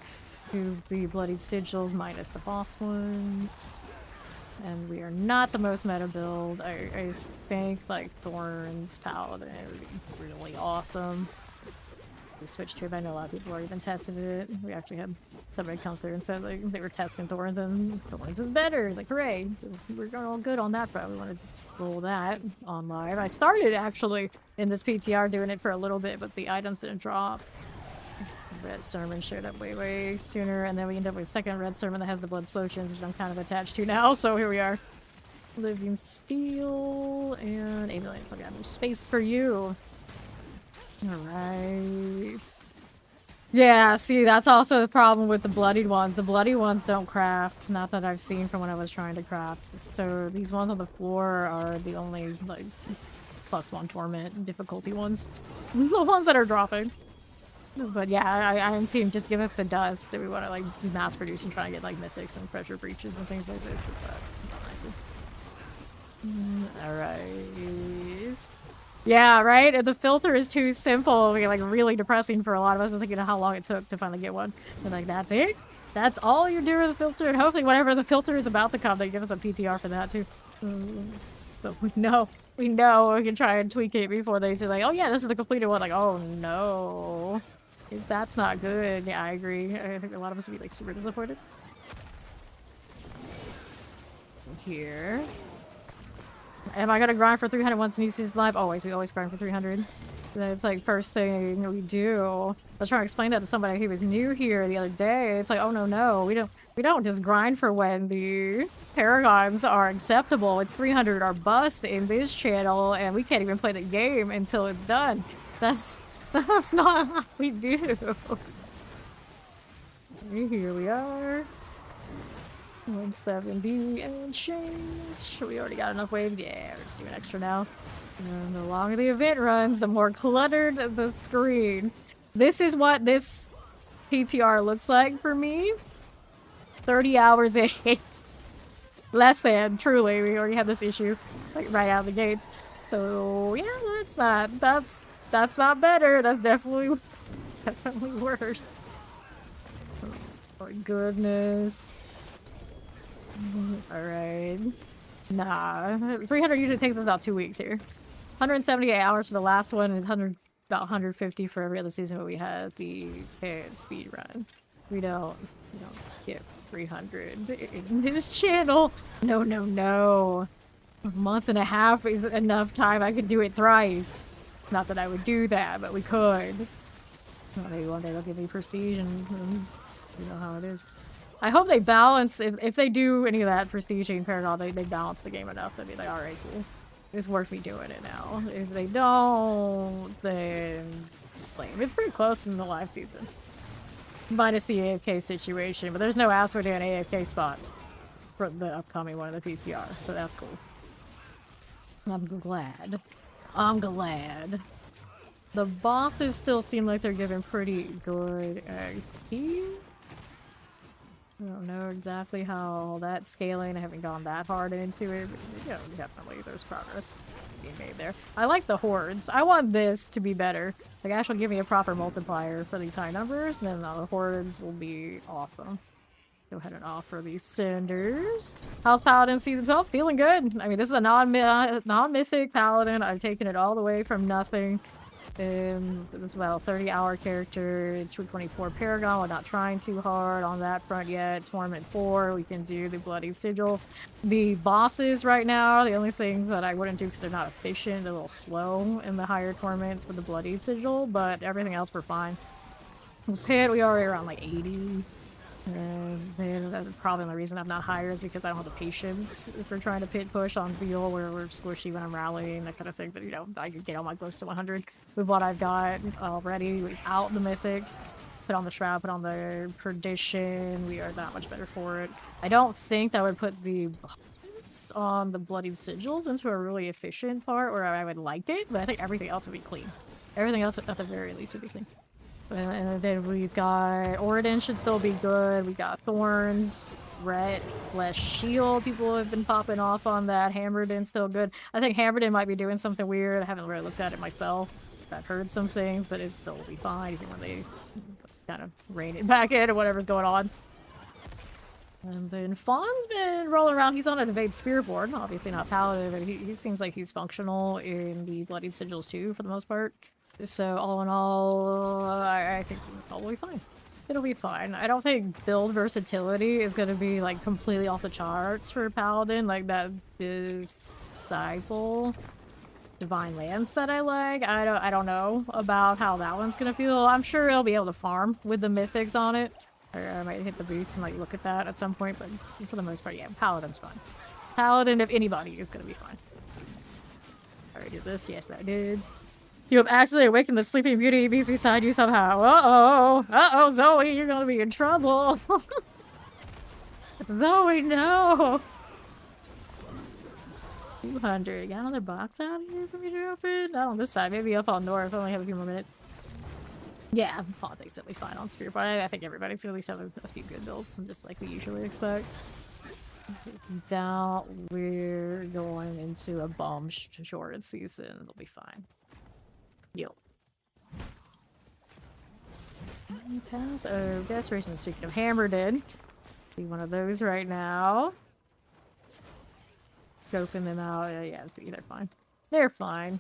Do the Bloodied Sigils minus the boss ones. And we are not the most meta build. I think like Thorns Paladin would be really awesome. We switched to it. I know a lot of people already been testing it. We actually had somebody come through and said like they were testing Thorns and Thorns is better. Like hooray! So we're going all good on that front. We wanted to roll that on live. I started actually in this PTR doing it for a little bit, but the items didn't drop. Red Sermon showed up way sooner, and then we end up with a second Red Sermon that has the Blood Explosions, which I'm kind of attached to now, so here we are. Living Steel and Aliens. Okay, there's space for you. Alright. Yeah, see, that's also the problem with the bloodied ones. The bloody ones don't craft. Not that I've seen from when I was trying to craft. So these ones on the floor are the only, like, +1 torment difficulty ones. The ones that are dropping. But yeah, I'm seeing just give us the dust. So we want to, like, mass produce and try and get, like, mythics and pressure breaches and things like this. Alright. Yeah, right? And the filter is too simple. Like, really depressing for a lot of us. I'm thinking of how long it took to finally get one. And like, that's it? That's all you do with the filter? And hopefully whenever the filter is about to come, they give us a PTR for that, too. But we know we can try and tweak it before they say, like, oh yeah, this is the completed one. Like, oh no. That's not good. Yeah, I agree. I think a lot of us would be, like, super disappointed. Here. Am I gonna grind for 300 once Nisi's live? Always. We always grind for 300. It's like first thing we do. I was trying to explain that to somebody who was new here the other day. It's like, oh no, we don't just grind for when the paragons are acceptable. It's 300 or bust in this channel, and we can't even play the game until it's done. That's not how we do. Here we are. 170 and change. We already got enough waves. Yeah, we're just doing extra now. And the longer the event runs, the more cluttered the screen. This is what this PTR looks like for me. 30 hours in. Less than, truly. We already had this issue like right out of the gates. So yeah, that's not better. That's definitely worse. Oh my goodness. Alright. Nah. 300 usually takes us about 2 weeks here. 178 hours for the last one, and about 150 for every other season, but we had the speed run. We don't skip 300 in this channel. No. A month and a half is enough time. I could do it thrice. Not that I would do that, but we could. Well, maybe one day they'll give me prestige, and you know how it is. I hope they balance, if they do any of that prestiging Paragon, they balance the game enough. They'd be like, alright, cool. It's worth me doing it now. If they don't, then lame. It's pretty close in the live season. Minus the AFK situation, but there's no Asmodean AFK spot for the upcoming one of the PTR, so that's cool. I'm glad. The bosses still seem like they're giving pretty good XP. I don't know exactly how that's scaling. I haven't gone that hard into it, but you know, definitely there's progress being made there. I like the hordes. I want this to be better. Like, actually give me a proper multiplier for these high numbers, and then the hordes will be awesome. Go ahead and offer these cinders. How's Paladin Season 12? Feeling good. I mean, this is a non-mythic Paladin. I've taken it all the way from nothing. It was about a 30-hour character, 224 Paragon. We're not trying too hard on that front yet. Torment 4, we can do the Bloody Sigils. The bosses right now, the only things that I wouldn't do because they're not efficient, they're a little slow in the higher torments with the Bloody Sigil, but everything else we're fine. The pit, we already around like 80. And that's probably the reason I'm not higher is because I don't have the patience if we're trying to pit push on Zeal where we're squishy when I'm rallying, that kind of thing. But, you know, I could get all my close to 100 with what I've got already without the mythics. Put on the Shroud, put on the Perdition. We are that much better for it. I don't think that would put the buffs on the Bloody Sigils into a really efficient part where I would like it, but I think everything else would be clean. Everything else, at the very least, would be clean. And then we've got Oridon should still be good. We got Thorns, Ret, Flesh Shield. People have been popping off on that. Hammerdin still good. I think Hammerdin might be doing something weird. I haven't really looked at it myself. I've heard some things, but it still will be fine even when they kind of rein it back in or whatever's going on. And then Fawn's been rolling around. He's on an Evade Spearboard. Obviously not Paladin, but he seems like he's functional in the Bloodied Sigils too, for the most part. So all in all, I think it's probably fine. It'll be fine. I don't think build versatility is going to be like completely off the charts for Paladin. Like that Disciple Divine Lance that I like. I don't know about how that one's going to feel. I'm sure it'll be able to farm with the mythics on it. Or I might hit the boost and like look at that at some point, but for the most part, yeah, Paladin's fine. Paladin, if anybody, is going to be fine. Alright, did this? Yes, I did. You have accidentally awakened the sleeping beauty beast beside you somehow. Uh-oh. Uh-oh, Zoe, you're gonna be in trouble. Zoe, no. 200. Got another box out here for me to open? Not on this side. Maybe up on north. I only have a few more minutes. Yeah, politics will be fine on Spirit, but I think everybody's gonna at least have a few good builds, just like we usually expect. Doubt we're going into a bomb shorted season. It'll be fine. Yo. Path of Desperation. Speaking of Hammerdin, see one of those right now. Scoping them out. Yeah, see, they're fine. They're fine.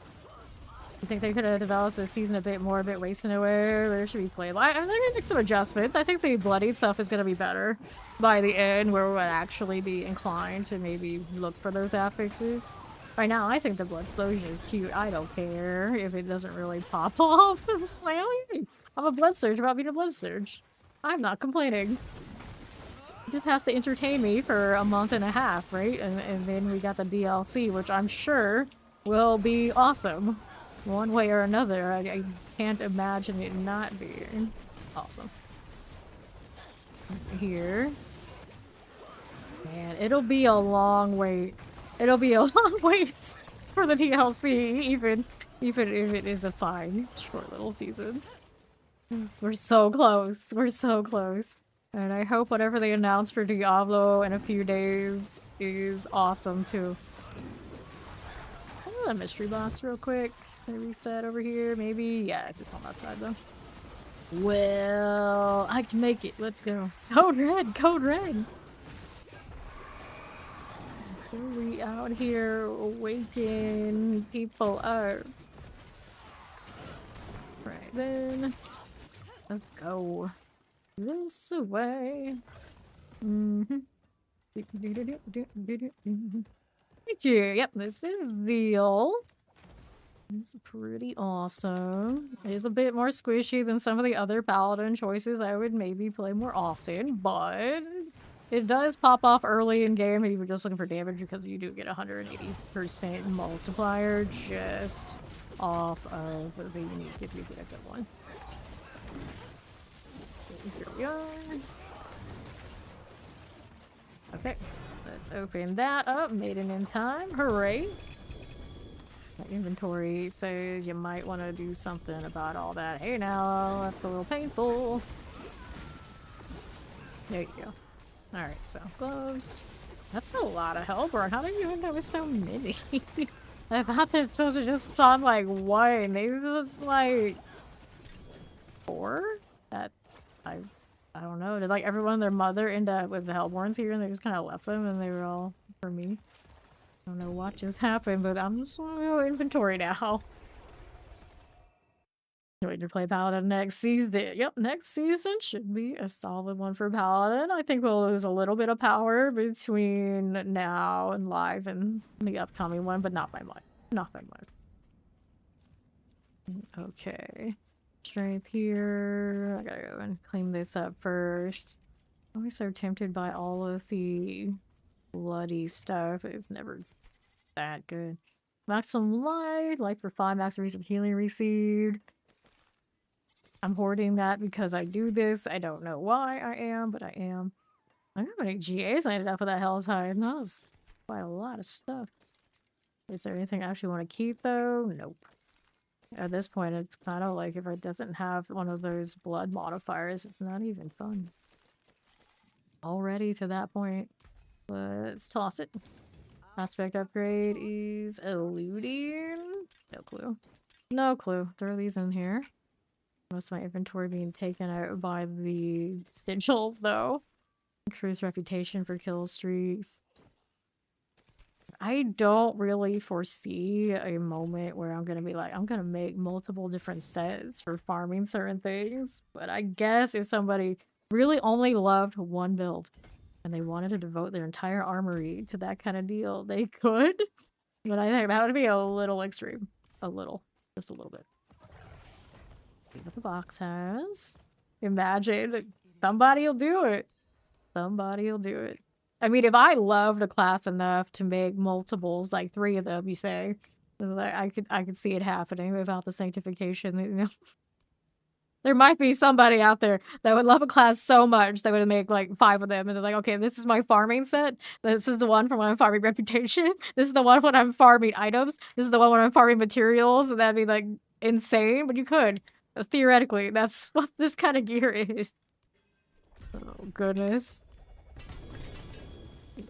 I think they could have developed the season a bit more, a bit wasting away. There should be played. I'm gonna make some adjustments. I think the bloodied stuff is gonna be better by the end, where we'll actually be inclined to maybe look for those affixes. Right now, I think the blood explosion is cute. I don't care if it doesn't really pop off. I'm just like, oh, I'm a blood surge about being a blood surge. I'm not complaining. It just has to entertain me for a month and a half, right? And then we got the DLC, which I'm sure will be awesome. One way or another. I can't imagine it not being awesome. Here. Man, it'll be a long wait. It'll be a long wait for the DLC, even if it is a fine, short little season. We're so close. We're so close. And I hope whatever they announce for Diablo in a few days is awesome, too. A mystery box real quick. Reset over here, maybe? Yeah, it's on that side, though. Well, I can make it. Let's go. Code red! Code red! So we out here waking people up. Right then. Let's go. This way. Thank you. Yep, this is Veal. It's pretty awesome. It is a bit more squishy than some of the other Paladin choices I would maybe play more often, but it does pop off early in game if you're just looking for damage because you do get 180% multiplier just off of the unique if you get a good one. Here we are. Okay, let's open that up. Made it in time. Hooray. My inventory says you might want to do something about all that. Hey now, that's a little painful. There you go. Alright, so gloves. That's a lot of Hellborn. How did you end up with so many? I thought they're supposed to just spawn like one. Maybe it was like 4? That I don't know. Did like everyone and their mother end up with the Hellborns here and they just kind of left them and they were all for me? I don't know what just happened, but I'm just gonna go inventory now. Waiting to play Paladin next season. Yep, next season should be a solid one for Paladin. I think we'll lose a little bit of power between now and live and the upcoming one, but not by much. Not by much. Okay. Strength here. I gotta go and clean this up first. I'm always so tempted by all of the bloody stuff. It's never that good. Maximum life for 5, maximum recent healing received. I'm hoarding that because I do this. I don't know why I am, but I am. I don't know how many GAs I ended up with that Hell's Hide. That was quite a lot of stuff. Is there anything I actually want to keep though? Nope. At this point, it's kind of like if it doesn't have one of those blood modifiers, it's not even fun. Already to that point. Let's toss it. Aspect upgrade is eluding. No clue. No clue. Throw these in here. Most of my inventory being taken out by the sigils, though. Increased reputation for kill streaks. I don't really foresee a moment where I'm gonna be like, I'm gonna make multiple different sets for farming certain things. But I guess if somebody really only loved one build and they wanted to devote their entire armory to that kind of deal, they could. But I think that would be a little extreme. A little. Just a little bit. See what the box has. Imagine somebody will do it. Somebody will do it. I mean, if I loved a class enough to make multiples, like 3 of them, you say, I could see it happening without the sanctification. You know, there might be somebody out there that would love a class so much that would make like 5 of them, and they're like, okay, this is my farming set. This is the one for when I'm farming reputation. This is the one when I'm farming items. This is the one when I'm farming materials. And that'd be like insane, but you could. Theoretically, that's what this kind of gear is. Oh, goodness.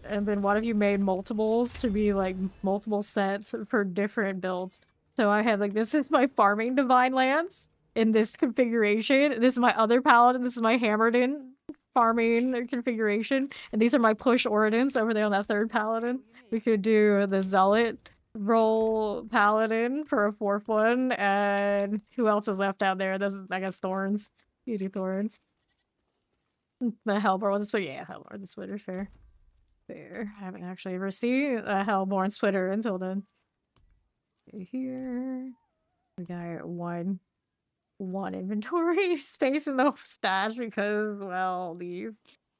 And then what if you made multiples to be like multiple sets for different builds? So I had like, this is my farming Divine Lance in this configuration. This is my other Paladin. This is my hammered in farming configuration. And these are my push ordnance over there on that 3rd Paladin. We could do the Zealot roll Paladin for a 4th one, and who else is left out there? This is, I guess, Thorns. You do Thorns. The Hellborn was but yeah, Hellborn the Splitter, fair. Fair. I haven't actually ever seen a Hellborn Splitter until then. Okay, here. We got one inventory space in the stash because, well, these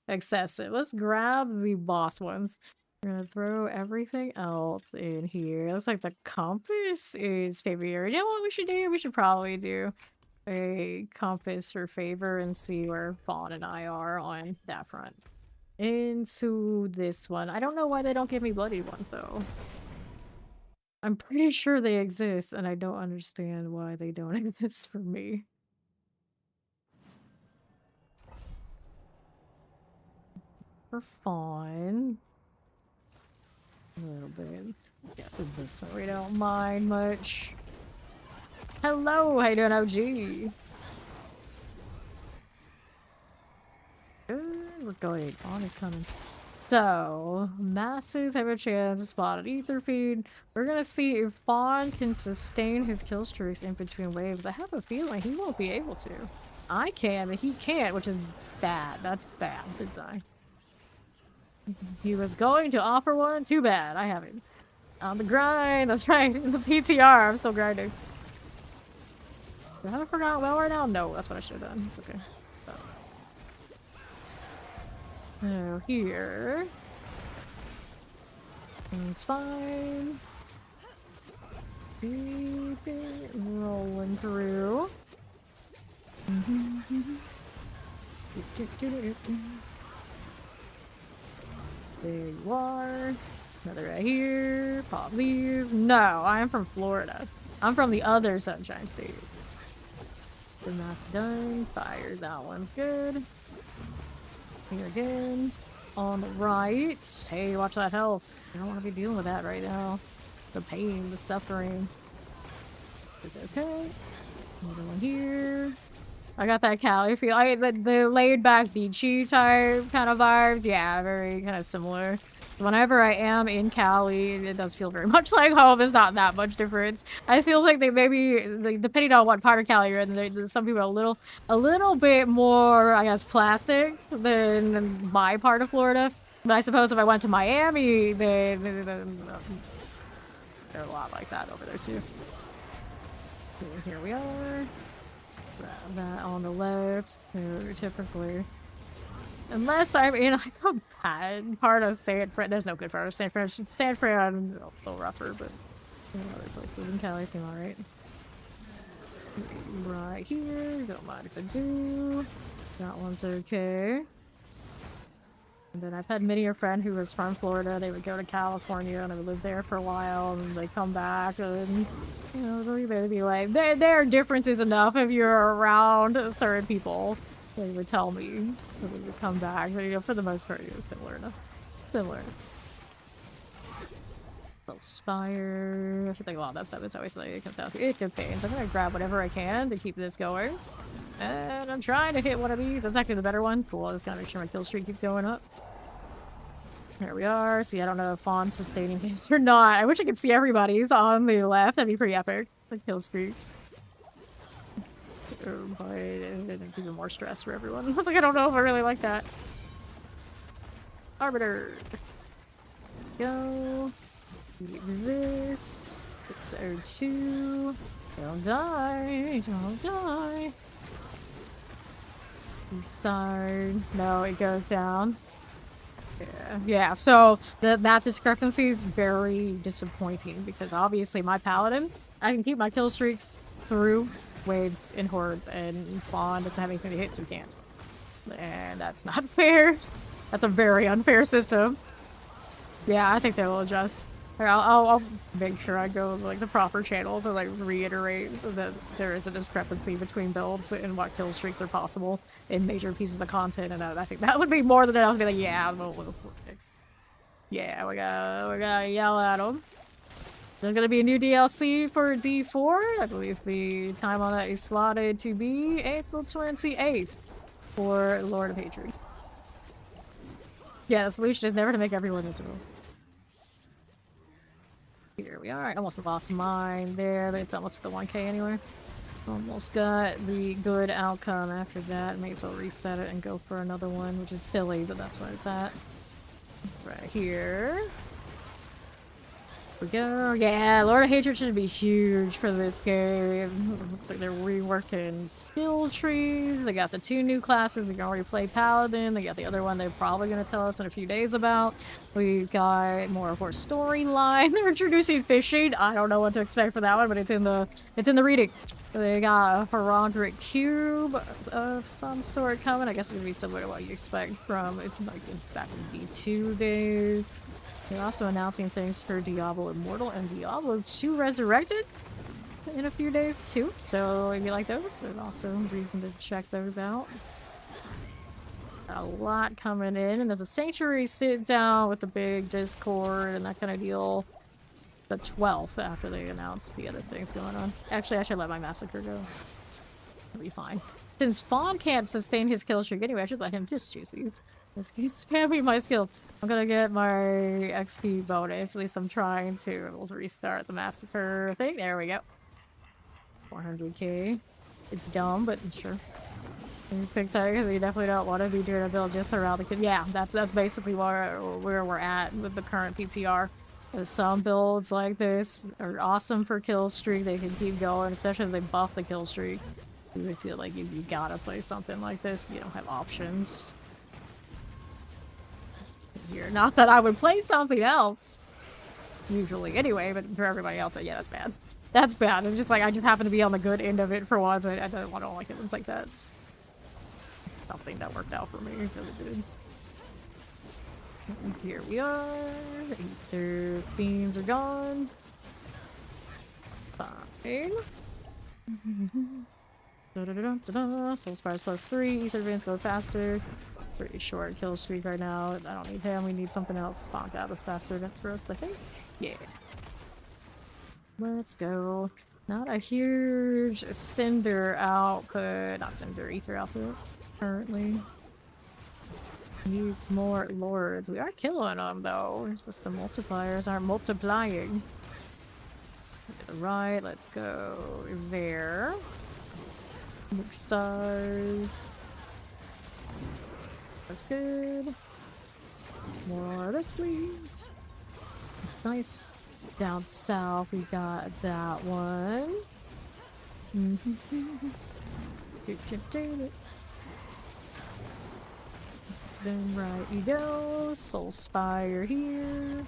excessive. Let's grab the boss ones. We're gonna throw everything else in here. Looks like the compass is favor. You know what we should do? We should probably do a compass for favor and see where Fawn and I are on that front. Into this one. I don't know why they don't give me bloody ones though. I'm pretty sure they exist and I don't understand why they don't exist for me. For Fawn. A little bit. Yes, it's this one. We don't mind much. Hello, how you doing, OG? Good, we're going. On is coming. So, Masses have a chance to spot an ether feed. We're gonna see if Fawn can sustain his kill streaks in between waves. I have a feeling he won't be able to. I can, but he can't, which is bad. That's bad design. He was going to offer one. Too bad. I haven't. On the grind. That's right. In the PTR. I'm still grinding. Did I forgot well right now? No, that's what I should have done. It's okay. So here. It's fine. Keep it rolling through. There you are. Another right here. Pop these. No, I am from Florida. I'm from the other Sunshine State. Then that's done. Fires, that one's good. Here again. On the right. Hey, watch that health. I don't want to be dealing with that right now. The pain, the suffering. Is okay. Another one here. I got that Cali feel. The laid back beachy type kind of vibes. Yeah, very kind of similar. Whenever I am in Cali, it does feel very much like home. There's not that much difference. I feel like they maybe, like, depending on what part of Cali you're in, some people are a little bit more, I guess, plastic than my part of Florida. But I suppose if I went to Miami, they're a lot like that over there too. Here we are. Grab that on the left. So typically. Unless I'm in like a bad part of San Fran. There's no good part of San Fran. San Fran, a little rougher, but other places in Cali seem alright. Right here. Don't mind if I do. That one's okay. And then I've had many a friend who was from Florida. They would go to California and they would live there for a while, and they come back and, you know, they'll be like, there are differences enough if you're around certain people. They would tell me that we would come back, but, you know, for the most part, it was similar enough. Similar enough. Little spire. I should think a lot of that stuff. It's always like it comes down to it depends. I'm gonna grab whatever I can to keep this going. And I'm trying to hit one of these. That's actually the better one. Cool. I just gotta make sure my kill streak keeps going up. There we are. See, I don't know if Fawn's sustaining his or not. I wish I could see everybody's on the left. That'd be pretty epic. The kill streaks. But it's even more stress for everyone. Like, I don't know if I really like that. Arbiter. Go. Eat this. 602. Don't die. Don't die. Sard. No, it goes down. Yeah, so that discrepancy is very disappointing because obviously my Paladin, I can keep my kill streaks through waves and hordes, and Fawn doesn't have anything to hit, so he can't. And that's not fair. That's a very unfair system. Yeah, I think they will adjust. I'll make sure I go like the proper channels and like reiterate that there is a discrepancy between builds and what kill streaks are possible in major pieces of content, and I think that would be more than enough to be like, yeah, we'll fix. Yeah, we gotta yell at them. There's gonna be a new DLC for D4. I believe the time on that is slotted to be April 28th for Lord of Hatred. Yeah, the solution is never to make everyone miserable. Here we are. I almost lost mine there, but it's almost the 1K anyway. Almost got the good outcome after that. May as well reset it and go for another one, which is silly, but that's where it's at. Right here. Here we go. Yeah, Lord of Hatred should be huge for this game. Looks like they're reworking skill trees. They got the 2 new classes. We can already play Paladin. They got the other one they're probably going to tell us in a few days about. We've got more of our storyline. They're introducing fishing. I don't know what to expect for that one, but it's in the reading. They got a Herondric cube of some sort coming. I guess it's gonna be similar to what you expect from like back in D2 days. They're also announcing things for Diablo Immortal and Diablo 2 Resurrected in a few days too. So if you like those, there's also reason to check those out. A lot coming in, and there's a Sanctuary sit down with the big Discord and that kind of deal. The 12th after they announced the other things going on. Actually, I should let my Massacre go. It'll be fine. Since Fawn can't sustain his kill streak anyway, I should let him just choose these. He's spamming my skills. I'm gonna get my XP bonus. At least I'm trying to restart the Massacre thing. There we go. 400k. It's dumb, but sure. Fix that because we definitely don't want to be doing a build just around the kid. Yeah, that's basically where we're at with the current PTR. Some builds like this are awesome for kill streak. They can keep going, especially if they buff the kill streak. You feel like you gotta play something like this. You don't have options. Here, not that I would play something else, usually anyway, but for everybody else, yeah, that's bad. That's bad. It's just like I just happen to be on the good end of it for once. I don't want to like it. It's like that. Just something that worked out for me. It really did. Here we are. Ether fiends are gone. Fine. Soul Spires +3. Ether fiends go faster. Pretty short kill streak right now. I don't need him. We need something else. Spawned out with faster events for us, I think. Yeah. Let's go. Not a huge Cinder output. Not Cinder, Ether output currently. Needs more lords. We are killing them though. It's just the multipliers aren't multiplying. Right, let's go there. Mixars. That's good. More of this, please. It's nice. Down south, we got that one. Then right you go. Soul Spire here.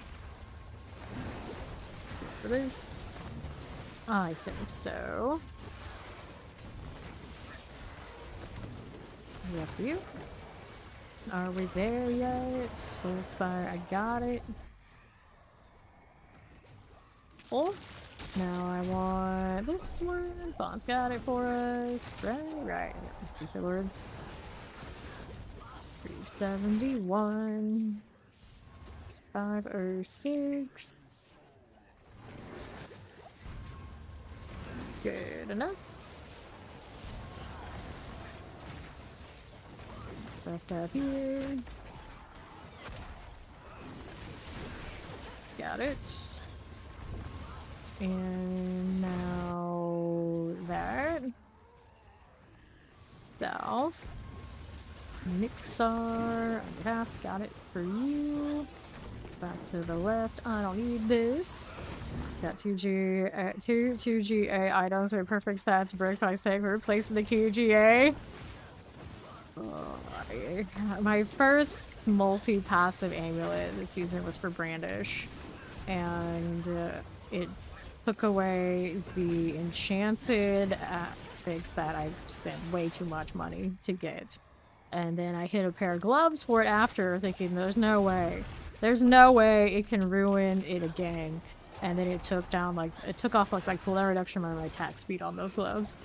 For this? I think so. Yeah, for you. Are we there yet? Soul Spire, I got it. Oh, now I want this one. Fawn's got it for us. Right. Keep it, lords. 371. 506. Good enough. Left up here. Got it. And now that. South. Mixar. Half. Got it for you. Back to the left. I don't need this. Got 2GA items with perfect stats break by saying we're replacing the QGA. My first multi-passive amulet this season was for Brandish, and it took away the enchanted fix that I spent way too much money to get. And then I hit a pair of gloves for it after, thinking there's no way it can ruin it again. And then it took off like full reduction on my attack speed on those gloves.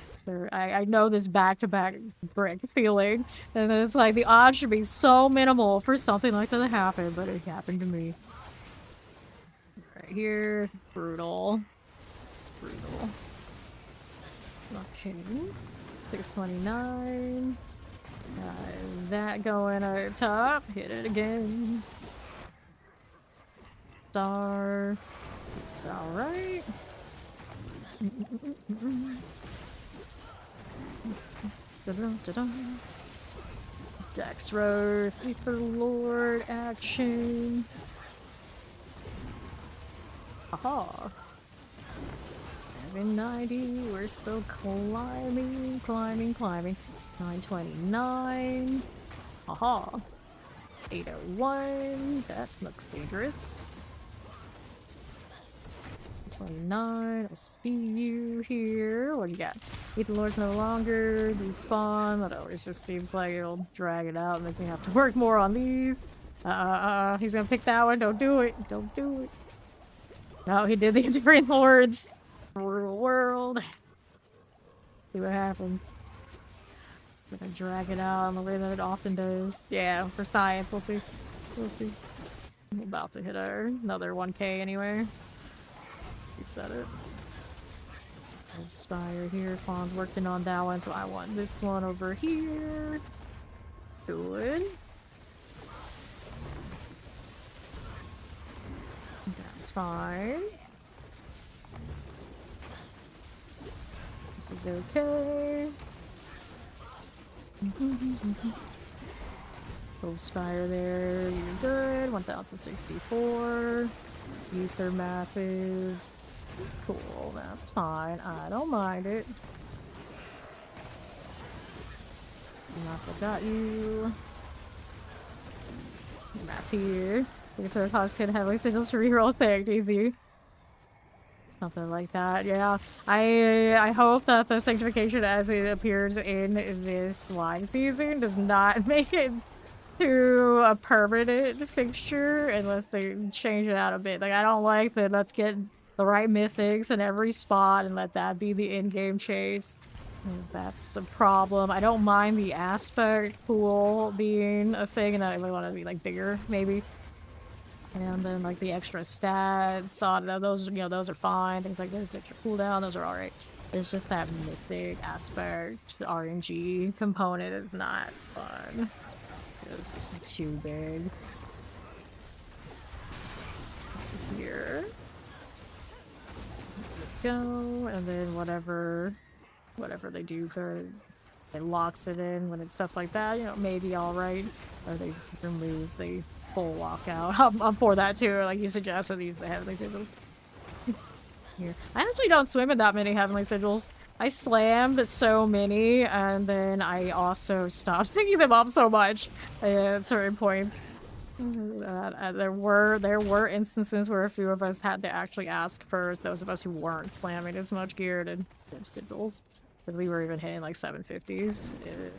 I know this back-to-back brick feeling, and it's like the odds should be so minimal for something like that to happen, but it happened to me. Right here, brutal. Okay, 629. That going up top. Hit it again. Star. It's alright. Dextrose, Ether Lord action. Aha. 790. We're still climbing. 929. Aha. 801. That looks dangerous. 29. I'll see you here. What do you got? Ether Lord's no longer. Despawn. That always just seems like it'll drag it out and make me have to work more on these. He's gonna pick that one. Don't do it. Don't do it. No, he did the different lords. Brutal world. See what happens. I'm gonna drag it out in the way that it often does. Yeah, for science, we'll see. We'll see. I'm about to hit another 1K anyway. Reset it. Spire here. Fawn's working on that one, so I want this one over here. Good. That's fine. This is okay. Full Spire there. You're good. 1064. Ether masses. It's cool. That's fine. I don't mind it. And also got you. Mass here. You can sort of cause 10 heavily signals to reroll thing, easy. Something like that, yeah. I hope that the sanctification as it appears in this live season does not make it to a permanent fixture unless they change it out a bit. Like, I don't like that let's get the right mythics in every spot and let that be the in-game chase. That's a problem. I don't mind the aspect pool being a thing, and I really want to be, like, bigger, maybe. And then, like, the extra stats, those, you know, those are fine. Things like this, extra cooldown, those are alright. It's just that mythic aspect, RNG component is not fun. It's just too big. Here. Go, and then whatever they do for it locks it in when it's stuff like that, you know, maybe alright. Or they remove the full lockout. I'm for that too, like you suggested, use the heavenly sigils. Here. I actually don't swim in that many heavenly sigils. I slammed so many, and then I also stopped picking them up so much at certain points. There were instances where a few of us had to actually ask for those of us who weren't slamming as much gear to get sigils. But we were even hitting like 750s in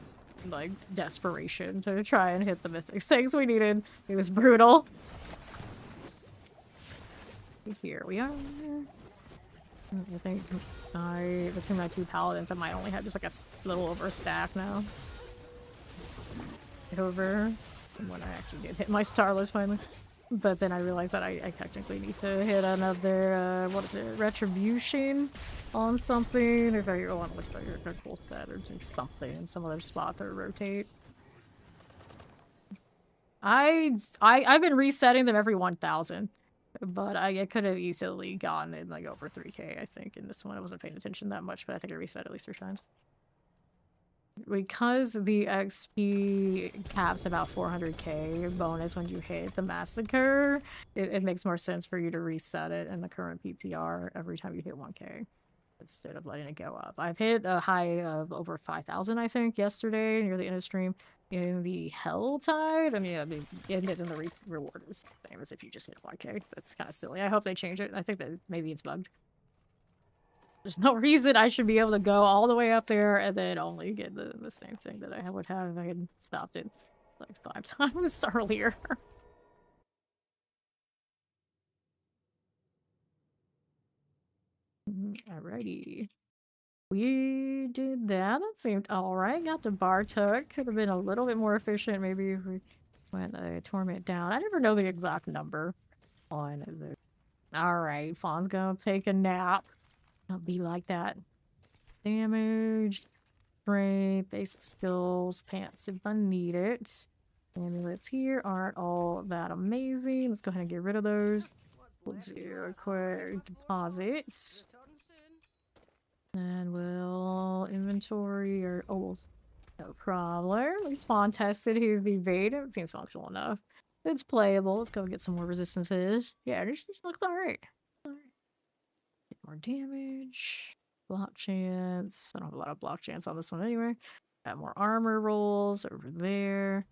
like desperation to try and hit the mythic things we needed. It was brutal. Here we are. I think between my two paladins, I might only have just like a little over a stack now. Over when I actually did hit my starless finally. But then I realized that I technically need to hit another, what is it, retribution on something. If I want to look at your full set or do something in some other spot to rotate. I've been resetting them every 1,000. But I could have easily gotten in like over 3k, I think, in this one. I wasn't paying attention that much, but I think I reset at least 3 times. Because the XP caps about 400k bonus when you hit the massacre, it makes more sense for you to reset it in the current PTR every time you hit 1k. Instead of letting it go up. I've hit a high of over 5,000, I think, yesterday near the end of stream in the Helltide. I mean, in the reward is the same as if you just hit 1k. That's kind of silly. I hope they change it. I think that maybe it's bugged. There's no reason I should be able to go all the way up there and then only get the same thing that I would have if I had stopped it like 5 times earlier. Alrighty. We did that. That seemed alright. Got to Bartuk. Could have been a little bit more efficient maybe if we went Torment down. I never know the exact number on the... Alright, Fawn's gonna take a nap. Don't be like that. Damage, strength, basic skills, pants if I need it. Amulets here aren't all that amazing. Let's go ahead and get rid of those. We'll do a quick deposit. And we'll inventory or no problem. At least Fawn tested his evade. It seems functional enough. It's playable. Let's go get some more resistances. Yeah, this looks alright. Get more damage. Block chance. I don't have a lot of block chance on this one anyway. Got more armor rolls over there.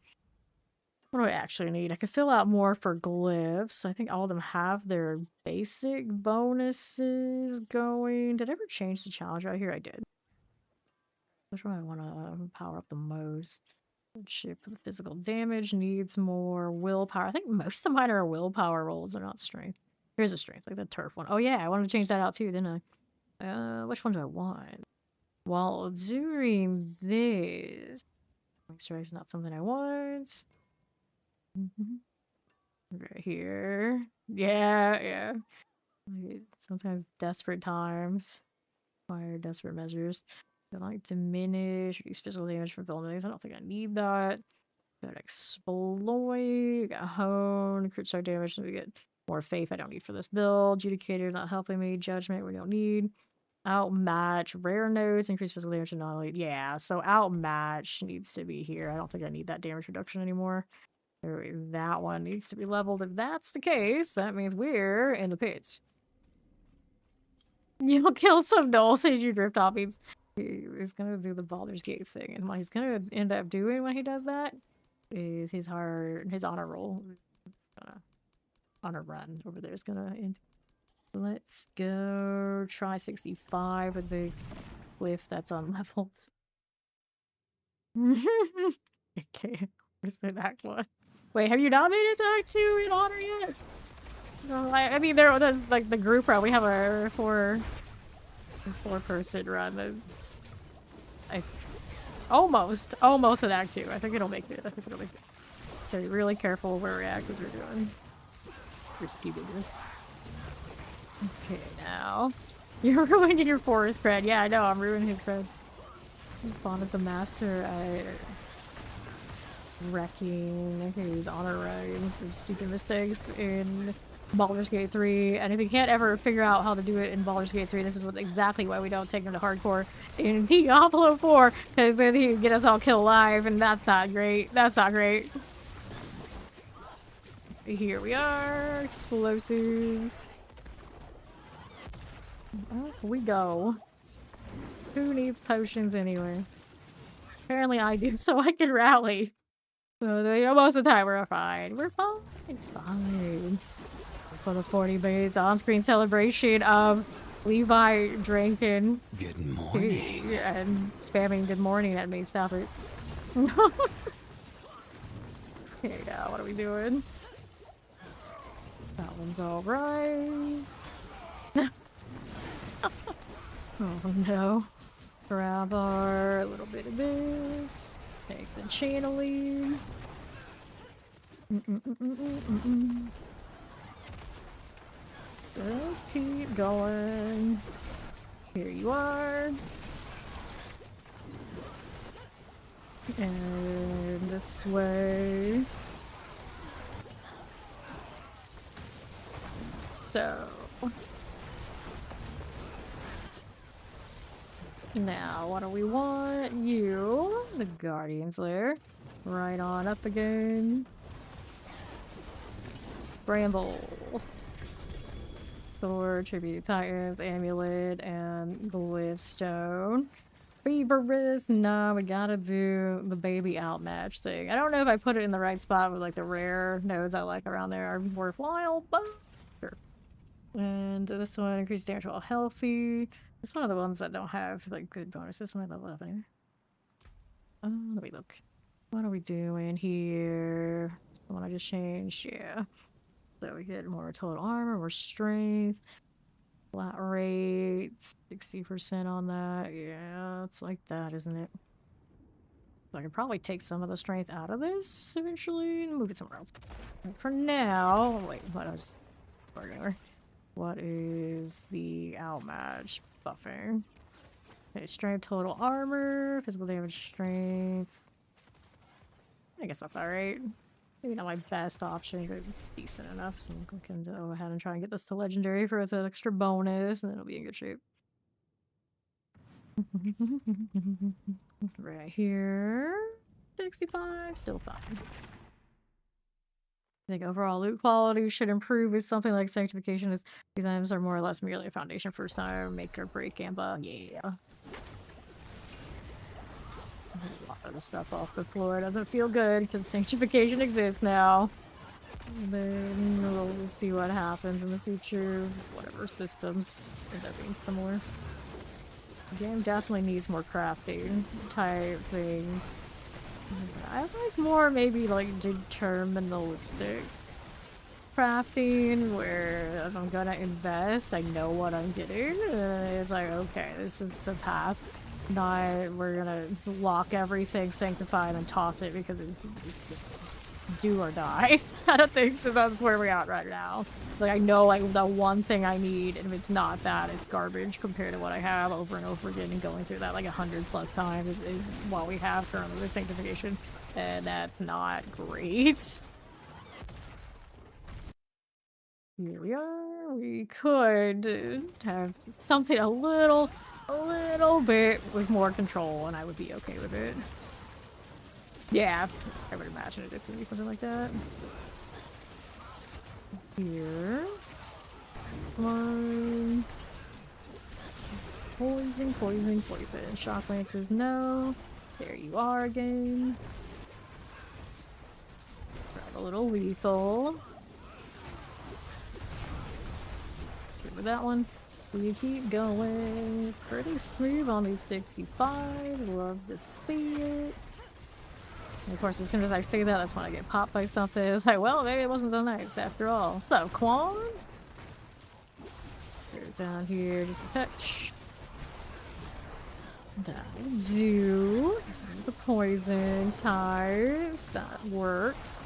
What do I actually need? I could fill out more for glyphs. I think all of them have their basic bonuses going. Did I ever change the challenge right here? I did. Which one I want to power up the most? Chip for the physical damage needs more willpower. I think most of mine are willpower rolls. They're not strength. Here's a strength, like the turf one. Oh yeah, I wanted to change that out too, didn't I? Which one do I want? Well, during this... Make sure it's not something I want. Right here. Yeah. Sometimes desperate times require desperate measures. I like diminish, reduce physical damage from vulnerabilities. I don't think I need that. Got exploit, got hone, crit star damage, so we get more faith I don't need for this build. Judicator not helping me, judgment we don't need. Outmatch, rare notes, increase physical damage and not yeah, so outmatch needs to be here. I don't think I need that damage reduction anymore. That one needs to be leveled. If that's the case, that means we're in the pits. You'll kill some gnolls as you drift off. He's gonna do the Baldur's Gate thing, and what he's gonna end up doing when he does that is his honor roll. Honor run over there is gonna end. Let's go try 65 with this cliff that's unleveled. Okay. Where's the Act 1? Wait, have you not made it to Act 2 in Honor yet? No, I mean, they're like the group run. We have a four-person run. I almost at Act 2. I think it'll make it. Okay, be really careful where we're at because we're doing risky business. Okay, now you're ruining your forest cred. Yeah, I know. I'm ruining his cred. Fawn is the master at wrecking his honor runs for stupid mistakes in Baldur's Gate 3, and if he can't ever figure out how to do it in Baldur's Gate 3, this is exactly why we don't take him to hardcore in Diablo 4, because then he can get us all killed live, and that's not great. That's not great. Here we are, explosives. Off we go. Who needs potions anyway? Apparently I do, so I can rally. So, you know, most of the time we're fine. We're fine. It's fine. For the 40 minutes on-screen celebration of Levi drinking.
Good morning.
And spamming good morning at me. Stop it. Okay, now what are we doing? That one's alright. Oh no. Grab our little bit of this. Take the channeling. Just keep going. Here you are. And this way. So. Now, what do we want? You, the Guardian's Lair. Right on up again. Bramble. Sword, Tribute Titans, Amulet, and Glyphstone. Feverous, no, we gotta do the baby outmatch thing. I don't know if I put it in the right spot with like the rare nodes I like around there are worthwhile, but sure. And this one, increased damage while healthy. It's one of the ones that don't have like good bonuses when I level up there. Let me look. What are we doing here? The one I just changed, yeah. So we get more total armor, more strength, flat rate, 60% on that. Yeah, it's like that, isn't it? So I can probably take some of the strength out of this eventually and move it somewhere else. But for now, wait, what is the outmatch buffing? Okay, strength, total armor, physical damage, strength. I guess that's alright. Maybe not my best option, but it's decent enough. So we can go ahead and try and get this to legendary for its an extra bonus, and then it'll be in good shape. Right here. 65, still fine. I think overall loot quality should improve with something like sanctification, as these items are more or less merely a foundation for some make or break Gamba. Yeah. A lot of the stuff off the floor doesn't feel good because sanctification exists now. And then we'll see what happens in the future. Whatever systems end up being similar. The game definitely needs more crafting type things. I like more maybe like deterministic crafting where if I'm gonna invest, I know what I'm getting. It's like, okay, this is the path. Not we're gonna lock everything, sanctify, and then toss it because it's do or die kind of thing. So that's where we're at right now. Like I know like the one thing I need, and if it's not that, it's garbage compared to what I have over and over again, and going through that like 100+ times is what we have currently with sanctification, and that's not great. Here we are. We could have something a little bit with more control, and I would be okay with it. Yeah, I would imagine it is gonna be something like that. Here. One. Poison, poison, poison. Shock lances, no. There you are again. Grab a little lethal. Good with that one. We keep going. Pretty smooth on these 65. Love to see it. And of course, as soon as I say that, that's when I get popped by something. It's like, well, maybe it wasn't so nice after all. So, Quan? Go down here just a touch. That'll do. The poison types. That works.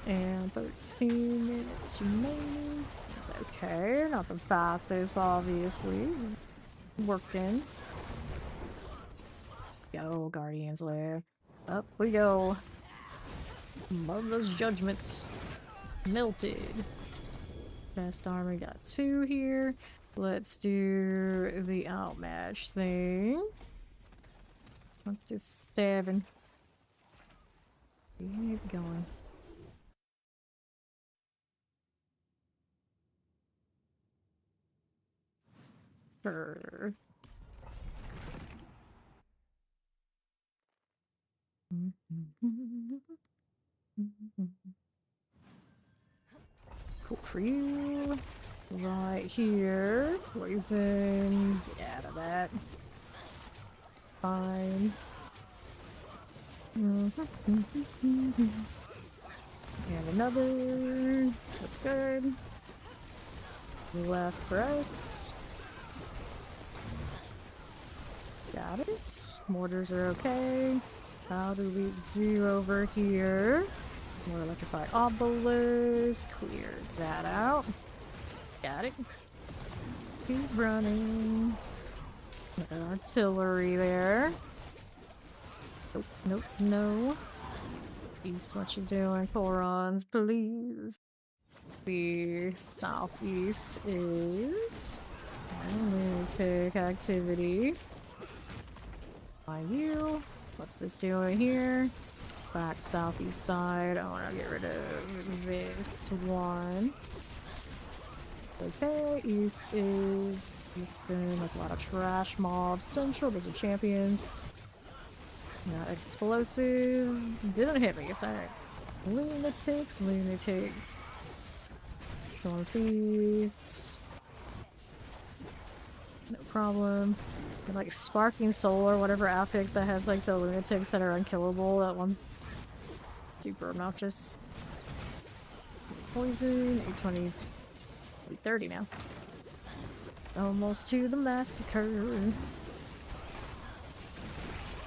And 13 minutes remaining. Seems okay. Not the fastest, obviously. Working. Go, Guardian's Lair. Up we go. Mother's Judgments. Melted. Best armor, got 2 here. Let's do the outmatch thing. Let's just stabbing. Keep going. Sure. Cool for you. Right here. Poison. Get out of that. Fine. And another. That's good. Left for us. Got it. Mortars are okay. How do we do over here? More electrify obelisk. Clear that out. Got it. Keep running. Artillery there. Nope, nope, no. East, what you doing? Corons, please. The southeast is lunatic activity. Find you. What's this doing here? Back southeast side. I want to get rid of this one. Okay, east is looking like a lot of trash mobs. Central, those are champions. Not explosive. Didn't hit me, it's alright. Lunatics, lunatics. Storm Feast. No problem. And like Sparking Soul or whatever affix that has like the lunatics that are unkillable. That one. Super obnoxious. Poison, 820. 30 now. Almost to the massacre.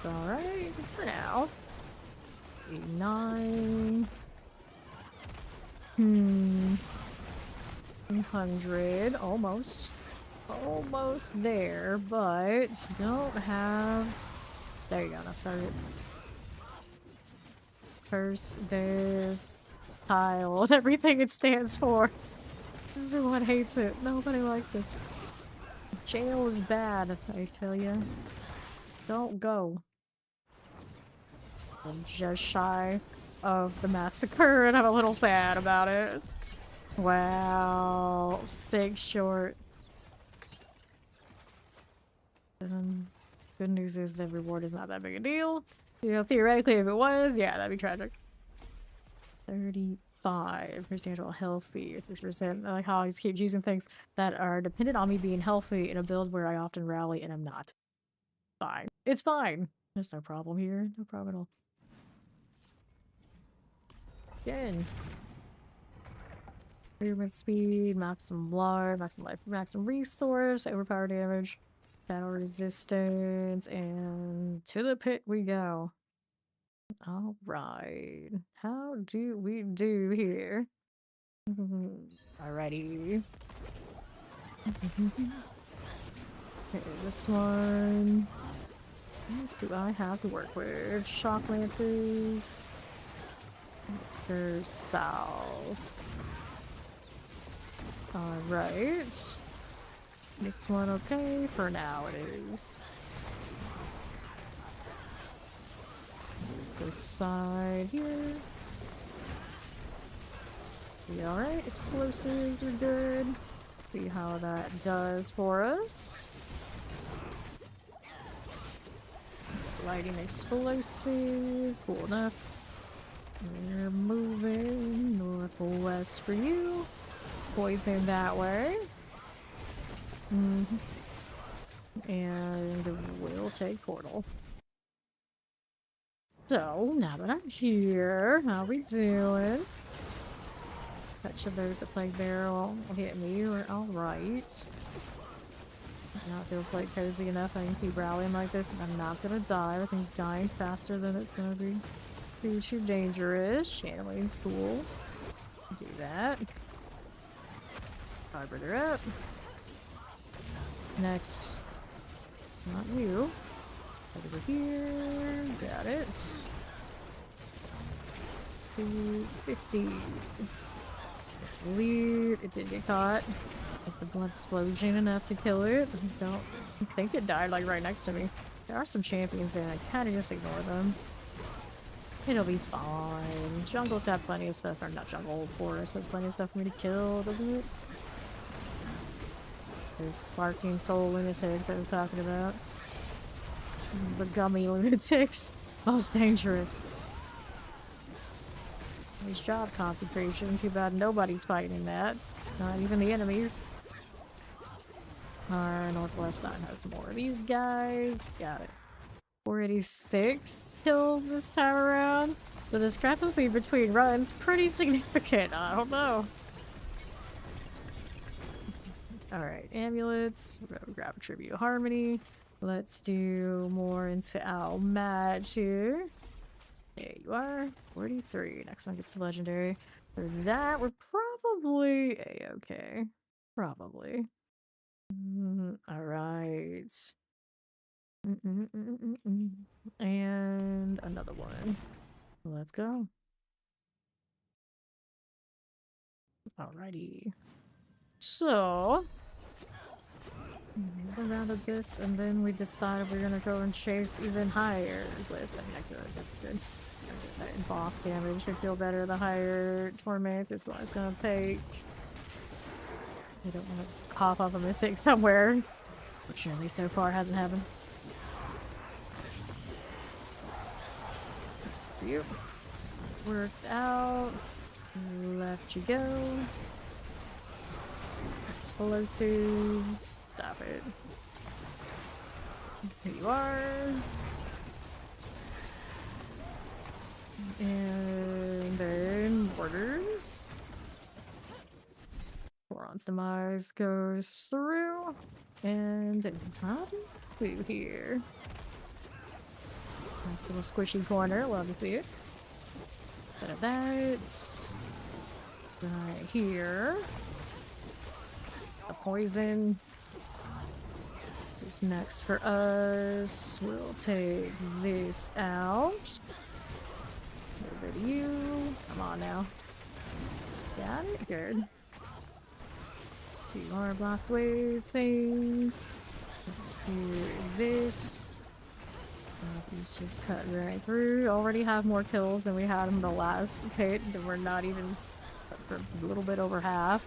Alright, for now. 89. 100. Almost. Almost there, but don't have... There you go, enough targets. Curse this tile and everything it stands for. Everyone hates it. Nobody likes it. Jail is bad, I tell ya. Don't go. I'm just shy of the massacre and I'm a little sad about it. Wow. Stake short. Good news is the reward is not that big a deal. You know, theoretically, if it was, yeah, that'd be tragic. 35. Here's the actual healthy. 6%. I like how I just keep choosing things that are dependent on me being healthy in a build where I often rally and I'm not. Fine. It's fine. There's no problem here. No problem at all. Again. Movement speed, maximum blood, maximum life, maximum resource, overpower damage, battle resistance, and to the pit we go. Alright. How do we do here? Alrighty. Okay, this one. What do I have to work with? Shock lances. Let's go south. Alright. This one okay? For now it is. This side here. We alright? Explosives are good. See how that does for us. Lighting explosive. Cool enough. We're moving northwest for you. Poison that way. And we'll take portal. So, now that I'm here, how we doing? Touch of those that play barrel will hit me. We're alright. Now it feels like cozy enough. I can keep rallying like this and I'm not gonna die. I think dying faster than it's gonna be too dangerous. Chandeling's cool. Do that. Arbiter up. Next. Not you. Over here. Got it. 250. Lead. It did get caught. Is the blood explosion enough to kill it? I don't think it died like right next to me. There are some champions there and I kind of just ignore them. It'll be fine. Jungle's got plenty of stuff, or not jungle, forest has plenty of stuff for me to kill, doesn't it? Those sparking soul lunatics I was talking about. The gummy lunatics. Most dangerous. Nice job, consecration. Too bad nobody's fighting that. Not even the enemies. Our northwest side has more of these guys. Got it. 486 kills this time around. The discrepancy between runs pretty significant. I don't know. Alright, amulets. We're gonna grab a tribute of harmony. Let's do more into our match here. There you are. 43. Next one gets the legendary. For that, we're probably a-okay. Probably. Alright. And another one. Let's go. Alrighty. So, another round of this, and then we decided we're gonna go and chase even higher glyphs. I mean, that's good. That boss damage should feel better the higher torments is what it's gonna take. I don't want to just cough up a mythic somewhere. Fortunately, so far hasn't happened. Yep. Works out. Left you go. Explosives. Stop it. Here you are. And then borders. Boron's demise goes through. And how do we do here? Nice little squishy corner. Love to see it. Bit of that. Right here. The poison. Who's next for us? We'll take this out. Over to you. Come on now. Got it? Good. Do our blast wave things. Let's do this. He's just cut right through. Already have more kills than we had in the last pit. We're not even for a little bit over half.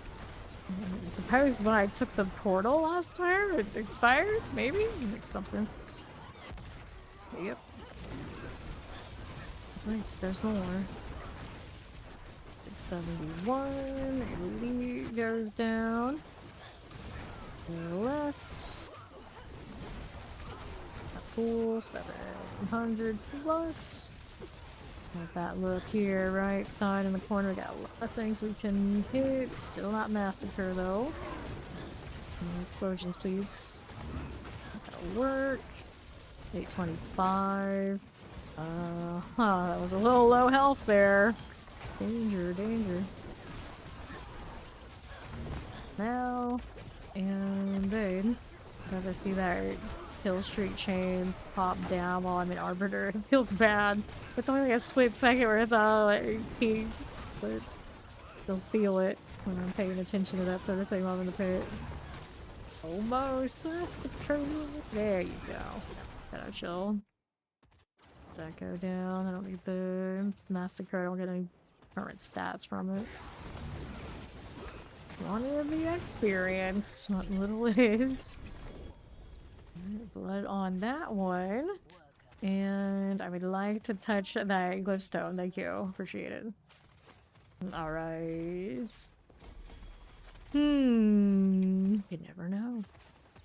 I suppose when I took the portal last time, it expired? Maybe? It makes some sense. Yep. Right, there's more. 671. Elite goes down. To the left. That's cool. 700 plus. How's that look here? Right side in the corner. We got a lot of things we can hit. Still not massacre though. Explosions, please. That'll work. 825. That was a little low health there. Danger, danger. Now, and then, as I see that kill streak chain pop down while I'm in Arbiter, it feels bad. It's only like a split second where I thought like peak, but still feel it when I'm paying attention to that sort of thing while I'm in the pit. Almost massacre. There you go. Gotta chill. That go down. I don't need the massacre. I don't get any current stats from it. Wanted the experience. What little it is. Blood on that one. And I would like to touch that glyphstone. Thank you. Appreciate it. Alright. You never know.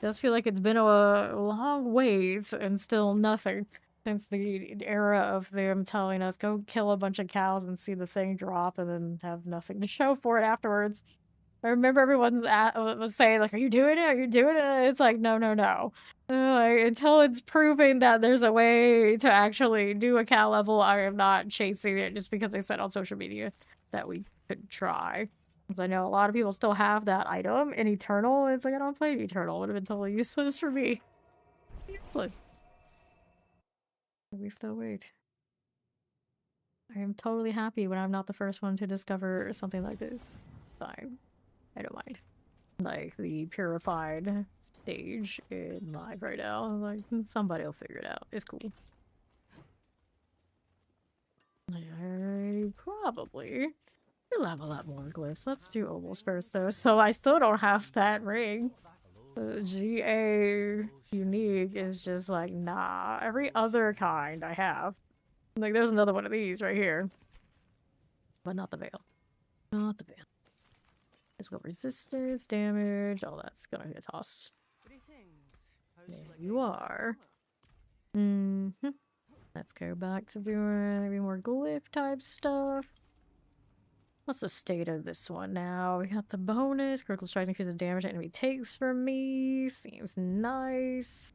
Does feel like it's been a long wait and still nothing. Since the era of them telling us, go kill a bunch of cows and see the thing drop and then have nothing to show for it afterwards. I remember everyone was saying, like, are you doing it? Are you doing it? And it's like, no, no, no. Like, until it's proven that there's a way to actually do a cow level, I am not chasing it just because they said on social media that we could try. Because I know a lot of people still have that item in Eternal. It's like, I don't play Eternal. It would have been totally useless for me. Useless. We still wait. I am totally happy when I'm not the first one to discover something like this. Fine. I don't mind. Like the purified stage in live right now. Like, somebody will figure it out. It's cool. I probably will have a lot more glyphs. Let's do ovals first though. So I still don't have that ring. The GA unique is just like, nah. Every other kind I have. Like, there's another one of these right here. But not the veil. Not the veil. Physical resistance, damage, all that's gonna get tossed. There you are. Let's go back to doing maybe more glyph type stuff. What's the state of this one now? We got the bonus. Critical strikes increases damage enemy takes from me. Seems nice.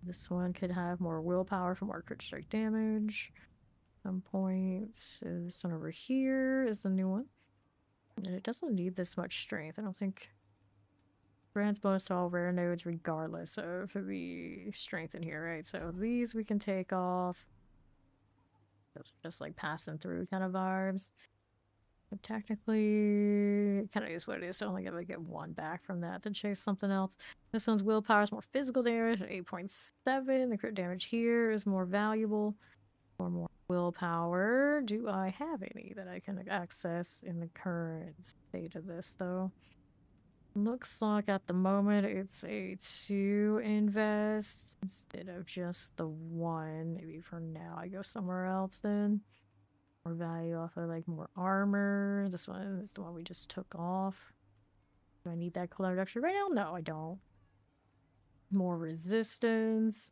This one could have more willpower for more crit strike damage. Some point. This one over here is the new one. And it doesn't need this much strength. I don't think. Grants bonus to all rare nodes regardless of the strength in here, right? So these we can take off. Those are just like passing through kind of vibes. But technically, it kind of is what it is. So I only gotta get one back from that to chase something else. This one's willpower is more physical damage at 8.7. The crit damage here is more valuable. Or more willpower. Do I have any that I can access in the current state of this, though? Looks like at the moment it's a 2 invest instead of just the 1. Maybe for now I go somewhere else then. More value off of like more armor. This one is the one we just took off. Do I need that color reduction right now? No, I don't. More resistance.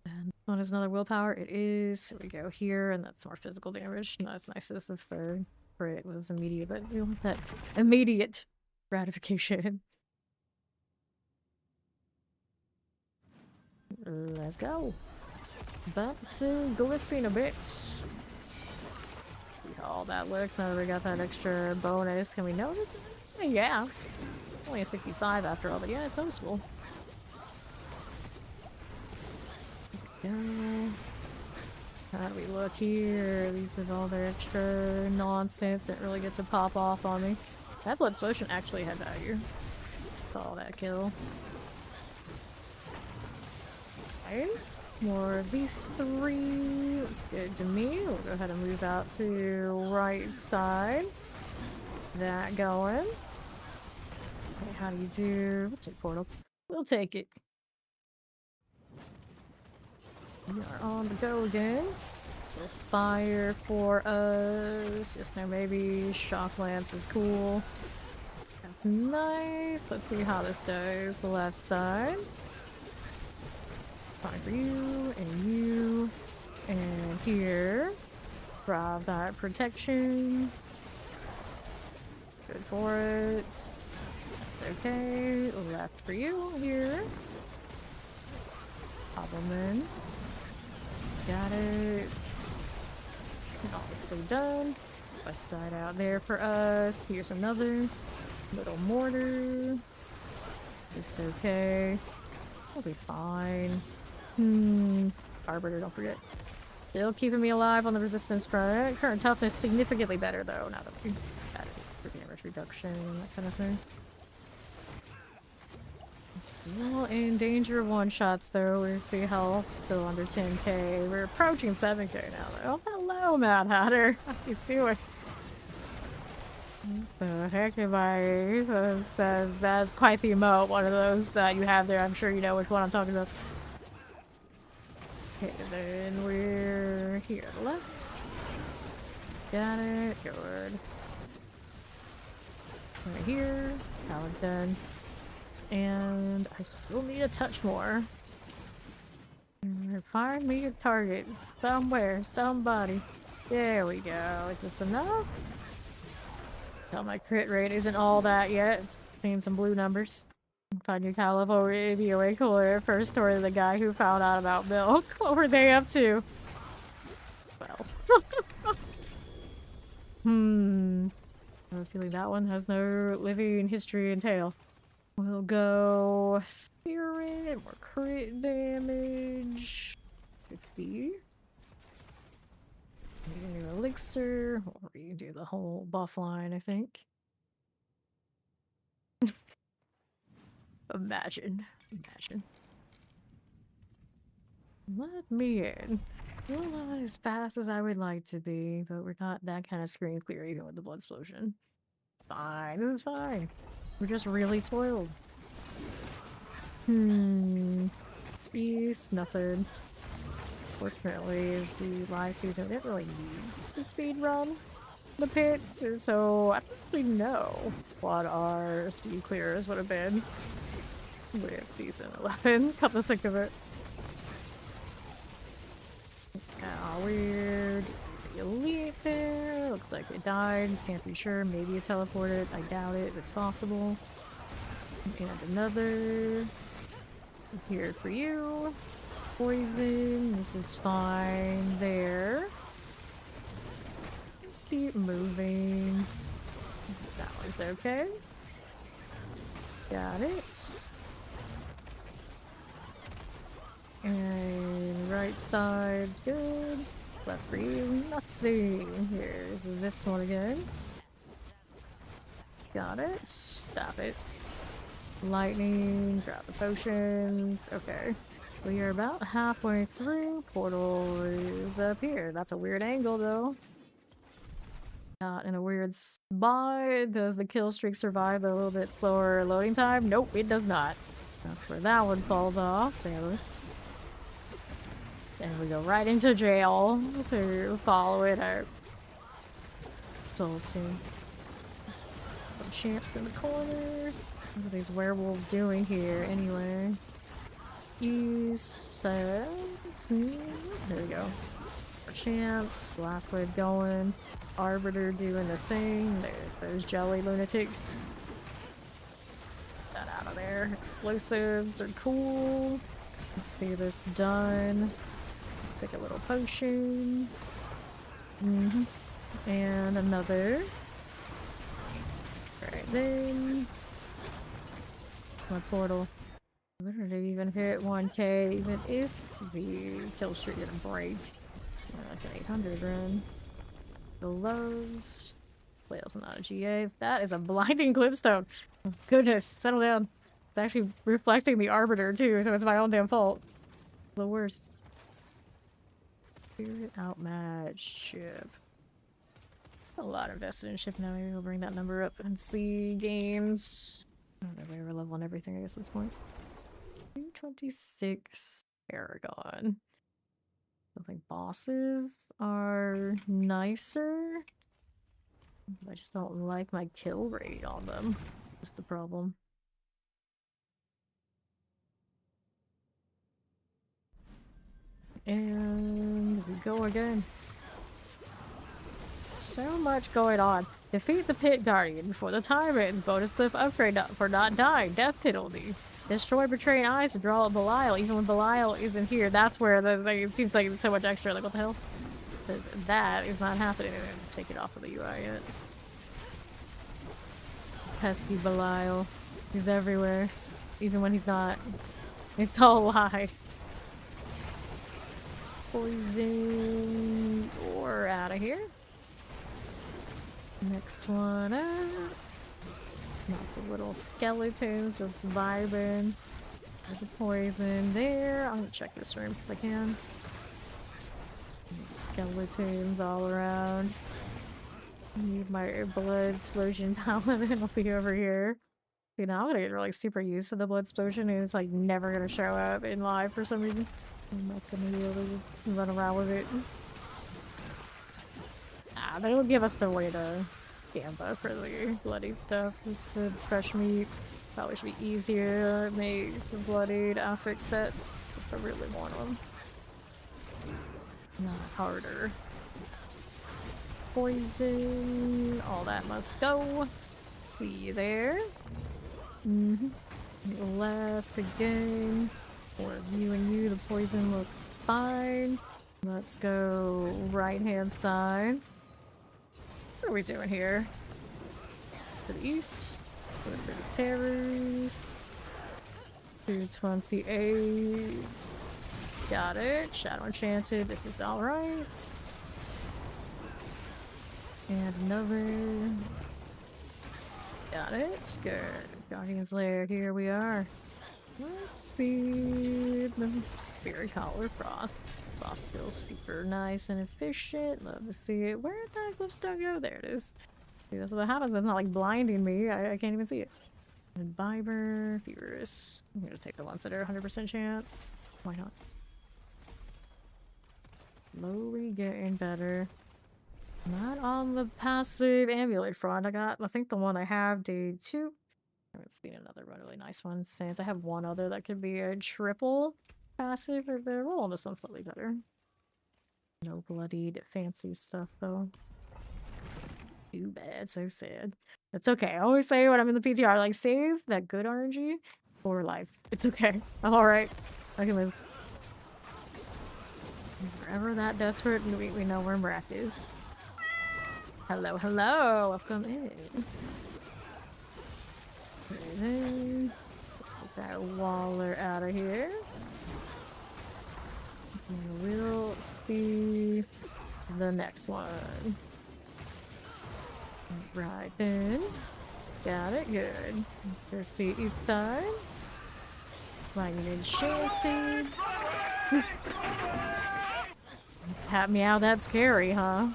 And this one is another willpower. It is. So we go here, and that's more physical damage. Not as nice as the third. Crit was immediate, but we want that immediate gratification. Let's go. Back to glyphing a bit. See how all that looks now that we got that extra bonus. Can we notice it? Yeah. Only a 65 after all, but yeah, it's noticeable. How do we look here? These with all their extra nonsense that really get to pop off on me. That blood potion actually had value. Saw that kill. Okay. More of these 3. Looks good to me. We'll go ahead and move out to right side. That going. Okay, how do you do? We'll take portal. We'll take it. We are on the go again. We'll fire for us. Yes, now maybe shock lance is cool. That's nice. Let's see how this does. The left side. Fine for you and you and here. Grab that protection. Good for it. That's okay. Left for you here. Pop them in. Got it. Obviously done. West side out there for us. Here's another little mortar. It's okay. We'll be fine. Arbiter, don't forget. Still keeping me alive on the resistance front. Current toughness significantly better though, now that we got it for damage reduction, that kind of thing. Still in danger of one-shots though, with the health still under 10k. We're approaching 7k now though. Oh, hello, Mad Hatter. How you doing? What the heck am I? That's quite the emote, one of those that you have there. I'm sure you know which one I'm talking about. Okay, then we're here to the left. Got it. Good. Right here. That one's done. And I still need a touch more. Find me a target somewhere, somebody. There we go. Is this enough? Tell my crit rate isn't all that yet. It's seeing some blue numbers. Find your California would be way cooler. First story of the guy who found out about milk. What were they up to? Well. I have a feeling that one has no living history and tale. We'll go spirit, more crit damage. 50. Maybe a new elixir, or you can do the whole buff line, I think. Imagine. Let me in. We're not as fast as I would like to be, but we're not that kind of screen clear even with the blood explosion. Fine, this is fine. We're just really spoiled. Beast, nothing. Fortunately, the live season didn't really need the speed run the pits, so I don't really know what our speed clears would have been with season 11. Come to think of it. Weird. The elite there. Looks like it died. Can't be sure. Maybe it teleported. I doubt it, but possible. And another. Here for you. Poison. This is fine there. Just keep moving. That one's okay. Got it. And right side's good. Left for you, nothing. Here's this one again. Got it. Stop it. Lightning, grab the potions. Okay. We are about halfway through. Portal is up here. That's a weird angle though. Not in a weird spot. Does the kill streak survive a little bit slower loading time? Nope, it does not. That's where that one falls off, sadly. And we go right into jail to follow it out. Some champs in the corner. What are these werewolves doing here anyway? He says... There we go. Champs, blast wave going. Arbiter doing the thing. There's those jelly lunatics. Get that out of there. Explosives are cool. Let's see this done. Take a little potion. And another. Right then. My portal. Literally even hit 1k, even if the kill streak didn't break. Like an 800 run. The lows. Whale's not a GA. That is a blinding clipstone. Oh, goodness, settle down. It's actually reflecting the Arbiter too, so it's my own damn fault. The worst. Spirit outmatch ship. A lot invested in ship now. Maybe we'll bring that number up and see games. I don't know why we're leveling everything, I guess, at this point. 226 Paragon. I think bosses are nicer. I just don't like my kill rate on them. That's the problem. And we go again. So much going on. Defeat the Pit Guardian before the time ends. Bonus cliff upgrade for not dying. Death penalty. Destroy betraying eyes to draw up Belial. Even when Belial isn't here, that's where it seems like it's so much extra. Like, what the hell? That is not happening. I didn't take it off of the UI yet. Pesky Belial. He's everywhere. Even when he's not. It's all lies. Poison. We're out of here. Next one up. Lots of little skeletons just vibing. There's the poison there. I'm gonna check this room because I can. Skeletons all around. Need my blood explosion paladin will be over here. You know, I'm gonna get really super used to the blood explosion and it's like never gonna show up in live for some reason. I'm not gonna be able to just run around with it. Ah, but it'll give us the way to Gamba for the bloodied stuff with the fresh meat. Probably should be easier to make the bloodied Afric sets if I really want them. Not harder. Poison. All that must go. See you there. Left again. For you and you, the poison looks fine. Let's go right hand side. What are we doing here? To the east. For the terrors. 228. Got it. Shadow Enchanted. This is alright. And another. Got it. Good. Guardian's Lair. Here we are. Let's see. The Spirit Collar Frost. Frost feels super nice and efficient. Love to see it. Where did that Glipstone go? There it is. See, that's what happens, but it's not like blinding me. I can't even see it. And Biber, Furious. I'm gonna take the ones that are 100% chance. Why not? Slowly getting better. Not on the passive amulet front. I think the one I have, day 2. I haven't seen another really nice one since. I have one other that could be a triple passive, or the roll on this one's slightly better. No bloodied fancy stuff though. Too bad, so sad. It's okay. I always say when I'm in the PTR, like, save that good RNG for life. It's okay. I'm alright. I can live. Wherever that desperate, we know where Mrak is. Hello, hello! Welcome in. Then, let's get that Waller out of here. And we'll see the next one. Right then. Got it, good. Let's go see east side. Lightning Enchanted. Pat meow, that's scary, huh?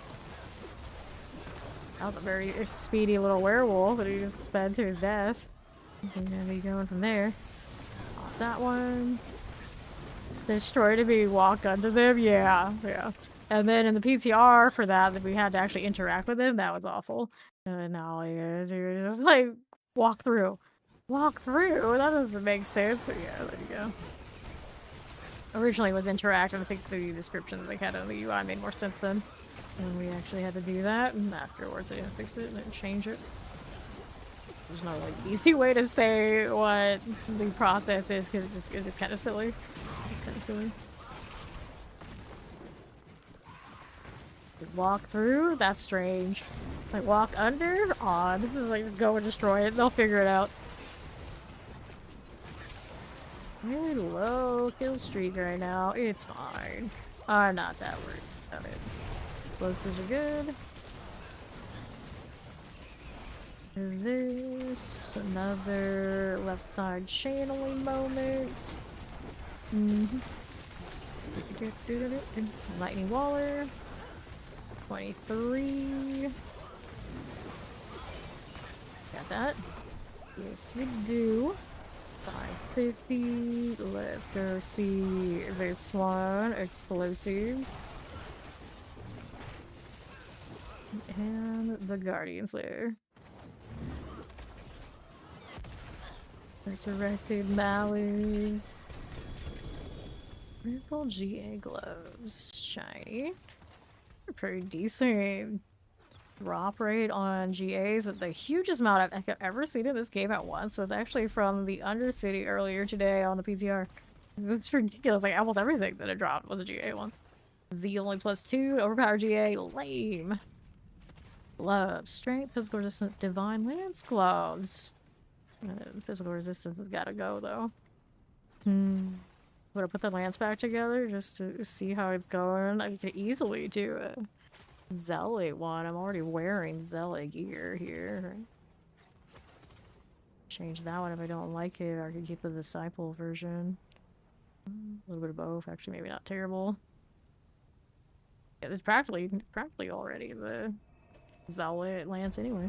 That was a very speedy little werewolf, but he just sped to his death. We're gonna be going from there. Off that one. Destroyed to be walked under them? Yeah. And then in the PTR for that we had to actually interact with him. That was awful. And now you just like walk through. Walk through? That doesn't make sense, but yeah, there you go. Originally it was interact, and I think the description that they had on the UI made more sense then. And we actually had to do that, and afterwards I had to fix it and then change it. There's no like easy way to say what the process is, because it's just kind of silly. It's kind of silly. Walk through? That's strange. Like walk under? Odd. Like go and destroy it. They'll figure it out. Really low kill streak right now. It's fine. I'm not that worried about it. Explosives are good. This, another left side channeling moment. Lightning Waller. 23. Got that. Yes, we do. 550. Let's go see this one. Explosives. And the Guardian's Lair. Resurrected Mallees. Purple GA gloves. Shiny. Pretty decent drop rate on GAs, but the hugest amount I've ever seen in this game at once was actually from the Undercity earlier today on the PTR. It was ridiculous. Like almost everything that it dropped was a GA once. Z only +2, overpowered GA, lame. Love, strength, physical resistance, divine lance gloves. Physical resistance has got to go though. Would I put the lance back together just to see how it's going? I could easily do a Zealot one. I'm already wearing Zealot gear here. Change that one if I don't like it, or I could keep the Disciple version. A little bit of both, actually, maybe not terrible. Yeah, it's practically already the Zealot lance anyway.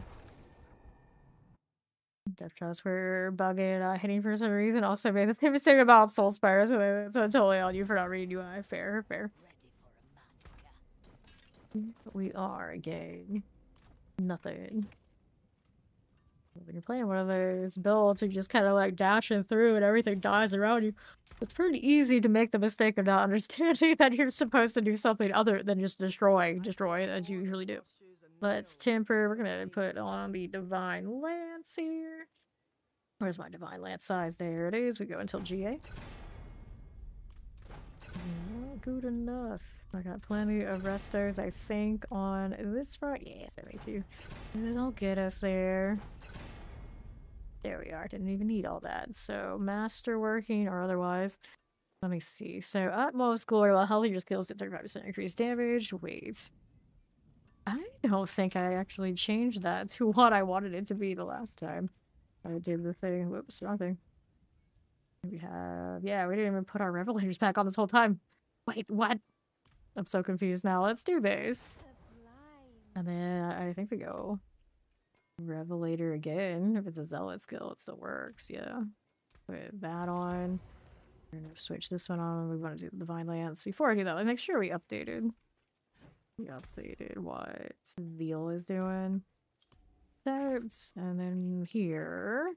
Death Trust for bugging, hitting for some reason. Also made the same mistake about Soul Spire, so it's totally on you for not reading UI. Fair. We are a gang. Nothing. When you're playing one of those builds, you're just kind of like dashing through and everything dies around you. It's pretty easy to make the mistake of not understanding that you're supposed to do something other than just destroy as you usually do. Let's temper. We're gonna put on the Divine Lance here. Where's my Divine Lance size? There it is. We go until GA. Not good enough. I got plenty of restos, I think, on this front. Yeah, 72. It'll get us there. There we are. Didn't even need all that. So, masterworking or otherwise. Let me see. So, utmost glory while healthy, your skills get 35% increased damage. Wait. I don't think I actually changed that to what I wanted it to be the last time I did the thing. Whoops, wrong thing. We have... Yeah, we didn't even put our Revelators back on this whole time. Wait, what? I'm so confused now. Let's do this. And then I think we go Revelator again. If it's a Zealot skill, it still works. Yeah. Put that on. We're gonna switch this one on. We want to do the Divine Lance. Before I do that, let's make sure we updated. We updated what Zeal is doing. That's, and then here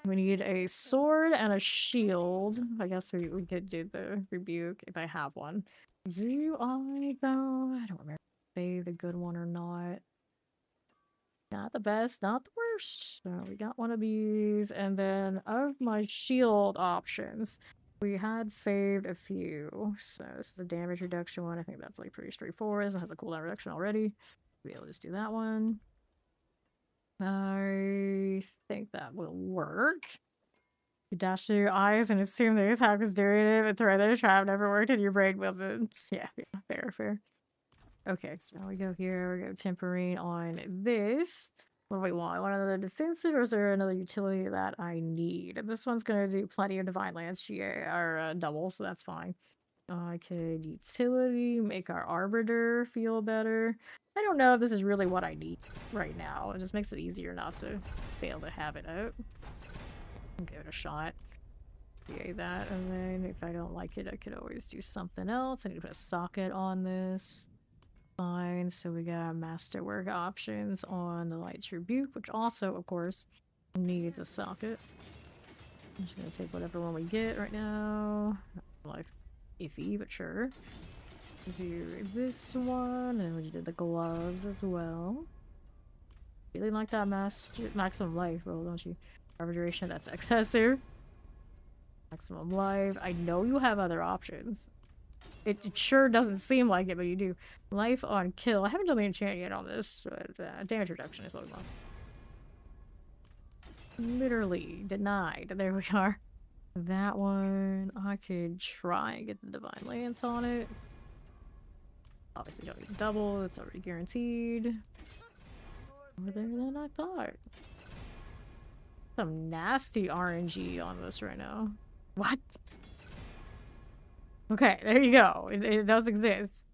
we need a sword and a shield. I guess we could do the rebuke if I have one. Do I though? I don't remember if they the good one or not. Not the best, not the worst. So we got one of these, and then of my shield options, we had saved a few. So this is a damage reduction one. I think that's like pretty straightforward. It has a cooldown reduction already. We'll just do that one. I think that will work. You dash through your eyes and assume the attack is derivative. It's rather trap never worked and your brain wasn't. Yeah, fair. Okay, so we go here, we go tempering on this. What do we want? I want another defensive, or is there another utility that I need? This one's gonna do plenty of Divine Lance GA, or double, so that's fine. I could utility, make our Arbiter feel better. I don't know if this is really what I need right now. It just makes it easier not to fail to have it out. Give it a shot. GA that, and then if I don't like it, I could always do something else. I need to put a socket on this. Fine, so we got masterwork options on the Light's Rebuke, which also, of course, needs a socket. I'm just gonna take whatever one we get right now. Like, iffy, but sure. Do this one, and we did the gloves as well. Really like that maximum life roll, don't you? Duration, that's excessive. Maximum life. I know you have other options. It sure doesn't seem like it, but you do. Life on kill. I haven't done the enchant yet on this, but damage reduction is what we want. Literally denied. There we are. That one, I could try and get the Divine Lance on it. Obviously don't need double, it's already guaranteed. More there than I thought. Some nasty RNG on this right now. What? Okay, there you go. It does exist.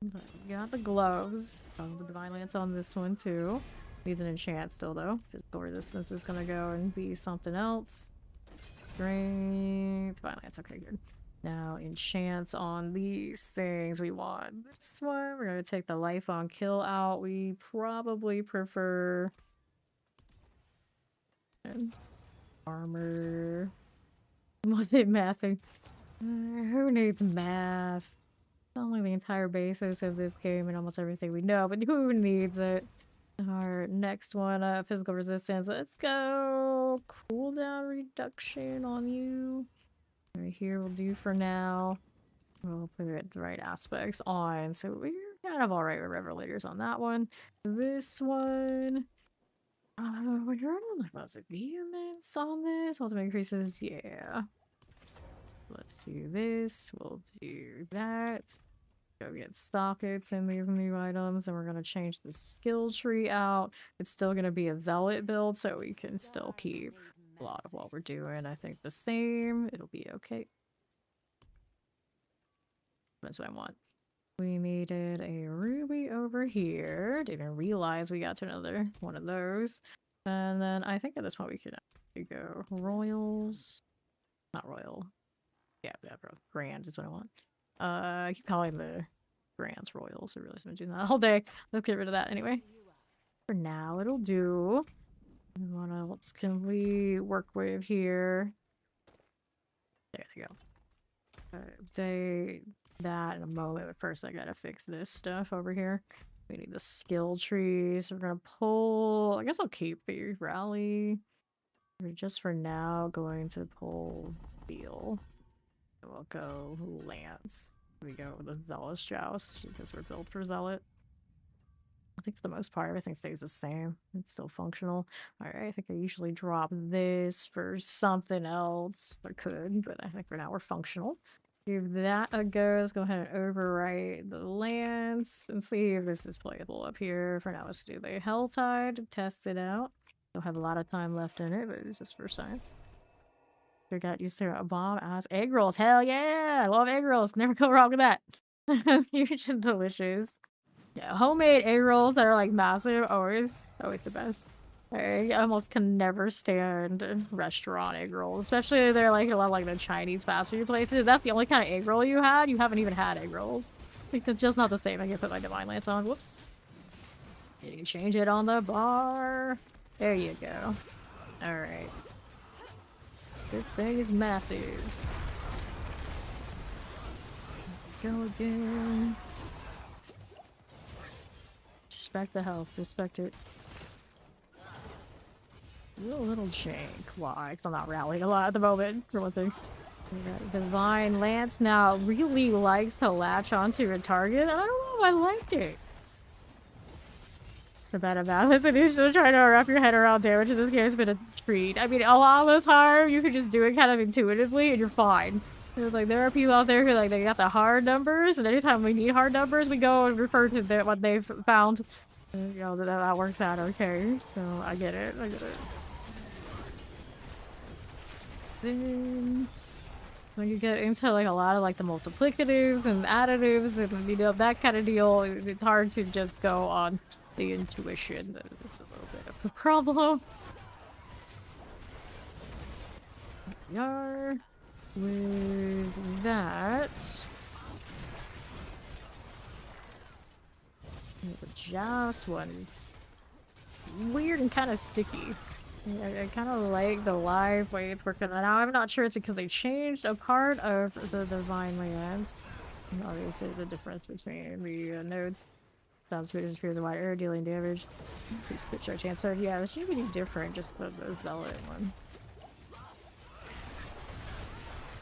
But we got the gloves. The Divine Lance on this one too. Needs an enchant still though. Physical resistance is gonna go and be something else. Strength. Divine Lance, okay, good. Now enchants on these things. We want this one. We're gonna take the life on kill out. We probably prefer armor. Was it mathing? Who needs math? It's only the entire basis of this game and almost everything we know, but who needs it? Our next one, physical resistance. Let's go cooldown reduction on you. Right here will do for now. We'll put it the right aspects on. So we're kind of alright with Revelators on that one. This one. We're running like what's it? Vehemence on this? Ultimate increases, yeah. Let's do this. We'll do that. Go get sockets in these new items, and we're gonna change the skill tree out. It's still gonna be a zealot build, so we can still keep a lot of what we're doing. I think the same. It'll be okay. That's what I want. We needed a ruby over here. Didn't realize we got to another one of those. And then I think at this point we could actually go royals. Not royal. Yeah, bro. Grand is what I want. I keep calling the grands royals. I realize I'm doing that all day. Let's get rid of that anyway. For now, it'll do. What else can we work with here? There we go. Say that in a moment, but first I gotta fix this stuff over here. We need the skill tree, so we're gonna pull... I guess I'll keep the rally. We're just for now going to pull Beal. We'll go Lance. We go with the Zealous Joust because we're built for Zealot. I think for the most part everything stays the same. It's still functional. Alright, I think I usually drop this for something else. I could, but I think for now we're functional. Give that a go. Let's go ahead and overwrite the Lance and see if this is playable up here. For now, let's do the Helltide, test it out. Don't have a lot of time left in it, but it's just for science. We got used to a bomb as egg rolls. Hell yeah! I love egg rolls. Never go wrong with that. Huge and delicious. Yeah, homemade egg rolls that are like massive, always the best. I almost can never stand restaurant egg rolls, especially if they're like a lot of like the Chinese fast food places. That's the only kind of egg roll you had. You haven't even had egg rolls. Like, it's just not the same. I can put my Divine Lance on. Whoops. You can change it on the bar. There you go. Alright. This thing is massive. Go again. Respect the health. Respect it. You're a little jank. Why? Because I'm not rallying a lot at the moment, for one thing. Divine Lance now really likes to latch onto a target. I don't know if I like it. The bad about this, and you're still trying to wrap your head around damage in this game has been a treat. I mean, a lot of the time, you can just do it kind of intuitively, and you're fine. There's like, there are people out there who like, they got the hard numbers, and anytime we need hard numbers, we go and refer to what they've found. You know, that works out okay, so I get it, I get it. Then when you get into like a lot of like the multiplicatives and additives and you know that kind of deal, it's hard to just go on the intuition. That is a little bit of a problem. Here we are with that. The Joust one is weird and kind of sticky. I kind of like the live way it's working now. I'm not sure it's because they changed a part of the Divine Lance. Obviously, the difference between the nodes. Sounds good for the wide area dealing damage. Increase quick charge chance. So yeah, it should be different just for the Zealot one.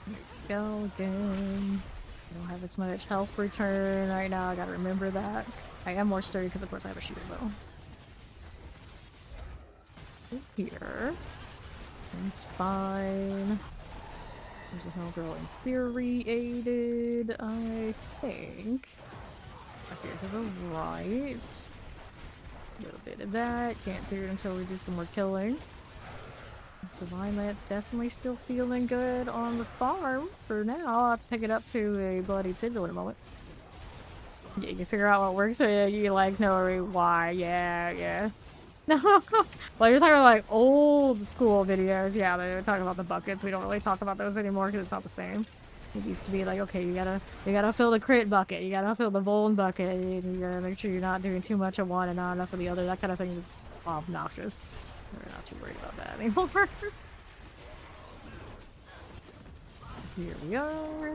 There we go again. I don't have as much health return right now. I gotta remember that. I am more sturdy because of course I have a shield though. Here. It's fine. There's a hellgirl infuriated, I think. Up here to the right. A little bit of that. Can't do it until we do some more killing. Divine Lance definitely still feeling good on the farm for now. I'll have to take it up to a Bloody Sigil in a moment. Yeah, you can figure out what works for you. You like know why. Yeah. No, well, you're talking about like old school videos. Yeah, they were talking about the buckets. We don't really talk about those anymore because it's not the same. It used to be like, okay, you gotta fill the crit bucket, you gotta fill the Vuln bucket, you gotta make sure you're not doing too much of one and not enough of the other. That kind of thing is obnoxious. We're not too worried about that anymore. Here we are.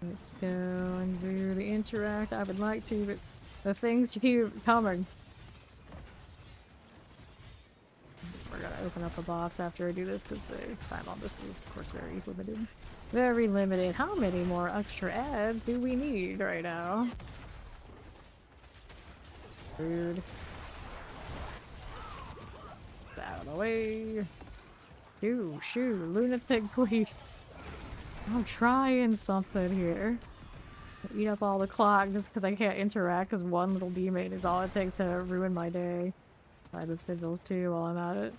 Let's go and do the interact. I would like to, but the things keep coming. We're gonna open up a box after I do this because the time on this is, of course, very limited. Very limited. How many more extra ads do we need right now? Rude. Out of the way. Shoo, lunatic, please. I'm trying something here. Eat up all the clock just because I can't interact because one little demon is all it takes to ruin my day. Try the sigils too while I'm at it.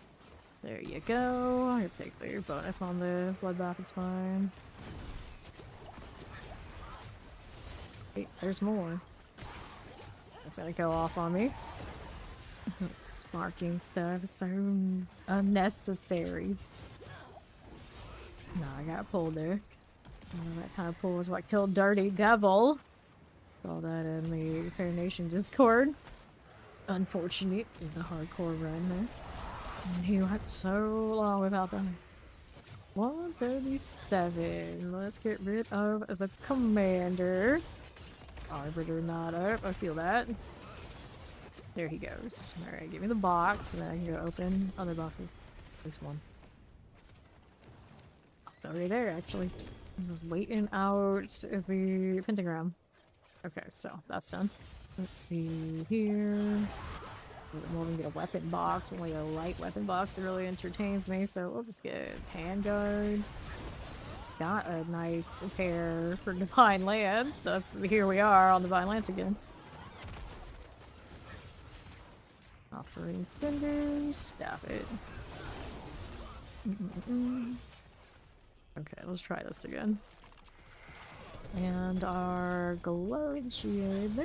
There you go. I'll take the bonus on the bloodbath, it's fine. Wait, there's more. That's gonna go off on me. It's sparking stuff, so unnecessary. No, I got pulled there. That kind of pull is what killed Dirty Devil. Saw that in the Fair Nation Discord. Unfortunate in the hardcore run there. And he went so long without them. 137. Let's get rid of the commander. Arbiter not up. I feel that. There he goes. Alright, give me the box, and then I can go open other boxes. At least one. It's already there, actually. I'm just waiting out the pentagram. Okay, so that's done. Let's see here. We'll even get a weapon box, only a light weapon box. It really entertains me, so we'll just get handguards. Got a nice pair for Divine Lance. Thus, here we are on Divine Lance again. Offering cinders. Stop it. Okay, let's try this again. And our glowing shield.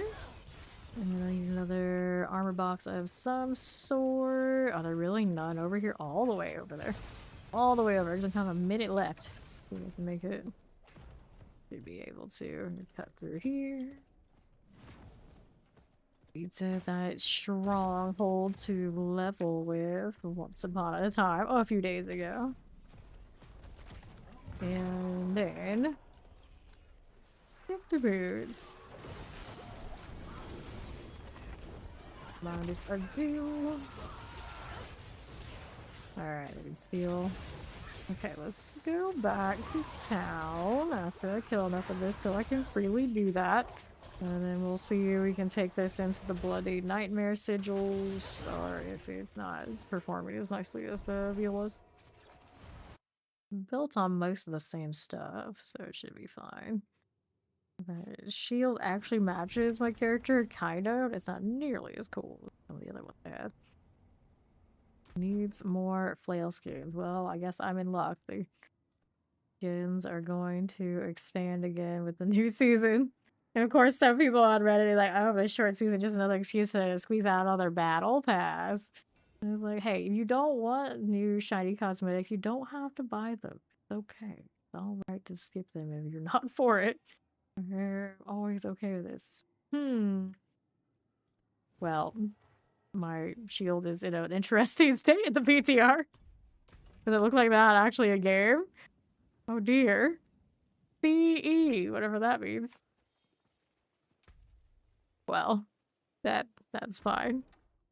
And I need another armor box of some sort. Oh, there really none over here? All the way over there. All the way over. Just have a minute left. See if we can make it. Should be able to cut through here. It's that stronghold to level with once upon a time. Oh, a few days ago. And then get the boots. Mind if I do? Alright, I can steal. Okay, let's go back to town after I kill enough of this so I can freely do that. And then we'll see if we can take this into the Bloody Nightmare sigils, or if it's not performing as nicely as the Zeal was. Built on most of the same stuff, so it should be fine. The shield actually matches my character, kind of. It's not nearly as cool as some of the other ones I had. Needs more flail skins. Well, I guess I'm in luck. The skins are going to expand again with the new season. And of course, some people on Reddit are like, oh, this short season just another excuse to squeeze out all their battle pass. And it's like, hey, if you don't want new shiny cosmetics, you don't have to buy them. It's okay. It's alright to skip them if you're not for it. We're always okay with this. Well, my shield is in an interesting state at the PTR. Does it look like that actually a game? Oh dear. CE, whatever that means. Well, that's fine.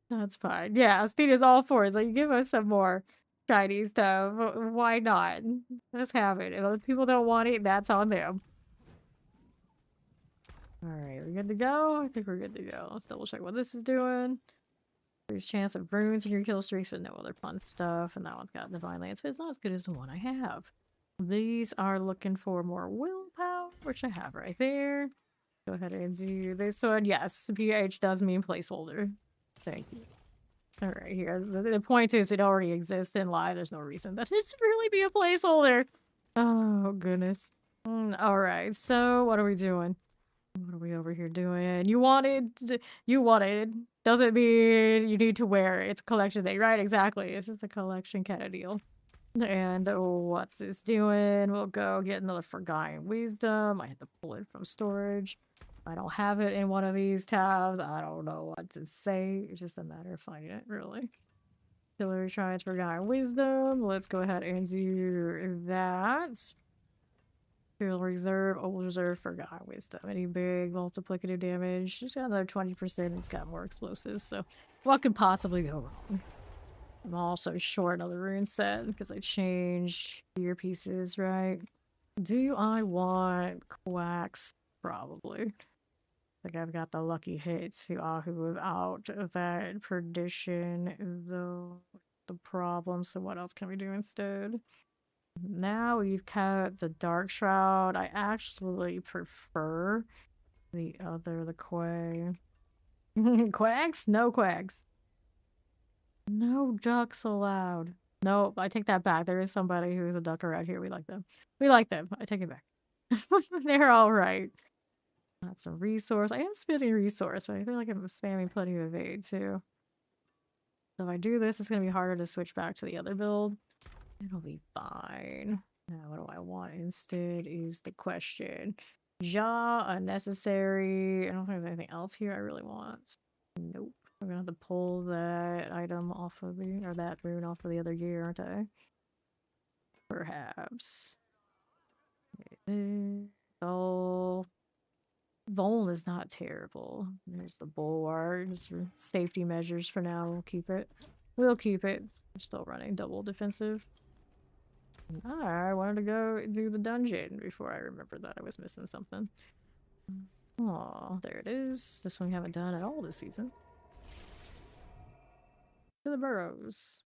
That's fine. Yeah, Steed is all for it. Like, give us some more shiny stuff. Why not? Let's have it. If other people don't want it, that's on them. Alright, we good to go? I think we're good to go. Let's double check what this is doing. There's chance of runes in your kill streaks, but no other fun stuff. And that one's got Divine Lance, but it's not as good as the one I have. These are looking for more willpower, which I have right there. Go ahead and do this one. Yes, PH does mean placeholder. Thank you. Alright, here. The point is it already exists in live. There's no reason that it should really be a placeholder. Oh, goodness. Alright, so what are we doing? What are we over here doing? You wanted. Doesn't mean you need to wear it. It's a collection thing, right? Exactly. It's just a collection kind of deal. And what's this doing? We'll go get another Forgotten Wisdom. I had to pull it from storage. I don't have it in one of these tabs. I don't know what to say. It's just a matter of finding it, really. Killer Shrines, Forgotten Wisdom. Let's go ahead and do that. Reserve, old reserve, Forgotten Wisdom. Any big multiplicative damage? Just got another 20%. It's got more explosives. So, what could possibly go wrong? I'm also short another rune set because I changed earpieces, right? Do I want quacks? Probably. Like I've got the lucky hits to Ahu without that perdition, though. The problem. So what else can we do instead? Now we've kept the Dark Shroud. I actually prefer the other, the Quay. Quacks? No quacks. No ducks allowed. Nope, I take that back. There is somebody who is a duck around here. We like them. We like them. I take it back. They're alright. That's a resource. I am spending resource, so I feel like I'm spamming plenty of evade too. So if I do this, it's going to be harder to switch back to the other build. It'll be fine. Now, what do I want instead is the question. Ja, unnecessary. I don't think there's anything else here I really want. Nope. I'm gonna have to pull that item off of the, or that rune off of the other gear, aren't I? Perhaps. Oh, Vol is not terrible. There's the bulwark, just for safety measures for now. We'll keep it. We'll keep it. We're still running double defensive. I wanted to go do the dungeon before I remembered that I was missing something. Oh, there it is. This one we haven't done at all this season. To the burrows.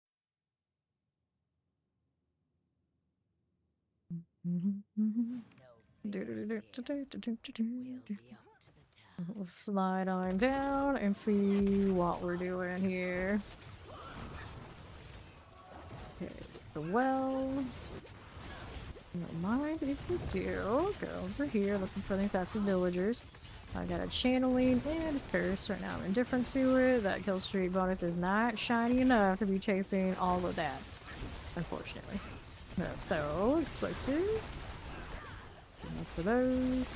We'll slide on down and see what we're doing here. Okay, the well. Don't mind if you do. Go over here looking for the infested villagers. I got a channeling and it's cursed. Right now I'm indifferent to it. That kill streak bonus is not shiny enough to be chasing all of that, unfortunately. No, so, explosive. Look for those.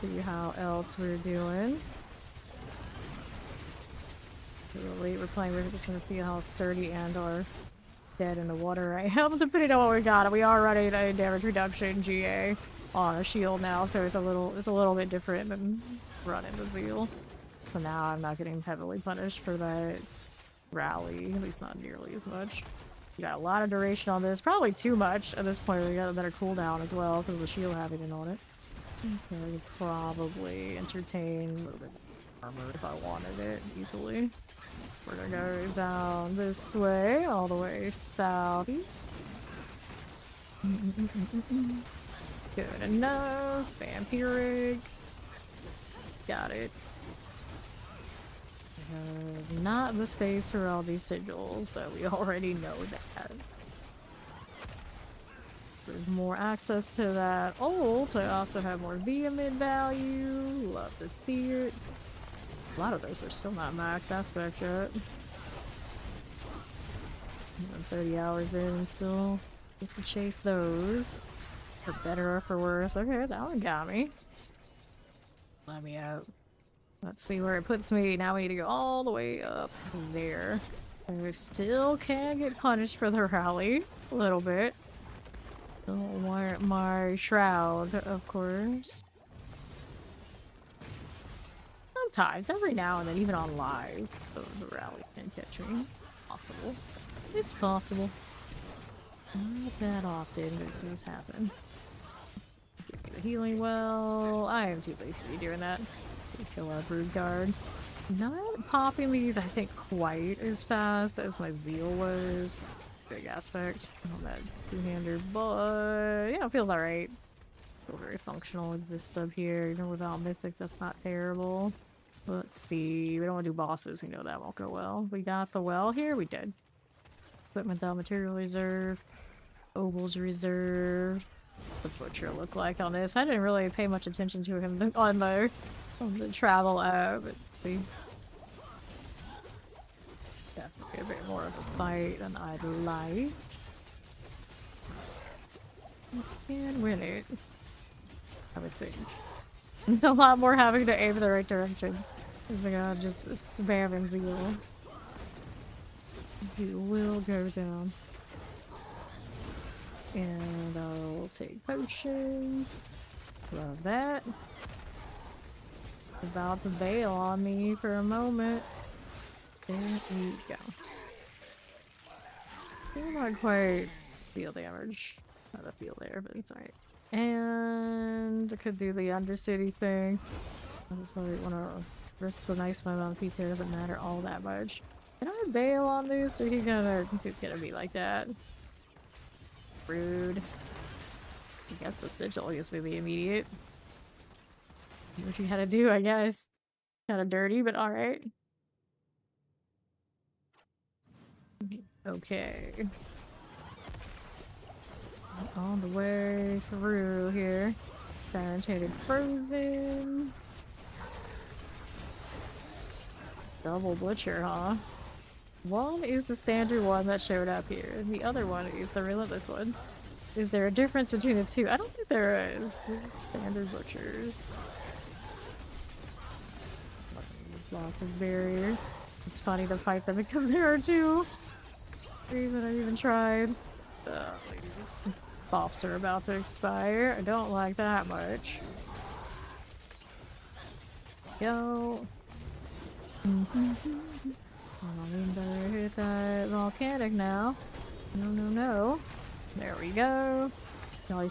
See how else we're doing. We're playing, we're just gonna see how sturdy and or dead in the water I am, depending on what we got. We are running a damage reduction GA on a shield now, so it's a little bit different than running the Zeal. So now I'm not getting heavily punished for that rally, at least not nearly as much. We got a lot of duration on this, probably too much at this point. We got a better cooldown as well because of the shield having it on it. So I could probably entertain a little bit of armor if I wanted it easily. We're gonna go down this way, all the way southeast. Good enough. Vampiric. Got it. Not the space for all these sigils, but we already know that. There's more access to that ult. I also have more vehement value. Love to see it. A lot of those are still not max aspect yet. I'm 30 hours in and still get to chase those. For better or for worse. Okay, that one got me. Let me out. Let's see where it puts me. Now we need to go all the way up there. I still can get punished for the rally. A little bit. Don't want my shroud, of course. Sometimes, every now and then, even on live, the rally can catch me. Possible. It's possible. Not that often, but it does happen. Give me the healing well. I am too lazy to be doing that. Kill our brood guard. Not popping these, I think, quite as fast as my Zeal was. Big aspect on that two-hander, but yeah, it feels alright. Feel very functional. Exists up here, even without mythics. That's not terrible. Let's see. We don't want to do bosses. We know that won't go well. We got the well here. We did. Equipment down, material reserve. Oval's reserve. What's the butcher look like on this? I didn't really pay much attention to him on the travel app, but see. Definitely a bit more of a fight than I'd like. We can win it, I would think. It's a lot more having to aim in the right direction. Oh my god, just spamming Zeal. He will go down. And I'll take potions. Love that. About to bail on me for a moment. There we go. Still not quite field damage. Not a field there, but it's alright. And I could do the Undercity thing. I just really want to risk the nice amount on PTR. Doesn't matter all that much. Can I bail on this, or he's gonna be like that? Rude. I guess the sigil gives me the immediate. Do what you gotta do, I guess. Kinda dirty, but alright. Okay. On the way through here. Enchanted Frozen. Double Butcher, huh? One is the standard one that showed up here, and the other one is the Relentless one. Is there a difference between the two? I don't think there is. They're just standard butchers. Lots of barrier. It's funny to fight them because there are two. Three that I even tried. These buffs are about to expire. I don't like that much. Go. We better hit that volcanic now. No. There we go. You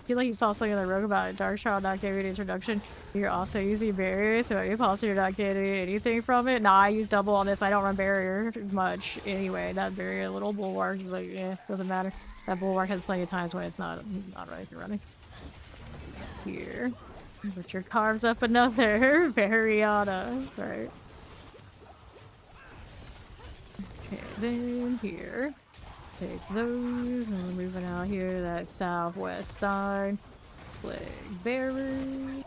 feel like you saw something in the rogue about Dark Child not giving an introduction. You're also using barrier, so you possibly you're not getting anything from it. Nah, I use double on this. I don't run barrier much anyway. That barrier, little bulwark, like, yeah, doesn't matter. That bulwark has plenty of times when it's not right for running. Here. Richard carves up another Variana. Right. Okay, then here. Take those, and we're moving out here, that southwest side. Plague bearers.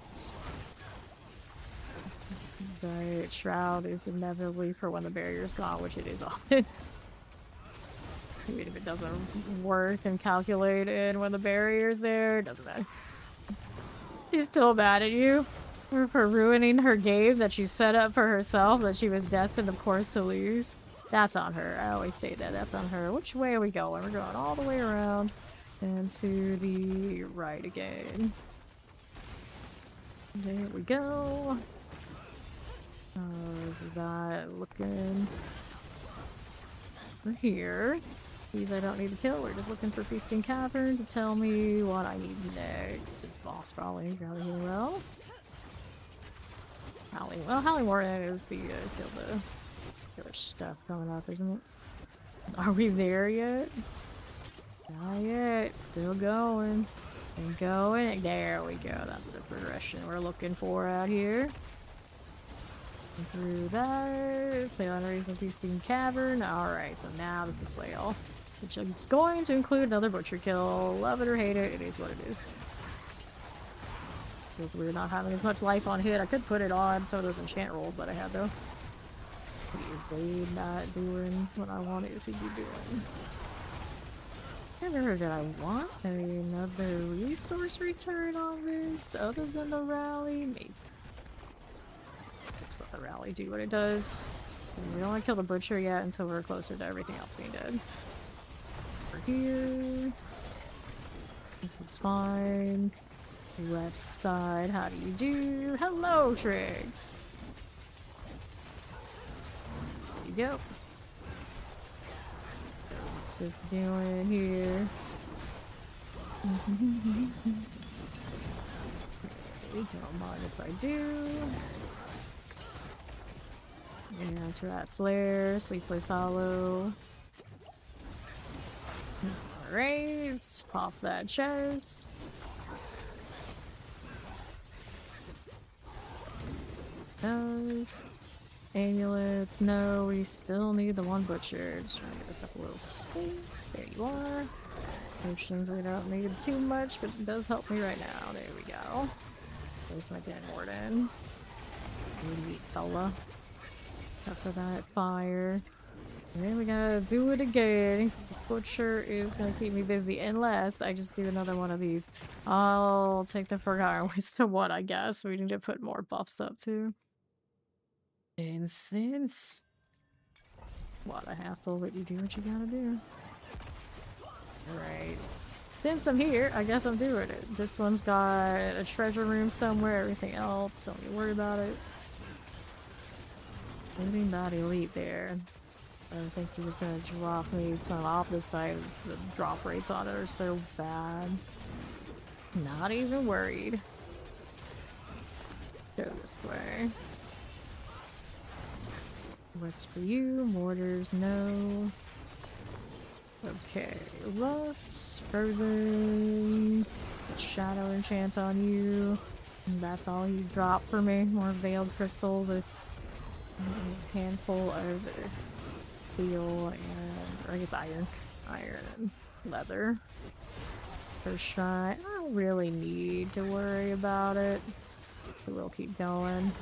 The shroud is inevitably for when the barrier's gone, which it is often. Even if it doesn't work and calculate in when the barrier's there, it doesn't matter. She's still mad at you for ruining her game that she set up for herself, that she was destined, of course, to lose. That's on her. I always say that. That's on her. Which way are we going? We're going all the way around and to the right again. There we go. How's that looking? We're here. These I don't need to kill. We're just looking for Feasting Cavern to tell me what I need next. This boss probably heal well. Howling Warden is the kill the killer stuff coming up, isn't it? Are we there yet? Not yet. Still going. And going. There we go. That's the progression we're looking for out here. Through that. Sail on Reason Feasting Cavern. Alright, so now this is Sail. Which is going to include another butcher kill. Love it or hate it, it is what it is. Feels weird not having as much life on hit. I could put it on some of those enchant rolls that I had though. Blade not doing what I wanted it to be doing. I can't remember, did I want another resource return on this other than the rally? Maybe. Just let the rally do what it does. And we don't want to kill the butcher yet until we're closer to everything else being dead. Over here. This is fine. Left side, how do you do? Hello, Triggs! There you go. What's this doing here? Don't mind if I do. Yeah, that's Rat's Lair, Sleepless Hollow. Alright, pop that chest. Amulets, no, we still need the one butcher. Just trying to get this up a little space. There you are. Potions, we don't need too much, but it does help me right now. There we go. There's my Den Warden. Neat fella. After that, fire. And then we gotta do it again. The butcher is gonna keep me busy unless I just do another one of these. I'll take the Forgotten Wisdom one, I guess. We need to put more buffs up too. And since what a hassle, but you do what you gotta do. Alright. Since I'm here, I guess I'm doing it. This one's got a treasure room somewhere, everything else, don't need to worry about it. Anything not elite there. I don't think he was gonna drop me some off the side. The drop rates on it are so bad. Not even worried. Go this way. What's for you? Mortars, no. Okay, left, frozen. Shadow enchant on you. And that's all you drop for me. More veiled crystal with a handful of steel and, or I guess iron and leather. First try. I don't really need to worry about it. So we'll keep going.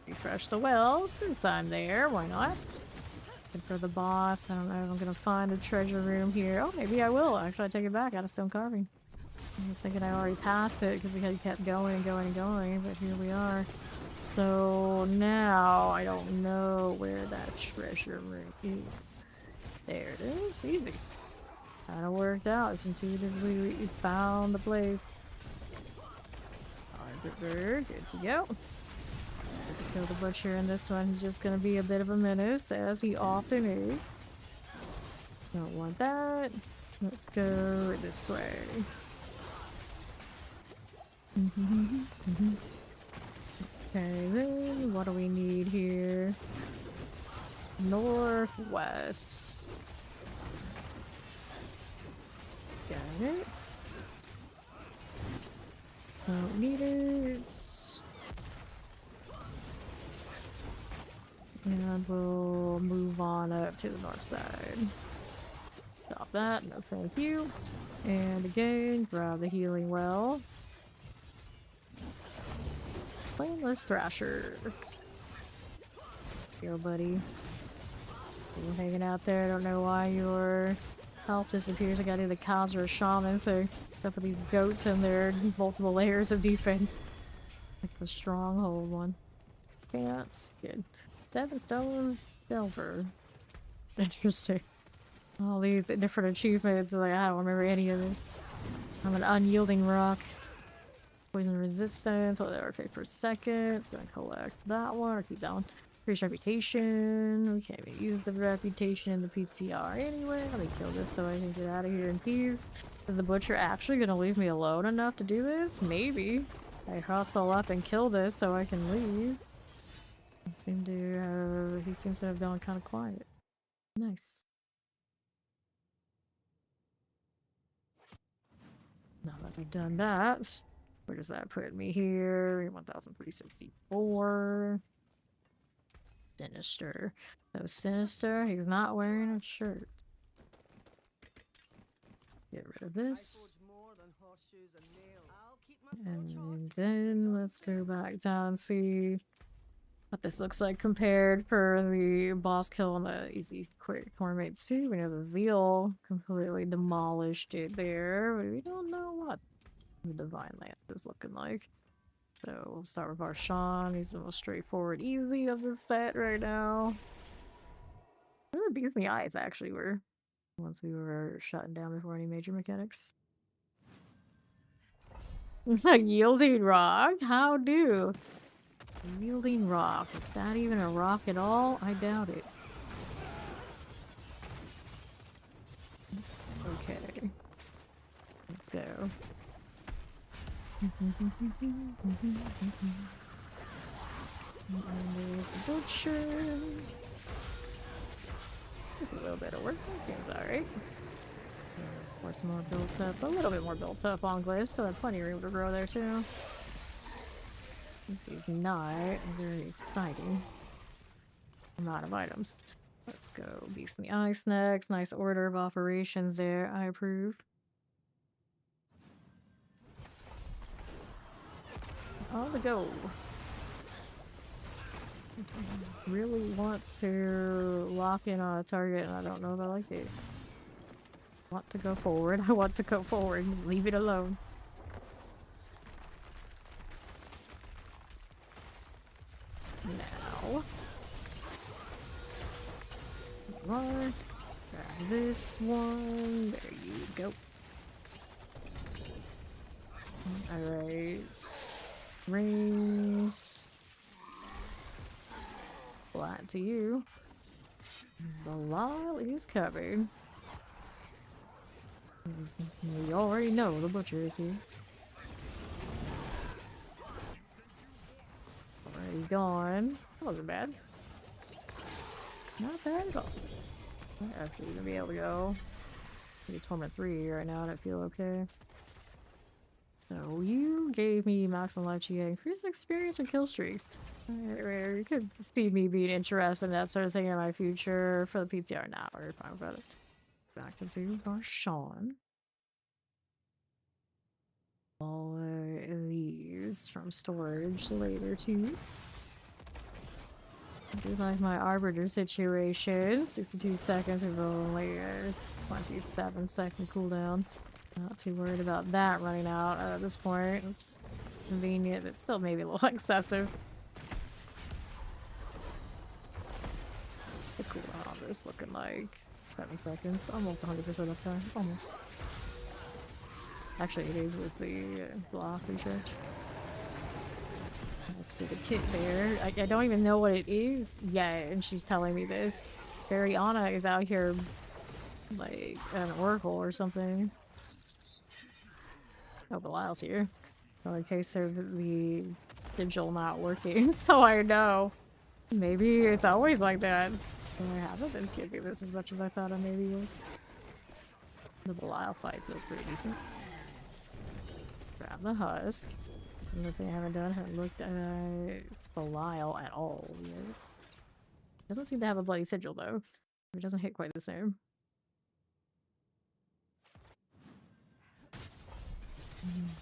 Refresh the well since I'm there. Why not? Good for the boss. I don't know if I'm gonna find a treasure room here. Oh, maybe I will. Actually, I take it back. Out of stone carving. I was thinking I already passed it because we had kept going and going and going, but here we are. So now I don't know where that treasure room is. There it is. Easy. Kinda worked out. It's intuitively we found the place. Good to go. Kill the butcher in this one. He's just gonna be a bit of a menace, as he often is. Don't want that. Let's go this way. Okay, then what do we need here? Northwest. Got it. Don't need it. And we'll move on up to the north side. Stop that, no thank you. And again, grab the healing well. Flameless Thrasher. Yo, buddy. You're hanging out there. I don't know why your health disappears. I gotta do the cows or a shaman for up with these goats and their multiple layers of defense. Like the stronghold one. That's good. 7 stones, silver. Interesting. All these different achievements, like I don't remember any of it. I'm an unyielding rock. Poison resistance, whatever, 50 per second. It's gonna collect that one, or keep that one. Increase reputation. We can't even use the reputation in the PTR anyway. Let me kill this so I can get out of here in peace. Is the butcher actually gonna leave me alone enough to do this? Maybe. I hustle up and kill this so I can leave. He seems to have gone kind of quiet. Nice. Now that we've done that, where does that put me here? 1,364. Sinister. So Sinister, he's not wearing a shirt. Get rid of this. And then let's go back down and see what this looks like compared for the boss kill on the easy quick Cormate 2. We know the Zeal completely demolished it there, but we don't know what the Divine Land is looking like. So we'll start with our Sean. He's the most straightforward, easy of the set right now. The bees in the eyes actually were once we were shutting down before any major mechanics. It's like yielding rock. How do? Yielding rock. Is that even a rock at all? I doubt it. Okay. Let's go. And there's the butcher. Just a little bit of work. That seems alright. Of course, more built up. A little bit more built up on Gliss. Still have plenty of room to grow there, too. This is not a very exciting amount of items. Let's go Beast in the Ice next. Nice order of operations there. I approve. On the go. Really wants to lock in on a target, and I don't know if I like it. I want to go forward. I want to go forward. Leave it alone. Now. Grab this one. There you go. Alright. Rings. Flat to you. The lol is covered. You already know the butcher is here. Already gone. That wasn't bad. Not bad at all. I'm actually gonna be able to go. Maybe Torment 3 right now, and I feel okay. So you gave me maximum life GA, increased experience and kill streaks. You could see me being interested in that sort of thing in my future for the PTR. Now we're fine with it. Back to do our Sean. All these from storage later too. I do like my Arbiter situation. 62 seconds with only a 27-second cooldown. Not too worried about that running out at this point. It's convenient, but still maybe a little excessive. this looking like? 7 seconds. Almost 100% uptime. Almost. Actually, it is with the block recharge. Let's put a kit there. I don't even know what it is yet, and she's telling me this. Fairyana is out here like an oracle or something. Oh, Belial's here. Well, in case of the sigil not working, so I know. Maybe it's always like that. I haven't been skipping this as much as I thought I maybe was. The Belial fight feels pretty decent. Grab the husk. Another thing I haven't done, I haven't looked at Belial at all yet. Doesn't seem to have a bloody sigil though. It doesn't hit quite the same.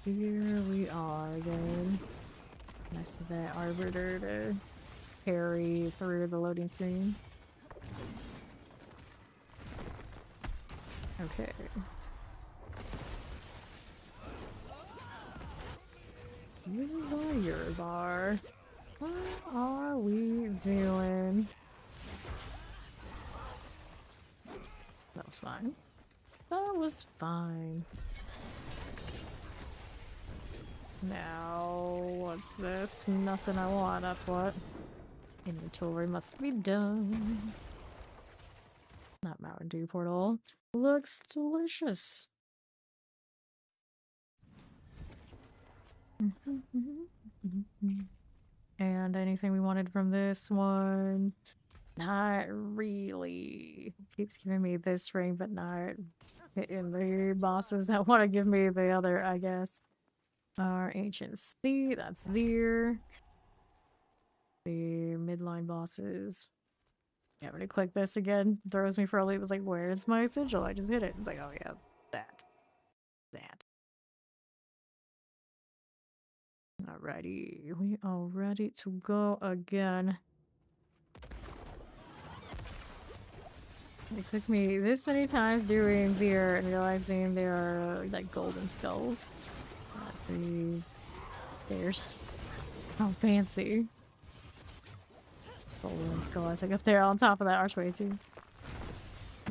Here we are again. Nice of that Arbiter to carry through the loading screen. Okay. Warrior bar. What are we doing? That was fine. That was fine. Now, what's this? Nothing I want, that's what. Inventory must be done. Not Mountain Dew portal. Looks delicious. And anything we wanted from this one? Not really. Keeps giving me this ring, but not hitting the bosses that want to give me the other, I guess. Our ancient sea, that's there. The midline bosses. Yeah, when I click this again, throws me for a loop. It's like, where's my sigil? I just hit it. It's like, oh yeah, that. Alrighty, we are ready to go again. It took me this many times doing Zero and realizing there are like golden skulls. There's how fancy. Golden skull, I think, up there on top of that archway too.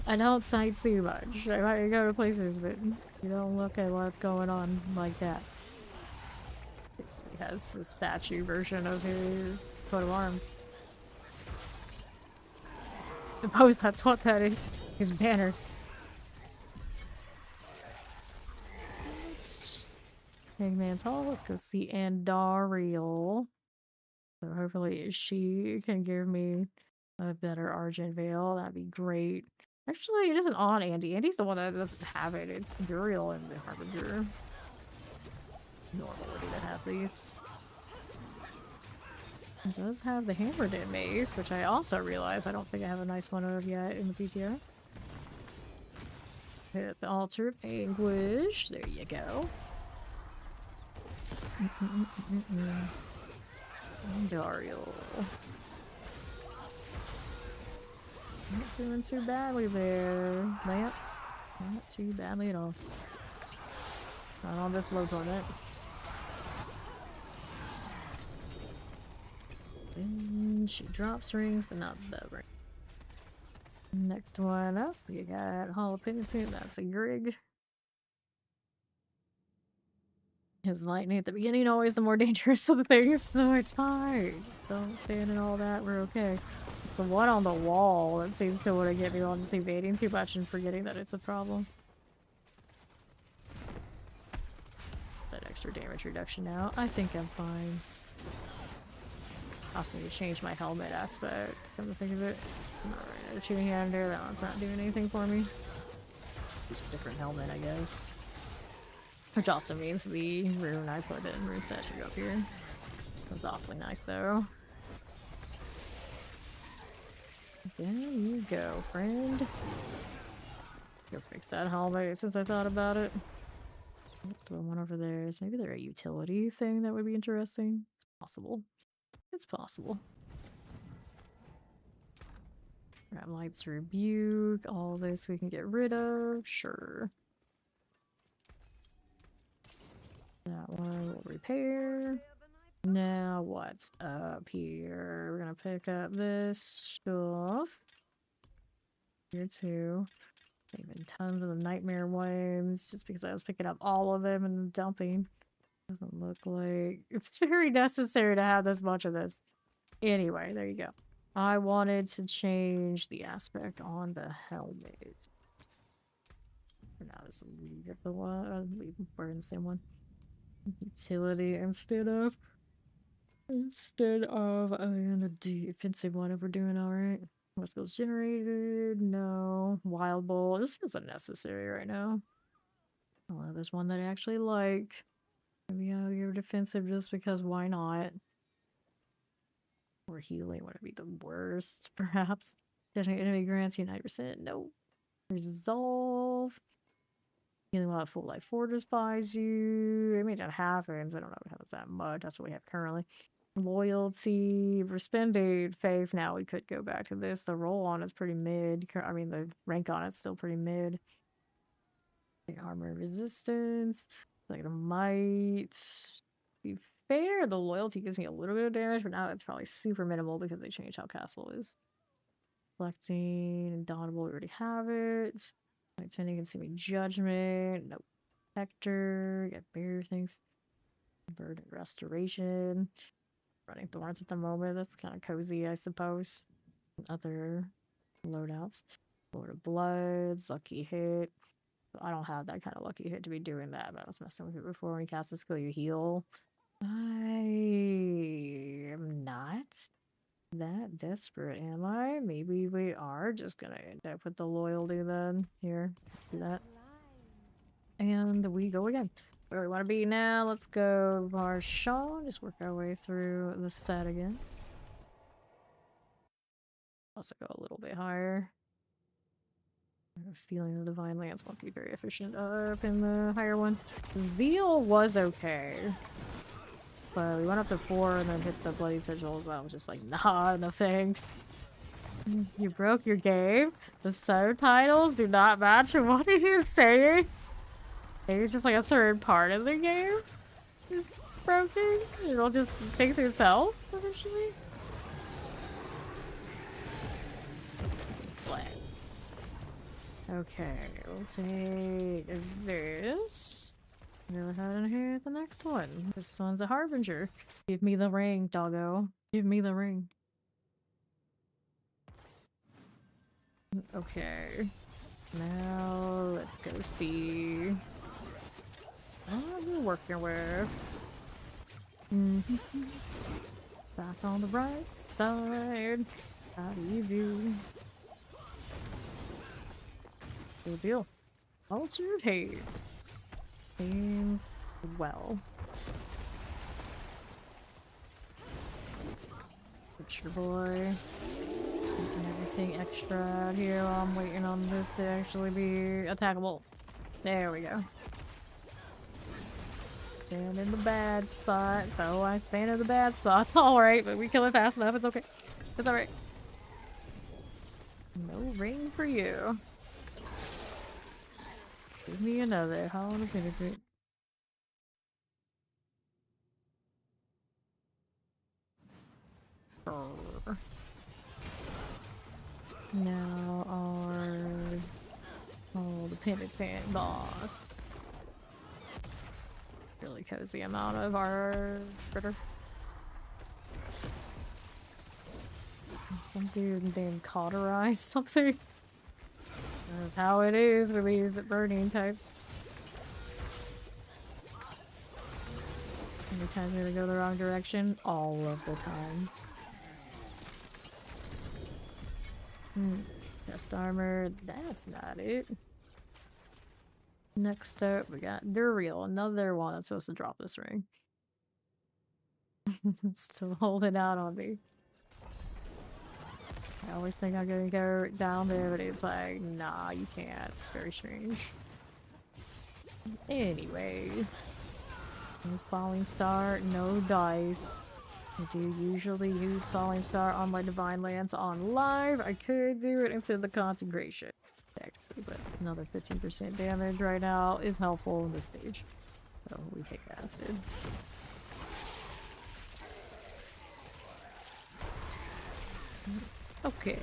I don't sightsee much. I might go to places, but you don't look at what's going on like that. He has the statue version of his coat of arms. Suppose that's what that is. His banner. Hangman's Hall. Let's go see Andariel. So hopefully she can give me a better Argent Veil. That'd be great. Actually, it isn't on Andy. Andy's the one that doesn't have it. It's Duriel and the Harbinger. Normality to have these. It does have the Hammered In Mace, which I also realize I don't think I have a nice one of yet in the PTR. Hit the Altar of Anguish. There you go. Dariel. Not doing too badly there, Lance. Not too badly at all. Not on this low torment. And she drops rings, but not the ring. Next one up, we got Hall of Penitent. That's a Grig. His lightning at the beginning always the more dangerous of the things, so it's fine. Just don't stand in all that, we're okay. The one on the wall that seems to want to get me while I'm just evading too much and forgetting that it's a problem. That extra damage reduction now. I think I'm fine. I also need to change my helmet aspect, come to think of it. Alright, a shooting hand there, that one's not doing anything for me. Just a different helmet, I guess. Which also means the rune I put in rune set should go up here. That's awfully nice though. There you go, friend. Go fix that helmet since I thought about it. What's the one over there? Is maybe there a utility thing that would be interesting? It's possible. It's possible. Ramlight's Rebuke. All this we can get rid of. Sure. That one will repair. Now what's up here? We're gonna pick up this stuff. Here too. Even tons of the nightmare ones, just because I was picking up all of them and dumping. Doesn't look like it's very necessary to have this much of this. Anyway, there you go. I wanted to change the aspect on the helmet. For now, just leave it the one. Leave we're in the same one. Utility instead of a defensive one. If we're doing all right. What skills generated? No. Wild Bolt. This isn't necessary right now. Oh, there's one that I actually like. Maybe I'll give defensive just because why not? Or healing would be the worst, perhaps. Detonate enemy grants you 90%. No. Resolve. Healing while at full life fortifies you. I mean, that happens. I don't know if it happens that much. That's what we have currently. Loyalty, respended, faith. Now we could go back to this. The roll on is pretty mid. I mean, the rank on it's still pretty mid. Armor resistance, like the might. To be fair, the loyalty gives me a little bit of damage, but now it's probably super minimal because they changed how castle is. Collecting, indomitable, we already have it. Attending consuming judgment. Nope. Hector, got barrier things. Verdant restoration. Running thorns at the moment. That's kind of cozy, I suppose. Other loadouts. Lord of Bloods, lucky hit. I don't have that kind of lucky hit to be doing that, but I was messing with it before. When you cast a skill, you heal. I am not that desperate, am I? Maybe we are just gonna end up with the loyalty then. Here, do that. And we go again. Where we want to be now, let's go Varshaw. Just work our way through the set again. Also go a little bit higher. I have a feeling the Divine Lance won't be very efficient up in the higher one. Zeal was okay. But we went up to 4 and then hit the Bloody Sigils. I was just like, nah, no thanks. You broke your game? The subtitles do not match what are you saying? Maybe it's just like a certain part of the game is broken. It'll just fix itself eventually. What? Okay, we'll take this. Go ahead and hit the next one. This one's a harbinger. Give me the ring, doggo. Give me the ring. Okay. Now let's go see. Oh, we're working with. Back on the right side. How do you do? Good deal. Altered haste. Seems well. Butcher boy. Keeping everything extra out here while I'm waiting on this to actually be attackable. There we go. Stand in the bad spot. So I stand in the bad spots. Alright, but we kill it fast enough. It's okay. It's alright. No ring for you. Give me another. How long is it? Now the penitent boss. Really cozy amount of our critter. Some dude named Cauterize something. That's how it is with these burning types. How many times did I go the wrong direction? All of the times. Chest armor, that's not it. Next up, we got Duriel, another one that's supposed to drop this ring. Still holding out on me. I always think I'm gonna go down there, but it's like, nah, you can't. It's very strange. Anyway. No Falling Star, no dice. I do usually use Falling Star on my Divine Lance on live. I could do it instead of the Consecration, actually, but another 15% damage right now is helpful in this stage. So we take acid. Okay.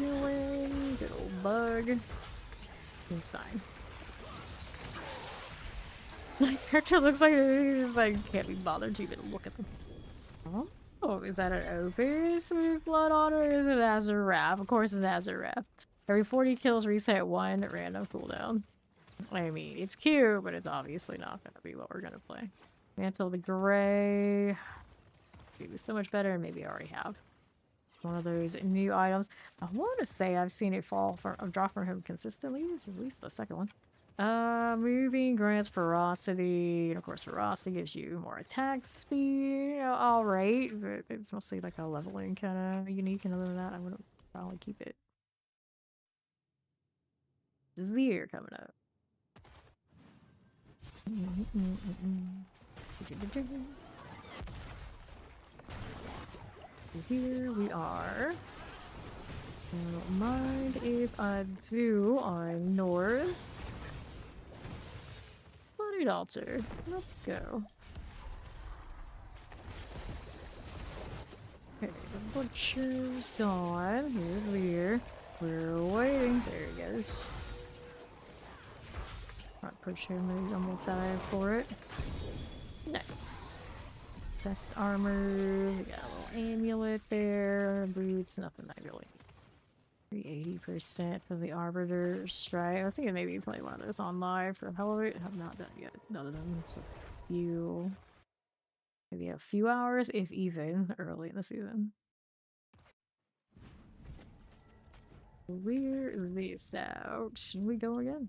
doing? Good old bug. He's fine. My character looks like he's like can't be bothered to even look at them. Oh, is that an Opus with blood on it, or is it Azuraf? Of course it's Azuraf. Every 40 kills reset 1 random cooldown. I mean, it's cute, but it's obviously not gonna be what we're gonna play. Mantle the Gray. Maybe so much better, and maybe I already have. One of those new items. I want to say I've seen it drop from him consistently. This is at least the second one. Moving grants ferocity, and of course ferocity gives you more attack speed. Alright, but it's mostly like a leveling kind of unique, and other than that I wouldn't probably keep it. Zir coming up. Here we are. I don't mind if I do on north. Bloodied altar. Let's go. Okay, the butcher's gone. Here's Lear. We're waiting. There he goes. I'll push him and almost dies for it. Nice. Best armors. We got a little amulet there. Boots. Nothing I really. 80% for the Arbiter Strike. I was thinking maybe play one of those on live for hell of it. I have not done it yet. None of them. So maybe a few hours, if even, early in the season. Clear this out. Should we go again?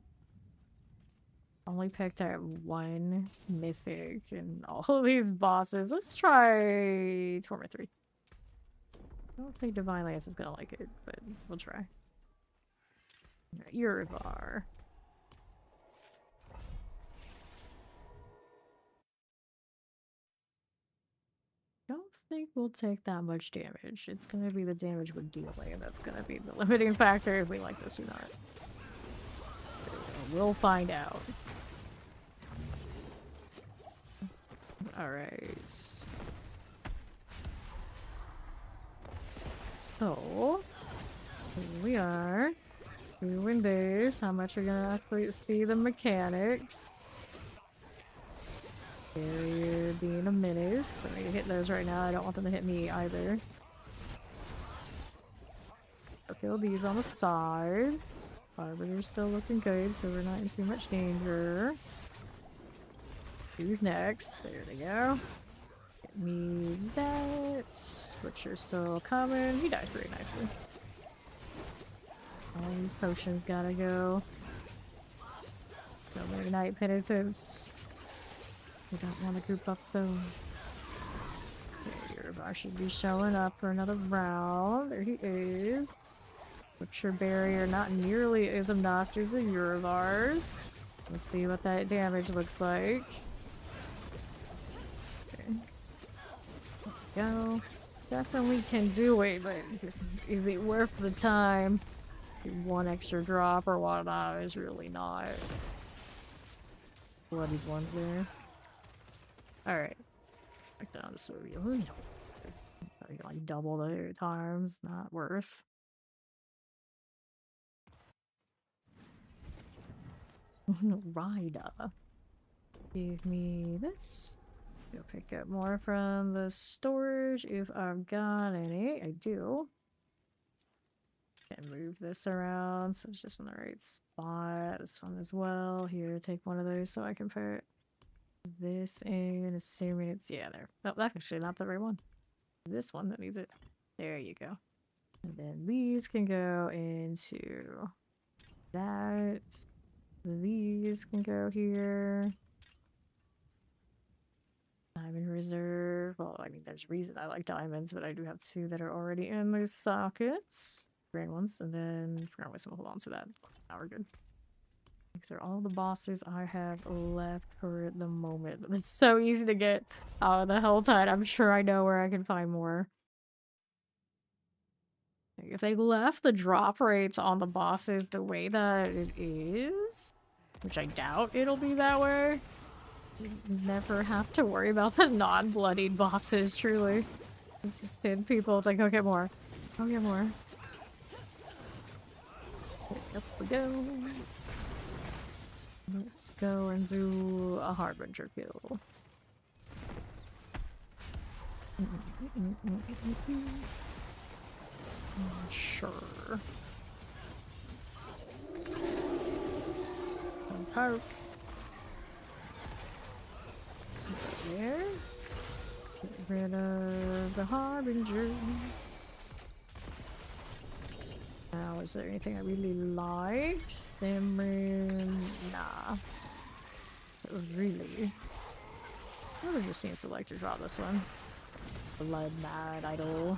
Only picked out one mythic and all of these bosses. Let's try Torment 3. I don't think Divine Lance is gonna like it, but we'll try. Urivar. Don't think we'll take that much damage. It's gonna be the damage we're dealing that's gonna be the limiting factor if we like this or not. We'll find out. Alright. So, here we are. Doing this. How much are gonna actually see the mechanics? Barrier being a menace. I'm gonna hit those right now. I don't want them to hit me either. I'll kill these on the sides. Arbiter's still looking good, so we're not in too much danger. Who's next? There they go. Get me that. Butcher's still coming. He died pretty nicely. All these potions gotta go. No more night penitence. We don't want to group up though. Okay, Urivar should be showing up for another round. There he is. Butcher barrier not nearly as obnoxious as Urivar's. Let's see what that damage looks like. Okay. Go. Definitely can do it, but is it worth the time? One extra drop or whatnot is really not. Bloodied ones there. Alright. Back down to Sylvia. Like double the times, not worth. Rida. Give me this. Go pick up more from the storage if I've got any. I do. Can move this around so it's just in the right spot. This one as well. Here, take one of those so I can put this in, assuming it's, yeah, there. Oh, that's actually not the right one. This one that needs it. There you go. And then these can go into that. These can go here. Diamond reserve. Well, I mean, there's a reason I like diamonds, but I do have two that are already in those sockets. Grand ones, and then forgot what some hold on to that. Now we're good. These are all the bosses I have left for the moment. It's so easy to get out of the Hell Tide. I'm sure I know where I can find more. If they left the drop rates on the bosses the way that it is, which I doubt it'll be that way, you never have to worry about the non-bloodied bosses, truly. This is 10 people, it's like, go get more. Go get more. Up we go. Let's go and do a Harbinger kill. Sure. Poke. There. Get rid of the Harbinger. Now, is there anything I really like? Stamrin? Nah. It was really... Really just seems to like to draw this one. Blood Mad Idol.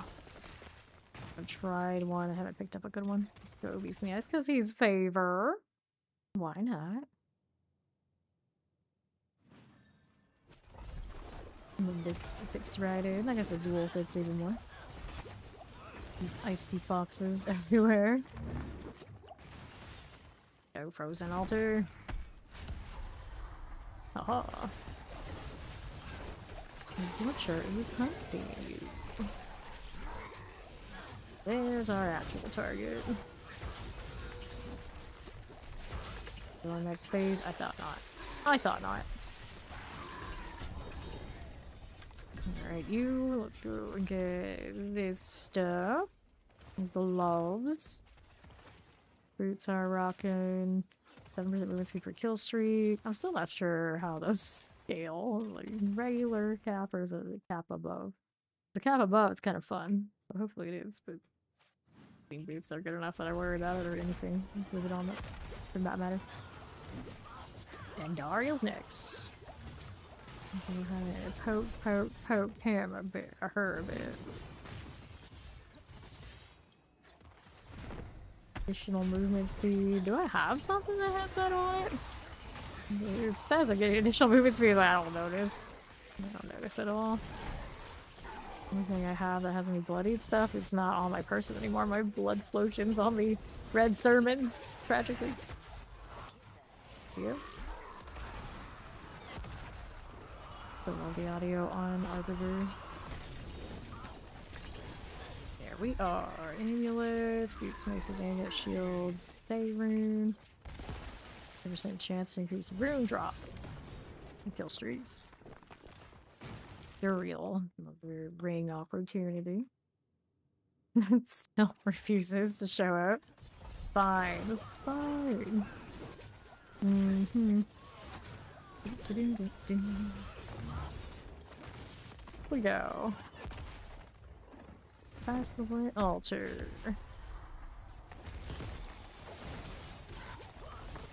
I've tried one, I haven't picked up a good one. Go Beast in the Eyes, because he's favor. Why not? And then this fits right in. I guess a dual fits even more. These icy foxes everywhere. Go Frozen Altar. Haha. The Butcher is hunting you. There's our actual target. Our next phase? I thought not. I thought not. Alright, you. Let's go and get this stuff. Gloves. Boots are rocking. 7% movement speed for kill streak. I'm still not sure how those scale. Like regular cap or is it the cap above? The cap above, it's kind of fun. So hopefully it is, but I think boots are good enough that I worry about it or anything. Leave it on that. Does not matter. And Dariel's next. Poke him a bit, or her a bit. Additional movement speed. Do I have something that has that on it? It says I get additional movement speed, but I don't notice. I don't notice at all. Anything I have that has any bloodied stuff, it's not on my person anymore. My blood explosion's on the red sermon, tragically. Yep. Put all the audio on Arbiter. There we are. Amulets, Boots, Maces, Amulet, Shields, Stay Rune. 10% chance to increase rune drop. And kill streaks. They're real. Another ring opportunity. It still refuses to show up. Fine. This is fine. We go. Fast away altar.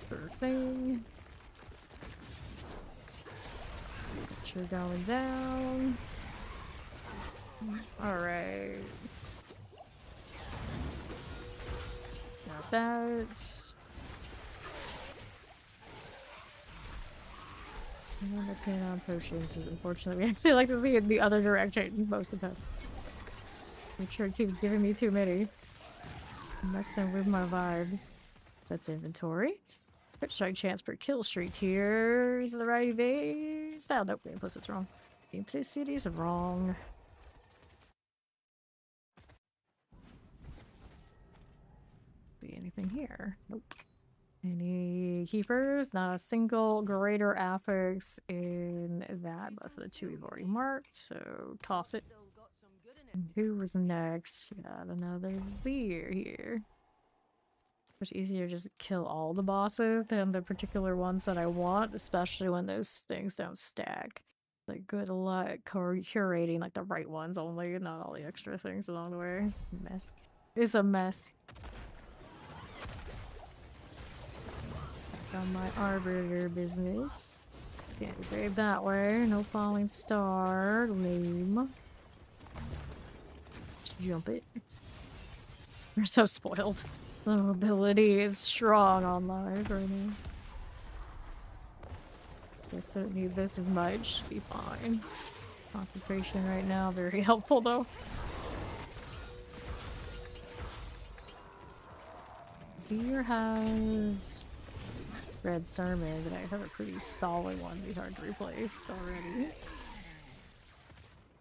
Sure thing. You're going down. Alright. Not that. I'm gonna turn on potions, unfortunately. We actually like to be in the other direction most of the time. I'm sure it keeps giving me too many. Messing with my vibes. That's inventory. Crit strike chance per kill streak here. Is it the right base? Oh, nope, implicit's wrong. Implicity's wrong. See anything here? Nope. Any keepers? Not a single greater affix in that, but for the two we've already marked, so toss it. And who was next? Got another Zir here. It's easier to just kill all the bosses than the particular ones that I want, especially when those things don't stack. Like, good luck curating like the right ones only, not all the extra things along the way. It's a mess. It's a mess. Got my arbiter business. Can't grave that way. No falling star. Lame. Just jump it. We're so spoiled. The ability is strong on live right now. Guess don't need this as much. Should be fine. Concentration right now, very helpful though. Zir has red sermon, but I have a pretty solid one. Be hard to replace already.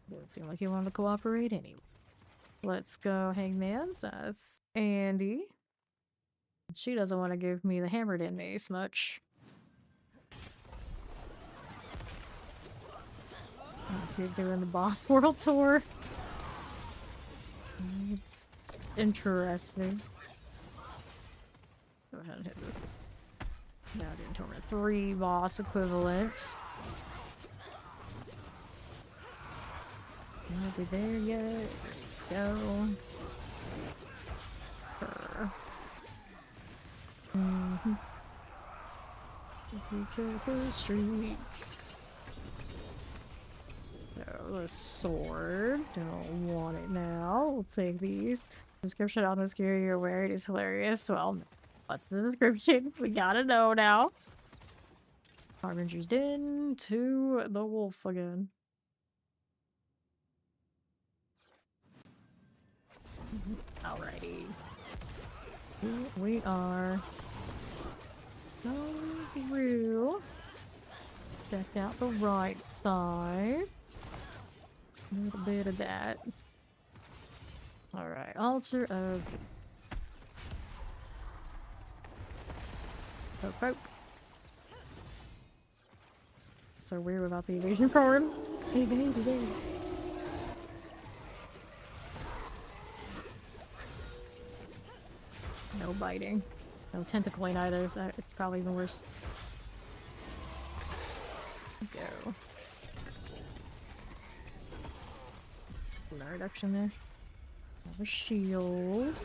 Doesn't seem like he wanted to cooperate anyway. Let's go Hangman's. That's Andy. She doesn't want to give me the hammered in mace much. You're doing the boss world tour. It's interesting. Go ahead and hit this. Now doing Torment 3 boss equivalent. Not be there yet. Go. Streak. So the sword. Don't want it now. We'll take these. Description on this gear you're wearing is hilarious. Well, what's the description? We gotta know now. Harbinger's Den to the wolf again. Alrighty. Here we are. Going through. Check out the right side. A little bit of that. Alright, altar of... Oh. So weird without the evasion card. Hey. No biting. No tentacling either. It's probably even worse. Go. No reduction there. Have a shield.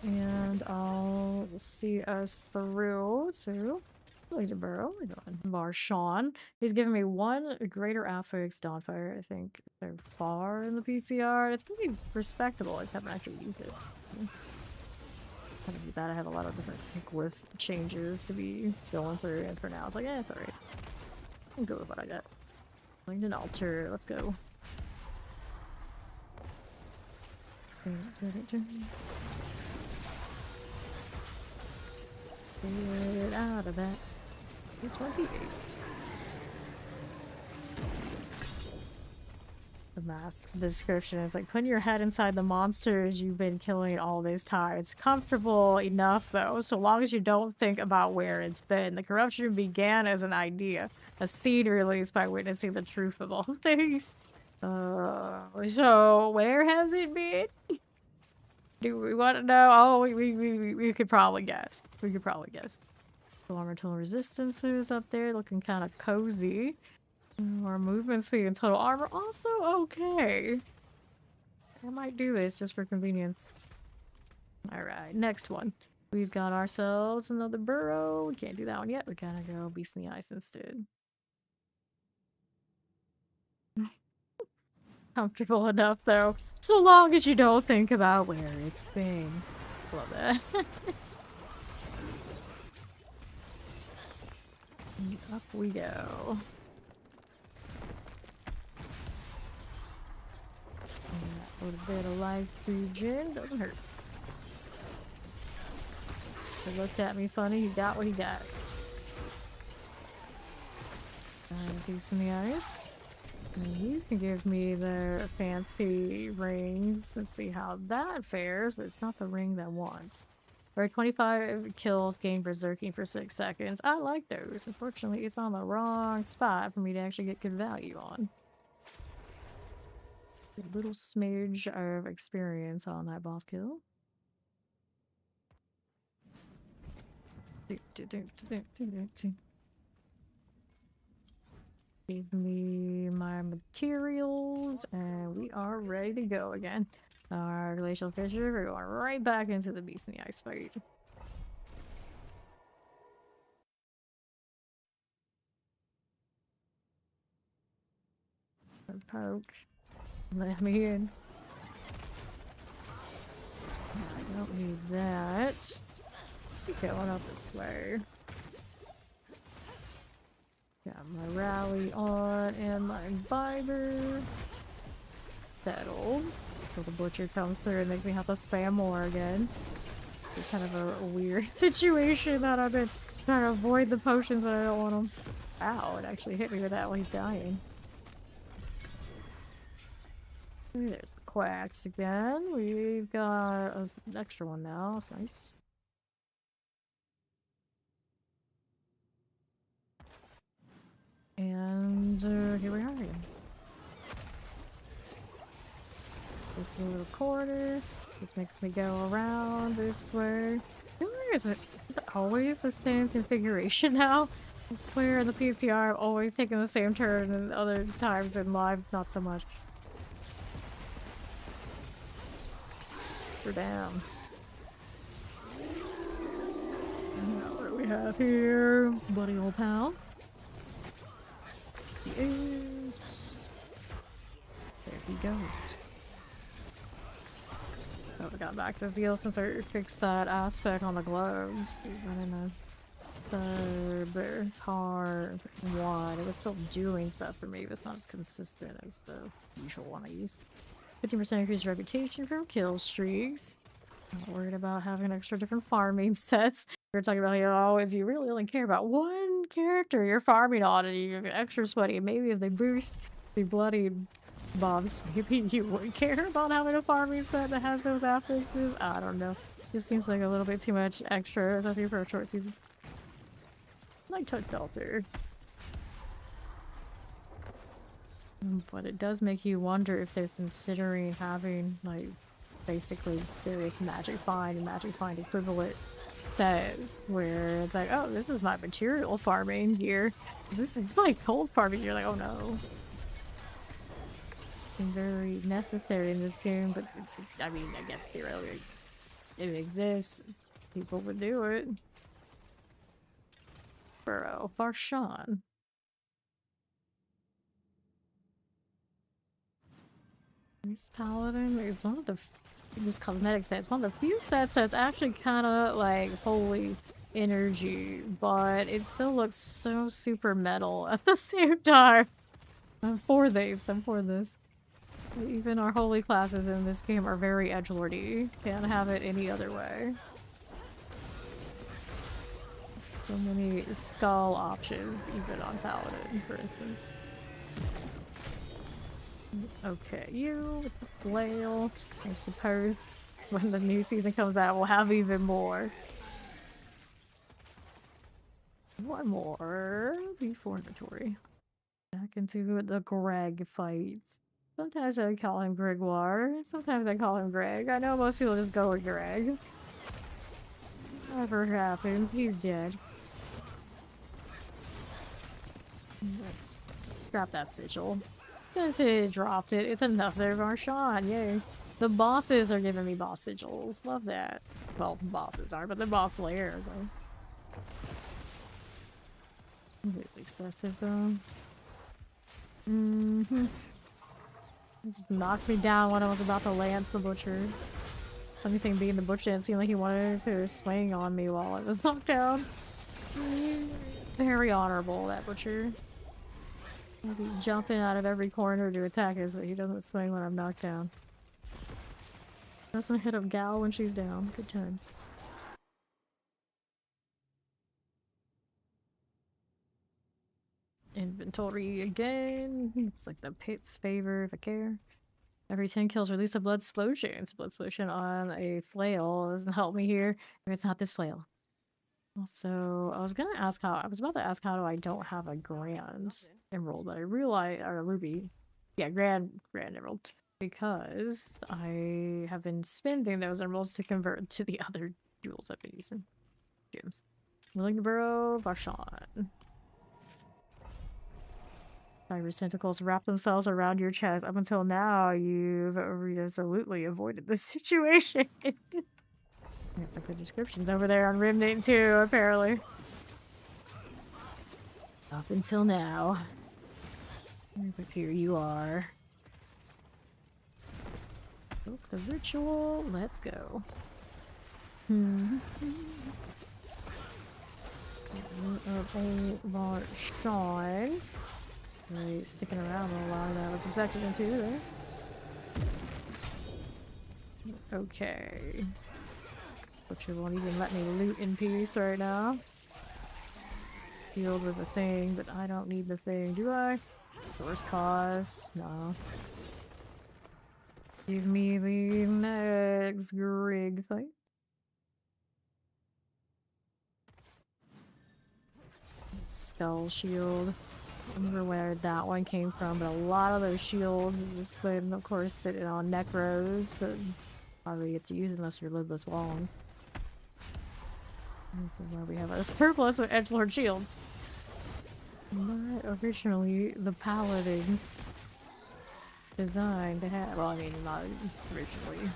And I'll see us through to Leaderboro. We're going Marshawn. He's giving me 1 greater affix Dawnfire. I think they're far in the PTR. It's pretty respectable. I just haven't actually used it. How to do that? I have a lot of different with changes to be going through, and for now it's like, it's alright. I'm good with what I got. Like an altar. Let's go. Get out of that. 28. The mask's description is like putting your head inside the monsters you've been killing all this time. It's comfortable enough though, so long as you don't think about where it's been. The corruption began as an idea, a seed released by witnessing the truth of all things. So where has it been? Do we want to know? Oh, we could probably guess. We could probably guess. The armor total resistances up there, looking kind of cozy. Our movement speed and total armor also okay. I might do this just for convenience. Alright, next one. We've got ourselves another burrow. We can't do that one yet. We gotta go Beast in the Ice instead. Comfortable enough though. So long as you don't think about where it's been. Love that. Up we go. A little bit of life regen doesn't hurt. He looked at me funny, he got what he got. Beast in the Ice. And you can give me the fancy rings and see how that fares, but it's not the ring that wants. For 25 kills, gain berserking for 6 seconds. I like those. Unfortunately, it's on the wrong spot for me to actually get good value on. A little smidge of experience on that boss kill. Give me my materials, and we are ready to go again. Our glacial fissure, we're going right back into the Beast in the Ice fight. Poke. Let me in. I don't need that. Keep going up this way. Got my rally on and my imbiber. Settled. Until the butcher comes through and makes me have to spam more again. It's kind of a weird situation that I've been trying to avoid the potions, but I don't want them. Ow, it actually hit me with that while he's dying. There's the quacks again. We've got an extra one now. That's nice. And here we are again. This little corner. This makes me go around this way. Where is it? Is it always the same configuration now? I swear in the PTR I've always taken the same turn, and other times in live not so much. We're down. What do we have here? Buddy old pal. He is... There he goes. Oh, we got back to Zeal since I fixed that aspect on the gloves. Running a third car one. It was still doing stuff for me, but it's not as consistent as the usual one I use. 15% increased reputation from kill streaks. Not worried about having extra different farming sets. We were talking about, you know, if you really only care about one character you're farming on and you get extra sweaty, maybe if they boost the bloody mobs, maybe you would care about having a farming set that has those affixes. I don't know. This seems like a little bit too much extra, especially for a short season. Light touch filter. But it does make you wonder if they're considering having, like, basically various magic find and magic find equivalent sets where it's like, oh, this is my material farming gear. This is my cold farming gear. Like, oh no. It's very necessary in this game, but I mean, I guess theoretically it exists. People would do it. Burrow. Varshan. This Paladin is one of the this cosmetic sets. One of the few sets that's actually kind of like holy energy, but it still looks so super metal at the same time. I'm for this. I'm for this. Even our holy classes in this game are very edgelordy. Can't have it any other way. So many skull options, even on Paladin, for instance. Okay, you with the flail. I suppose when the new season comes out, we'll have even more. One more before inventory. Back into the Greg fights. Sometimes I call him Gregoire, sometimes I call him Greg. I know most people just go with Greg. Whatever happens, he's dead. Let's grab that sigil. Since it dropped it, it's another Varshan, yay. The bosses are giving me boss sigils, love that. Well, bosses are, but the boss layers are. It's excessive though. It just knocked me down when I was about to lance the butcher. Funny thing being the butcher didn't seem like he wanted to swing on me while I was knocked down. Very honorable, that butcher. He'll be jumping out of every corner to attack us, but he doesn't swing when I'm knocked down. Doesn't hit up Gal when she's down. Good times. Inventory again. It's like the pit's favor if I care. Every 10 kills release a blood explosion. Blood explosion on a flail doesn't help me here. If it's not this flail. Also, I was about to ask how do I don't have a grand emerald, but I realized, or a ruby. Yeah, grand emerald. Because I have been spending those emeralds to convert to the other jewels I've been using. Gems. Willing to burrow, Varshan. Tiger's tentacles wrap themselves around your chest. Up until now, you've resolutely avoided this situation. Got some good descriptions over there on Remnant too, apparently. Up until now. But here you are. Oh, the ritual. Let's go. Varshan. Really sticking around a lot than I was expecting him to there. Okay. Butcher won't even let me loot in peace right now. Healed with a thing, but I don't need the thing, do I? Worst cause? No. Give me the next Grig fight. Skull shield. I remember where that one came from, but a lot of those shields just been, of course, sitting on necros. And already get to use unless you're lidless long. This is why we have a surplus of edgelord shields. Not originally the paladins designed to have. Well, I mean, not originally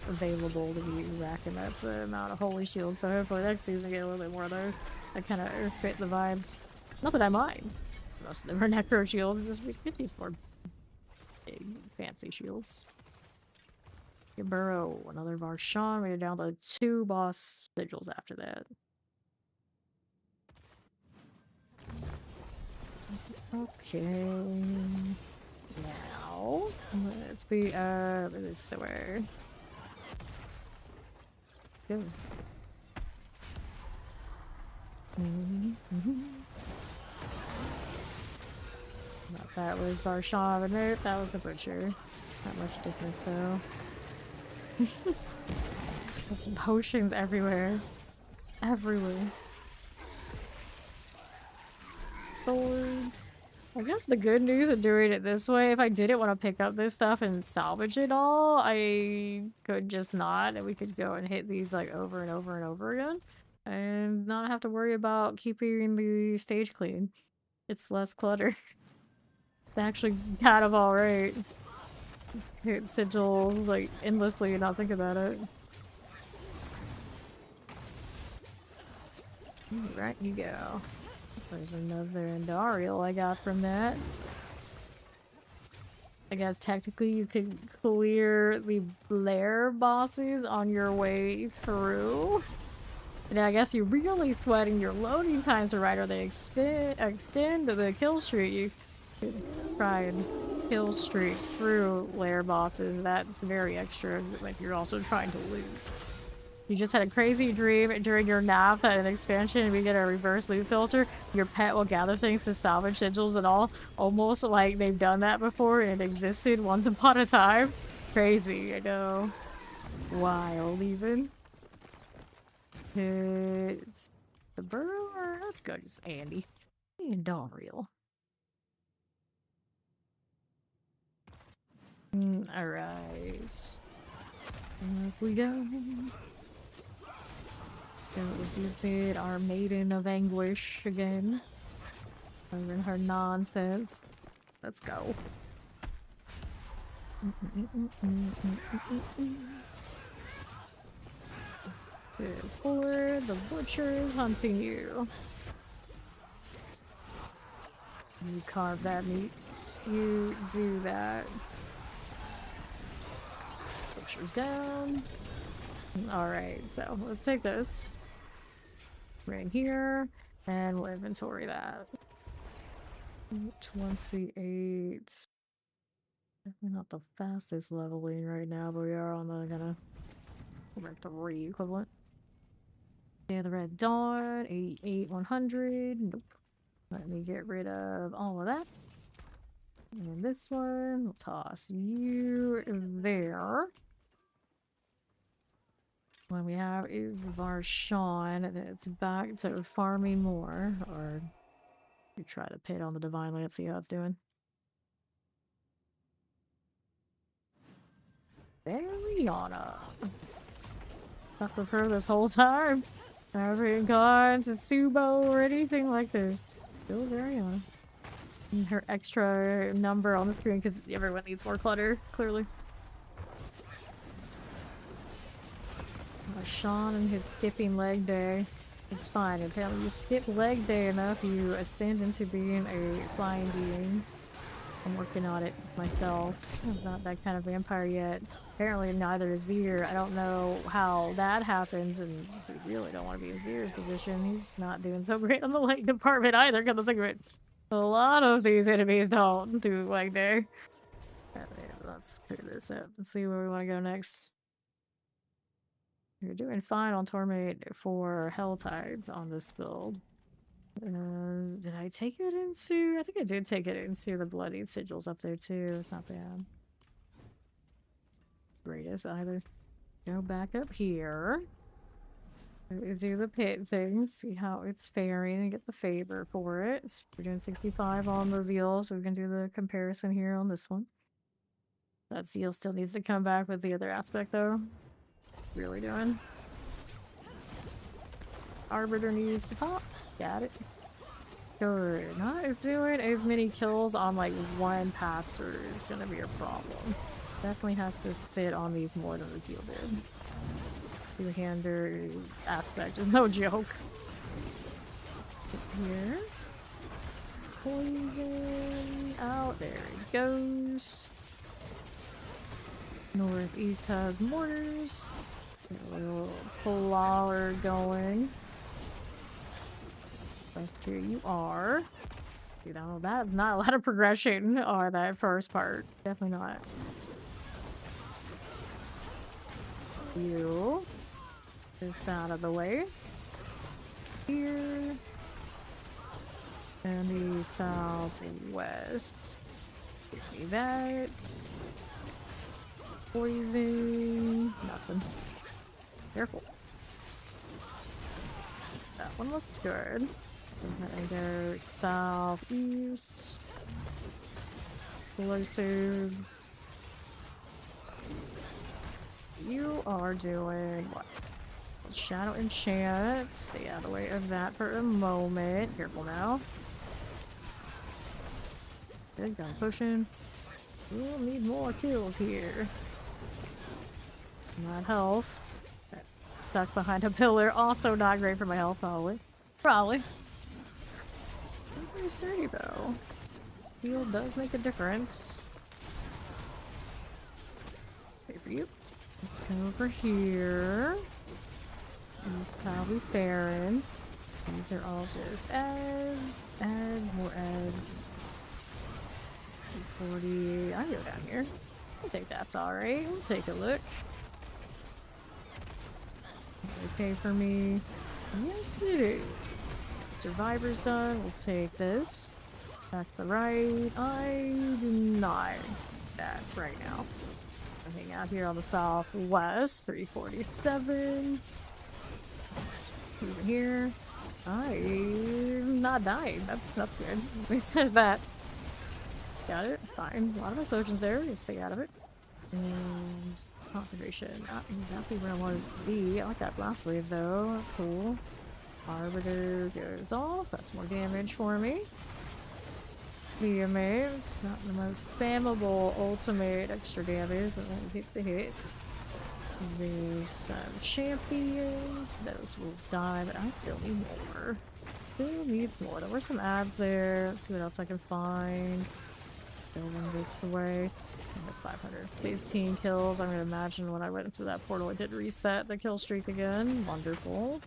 available to be racking up the amount of holy shields. So hopefully next season we get a little bit more of those that kind of fit the vibe. Not that I mind. Most of them are necro shields. Just we could use more big fancy shields. Burrow, another Varshawn. We're down to 2 boss sigils after that. Okay. Now, let's be, this is where. Go. Thought that was Varshawn, but nope, that was the Butcher. Not much difference though. There's some potions everywhere. Everywhere. Swords. I guess the good news of doing it this way, if I didn't want to pick up this stuff and salvage it all, I could just not, and we could go and hit these like over and over and over again. And not have to worry about keeping the stage clean. It's less clutter. It's actually kind of alright. Hit sigils like endlessly and not think about it. Right you go. There's another Endariel I got from that. I guess technically you could clear the Blair bosses on your way through. And I guess you're really sweating your loading times are right, or they extend the kill streak. You could try and kill streak through lair bosses. That's very extra if you're also trying to lose. You just had a crazy dream during your nap at an expansion and we get a reverse loot filter. Your pet will gather things to salvage sigils and all. Almost like they've done that before and it existed once upon a time. Crazy, I know. Wild even. It's the burrower. Let's go just Andy. And Dalriel. Alright. Up we go. Go visit our Maiden of Anguish again. Over in her nonsense. Let's go. For the Butcher is hunting you. You carve that meat. You do that. Butcher's down. Alright, so let's take this right here and we'll inventory that. 28. Definitely not the fastest leveling right now, but we are on the kind of over 3 equivalent. Yeah, the Red Dawn, 88, 100. Nope. Let me get rid of all of that. And this one, we'll toss you there. What we have is Varshawn, and it's back to farming more. Or you try the pit on the Divine Lance, see how it's doing. Variana. Stuck with her this whole time. Never gone to Subo or anything like this. Still Variana. And her extra number on the screen because everyone needs more clutter, clearly. Sean and his skipping leg day. It's fine. Apparently you skip leg day enough, you ascend into being a flying being. I'm working on it myself. I'm not that kind of vampire yet. Apparently neither is Zir. I don't know how that happens, and we really don't want to be in Zir's position. He's not doing so great on the leg department either, come to think of it. A lot of these enemies don't do leg day. Let's clear this up and see where we want to go next. You're doing fine on Torment for Hell Tides on this build. Did I take it into... I think I did take it into the Bloody Sigils up there too. It's not bad. greatest either. Go back up here. Do the pit thing, see how it's faring, and get the favor for it. We're doing 65 on the zeal, so we can do the comparison here on this one. That zeal still needs to come back with the other aspect, though. Really doing. Arbiter needs to pop. Got it. Good. Not doing as many kills on like one passer is gonna be a problem. Definitely has to sit on these more than the zeal did. Two-hander aspect is no joke. Here. Poison out. There it goes. Northeast has mortars. Got a little polar going. West here you are. You know, that's not a lot of progression on that first part. Definitely not. You. This out of the way. Here. And the southwest. Give me that. Poison. Nothing. Careful. That one looks good. And then I go southeast. Explosives. You are doing what? Shadow enchant. Stay out of the way of that for a moment. Careful now. Good, got a potion. We'll need more kills here. Not health. That's stuck behind a pillar. Also not great for my health, probably. Probably. Pretty sturdy though. Heal does make a difference. Wait for you. Let's go over here. East probably barren. These are all just ads. Add more ads. 40. I go down here. I think that's alright. We'll take a look. Okay for me. Yes, it is. Survivor's done. We'll take this. Back to the right. I do not that right now. I'm hanging out here on the southwest. 347. Over here. I'm not dying. That's good. At least there's that. Got it. Fine. A lot of explosions there. Just stay out of it. And concentration. Not exactly where I wanted to be. I like that blast wave though. That's cool. Arbiter goes off. That's more damage for me. It's not the most spammable ultimate extra damage, but when it hits, it hits. There's some champions. Those will die, but I still need more. Still needs more. There were some ads there. Let's see what else I can find. Going this way. 515 kills. I'm gonna imagine when I went into that portal, it did reset the kill streak again. Wonderful.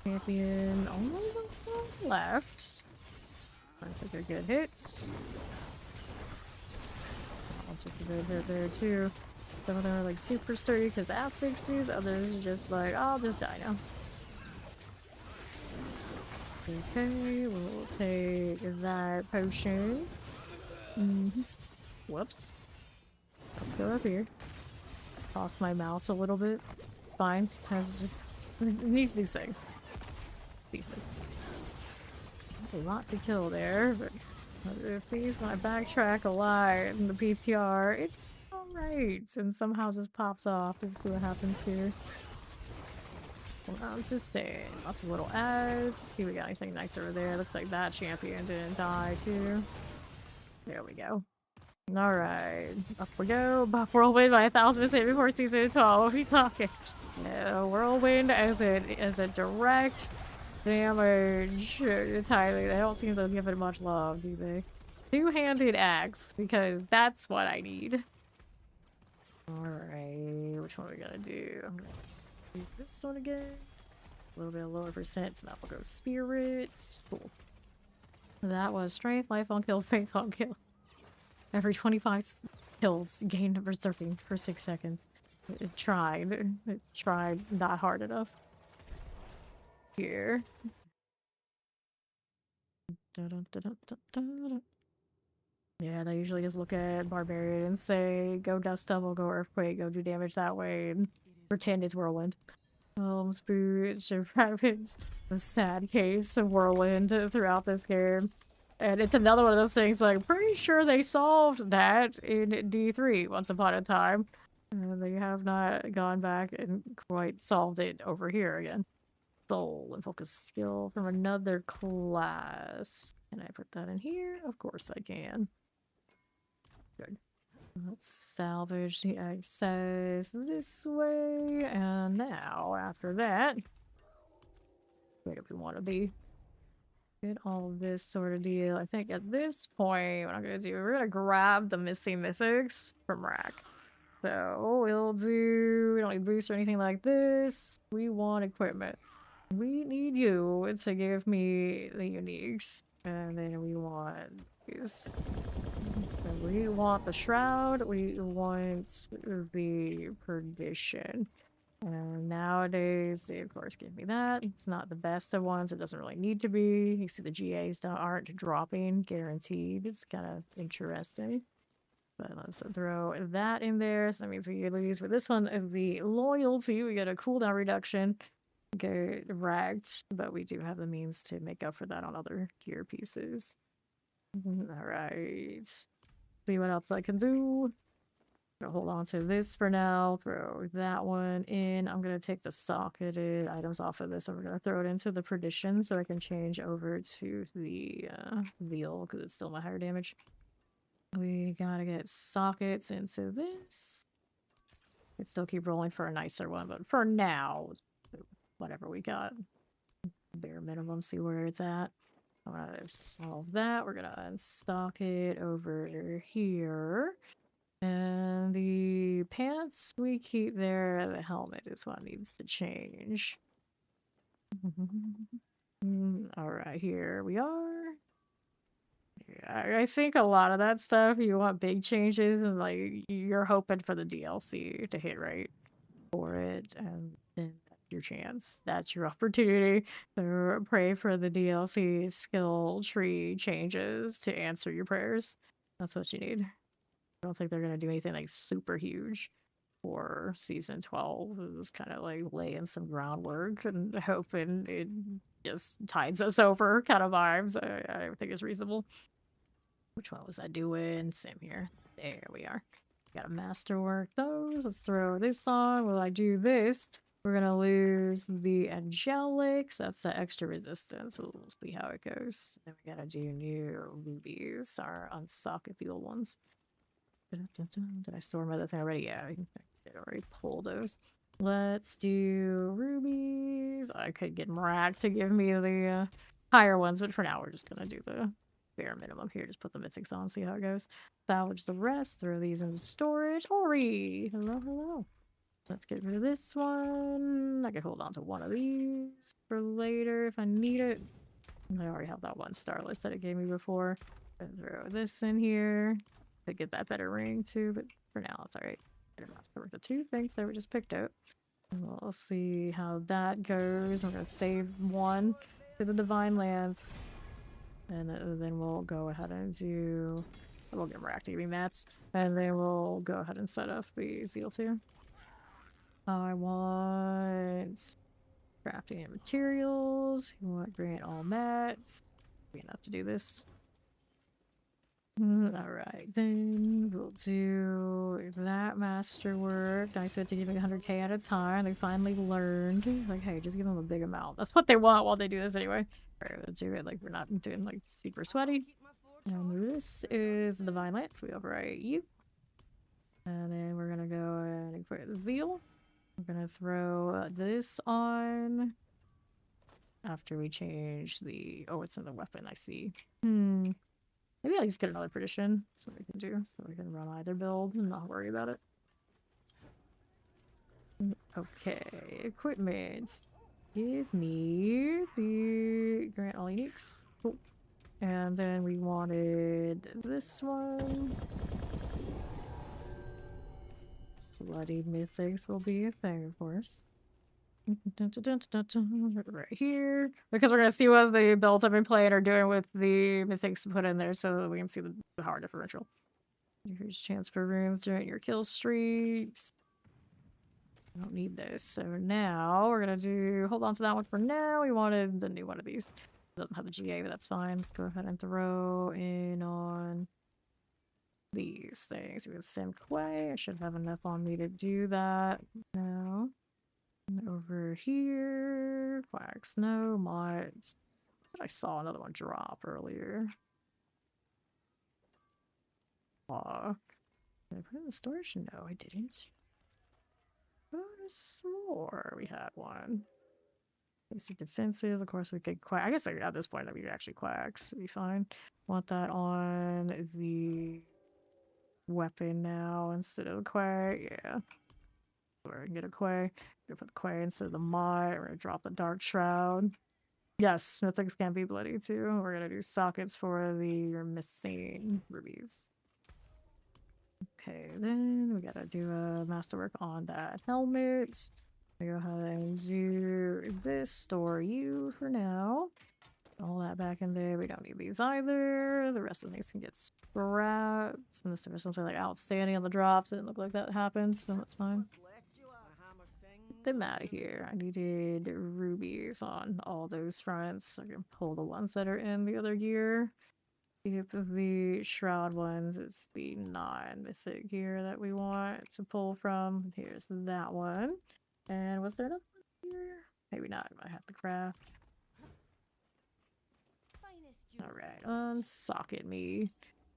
Champion only one left. I took a good hits. I took a good hit there too. Some of them are like super sturdy because affixes, others are just like, I'll just die now. Okay, we'll take that potion. Whoops. Let's go up here. Toss my mouse a little bit. Fine, sometimes it needs these things. These things. A lot to kill there, but it seems when I backtrack a lot in the PTR, it's alright, and somehow just pops off. Let's see what happens here. Well, I was just saying, lots of little ads. Let's see if we got anything nice over there. Looks like that champion didn't die too. There we go. Alright, up we go. Buff Whirlwind by 1000% before season 12. What are you talking? Yeah, Whirlwind as a direct damage entirely. They don't seem to give it much love, do they? Two-handed axe, because that's what I need. Alright, which one are we gonna do? I'm gonna do this one again. A little bit lower percent, so that will go spirit. Cool. That was strength, life on kill, faith on kill. Every 25 kills, gain berserking for 6 seconds. It tried. It tried not hard enough. Here. Yeah, they usually just look at Barbarian and say, go Dust Devil, go Earthquake, go do damage that way, and pretend it's Whirlwind. Spoot, Shiv Rapids, the sad case of Whirlwind throughout this game. And it's another one of those things, like, pretty sure they solved that in D3 once upon a time. And they have not gone back and quite solved it over here again. Soul and focus skill from another class. Can I put that in here? Of course I can. Good. Let's salvage the access this way. And now, after that, wait if we want to be. Get all this sort of deal. I think at this point, what I'm going to do, we're going to grab the missing mythics from Rack. So we'll do, we don't need boost or anything like this. We want equipment. We need you to give me the uniques. And then we want these. So we want the shroud, we want the perdition. And nowadays, they of course give me that. It's not the best of ones, it doesn't really need to be. You see the GAs aren't dropping, guaranteed. It's kind of interesting. But let's throw that in there. So that means we lose with this one the loyalty. We get a cooldown reduction. Get ragged, but we do have the means to make up for that on other gear pieces. Alright. See what else I can do. Gonna hold on to this for now. Throw that one in. I'm gonna take the socketed items off of this and we're gonna throw it into the perdition so I can change over to the veal because it's still my higher damage. We gotta get sockets into this. We still keep rolling for a nicer one, but for now, whatever we got. Bare minimum, see where it's at. I'm gonna solve that. We're gonna unstock it over here. And the pants we keep there. The helmet is what needs to change. Alright, here we are. Yeah, I think a lot of that stuff, you want big changes, and like you're hoping for the DLC to hit right for it, and then that's your chance. That's your opportunity to pray for the DLC skill tree changes to answer your prayers. That's what you need. I don't think they're going to do anything like super huge for season 12. It was kind of like laying some groundwork and hoping it just tides us over kind of vibes. I think it's reasonable. Which one was I doing? Same here. There we are. Gotta masterwork those. Let's throw this on. Will I do this? We're gonna lose the angelics. That's the extra resistance. We'll see how it goes. Then we gotta do new rubies, or unsocket the old ones. Did I store my other thing already? Yeah, I did already pull those. Let's do rubies. I could get Mrak to give me the higher ones, but for now we're just gonna do the bare minimum here. Just put the mythics on, see how it goes. Salvage the rest, throw these into storage. Ori! Hello, hello. Let's get rid of this one. I could hold on to one of these for later if I need it. I already have that one starless that it gave me before. Throw this in here. To get that better ring too, but for now it's alright. The two things that we just picked out. And we'll see how that goes. We're gonna save one to the Divine Lance. And then we'll go ahead and do... We'll get more activating mats. And then we'll go ahead and set up the Zeal too. I want... crafting and materials. We want grant all mats. Be enough to do this. Alright, then we'll do that masterwork. I said to give me 100k at a time. They finally learned. Like, hey, just give them a big amount. That's what they want while they do this anyway. Alright, we'll do it like we're not doing like super sweaty. And this is the Divine Lance. We overwrite you. And then we're gonna go and equip the Zeal. We're gonna throw this on. After we change the... Oh, it's in the weapon, I see. Maybe I'll just get another perdition. That's what we can do. So we can run either build and not worry about it. Okay, equipment. Give me the grant all uniques. Cool. And then we wanted this one. Bloody mythics will be a thing, of course. Right here. Because we're going to see what the builds I've been playing are doing with the mythics put in there so that we can see the power differential. Here's chance for runes during your kill streaks. I don't need this. So now we're going to do... Hold on to that one for now. We wanted the new one of these. It doesn't have the GA, but that's fine. Let's go ahead and throw in on these things. We can send Quay. I should have enough on me to do that now. And over here, Quack Snow mods. I saw another one drop earlier. Aw. Did I put it in the storage? No, I didn't. I swore we had one. Basic defensive. Of course, we could quack. I guess at this point, we could actually quacks. It'd be fine. Want that on the weapon now instead of the quay. Yeah. We're gonna get a quay. We're gonna put the quay instead of the mod. We're gonna drop the dark shroud. Yes, mythics can be bloody too. We're gonna do sockets for the missing rubies. Okay, then we gotta do a masterwork on that helmet. We go ahead and do this. Store you for now. All that back in there. We don't need these either. The rest of the things can get scrapped. Unless there was something like outstanding on the drops. It didn't look like that happened, so that's fine. Get them out of here. I needed rubies on all those fronts. So I can pull the ones that are in the other gear. Keep the shroud ones. It's the non-mythic gear that we want to pull from. Here's that one. And was there another one here? Maybe not. I have to craft. Alright, socket me.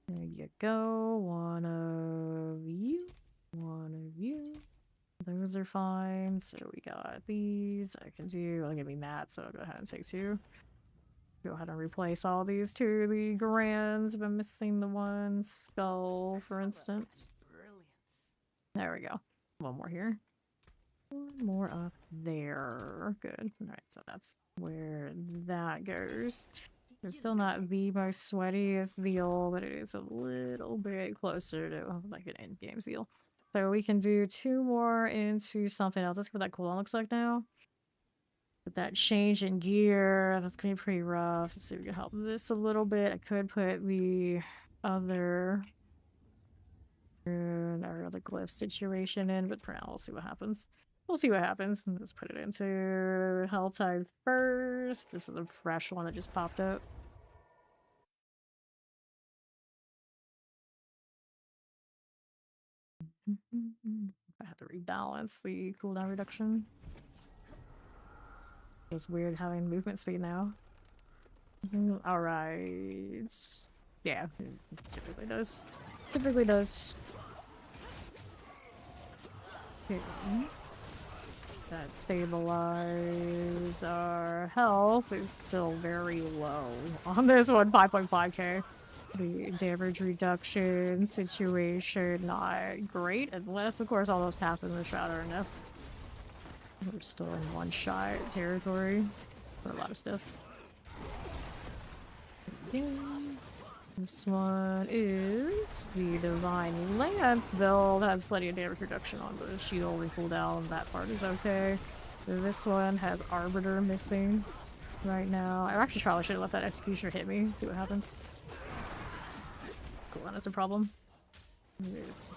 There you go. One of you. One of you. Those are fine. So we got these. I can do. I'll give me that, so I'll go ahead and take two. Go ahead and replace all these to the grands. If I'm missing the one skull, for instance. There we go. One more here. One more up there. Good. Alright, so that's where that goes. It's still not the most sweatiest zeal, but it is a little bit closer to like an end-game zeal. So we can do two more into something else. Let's see what that cooldown looks like now. With that change in gear, that's gonna be pretty rough. Let's see if we can help this a little bit. I could put the other our other glyph situation in, but for now we'll see what happens. We'll see what happens. And let's put it into Helltide first. This is a fresh one that just popped up. I have to rebalance the cooldown reduction. It's weird having movement speed now. Alright. Yeah, it typically does. Typically does. Okay. That stabilize our health is still very low on this one, 5.5k. The damage reduction situation, not great, unless of course all those passes in the shroud are enough. We're still in one-shot territory for a lot of stuff. This one is the Divine Lance build. Has plenty of damage reduction on the shield and cooldown. That part is okay. This one has Arbiter missing right now. I actually probably should have let that Executioner hit me. See what happens. It's cool. That's a problem. It's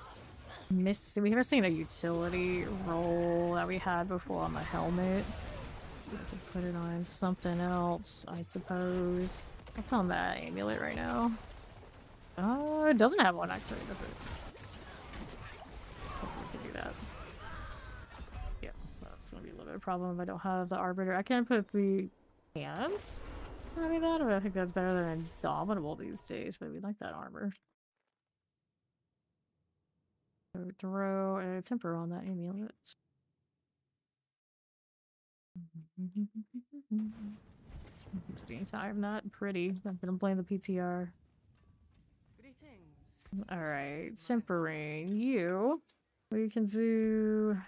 we've never seen a utility roll that we had before on the helmet. We could put it on something else, I suppose. What's on that amulet right now? It doesn't have one actually, does it? Hopefully we can do that. Yeah, that's gonna be a little bit of a problem if I don't have the Arbiter. I can put the hands. Maybe that, or I think that's better than Indomitable these days, but we like that armor. So throw a temper on that amulet. I'm not pretty. I'm gonna blame the PTR. Alright, tempering you. We can do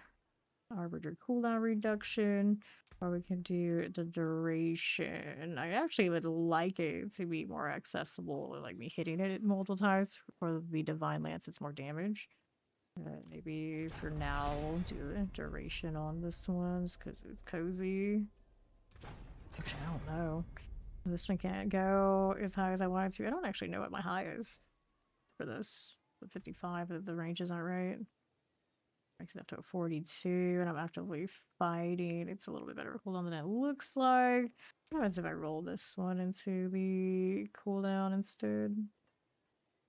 Arbiter cooldown reduction, or we can do the duration. I actually would like it to be more accessible, like me hitting it multiple times. For the Divine Lance, it's more damage. Maybe for now, do the duration on this one just because it's cozy. Actually, I don't know. This one can't go as high as I wanted to. I don't actually know what my high is for this. The 55, the ranges aren't right. Makes it up to a 42, and I'm actively fighting. It's a little bit better cooldown than it looks like. What happens if I roll this one into the cooldown instead?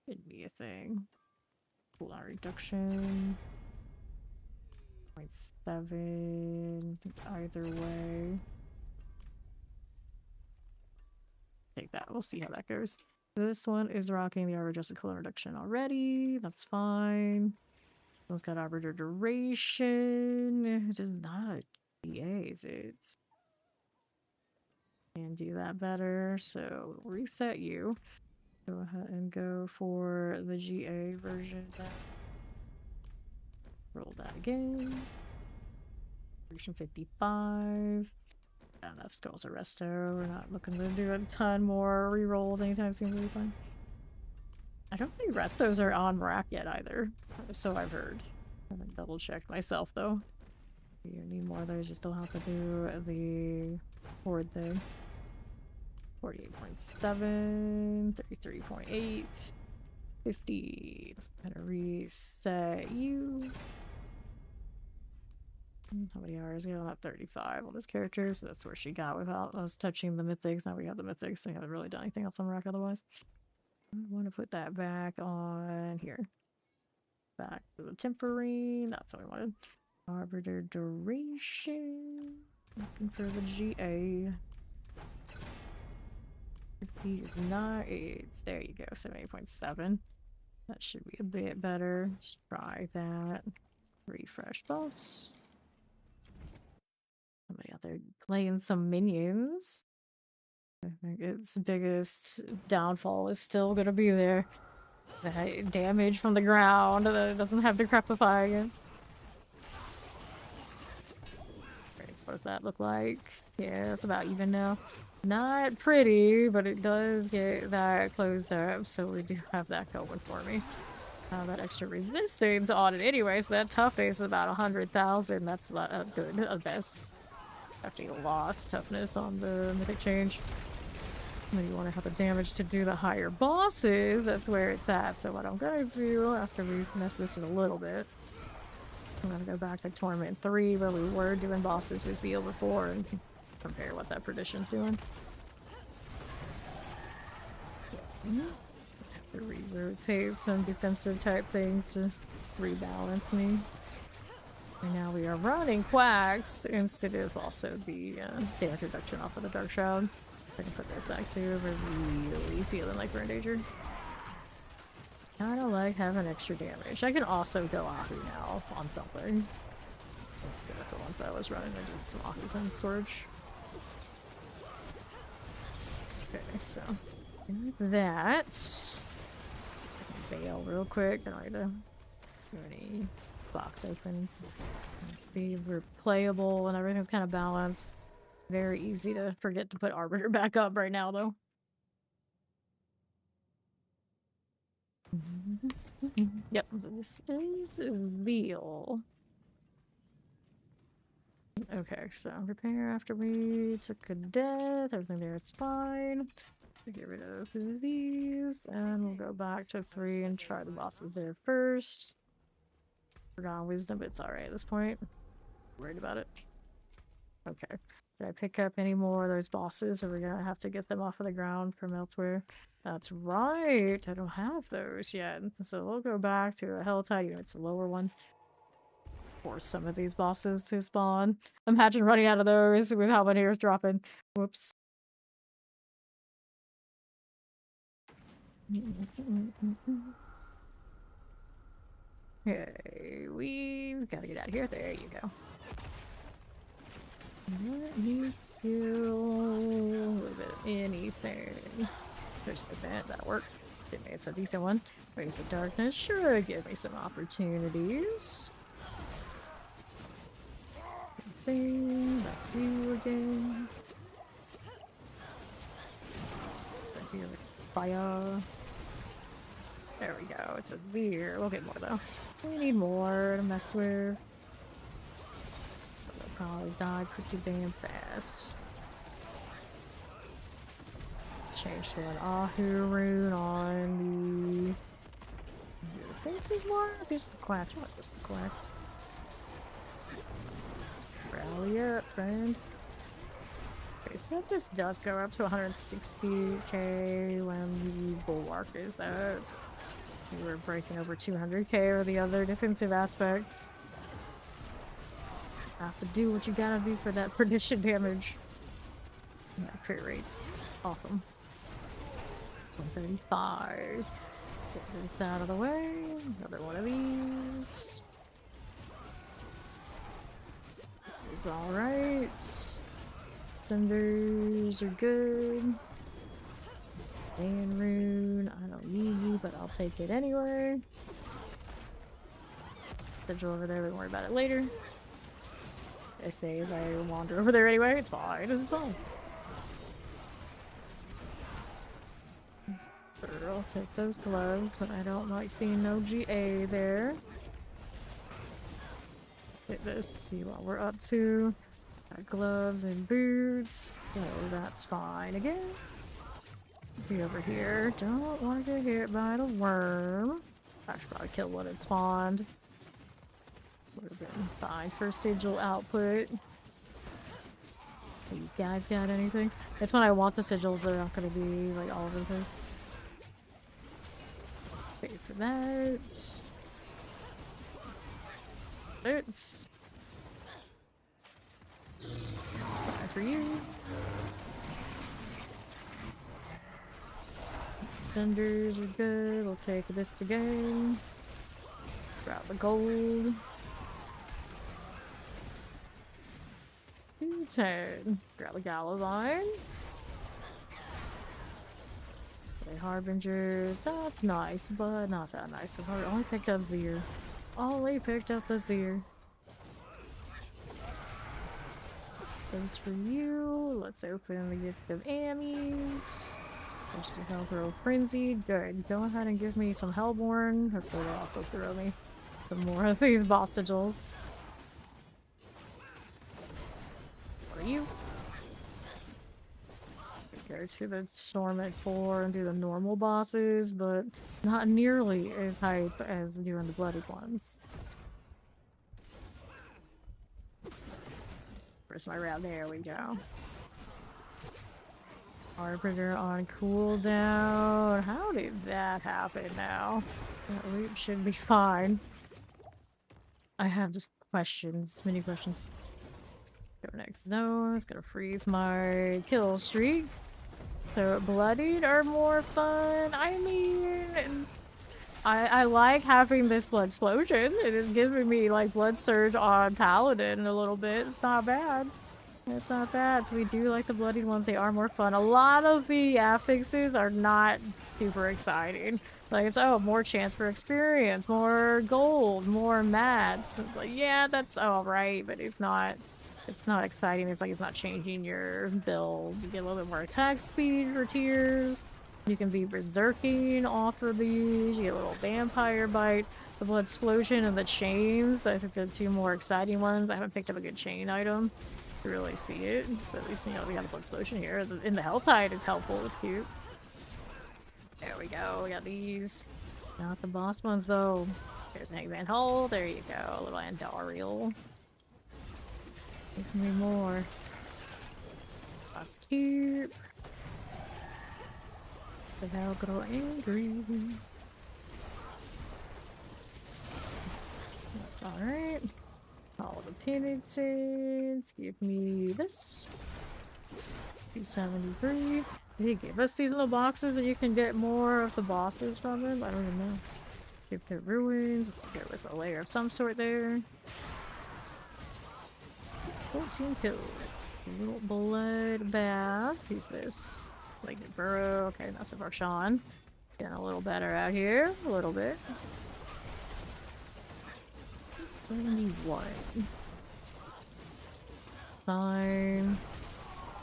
It'd be a thing. Cooldown reduction. 0.7. Either way. Take that. We'll see how that goes. This one is rocking the Arbiter adjusted cooldown reduction already. That's fine. This one's got Arbiter duration. It is not GAs. It's can do that better. So reset you. Go ahead and go for the GA version. Roll that again. Version 55. Got enough Skulls of Resto. We're not looking to do a ton more rerolls anytime soon. Really fun. I don't think Restos are on rack yet either. So I've heard. I haven't double checked myself though. You need more of those. You still have to do the horde thing. 48.7, 33.8, 50. Let's kind of reset you. How many hours? We don't have 35 on this character, so that's where she got without us touching the mythics. Now we have the mythics, so we haven't really done anything else on rack otherwise. I want to put that back on here. Back to the tempering. That's what we wanted. Arbiter duration. Looking for the GA. 50 is not. It's there you go. 78.7. That should be a bit better. Let's try that. Refresh buffs. Somebody out there playing some minions. I think its biggest downfall is still gonna be there. The damage from the ground that it doesn't have Decrepify against. Right, what does that look like? Yeah, it's about even now. Not pretty, but it does get that closed up, so we do have that going for me. That extra resistance on it anyway, so that toughness is about 100,000. That's not good at best. After you lost toughness on the mythic change. When you want to have the damage to do the higher bosses, that's where it's at. So what I'm going to do, after we mess this in a little bit, I'm going to go back to Torment 3, where we were doing bosses with Zeal before, and compare what that Perdition's doing. Have to re-rotate some defensive type things to rebalance me. And now we are running Quacks instead of also the damage reduction off of the Dark Shroud. I can put those back too. We're really feeling like we're in danger. Kinda like having extra damage. I can also go Ahu now on something. Instead of the ones I was running, I do some Ahus in storage. Okay, so with that, bail real quick. I don't need to do any box opens. Let's see if we're playable and everything's kind of balanced. Very easy to forget to put Arbiter back up right now, though. Yep, this is Zeal. Okay, so repair after we took a death. Everything there is fine. Get rid of these, and we'll go back to 3 and try the bosses there first. Forgotten wisdom, but it's alright at this point. Worried about it. Okay. Did I pick up any more of those bosses, or we're gonna have to get them off of the ground from elsewhere? That's right. I don't have those yet, so we'll go back to a Helltide. It's a lower one. Force some of these bosses to spawn. Imagine running out of those with how many are dropping. Whoops. Okay, we've got to get out of here. There you go. Let me kill a little bit of anything. There's an event that worked. Give me it's a decent one. Waves of Darkness should give me some opportunities. Thing. That's you again. Right here with fire. There we go. It's a Veer. We'll get more though. We need more to mess with. They'll probably die pretty damn fast. Change to an Ahu rune on the defensive one. Just the quacks. What? Just the quacks. Rally up, friend. Okay, so that just does go up to 160k when the bulwark is up. We were breaking over 200k or the other defensive aspects. Have to do what you gotta do for that perdition damage. And that crit rate's awesome. 135. Get this out of the way. Another one of these. This is alright. Cinders are good. And rune. I don't need you, but I'll take it anyway. Sigil over there, we can worry about it later. I say as I wander over there anyway, it's fine. It's fine. Sure, I'll take those gloves, but I don't like seeing no GA there. Get this, see what we're up to. Got gloves and boots, so that's fine again. Be over here. Don't want to get hit by the worm. I should probably kill what had spawned. Would have been fine for sigil output. These guys got anything? That's when I want the sigils, they're not going to be like all over the place. Pay for that. It's fine for you. Cinders are good. We'll take this again. Grab the gold. 210. Grab the Galavine. Okay, Harbingers. That's nice, but not that nice. I've only picked up Zir. Only picked up the Zir. Those for you. Let's open the gift of Ammies. There's the Hellgirl Frenzied. Good. Go ahead and give me some Hellborn. Hopefully they also throw me some more of these boss sigils. What are you? Go to the Torment 4 and do the normal bosses, but not nearly as hype as doing the bloodied ones. Where's my route? There we go. Harbinger on cooldown. How did that happen now? That loop should be fine. I have just questions, many questions. Go next zone. It's gonna freeze my kill streak. So bloodied are more fun. I mean, I like having this blood explosion. It is giving me like blood surge on Paladin a little bit. It's not bad. It's not bad. So we do like the bloodied ones. They are more fun. A lot of the affixes are not super exciting. Like it's, oh, more chance for experience, more gold, more mats. It's like, yeah, that's all right, but it's not exciting. It's like it's not changing your build. You get a little bit more attack speed for tiers. You can be berserking off of these. You get a little vampire bite. The blood explosion and the chains, I think they're two more exciting ones. I haven't picked up a good chain item to really see it, but at least, you know, we got the blood explosion here. In the Hell Tide, it's helpful. It's cute. There we go. We got these. Not the boss ones though. There's an Hangman Hole. There you go. A little Andariel. Give me more. Last cube. The hell grow angry. That's alright. All the penitents. Give me this. 273. They give us these little boxes and you can get more of the bosses from them. I don't even know. Give the ruins. Let's see, there was a layer of some sort there. 14 kills. A little blood bath. Who's this? Like Burrow. Okay, that's a Varshan. Getting a little better out here. A little bit. 71. Fine.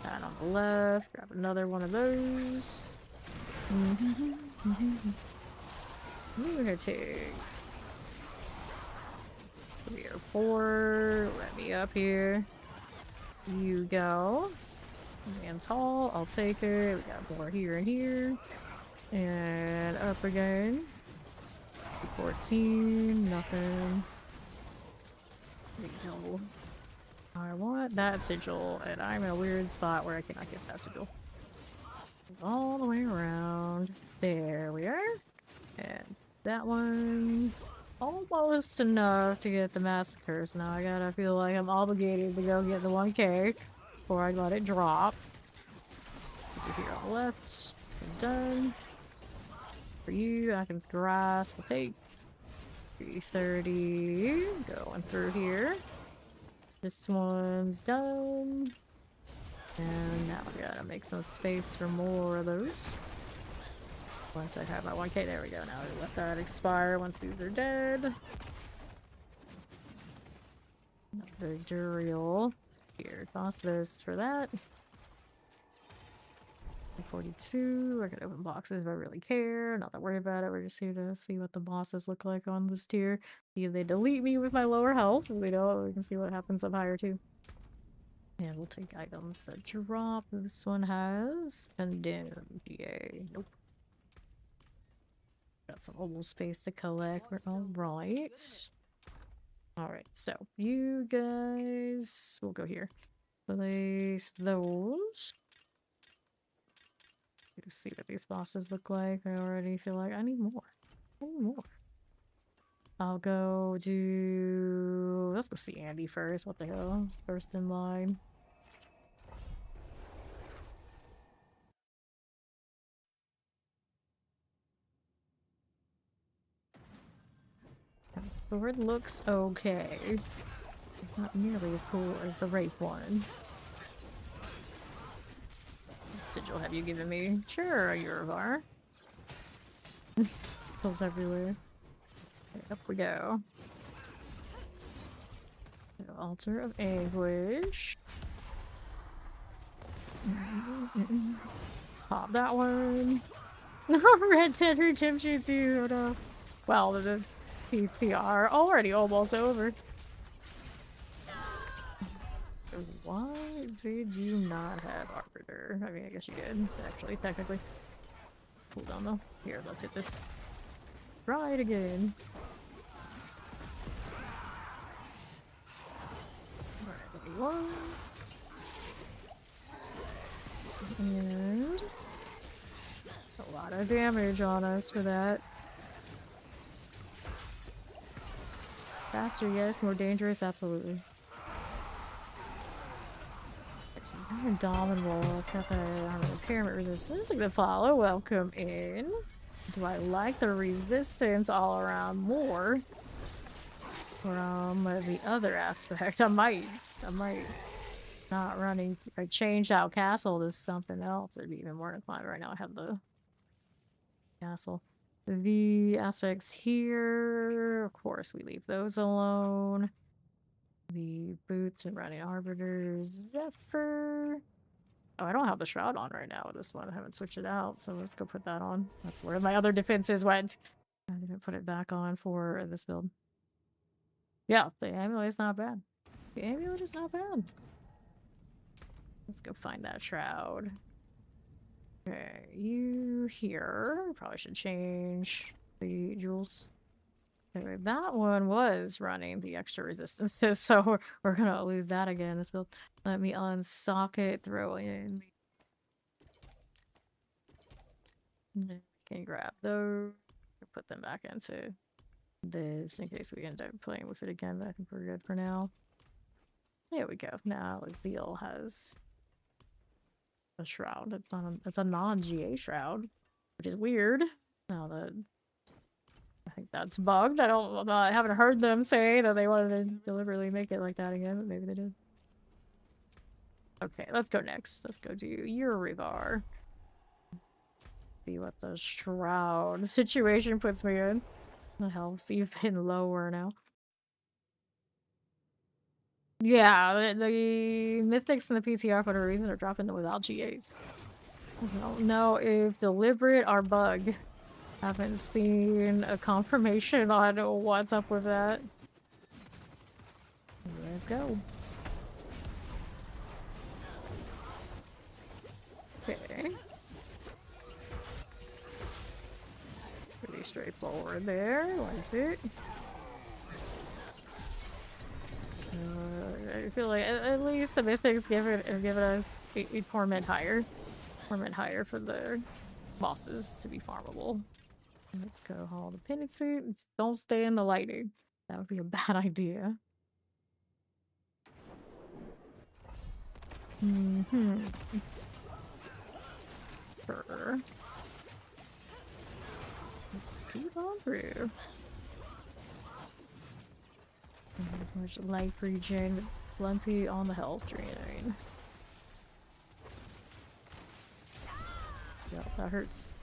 That on the left. Grab another one of those. Lunatics. 3 or 4. Let me up here. You go. Man's Hall. I'll take it. We got more here and here. And up again. 14. Nothing. There you go. I want that sigil, and I'm in a weird spot where I cannot get that sigil. All the way around. There we are. And that one, almost enough to get the massacres. Now I gotta feel like I'm obligated to go get the 1k before I let it drop. Over here on the left. Done. For you, I think it's grass. We'll take 330. Going through here. This one's done. And now we gotta make some space for more of those. Once I have my 1k, there we go. Now we let that expire once these are dead. Another Duriel. Here, toss this for that. 42. I can open boxes if I really care. Not to worry about it. We're just here to see what the bosses look like on this tier. Either they delete me with my lower health. If we don't, we can see what happens up higher too. And we'll take items that drop. This one has condemned. Yay. Nope. Got some old space to collect. We're alright. Alright, so you guys will go here. Place those. Let's see what these bosses look like. I already feel like I need more. I need more. I'll go do... Let's go see Andy first. What the hell? First in line. That sword looks okay. Not nearly as cool as the Wraith one. What sigil have you given me? Sure, a Uravar. Spills everywhere. Okay, up we go. Altar of Anguish. Pop that one. Red Tender Gym Shoots you. Oh no. Well, the PTR already almost over. Why did you not have Arbiter? I mean, I guess you did, actually, technically. Hold on though. Here, let's hit this. Right again. Alright, one. And a lot of damage on us for that. Faster, yes. More dangerous, absolutely. It's indomitable. It's got the impairment resistance. Like the follow. Welcome in. Do I like the resistance all around more from the other aspect? I might not running. If I changed out castle to something else, it'd be even more inclined. Right now I have the castle. The aspects here, of course, we leave those alone. The boots and running arbiters, Zephyr. Oh, I don't have the shroud on right now with this one. I haven't switched it out, so let's go put that on. That's where my other defenses went. I didn't put it back on for this build. Yeah, the amulet is not bad. The amulet is not bad. Let's go find that shroud. Okay, you here. Probably should change the jewels. Anyway, that one was running the extra resistances, so we're gonna lose that again. This build. Let me unsocket, throw in. Can grab those. Put them back into this in case we end up playing with it again, but I think we're good for now. There we go. Now Zeal has a shroud. It's a non-GA shroud, which is weird. Now that I think that's bugged. I haven't heard them say that they wanted to deliberately make it like that again, but maybe they did. Okay, let's go next. Let's go do Urivar. See what the shroud situation puts me in. The health's even lower now. Yeah, the mythics and the PTR for whatever reason are dropping them without GAs. I don't know if deliberate or bug. Haven't seen a confirmation on what's up with that. Let's go. Okay. Pretty straightforward there. Liked it. I feel like at least the mythics have given us a torment higher. Torment higher for the bosses to be farmable. Let's go haul the pendency. Don't stay in the lightning. That would be a bad idea. Sure. Let's keep on through. As much life regen, plenty on the health drain. Yeah, that hurts.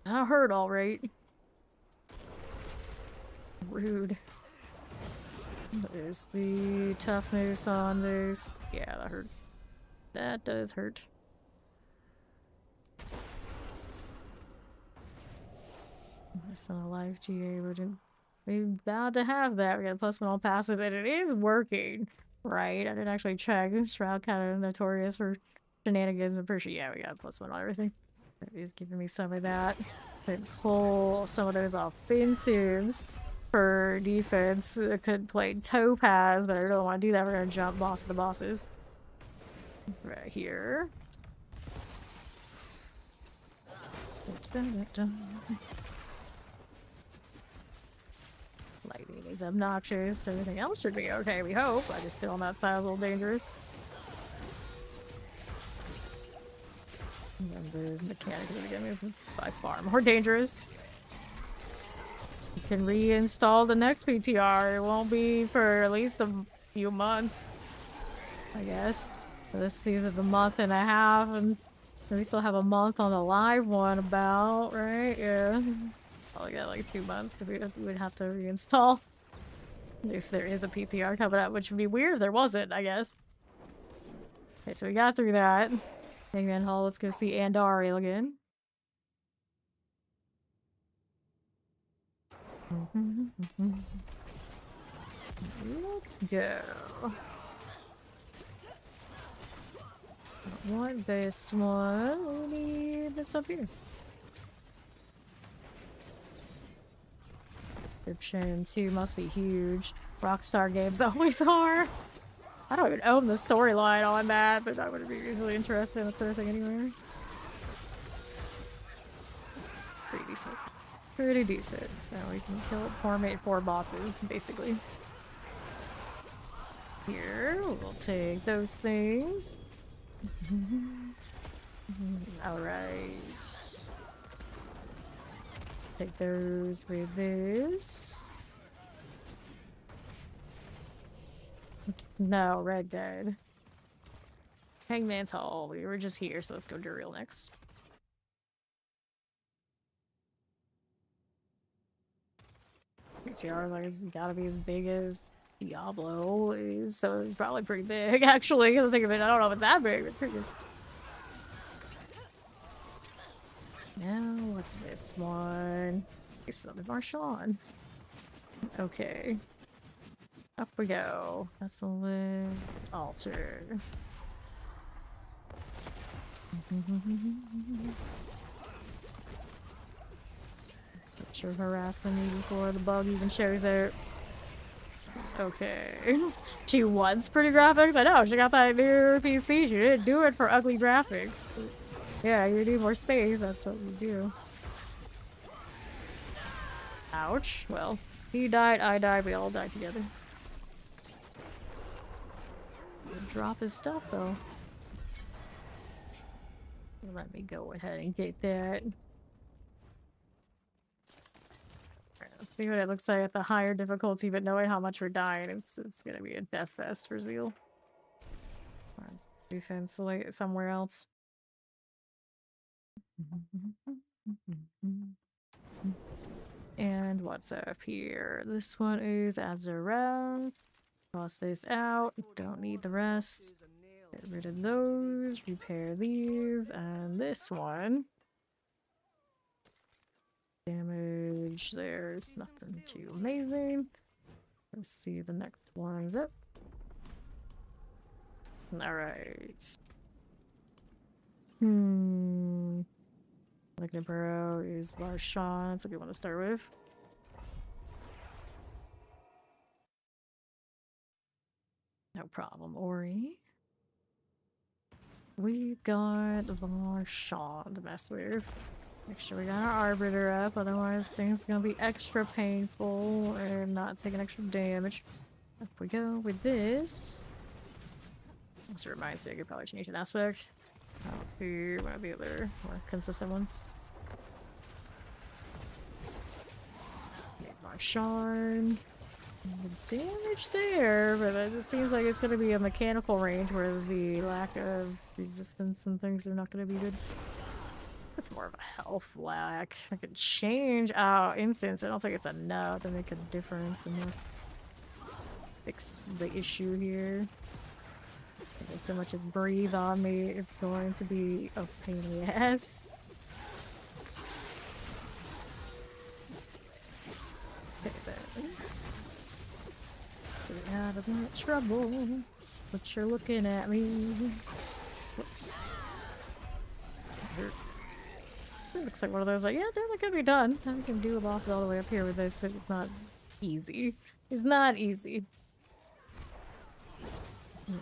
That hurt, alright. Rude. What is the toughness on this? Yeah, that hurts. That does hurt. That's not a life GA wouldn't be bad to have that. We got a +1 on passive, and it is working, right? I didn't actually check. Shroud kind of notorious for shenanigans, but for sure, yeah, we got a +1 on everything. It is giving me some of that. Could pull some of those offensives for defense. I could play Topaz, but I don't want to do that. We're gonna jump boss to the bosses. Right here. Lightning is obnoxious. Everything else should be okay, we hope. I just still on that side a little dangerous. And the mechanic of it again is by far more dangerous. You can reinstall the next PTR. It won't be for at least a few months, I guess. So this is a month and a half, and we still have a month on the live one about, right? Yeah. Probably got like 2 months we would have to reinstall. If there is a PTR coming out, which would be weird if there wasn't, I guess. Okay, so we got through that. Hangman Hall, let's go see Andariel again. Let's go. Don't want this one. We need this up here. Description 2 must be huge. Rockstar games always are. I don't even own the storyline on that, but that would be really interesting in that sort of thing anyway. Pretty decent. Pretty decent. So we can kill torment 4 bosses, basically. Here, we'll take those things. Alright. Take those with this. No, red dead. Hangman's Hall. We were just here, so let's go Duriel next. PTR like it's gotta be as big as Diablo is, so it's probably pretty big actually. I think of it, I don't know if it's that big, but pretty good. Now what's this one? Summon Marshawn. Okay. Up we go. Desolate altar. You're harassing me before the bug even shows out. Okay. She wants pretty graphics? I know, she got that new PC. She didn't do it for ugly graphics. But yeah, you need more space, that's what you do. Ouch. Well, he died, I died, we all died together. Drop his stuff though. Let me go ahead and get that. Let's see what it looks like at the higher difficulty, but knowing how much we're dying, it's gonna be a death fest for Zeal. Defense somewhere else. And what's up here? This one is Azarel. Toss this out. Don't need the rest. Get rid of those. Repair these. And this one. Damage, there's nothing too amazing. Let's see the next one's up. Alright. Like the burrow is large shot. That's a good one to start with. No problem, Ori. We got Varshawn to mess with. Make sure we got our Arbiter up, otherwise things are gonna be extra painful and not taking extra damage. Up we go with this. This reminds me I could probably change an aspect. Let's do one of the other more consistent ones. Varshawn. The damage there, but it seems like it's going to be a mechanical range where the lack of resistance and things are not going to be good. It's more of a health lack. I could change out instance. I don't think it's enough to make a difference and fix the issue here. If there's so much as breathe on me, it's going to be a pain in the ass. Okay, then. Get out of that trouble. But you're looking at me. Whoops. It looks like one of those, like, yeah, that could be done. I can do a boss all the way up here with this, but it's not easy. It's not easy.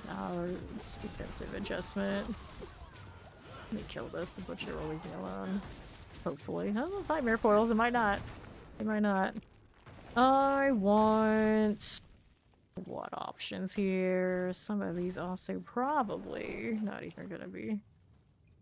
Now it's defensive adjustment. Let me kill this. The butcher will leave me alone. Hopefully. I don't know, 5 mirror portals. It might not. It might not. I want... what options here? Some of these also probably not even gonna be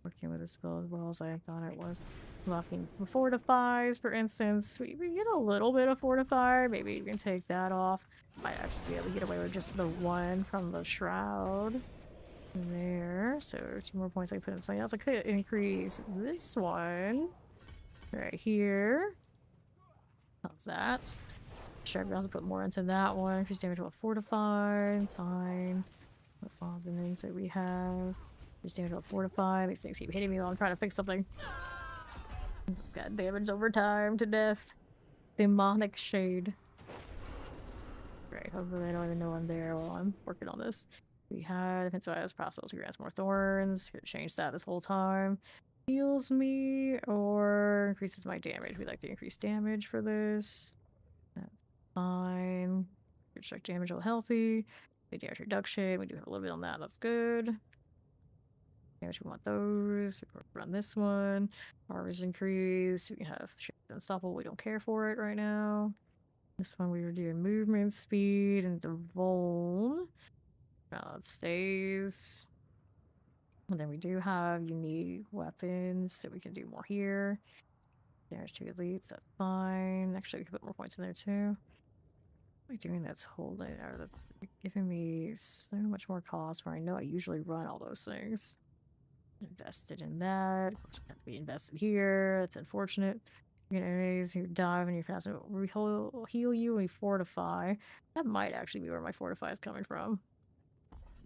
working with this build as well as I thought it was. Locking fortifies, for instance. We get a little bit of fortify. Maybe you can take that off. Might actually be able to get away with just the one from the shroud. There. So 2 more points I can put in something else. I could increase this one right here. How's that? Sure, we have to put more into that one. Increase damage while fortified. Fine. With all the things that we have. Increase damage while fortified. These things keep hitting me while I'm trying to fix something. It's got damage over time to death. Demonic shade. Right, hopefully I don't even know I'm there while I'm working on this. We had defensive items process, grants more thorns. Could change that this whole time. Heals me or increases my damage. We like to increase damage for this. That's fine. Good strike damage, all healthy. The damage reduction. We do have a little bit on that. That's good. Damage, we want those. We run this one. Harvest increase. We have unstoppable. We don't care for it right now. This one we were doing movement speed and the Vuln. It stays. And then we do have unique weapons, so we can do more here. Damage to elites, that's fine. Actually, we can put more points in there too. What am I doing that's holding? Or that's giving me so much more cost where I know I usually run all those things. Invested in that. Of course, we have to be invested here. It's unfortunate. You get enemies who dive and you fast. We heal you and we fortify. That might actually be where my fortify is coming from.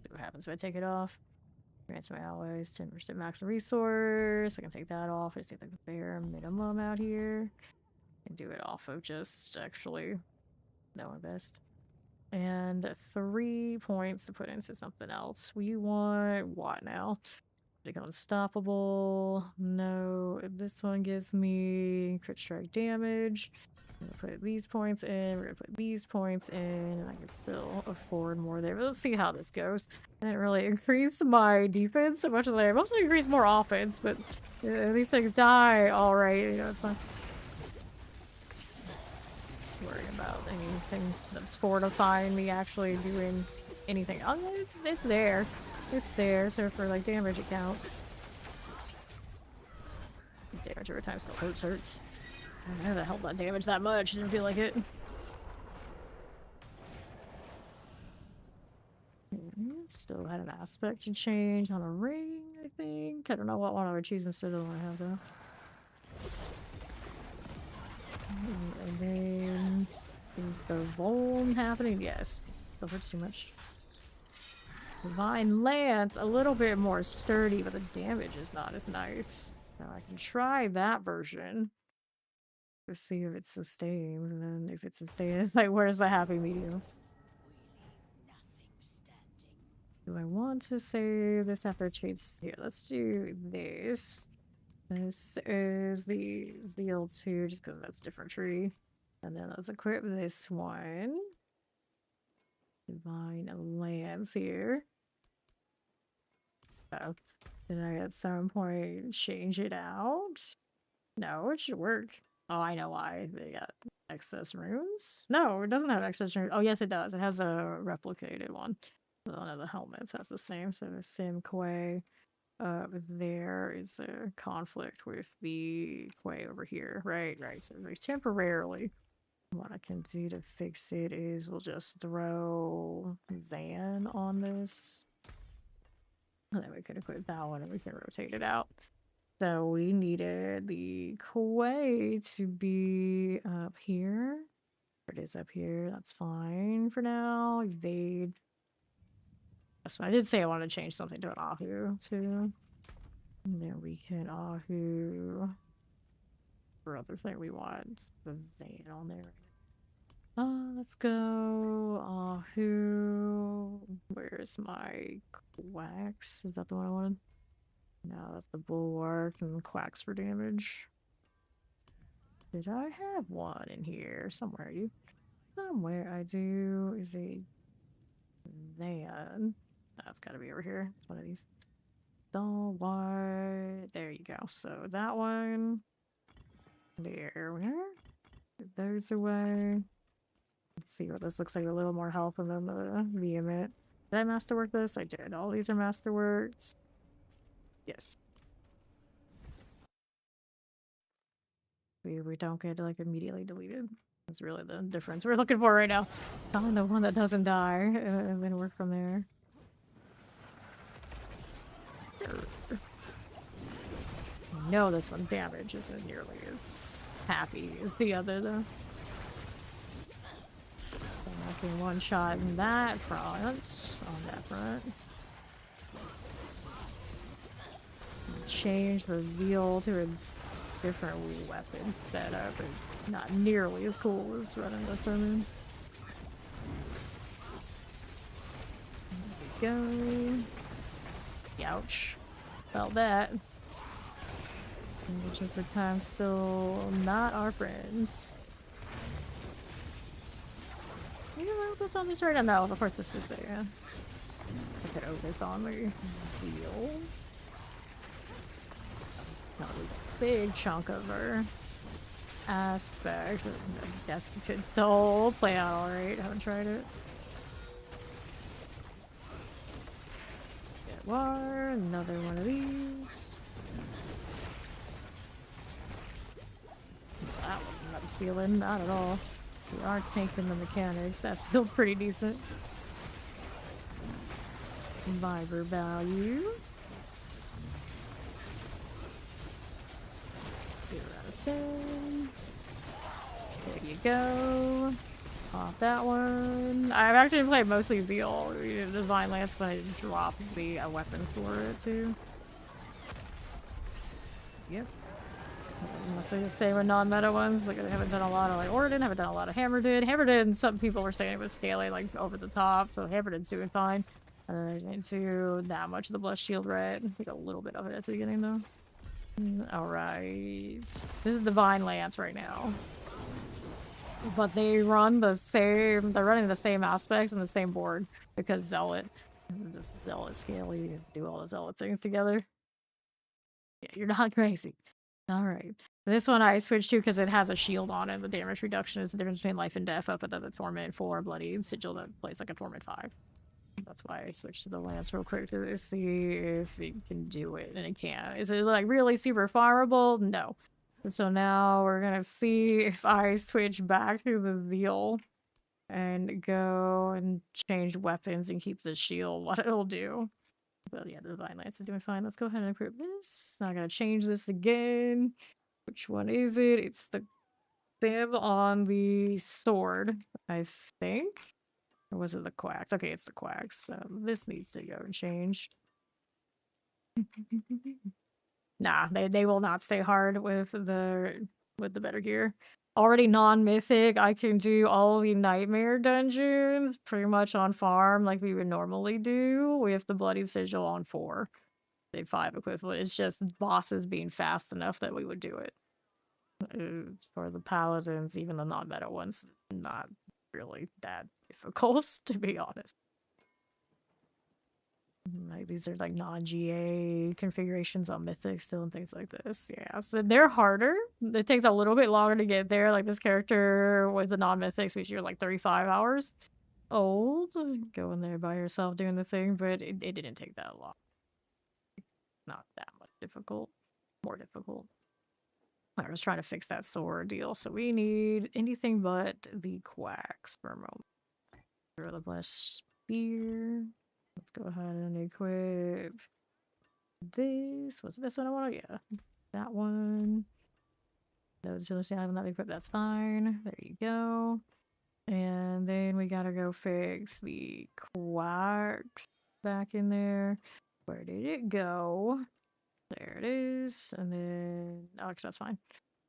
See what happens if I take it off. Grants my allies 10% max resource. I can take that off. I just take the bare minimum out here. And do it off of just actually no best. And 3 points to put into something else. We want what now? Become unstoppable. No, this one gives me crit strike damage. I'm gonna put these points in. We're gonna put these points in, and I can still afford more there. But let's see how this goes. I didn't really increase my defense so much as I mostly increased more offense, but at least I can die alright. You know, it's fine. Worrying about anything that's fortifying me actually doing anything. Oh, it's there. It's there, so for like damage it counts. Damage over time still hurts. I don't know that helped that damage that much. Didn't feel like it. Still had an aspect to change on a ring, I think. I don't know what one I would choose instead of the one I have though. And then is the Vuln happening? Yes. Still hurts too much. Divine Lance, a little bit more sturdy, but the damage is not as nice. Now I can try that version. Let's see if it sustains, and then if it sustains, it's like, where's the happy medium? Do I want to save this after traits? Here, let's do this. This is the Zeal 2, just because that's a different tree. And then let's equip this one. Divine Lands here. Oh, did I at some point change it out? No, it should work. Oh, I know why. They got excess runes? No, it doesn't have excess runes. Oh, yes, it does. It has a replicated one. One of the helmets has the same. So the Sim Quay there is a conflict with the Quay over here. Right. So there's temporarily. What I can do to fix it is we'll just throw Zan on this. And then we can equip that one and we can rotate it out. So we needed the Quay to be up here. It is up here. That's fine for now. Evade. So I did say I wanted to change something to an Ahu too. And then we can Ahu. For other thing we want the Zane on there. Let's go Ahu. Where's my Quacks? Is that the one I wanted? No, that's the Bulwark and Quacks for damage. Did I have one in here? Somewhere I do is a Zan. That's gotta be over here. It's one of these. What? There you go. So that one. There we are. Put those away. Let's see what this looks like. A little more health than the vehement. Did I masterwork this? I did. All these are masterworks. Yes. We don't get like immediately deleted. That's really the difference we're looking for right now. Find the one that doesn't die and then work from there. I know this one's damage isn't nearly as happy as the other though. So knocking one shot in that front, on that front. Change the Veal to a different weapon setup, but not nearly as cool as running the summon. There we go. Ouch. Felt that. Which over time still not our friends. You know what's on this right now? No, of course this is a I could focus on the Veal. That was a big chunk of her aspect. I guess it could still play out alright. Haven't tried it. Get war, another one of these. That was not nice feeling, not at all. We are tanking the mechanics. That feels pretty decent. Viber value. 0 out of 10. There you go. Off that one. I've actually played mostly Zeal. Divine Lance, but I dropped the weapons for it too. Yep. Mostly just stay with non-meta ones. Like I haven't done a lot of like Orton, haven't done a lot of Hammerdin. Hammerdin, some people were saying it was scaling like over the top, so Hammerdin's doing fine. I didn't do that much of the Blessed Shield Red. I think a little bit of it at the beginning though. Alright. This is Divine Lance right now. But they run the same, they're running the same aspects and the same board because Zealot. Just Zealot scaling, you just do all the Zealot things together. Yeah, you're not crazy. Alright. This one I switched to because it has a shield on it. The damage reduction is the difference between life and death up at the Torment 4 Bloody Sigil that plays like a Torment 5. That's why I switched to the Lance real quick to see if it can do it, and it can. Is it like really super farmable? No. So now we're gonna see if I switch back to the Zeal and go and change weapons and keep the shield, what it'll do. But yeah, the Divine Lance is doing fine. Let's go ahead and equip this. Not gonna change this again. Which one is it? It's the Sim on the sword, I think. Or was it the Quacks? Okay, it's the Quacks. So this needs to go and change. Nah, they will not stay hard with the with the better gear. Already non-mythic, I can do all the nightmare dungeons pretty much on farm like we would normally do with the bloody sigil on 4. Day 5 equivalent. It's just bosses being fast enough that we would do it. For the paladins, even the non-meta ones, not really that difficult, to be honest. Like, these are like non-GA configurations on Mythic still and things like this. Yeah, so they're harder. It takes a little bit longer to get there. Like this character with the non-Mythics, which you're like 35 hours old. Going there by yourself doing the thing, but it didn't take that long. Not that much difficult. More difficult. I was trying to fix that sword deal, so we need anything but the quacks for a moment. Throw the blessed spear. Let's go ahead and equip this. Was this one I want? Yeah. That one. No, I have not equipped. That's fine. There you go. And then we gotta go fix the quacks back in there. Where did it go? There it is. And then, oh, actually, that's fine.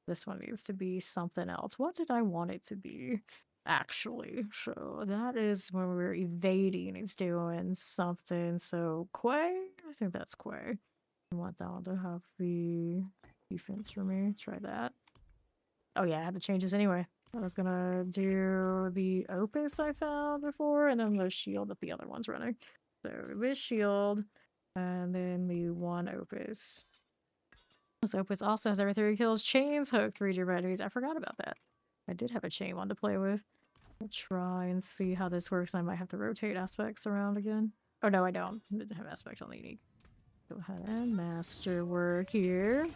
This one needs to be something else. What did I want it to be? Actually, so that is when we're evading. It's doing something. So Quay, I think that's Quay. I want that one to have the defense for me. Try that. Oh yeah, I had to change this anyway. I was gonna do the Opus I found before, and then the shield that the other one's running. So this shield, and then the one Opus. This Opus also has every 3 kills. Chains hook 3 batteries. I forgot about that. I did have a chain one to play with. I'll try and see how this works. I might have to rotate aspects around again. Oh no, I don't. I didn't have aspect on the unique. Go ahead and masterwork here.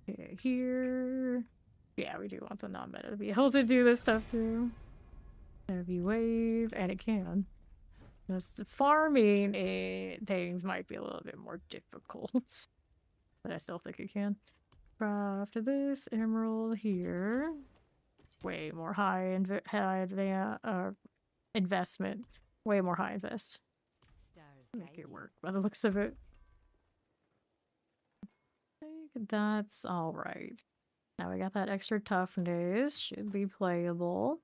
Okay, here. Yeah, we do want the non-meta to be able to do this stuff too. Heavy wave, and it can. Just farming things might be a little bit more difficult, but I still think it can. Craft this emerald here. Way more high investment. Way more high invest. Make it work by the looks of it. I think that's alright. Now we got that extra toughness. Should be playable.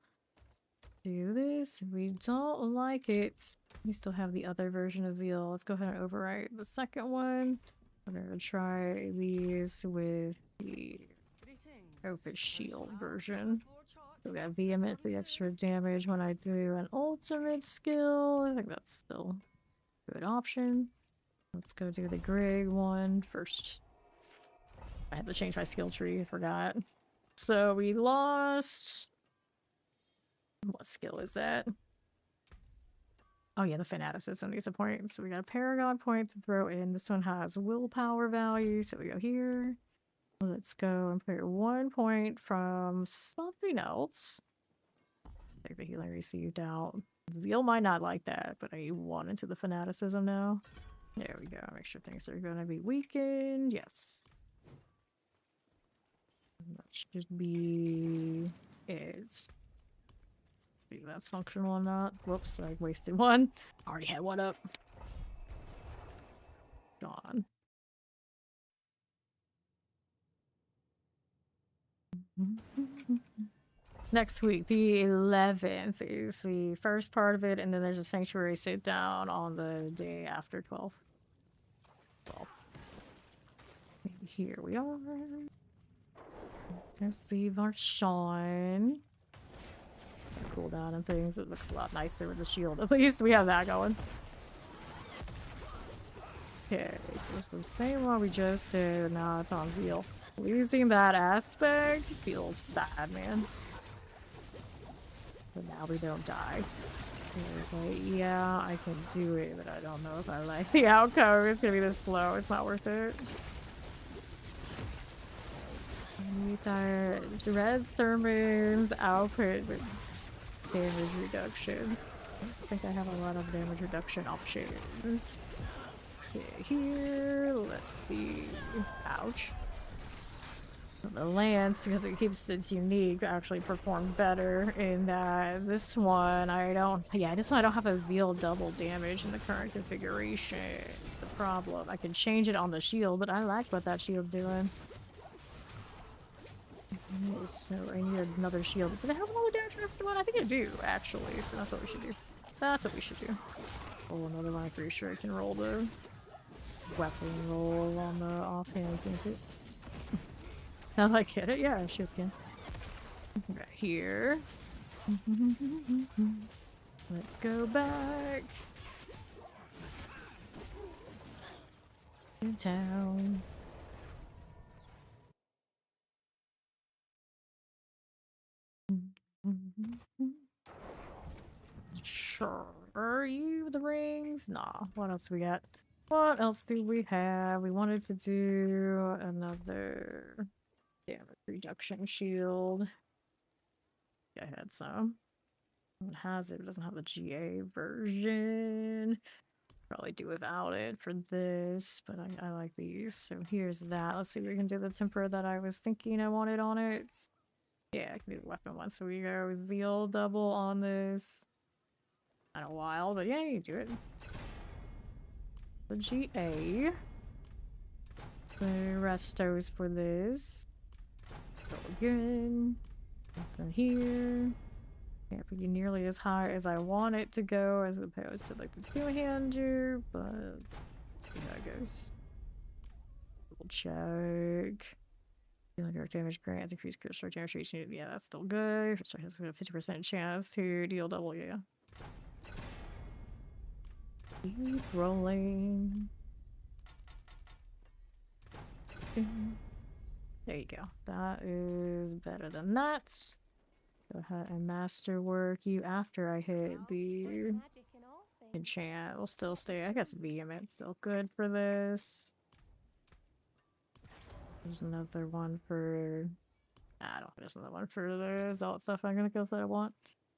Do this. If we don't like it, we still have the other version of Zeal. Let's go ahead and overwrite the second one. We're gonna try these with the Opus Shield version. So we got Vehement for the extra damage when I do an ultimate skill. I think that's still a good option. Let's go do the Grig one first. I had to change my skill tree, I forgot. So we lost... What skill is that? Oh yeah, the Fanaticism needs a point. So we got a Paragon point to throw in. This one has willpower value, so we go here. Let's go and put 1 point from something else. Take the healing received out. Zeal might not like that, but I need 1 into the Fanaticism now. There we go. Make sure things are going to be weakened. Yes. That should be it. See if that's functional or not. Whoops, I wasted 1. Already had 1 up. Gone. Next week, the 11th, is the first part of it, and then there's a sanctuary sit down on the day after 12. Here we are. Let's go see Varshawn. Cooldown and things. It looks a lot nicer with the shield. At least we have that going. Okay, so it's the same one we just did. Now it's on Zeal. Losing that aspect feels bad, man. But now we don't die. Like, yeah, I can do it, but I don't know if I like the outcome. It's gonna be this slow. It's not worth it. I need that Red Sermon's output with damage reduction. I think I have a lot of damage reduction options. Okay, here, let's see. Ouch. The lance, because it keeps its unique, actually performed better in that this one I don't, yeah, this one I don't have a zeal double damage in the current configuration. The problem, I can change it on the shield, but I like what that shield's doing. So I need another shield. Do they have another damage for one? I think I do, actually, so that's what we should do. That's what we should do. Oh, another one, I'm pretty sure I can roll the weapon roll on the offhand, can't it? Now I get it, yeah, shield skin. Right here. Let's go back to town. Sure, you the rings? Nah, what else we got? What else do we have? We wanted to do another damage reduction shield. Yeah, I had some. It has it, doesn't have the GA version. Probably do without it for this, but I like these. So here's that. Let's see if we can do the temper that I was thinking I wanted on it. Yeah, I can do the weapon one. So we go Zeal double on this. Not a while, but yeah, you do it. The GA. The restos for this. Go again. Nothing here. Can't be nearly as high as I want it to go as opposed to like the two-hander, but see how it goes. Double check. Dealing direct damage grants increased crit strike damage. Yeah, that's still good. Crit strike has a 50% chance to deal double, yeah. Keep rolling. There you go. That is better than that. Go ahead and masterwork you after I hit the enchant. Will still stay. I guess vehement still good for this. There's another one for. I don't think there's another one for the zealot stuff I'm gonna kill that I want.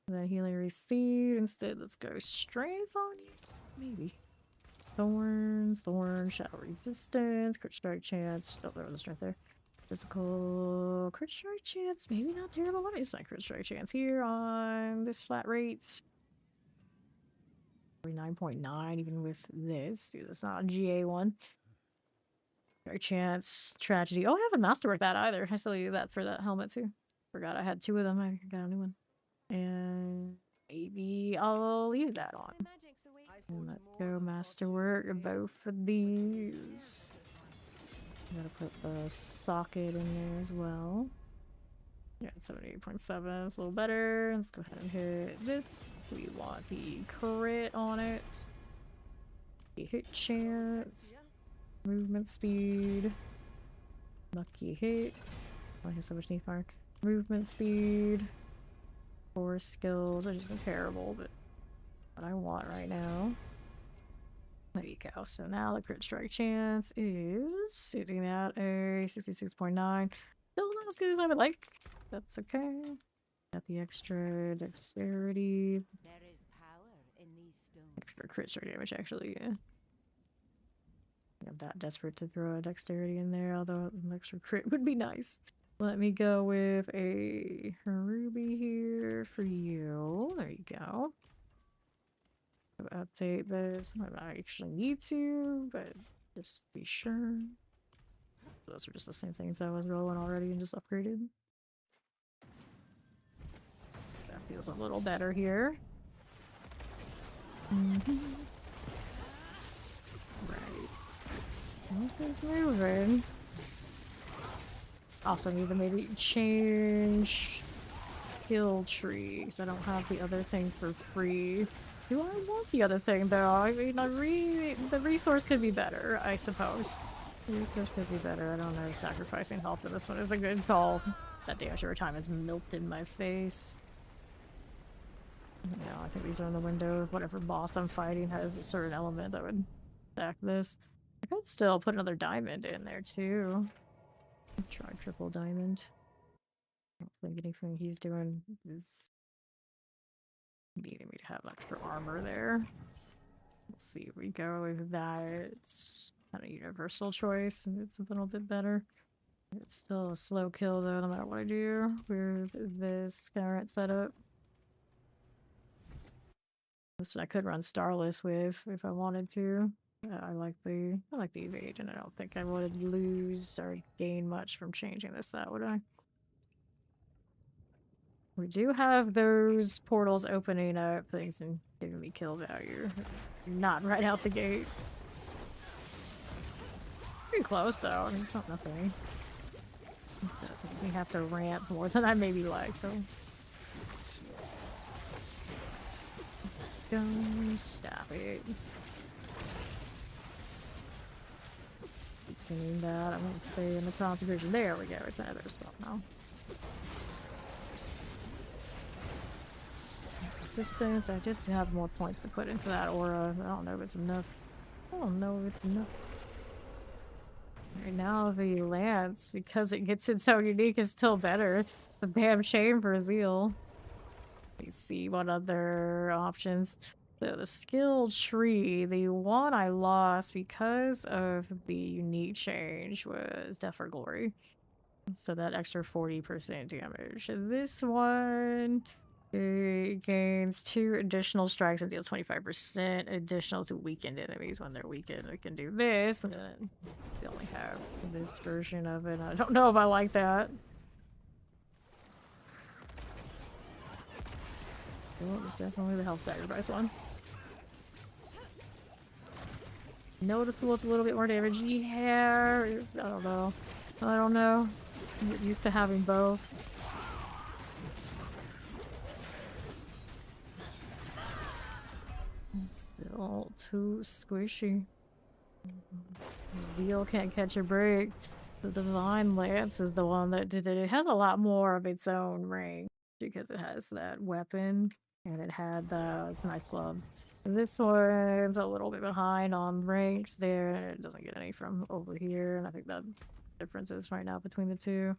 And then healing receipt instead. Let's go strength on you. Maybe. Thorns, shadow resistance, crit strike chance. Oh, there was a strength there. Physical crit strike chance, maybe not terrible. What is my crit strike chance here on this flat rate? 9.9 even with this. Dude, that's not a GA one. Strike chance, tragedy. Oh, I haven't masterworked that either. I still use that for that helmet too. Forgot I had two of them. I got a new one. And maybe I'll leave that on. And let's go masterwork both of these. Gotta put the socket in there as well. Yeah, 78.7, it's a little better. Let's go ahead and hit this. We want the crit on it. The hit chance. Movement speed. Lucky hit. Oh, I have so much need fire. Movement speed. 4 skills, which isn't terrible, but what I want right now. There you go. So now the crit strike chance is sitting at a 66.9. Still not as good as I would like. That's okay. Got the extra dexterity.
There is power in these stones.
Extra crit strike damage, actually, yeah. I'm that desperate to throw a dexterity in there, although an extra crit would be nice. Let me go with a ruby here for you. There you go. Update this. I might actually need to, but just to be sure. Those are just the same things I was rolling already and just upgraded. That feels a little better here. Right. Nothing's moving. Also need to maybe change kill tree because I don't have the other thing for free. Do I want the other thing though? I mean, the resource could be better, I suppose. The resource could be better. I don't know. Sacrificing health for this one is a good call. That damage over time is milked in my face. No, I think these are in the window. Whatever boss I'm fighting has a certain element that would attack this. I could still put another diamond in there too. Try triple diamond. I don't think anything he's doing is needing me to have extra armor there. We'll see if we go with that. It's kind of universal choice and it's a little bit better. It's still a slow kill though, no matter what I do with this current setup. This I could run Starless with if I wanted to. I like the evade, and I don't think I would lose or gain much from changing this out, would I? We do have those portals opening up things and giving me kill value. Not right out the gates. Pretty close though. I mean, it's not nothing. We have to ramp more than I maybe like, so. Go stop it. Doing that. I'm gonna stay in the consecration. There we go. It's another spell now. Resistance. I just have more points to put into that aura. I don't know if it's enough. I don't know if it's enough. Right now, the lance, because it gets it so unique, is still better. The damn shame for Zeal. Let's see what other options. So the skill tree, the one I lost because of the unique change was Death for Glory. So that extra 40% damage. This one, it gains 2 additional strikes and deals 25% additional to weakened enemies when they're weakened. I can do this, and then we only have this version of it. I don't know if I like that. Well, it was definitely the health sacrifice one. Noticeable, it's a little bit more damage. Yeah, I don't know. I don't know. I'm used to having both. It's still too squishy. Zeal can't catch a break. The Divine Lance is the one that did it. It has a lot more of its own ring because it has that weapon and it had those nice gloves. This one's a little bit behind on ranks there. It doesn't get any from over here, and I think the difference is right now between the two.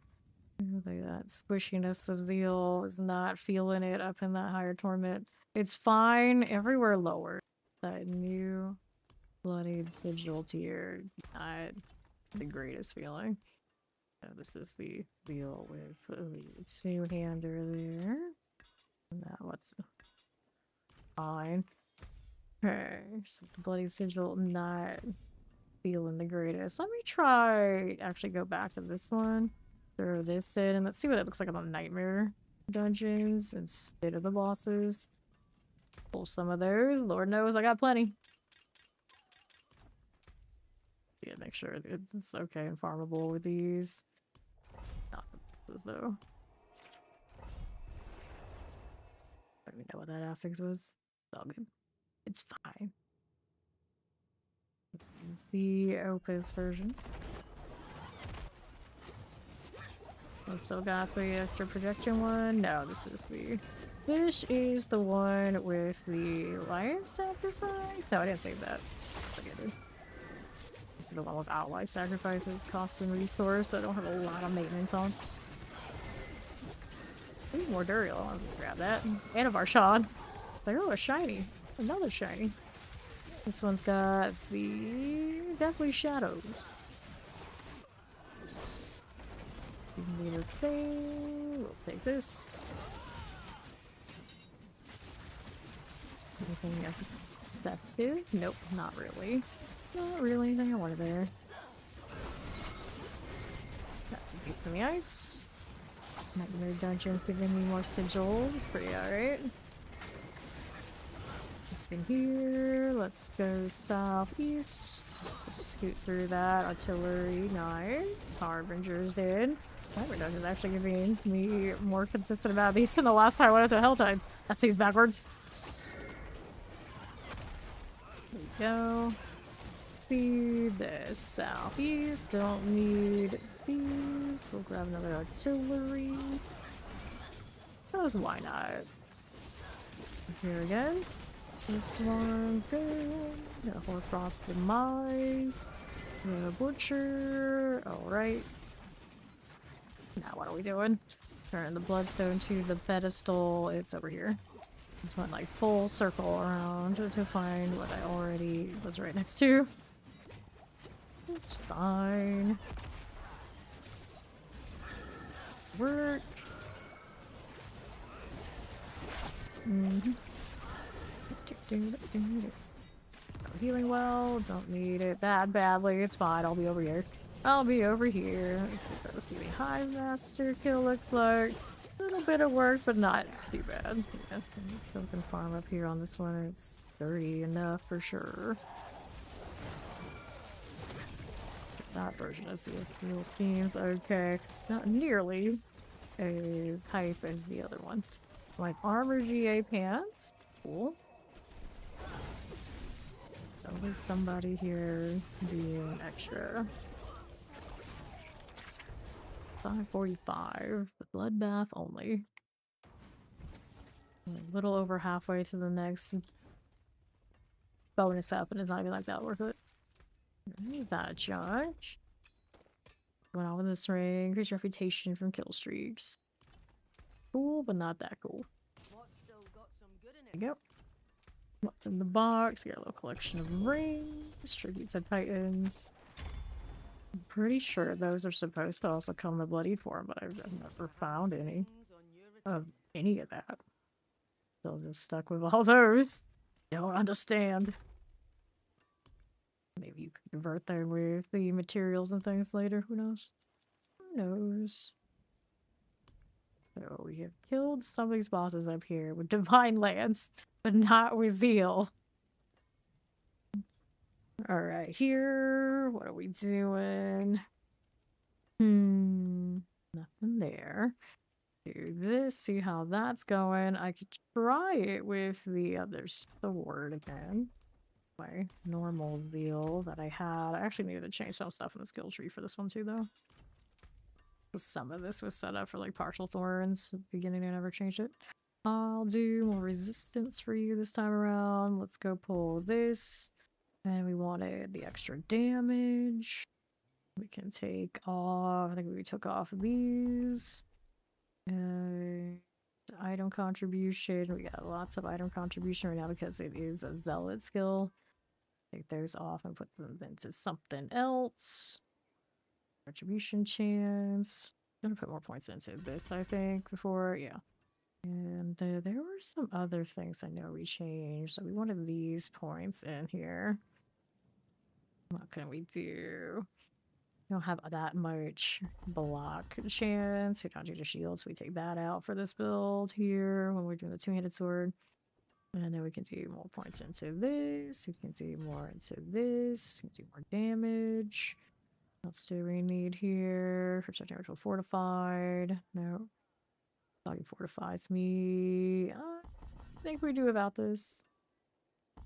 That squishiness of Zeal is not feeling it up in that higher torment. It's fine everywhere lower. That new bloodied sigil tier, not the greatest feeling. This is the Zeal with the two-hander there. Now what's fine. Okay, so the bloody sigil not feeling the greatest. Let me try actually go back to this one. Throw this in and let's see what it looks like on the nightmare dungeons instead of the bosses. Pull some of those. Lord knows I got plenty. Yeah, make sure it's okay and farmable with these. Not the bosses though. I don't even know what that affix was. It's all good. It's fine. This is the Opus version. I still got the extra projection one. No, this is the one with the life sacrifice. No, I didn't save that. Forget it. This is the one without life sacrifices, cost and resource that I don't have a lot of maintenance on. Ooh, more Duriel. I'll grab that. And of our Sean. Like, oh, a shiny. Another shiny. This one's got the Deathly Shadows. Leader thing. We'll take this. Anything festive? Nope, not really. Not really anything I wanted there. That's a piece of the ice. Nightmare Dungeons giving me more sigils. It's pretty alright. In here, let's go southeast. Just scoot through that. Artillery, nice. Harbinger's dead. Nightmare Dungeon's actually giving me more consistent amount of these than the last time I went to Helltide. That seems backwards. There we go. Feed this southeast. Don't need these. We'll grab another artillery. Because why not? Here again. This one's good. Got a Hoarfrost Demise. The Butcher. Alright. Now what are we doing? Turn the Bloodstone to the pedestal. It's over here. Just went like full circle around to find what I already was right next to. It's fine. work. Mm-hmm. Healing well, don't need it badly, it's fine, I'll be over here. I'll be over here. Let's see what the Hive Master kill looks like. A little bit of work, but not too bad. Yes, I can farm up here on this one. It's 30 enough for sure. That version of Seal seems okay. Not nearly as hype as the other one. Like armor GA pants. Cool. Always somebody here being extra. 545. The bloodbath only. A little over halfway to the next bonus up, and it's not even like that worth it. Is that a judge? Going on with this ring. Increase reputation from kill streaks. Cool, but not that cool. There you go. What's in the box? Got a little collection of rings. Tributes of Titans. I'm pretty sure those are supposed to also come in the bloodied form, but I've never found any of any of that. Still just stuck with all those. Don't understand. Maybe you could convert them with the materials and things later. Who knows? Who knows? So we have killed some of these bosses up here with Divine Lance, but not with Zeal. Alright, here. What are we doing? Nothing there. Do this, see how that's going. I could try it with the other sword again. My normal Zeal that I had. I actually needed to change some stuff in the skill tree for this one too, though. Some of this was set up for like partial thorns. At the beginning, I never changed it. I'll do more resistance for you this time around. Let's go pull this. And we wanted the extra damage. We can take off, I think we took off these. Item contribution. We got lots of item contribution right now because it is a zealot skill. Take those off and put them into something else. Retribution chance. I'm gonna put more points into this, I think, before, yeah. And there were some other things I know we changed. So we wanted these points in here. What can we do? We don't have that much block chance. We don't do the shield, so we take that out for this build here when we're doing the two-handed sword. And then we can do more points into this. We can do more into this. We can do more damage. What else do we need here? Protecting ritual fortified. No. Body fortifies me. I think we do about this.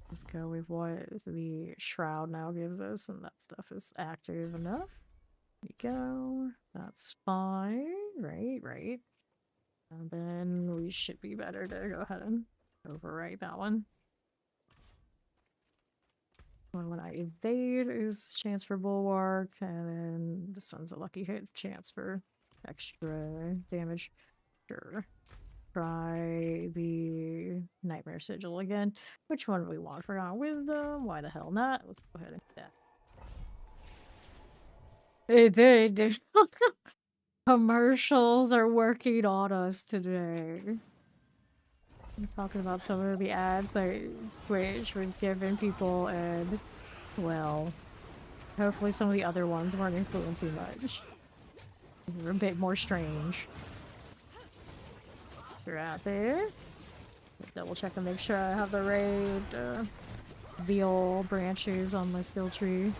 Just go with what the shroud now gives us, and that stuff is active enough. There we go. That's fine. Right. And then we should be better to go ahead and overwrite that one. When I evade is chance for bulwark, and then this one's a lucky hit, chance for extra damage. Sure. Try the Nightmare Sigil again. Which one do we want? Forgotten Wisdom? Why the hell not? Let's go ahead and do that. It did. Commercials are working on us today. I'm talking about some of the ads that Twitch was giving people, and, well, hopefully some of the other ones weren't influencing much. They're a bit more strange. You're out there. Double check and make sure I have the right veal branches on my skill tree.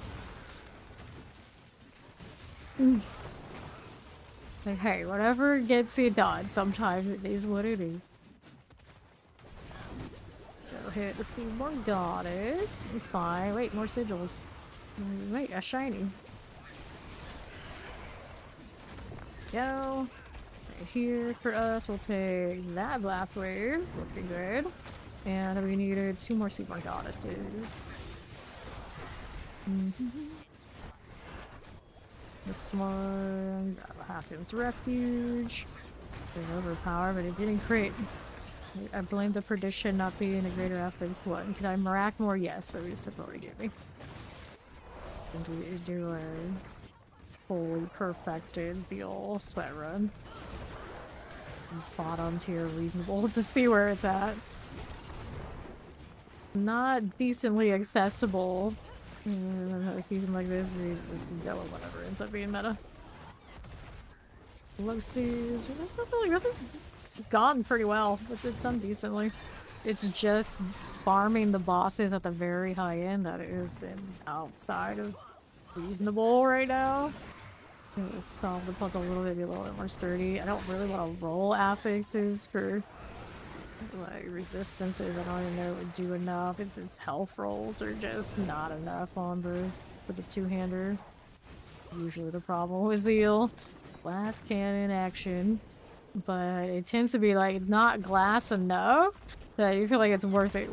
Like, hey, whatever gets it done, sometimes it is what it is. Go hit the Seaborn Goddess. It's fine. Wait, more sigils. Wait, a shiny. Go. Here for us, we'll take that blast wave, looking good. And we needed 2 more Seaborn Goddesses. This one, Halfton's Refuge. They're overpowered, but it didn't crit. I blame the Perdition not being a greater Halfton's one. Could I Mirac more? Yes, but we just took what we gave me. And do a fully perfected Zeal sweat run. bottom tier reasonable to see where it's at. Not decently accessible. A season like this, we just go with whatever ends up being meta. Loses. I feel like it's gone pretty well. It's done decently. It's just farming the bosses at the very high end that it has been outside of reasonable right now. Solve the puzzle a little bit, be a little bit more sturdy. I don't really want to roll affixes for like resistances. I don't even know it would do enough. Its health rolls are just not enough on for the two-hander. Usually the problem with Zeal. Glass cannon action. But it tends to be like it's not glass enough that you feel like it's worth it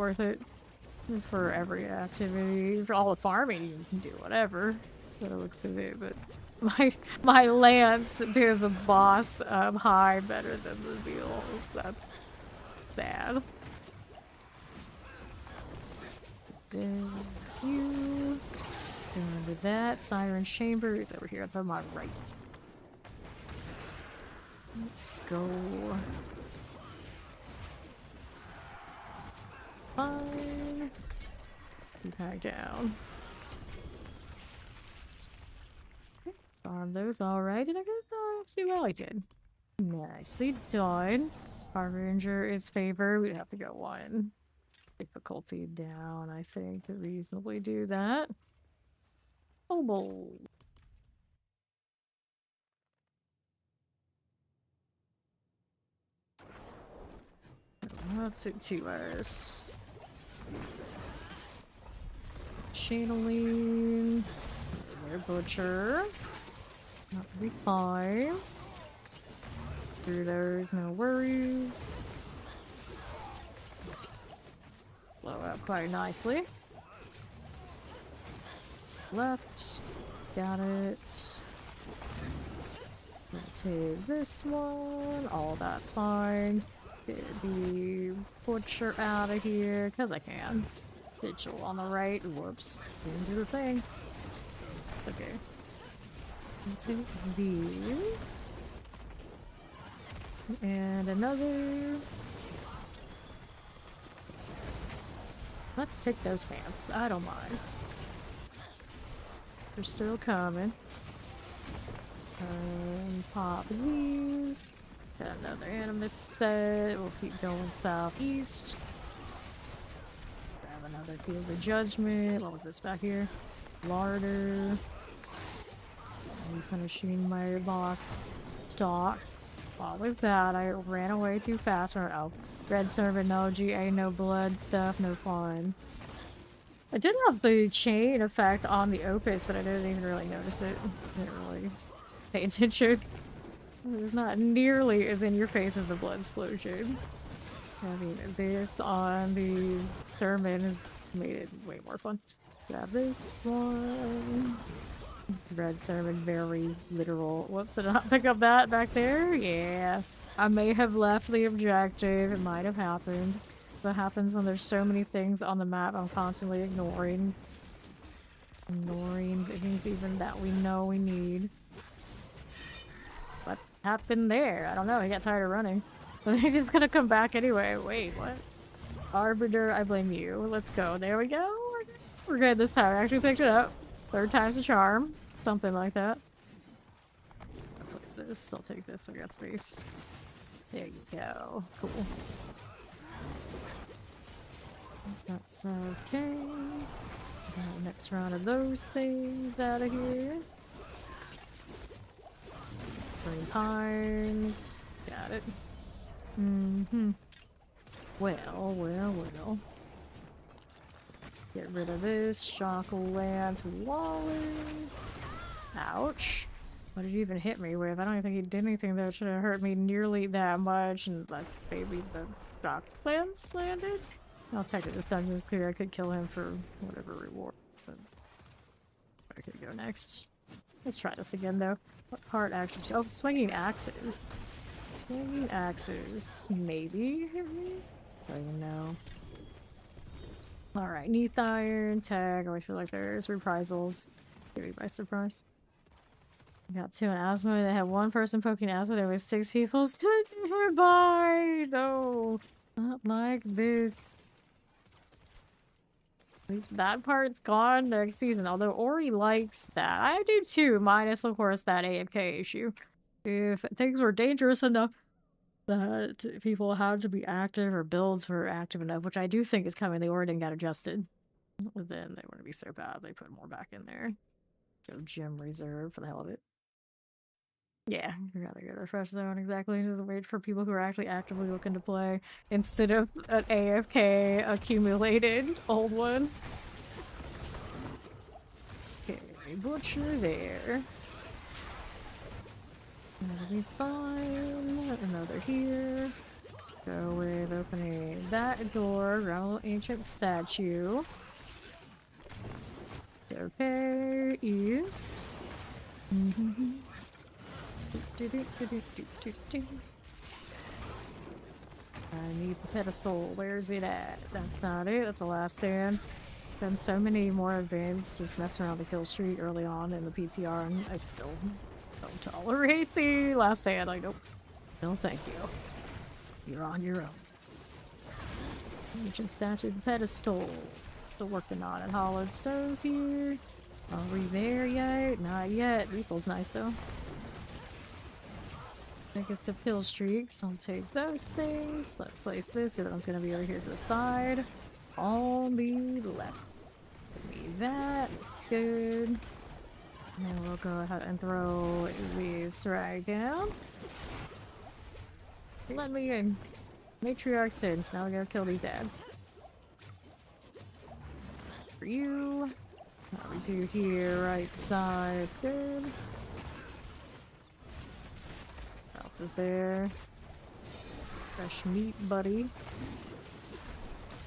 for every activity. For all the farming you can do whatever. So it looks of it, but my lance to the boss high better than the Zeal. That's sad. That's you. And with that, Siren Chamber is over here on my right. Let's go. Fine. Back down. Okay. Farm those alright. Did I get XP? Well, I did. Nicely done. Harbinger is favor. We'd have to go one difficulty down, I think, to reasonably do that. Oh, boy. What's it to us? Channeling. Their butcher. Not to be fine. Through those, no worries. Blow up quite nicely. Left. Got it. Gonna take this one. All that's fine. Get the butcher out of here, because I can. Digital on the right. Whoops. Didn't do the thing. Okay. I'll take these. And another. Let's take those pants. I don't mind. They're still coming. Pop these. Got another animus set. We'll keep going southeast. Grab another field of judgment. What was this back here? Larder. I'm finishing my boss stock. What was that? I ran away too fast. Or oh, red servant, no GA, no blood stuff, no fun. I did have the chain effect on the Opus, but I didn't even really notice it. Didn't really pay attention. It's not nearly as in your face as the blood explosion. I mean, this on the sermon has made it way more fun. Grab this one. Red sermon, very literal. Whoops, did I not pick up that back there? Yeah. I may have left the objective. It might have happened. What happens when there's so many things on the map I'm constantly ignoring. Ignoring the things even that we know we need. What happened there? I don't know. He got tired of running. But he's just gonna come back anyway. Wait, what? Arbiter, I blame you. Let's go. There we go. We're good this time. I actually picked it up. Third time's a charm. Something like that. I'll place this. I'll take this. I got space. There you go. Cool. That's okay. Got next round of those things out of here. Burning pines. Got it. Well. Get rid of this. Shock Lance Wallet. Ouch. What did he even hit me with? I don't even think he did anything that should have hurt me nearly that much unless maybe the Shock Lance landed. I'll take it. This dungeon is clear. I could kill him for whatever reward. But I could go next. Let's try this again though. What part actually? Oh, swinging axes. Swinging axes. Maybe hit me? I don't even know. Alright, Neath Iron, tag. I always feel like there's reprisals. Give me by surprise. Got 2 in asthma. They had 1 person poking asthma. There was 6 people stood nearby. No, not like this. At least that part's gone next season. Although Ori likes that. I do too, minus of course that AFK issue. If things were dangerous enough that people had to be active or builds were active enough, which I do think is coming, the Ori didn't get adjusted. Then they wouldn't be so bad. They put more back in there. Go gym reserve for the hell of it. Yeah, you gotta go to refresh zone exactly. Just wait for people who are actually actively looking to play instead of an AFK accumulated old one. Okay, butcher there. That'll be fine. Another here. Go with opening that door. Grab an ancient statue. Okay, east. I need the pedestal. Where's it at? That's not it. That's the last stand. Done so many more events just messing around the kill streak early on in the PTR, and I still don't tolerate the last stand. Like, nope. No, thank you. You're on your own. Ancient statue, the pedestal. Still working on it. Hollowed stones here. Are we there yet? Not yet. Recall's nice though. I guess the kill streaks. I'll take those things. Let's place this. The other one's gonna be over here to the side. On the left. Give me that. That's good. And then we'll go ahead and throw these right down. Let me in. Matriarch sins. Now we gotta kill these ads. For you. What we do here, right side. Good. What else is there? Fresh meat, buddy.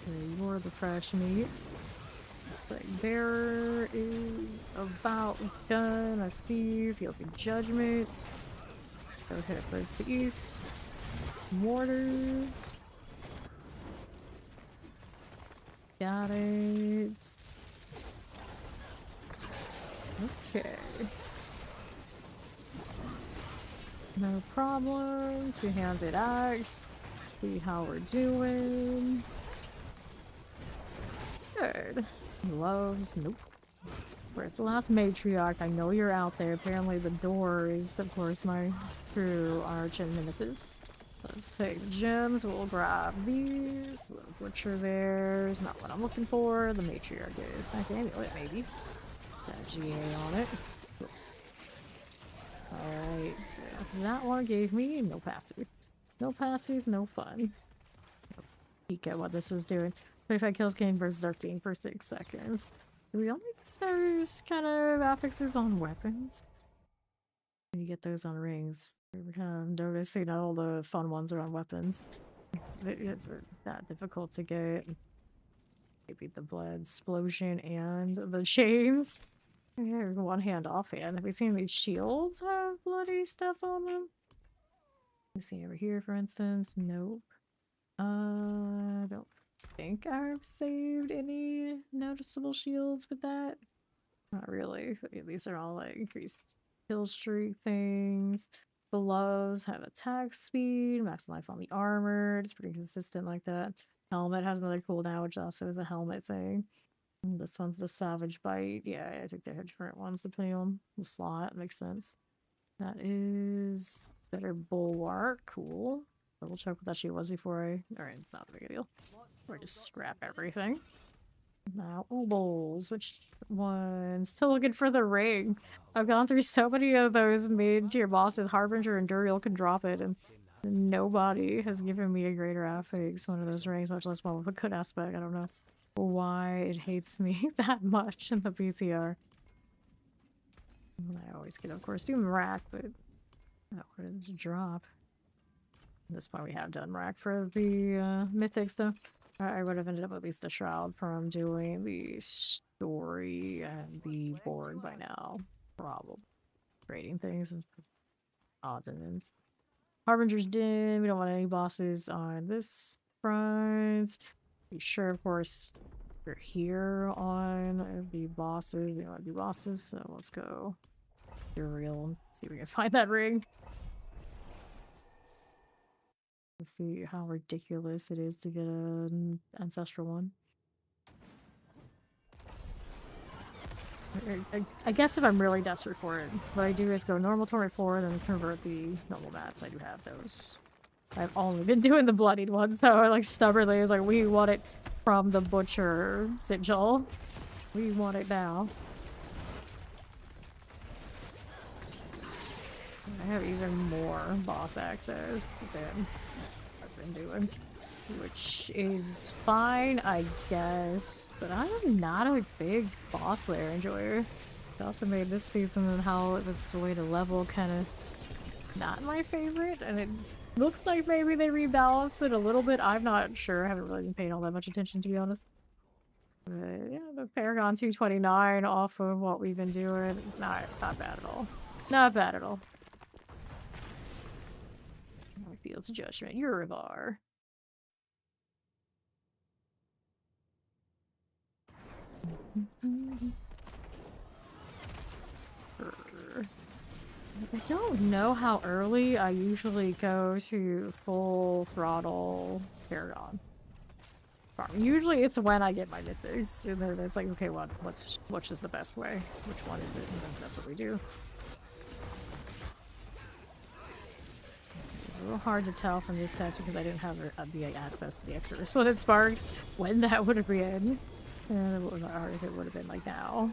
Okay, you're the fresh meat. The bearer is about done. I see. Feel the judgment. Okay, place to east. Mortar. Got it. Okay. No problem. 2-handed axe. See how we're doing. Good. Gloves. Nope. Where's the last matriarch? I know you're out there. Apparently the door is, of course, my true arch and nemesis. Let's take gems. We'll grab these. The butcher there is not what I'm looking for. The matriarch is. Nice amulet, maybe. Got a GA on it. Oops. Alright, so that one gave me no passive. No passive, no fun. Peek at what this is doing. 35 kills gained versus 13 for 6 seconds. Do we only think there's kind of affixes on weapons? When you get those on rings, we're kind of noticing all the fun ones are on weapons. It's that difficult to get. Maybe the blood explosion and the chains. Yeah, one hand offhand. Have we seen these shields have bloody stuff on them? You see over here, for instance? Nope. I don't think I've saved any noticeable shields with that. Not really. These are all like increased kill streak things. Gloves have attack speed, max life on the armor. It's pretty consistent like that. Helmet has another cooldown, which also is a helmet thing. And this one's the Savage Bite. Yeah, I think they have different ones depending on the slot. Makes sense. That is better bulwark. Cool. Double check what that she was before I... Alright, it's not a big deal. Or just scrap everything. Now, bowls. Which one? Still looking for the ring. I've gone through so many of those mid-tier bosses. Harbinger and Duriel can drop it, and nobody has given me a greater affix one of those rings, much less one with a good aspect. I don't know why it hates me that much in the PTR. And I always can, of course, do Mrak, but what did it drop? At this point, we have done Mrak for the mythic stuff. I would have ended up at least a shroud from doing the story and the board by now. Probably. Grading things and odds and ends. Harbinger's Den. We don't want any bosses on this front. Be sure, of course, we're here on the bosses. We want to do bosses, so let's go You're real. See if we can find that ring. Let's see how ridiculous it is to get an ancestral one. I guess if I'm really desperate for it, what I do is go normal torrent 4, then convert the normal mats. I do have those. I've only been doing the bloodied ones though, like stubbornly. It's like, we want it from the butcher sigil. We want it now. I have even more boss access than I've been doing. Which is fine, I guess. But I'm not a big boss layer enjoyer. It also made this season and how it was the way to level kind of not my favorite. And it looks like maybe they rebalanced it a little bit. I'm not sure. I haven't really been paying all that much attention, to be honest. But yeah, the Paragon 229 off of what we've been doing is not bad at all. Not bad at all. Field's Judgment. Urivar. I don't know how early I usually go to full throttle Paragon farm. Usually it's when I get my mythics, and then it's like, okay, what's just the best way? Which one is it? And then that's what we do. It's a little hard to tell from this test because I didn't have the access to the extra resplendent sparks when that would have been. And if it would have been like now.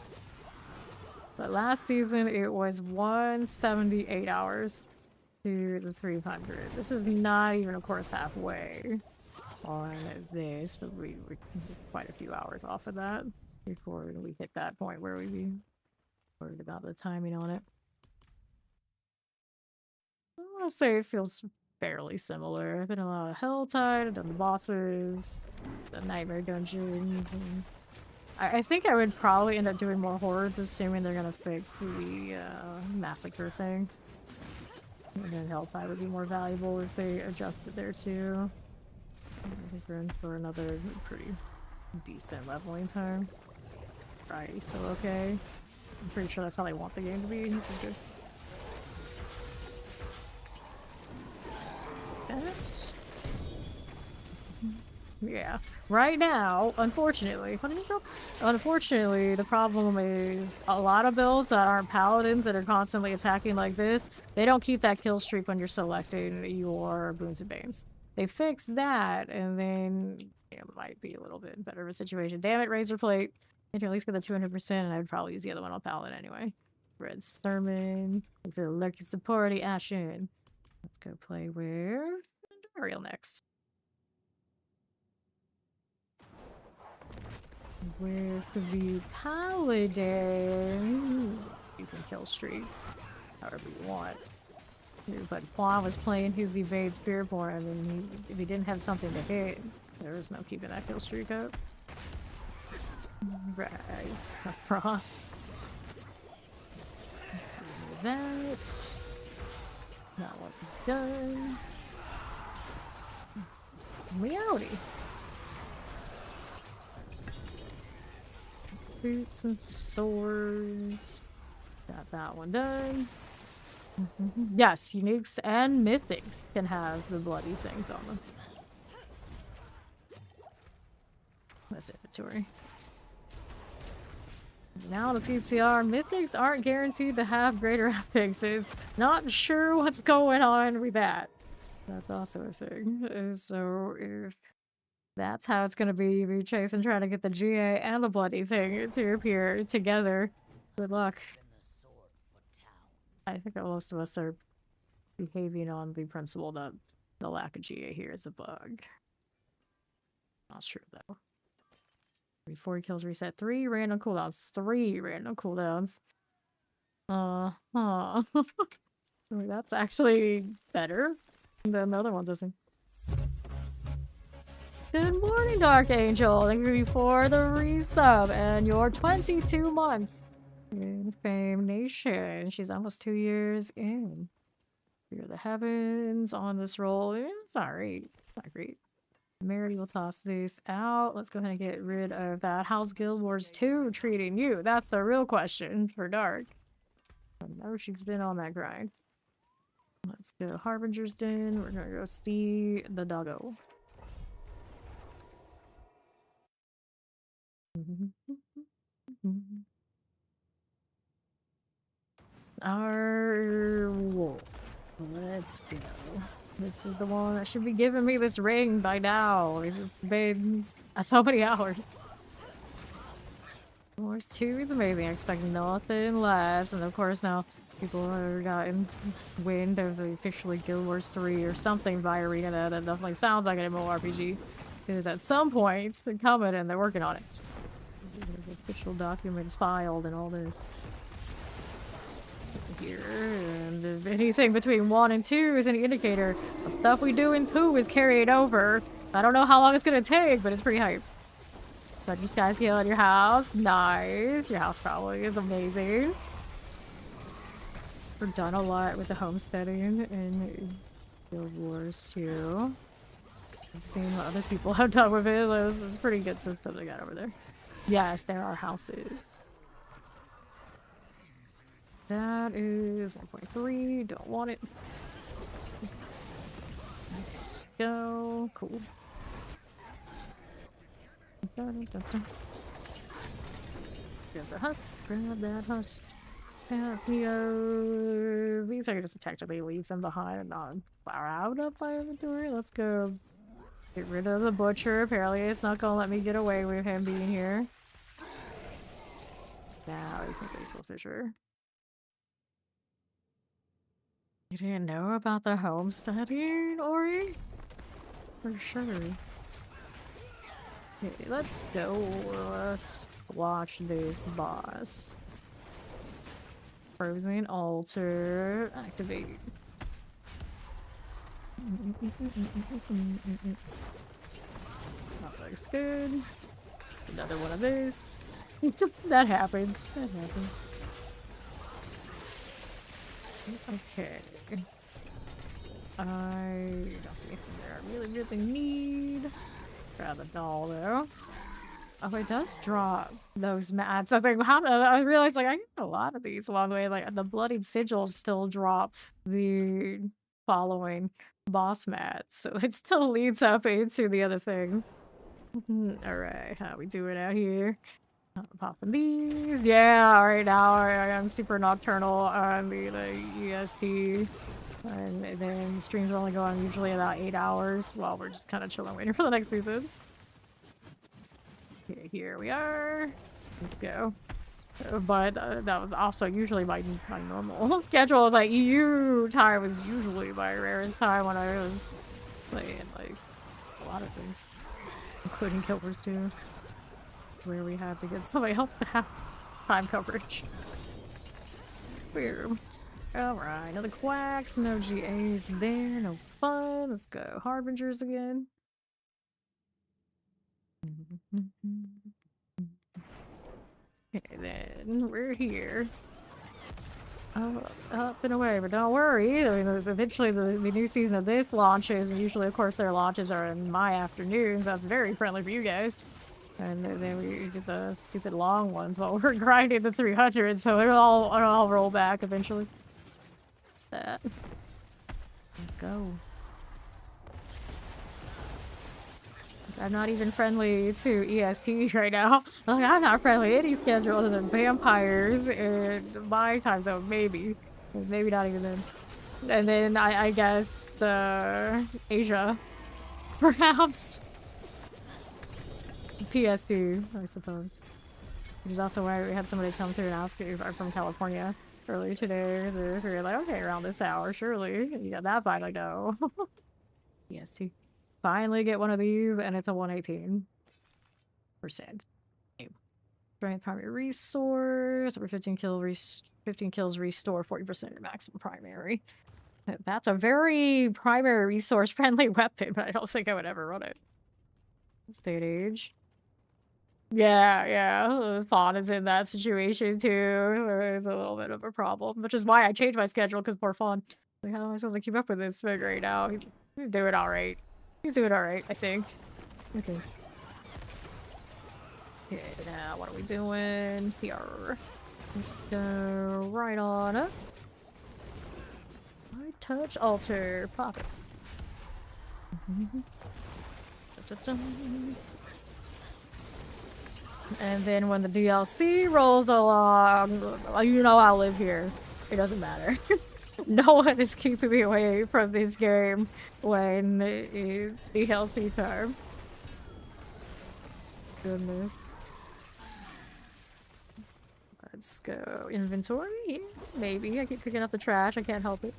But last season it was 178 hours to the 300. This is not even, of course, halfway on this, but we did quite a few hours off of that before we hit that point where we'd be worried about the timing on it. I'll say it feels fairly similar. I've been a lot of Helltide, I've done the bosses, the Nightmare Dungeons, and I think I would probably end up doing more hordes, assuming they're gonna fix the massacre thing. And then Helltide would be more valuable if they adjusted there too. I think we're in for another pretty decent leveling time. Right, so okay. I'm pretty sure that's how they want the game to be. Which is good. That's... yeah. Right now, unfortunately, the problem is a lot of builds that aren't paladins that are constantly attacking like this, they don't keep that kill streak when you're selecting your boons and banes. They fix that, and then it might be a little bit better of a situation. Damn it, Razor Plate. I can at least get the 200%, and I would probably use the other one on Paladin anyway. Red Sermon. If you're elected support, Ashen. Let's go play where? Ariel next. With the Paladin, you can kill streak however you want. But Juan was playing his Evade Spearborn, and if he didn't have something to hit, there was no keeping that kill streak up. Right, Frost. That. That one's done. Meowdy. Boots and swords. Got that one done. Yes, uniques and mythics can have the bloody things on them. That's inventory. Now the PTR, mythics aren't guaranteed to have greater affixes. Not sure what's going on with that. That's also a thing. So if that's how it's gonna be, you're chasing trying to get the GA and the bloody thing to appear together. Good luck. I think that most of us are behaving on the principle that the lack of GA here is a bug. Not sure though. 40 kills reset. 3 random cooldowns. 3 random cooldowns. That's actually better than the other ones I've seen. Good morning, Dark Angel. Thank you for the resub and your 22 months in Fame Nation. She's almost 2 years in. Fear the Heavens on this roll. It's alright. Not great. Merity will toss these out. Let's go ahead and get rid of that. How's Guild Wars 2 treating you? That's the real question for Dark. I know she's been on that grind. Let's go Harbinger's Den. We're gonna go see the doggo. Our wolf. Let's go. This is the one that should be giving me this ring by now. It's been so many hours. Wars 2 is amazing. I expect nothing less. And of course now people have gotten wind of the officially Guild Wars 3 or something by Arena that definitely sounds like an MMORPG. Because at some point they're coming and they're working on it. There's official documents filed and all this. Here, and if anything between 1 and 2 is any indicator, the stuff we do in 2 is carried over. I don't know how long it's gonna take, but it's pretty hype. So you guys scale at your house. Nice. Your house probably is amazing. We've done a lot with the homesteading in Guild Wars 2. I've seen what other people have done with it. It's a pretty good system they got over there. Yes, there are houses. That is 1.3. Don't want it. Go. Cool. Grab the husk. Grab that husk. These are just technically leave them behind and not crowd up my inventory. Let's go get rid of the butcher. Apparently it's not gonna let me get away with him being here. Now I think Baseball Fisher. You didn't know about the homesteading, Ori? For sure. Okay, let's go. Let's watch this boss. Frozen altar. Activate. That looks good. Another one of these. That happens. That happens. Okay. I don't see anything there I really need. Grab the doll though. Oh, it does drop those mats. I think I realized like I get a lot of these along the way. Like the bloodied sigils still drop the following boss mats, so it still leads up into the other things. All right, how we doing out here? Popping these, yeah. All right, now I'm super nocturnal on the EST, and then streams are only going usually about 8 hours while we're just kind of chilling, waiting for the next season. Okay, here we are. Let's go. But that was also usually my normal schedule. Like EU time was usually my rarest time when I was playing like a lot of things, including Guild Wars 2. Where we had to get somebody else to have time coverage. Weird. Alright, no the quacks, no GAs there, no fun. Let's go Harbingers again. Okay, then we're here. Up and away, but don't worry. I mean, eventually the new season of this launches, and usually, of course, their launches are in my afternoons. That's very friendly for you guys. And then we get the stupid long ones while we're grinding the 300, so it'll all roll back eventually. That. Let's go. I'm not even friendly to EST right now. Like, I'm not friendly to any schedule other than vampires and my time zone, maybe. Maybe not even then. And then I guess Asia, perhaps. PS2, I suppose. Which is also why we had somebody come through and ask if I'm from California earlier today. They're like, okay, around this hour, surely. You got that finally, no. PS2. Finally get one of these, and it's a 118%. Strength primary resource. Over 15 kills restore 40% of your maximum primary. That's a very primary resource friendly weapon, but I don't think I would ever run it. State age. Yeah, Fawn is in that situation too. It's a little bit of a problem, which is why I changed my schedule, because poor Fawn. Like, how am I supposed to keep up with this big right now? He's doing alright. He's doing alright, I think. Okay. Okay, now what are we doing here? Let's go right on up. I touch altar. Pop it. And then when the DLC rolls along, you know I'll live here. It doesn't matter. No one is keeping me away from this game when it's DLC time. Goodness. Let's go. Inventory? Yeah, maybe. I keep picking up the trash. I can't help it.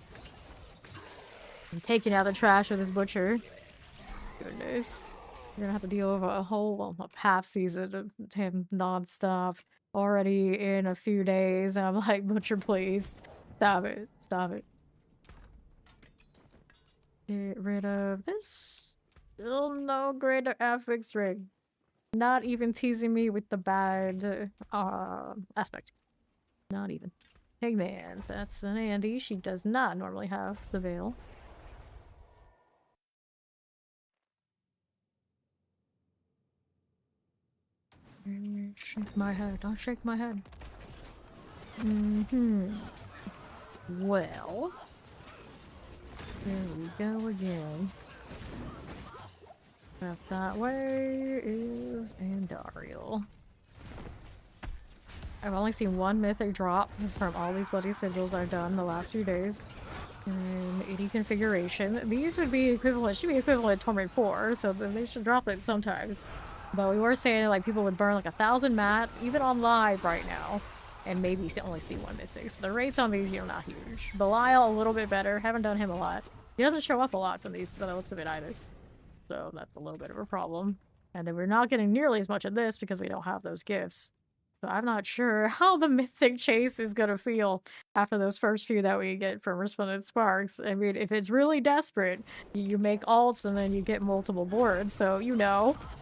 I'm taking out the trash with this butcher. Goodness. You're gonna have to deal with a whole half season of him non-stop already in a few days. And I'm like, butcher, please. Stop it. Stop it. Get rid of this. Still no greater affix ring. Not even teasing me with the bad aspect. Not even. Pigman. That's an Andy. She does not normally have the veil. Shake my head. Don't shake my head. Well. There we go again. Up that way is Andariel. I've only seen one mythic drop from all these bloody sigils I've done the last few days. In 80 configuration. These would be equivalent, should be equivalent to Torment 4, so then they should drop it sometimes. But we were saying like people would burn like 1,000 mats, even on live right now, and maybe only see one mythic. So the rates on these, not huge. Belial, a little bit better. Haven't done him a lot. He doesn't show up a lot from these, by the looks of it either. So that's a little bit of a problem. And then we're not getting nearly as much of this because we don't have those gifts. So I'm not sure how the mythic chase is gonna feel after those first few that we get from Resplendent Sparks. I mean, if it's really desperate, you make alts and then you get multiple boards. So,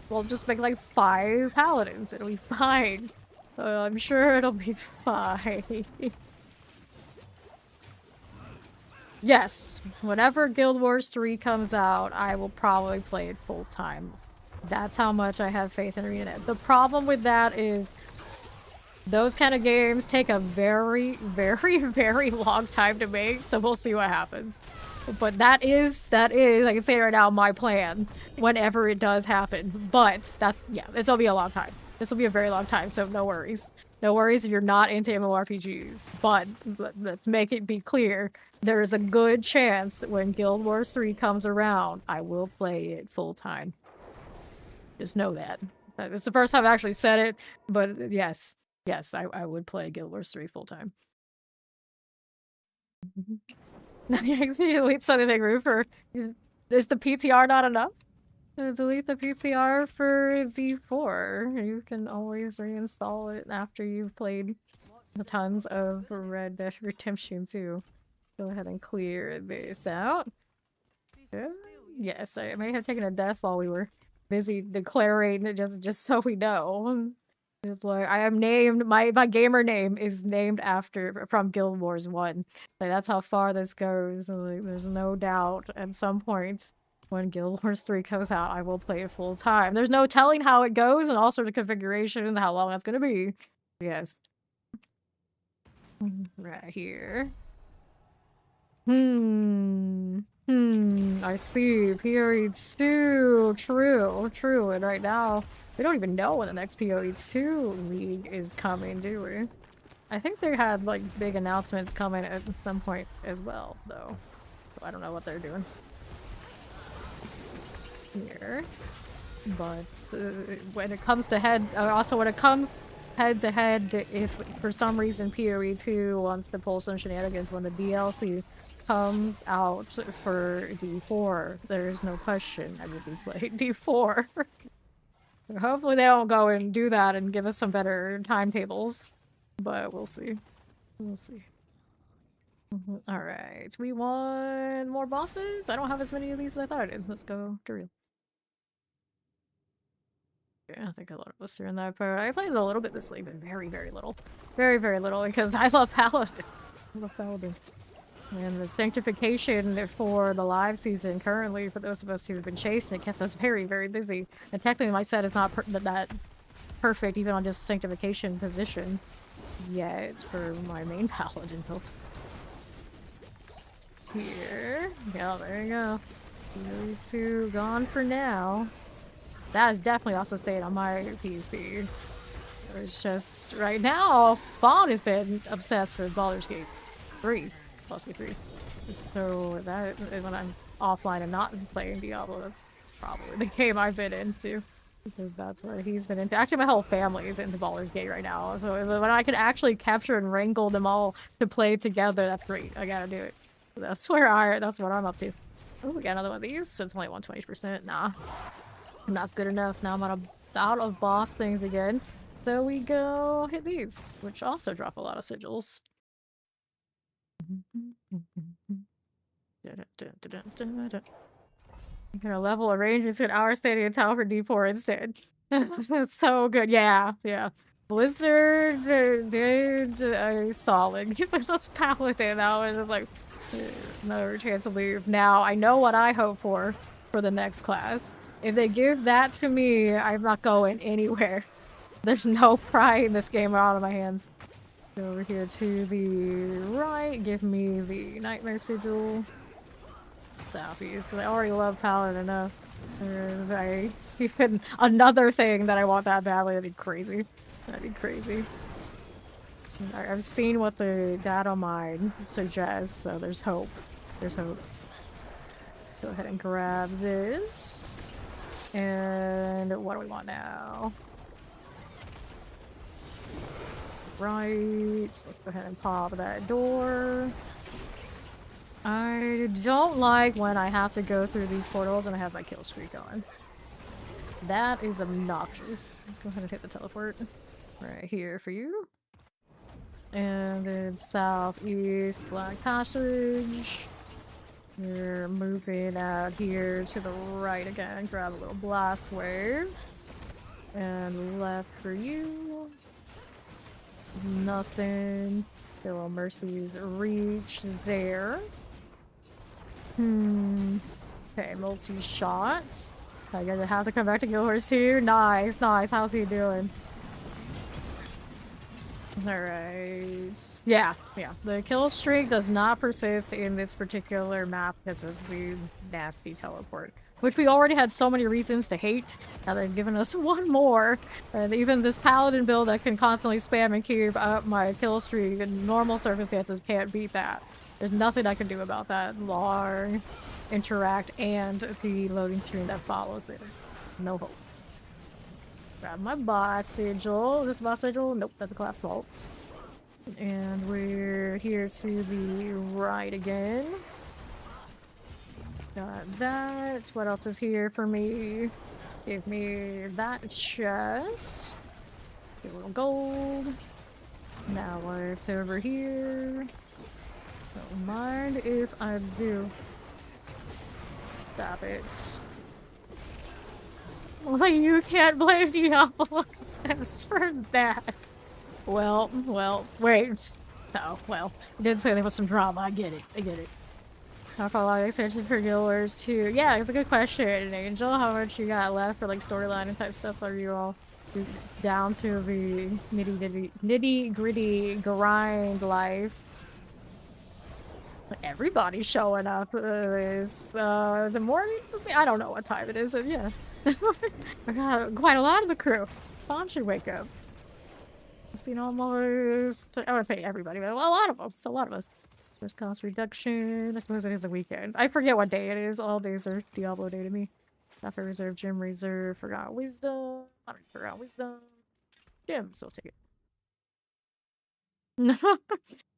we'll just make like 5 paladins. It'll be fine. I'm sure it'll be fine. Yes, whenever Guild Wars 3 comes out, I will probably play it full time. That's how much I have faith in ArenaNet. The problem with that is those kind of games take a very, very, very long time to make, so we'll see what happens. But that is, I can say right now, my plan whenever it does happen. But this will be a long time. This will be a very long time, so no worries. No worries if you're not into MMORPGs. But let's make it be clear, there is a good chance when Guild Wars 3 comes around, I will play it full time. Just know that. It's the first time I've actually said it, but yes, I would play Guild Wars 3 full time. Delete something like Roofer. Is the PTR not enough? Delete the PTR for Z4. You can always reinstall it after you've played tons of Red Dead Redemption 2. Go ahead and clear this out. Yes, I may have taken a death while we were busy declaring just so we know. It's like I am named, my gamer name is named from Guild Wars 1. Like that's how far this goes. Like, there's no doubt at some point when Guild Wars 3 comes out, I will play it full time. There's no telling how it goes and all sort of configuration and how long that's gonna be. Yes. Right here. I see. PoE2. True. And right now, we don't even know when the next PoE2 league is coming, do we? I think they had, like, big announcements coming at some point as well, though. So I don't know what they're doing here. But when it comes to head to head, if for some reason PoE2 wants to pull some shenanigans when the DLC comes out for D4, there is no question I will be playing D4. Hopefully they don't go and do that and give us some better timetables, but we'll see. We'll see. Alright, we want more bosses? I don't have as many of these as I thought I did. Let's go to real. Yeah, I think a lot of us are in that part. I played a little bit this league, but very, very little. Very, very little, because I love Paladin. I love Paladin. And the sanctification for the live season currently, for those of us who have been chasing it, kept us very, very busy. And technically my set is not that perfect, even on just sanctification position. yet for my main Paladin build. Here. Yeah, there you go. You two gone for now. That is definitely also staying on my PC. It's just right now, Bond has been obsessed with Baldur's Gate 3. Baldur's Gate 3. So that when I'm offline and not playing Diablo, that's probably the game I've been into. Because that's what he's been into. Actually, my whole family is into Baldur's Gate right now. So when I can actually capture and wrangle them all to play together, that's great. I gotta do it. That's what I'm up to. Oh, we got another one of these. So it's only 120%. Nah. Not good enough. Now I'm out of boss things again. So we go hit these, which also drop a lot of sigils. You're gonna level a range into an hour standing in tower for D4 instead. That's so good. Yeah, yeah. Blizzard did solid. Let's Paladin. That was just like another chance to leave. Now I know what I hope for the next class. If they give that to me, I'm not going anywhere. There's no prying this game out of my hands. Go over here to the right. Give me the Nightmare Sigil. Southeast, because I already love Paladin enough. Even another thing that I want that badly, that'd be crazy. That'd be crazy. I've seen what the data mine suggests, so there's hope. There's hope. Go ahead and grab this. And what do we want now? Right. Let's go ahead and pop that door. I don't like when I have to go through these portals and I have my kill streak on. That is obnoxious. Let's go ahead and hit the teleport. Right here for you. And then southeast Black Passage. You're moving out here to the right again. Grab a little blast wave. And left for you. Nothing. Little Mercy's reach there. Okay, multi-shots. I guess I have to come back to Guildhorse too. Nice, nice. How's he doing? Alright. Yeah, yeah. The kill streak does not persist in this particular map because of the nasty teleport. Which we already had so many reasons to hate. Now they've given us one more. And even this Paladin build that can constantly spam and keep up my kill streak in normal circumstances can't beat that. There's nothing I can do about that. Long, interact, and the loading screen that follows it. No hope. Grab my boss sigil. Is this boss sigil? Nope, that's a collapse vault. And we're here to the right again. Got that. What else is here for me? Give me that chest. Get a little gold. Now what's over here? Don't mind if I do. Stop it. Well, you can't blame Diablo for that. Well, wait. Oh, well. You did say there was some drama. I get it. I get it. Talk a lot of extension for Guilders too. Yeah, it's a good question, Angel. How much you got left for like storyline and type stuff? Are you all down to the nitty gritty grind life? Everybody's showing up. Is it morning? I don't know what time it is. Yeah, I got quite a lot of the crew. Fawn should wake up. I've seen almost. I wouldn't say everybody, but a lot of us. A lot of us. First cost reduction. I suppose it is a weekend. I forget what day it is. All days are Diablo Day to me. After reserve, gym reserve, forgot wisdom. I mean, forgot wisdom. Gym, so take it.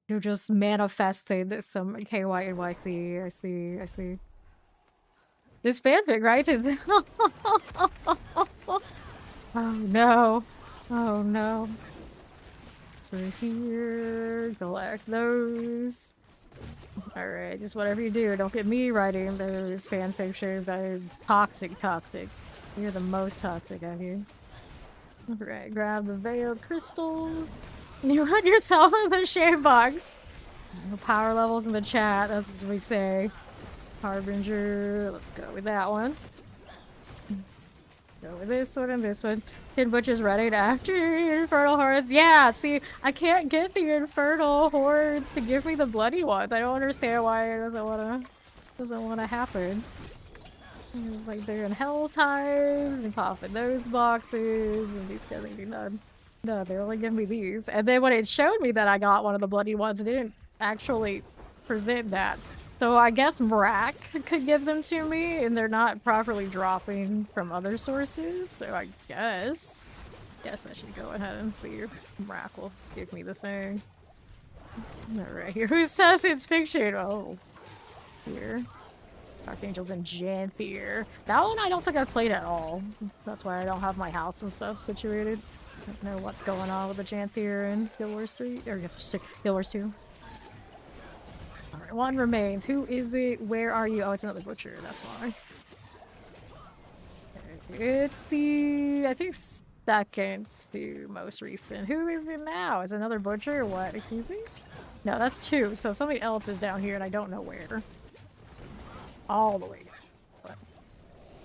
You just manifested some KYNYC. I see. This fanfic, right? Oh no. Oh no. Through here, collect those. Alright, just whatever you do, don't get me writing those fanfictions. I'm toxic. You're the most toxic out here. Alright, grab the veiled crystals. You run yourself in the shame box. No power levels in the chat, that's what we say. Harbinger, let's go with that one. Go with this one and this one. Tin Butcher's running after Infernal Hordes. Yeah, see, I can't get the Infernal Hordes to give me the bloody ones. I don't understand why it doesn't wanna happen. It's like they're in hell times and popping those boxes and these guys ain't do none. No, they only give me these. And then when it showed me that I got one of the bloody ones, it didn't actually present that. So I guess Mrak could give them to me, and they're not properly dropping from other sources. So I guess I should go ahead and see if Mrak will give me the thing. Alright, here. Who says it's pictured? Oh, here. Archangels and Janthier. That one I don't think I've played at all. That's why I don't have my house and stuff situated. I don't know what's going on with the Janthier and Guild Wars 3. Or Guild Wars 2. Alright, one remains. Who is it? Where are you? Oh, it's another butcher. That's why. It's the, I think, second to most recent. Who is it now? Is it another butcher or what? Excuse me? No, that's two. So somebody else is down here and I don't know where. All the way down. But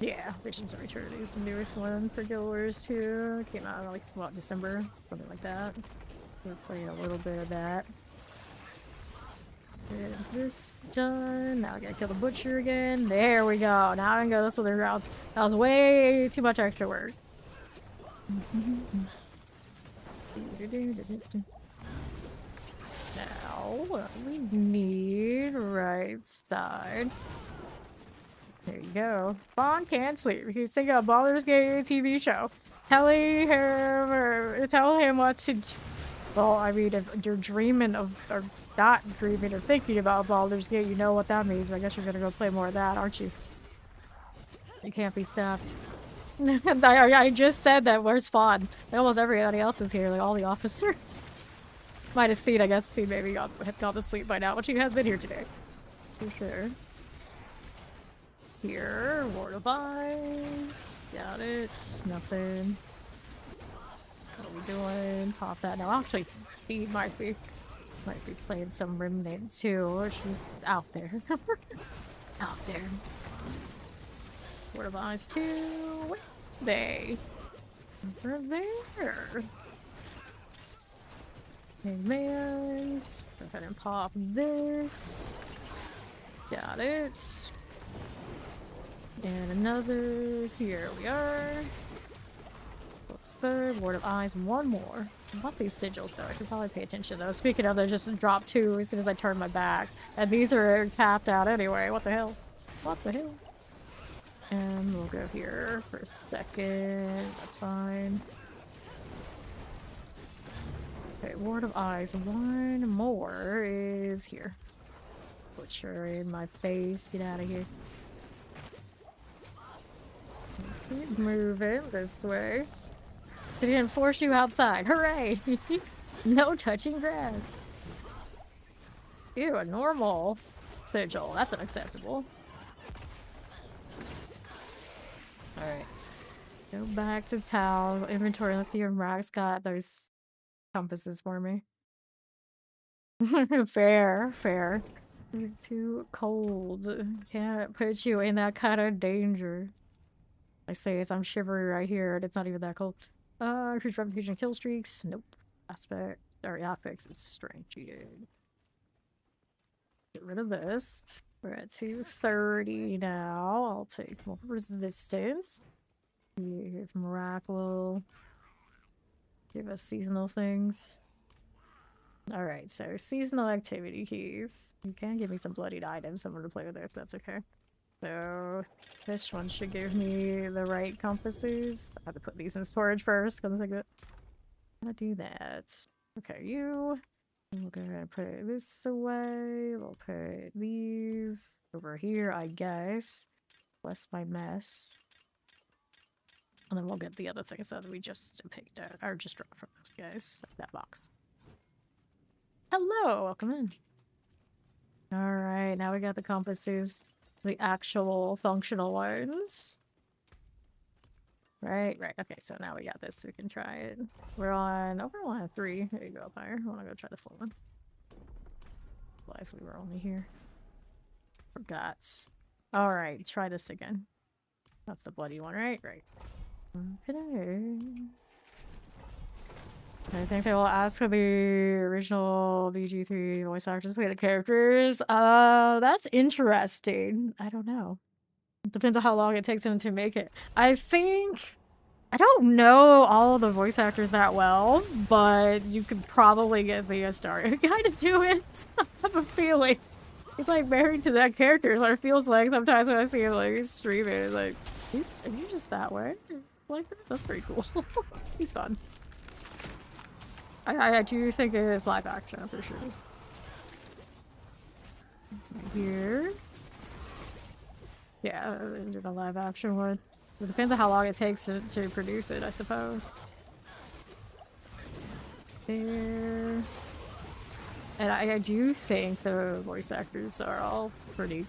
yeah, Visions of Eternity is the newest one for Guild Wars 2. Came out in like, what, December? Something like that. We're playing a little bit of that. Get this done. Now I gotta kill the butcher again. There we go. Now I can go this other route. That was way too much extra work. Now, what we need right side. There you go. Bond can't sleep. He's thinking of Baldur's Gate TV show. Tell him what to do. Well, I mean, if you're dreaming of, or not dreaming or thinking about Baldur's Gate, you know what that means. I guess you're gonna go play more of that, aren't you? You can't be stopped. I just said that. Where's Spawn? Almost everybody else is here, like all the officers. Minus Steed, I guess. Steed maybe has gone to sleep by now, but she has been here today. For sure. Here, Ward of Eyes. Got it. Nothing. What are we doing? Pop that. No, actually, he might be playing some Remnant too. She's out there. Out there. Ward of Eyes 2. Where are they? Over there. Man's. Go ahead and pop this. Got it. And another. Here we are. What's third? Ward of Eyes. One more. I love these sigils though. I should probably pay attention though. Speaking of, they just dropped 2 as soon as I turn my back. And these are tapped out anyway. What the hell? What the hell? And we'll go here for a second. That's fine. Okay, Ward of Eyes. One more is here. Butcher in my face. Get out of here. Keep moving this way. They didn't force you outside. Hooray! No touching grass. Ew, a normal sigil. That's unacceptable. Alright. Go back to town. Inventory. Let's see if Mrak's got those compasses for me. Fair, fair. You're too cold. Can't put you in that kind of danger. I say as I'm shivering right here, and it's not even that cold. Increase reputation kill streaks. Nope. Aspect. Or affix is strength cheated. Get rid of this. We're at 230 now. I'll take more resistance. See if Mrak will give us seasonal things. Alright, so seasonal activity keys. You can give me some bloodied items. I'm gonna play with it if that's okay. So this one should give me the right compasses. I have to put these in storage first because I think that I'm gonna do that. Okay, you. We'll go ahead and put this away. We'll put these over here, I guess. Bless my mess. And then we'll get the other things that we just picked out, or just dropped from those guys. That box. Hello, welcome in. Alright, now we got the compasses. The actual functional ones. Right. Okay, so now we got this. We can try it. We're on... Oh, we're on 3. There you go, up higher. I want to go try the full one. Otherwise, we were only here. Forgot. Alright, try this again. That's the bloody one, right? Right. Okay. I think they will ask for the original BG3 voice actors to play the characters. That's interesting. I don't know. It depends on how long it takes them to make it. I don't know all of the voice actors that well, but you could probably get the Star guy to do it. I have a feeling. He's like married to that character, what it feels like sometimes when I see him like stream it. It's like, are you just that way? Like this? That's pretty cool. He's fun. I do think it is live action for sure. Right here. Yeah, do the live action one. It depends on how long it takes to produce it, I suppose. There. And I do think the voice actors are all pretty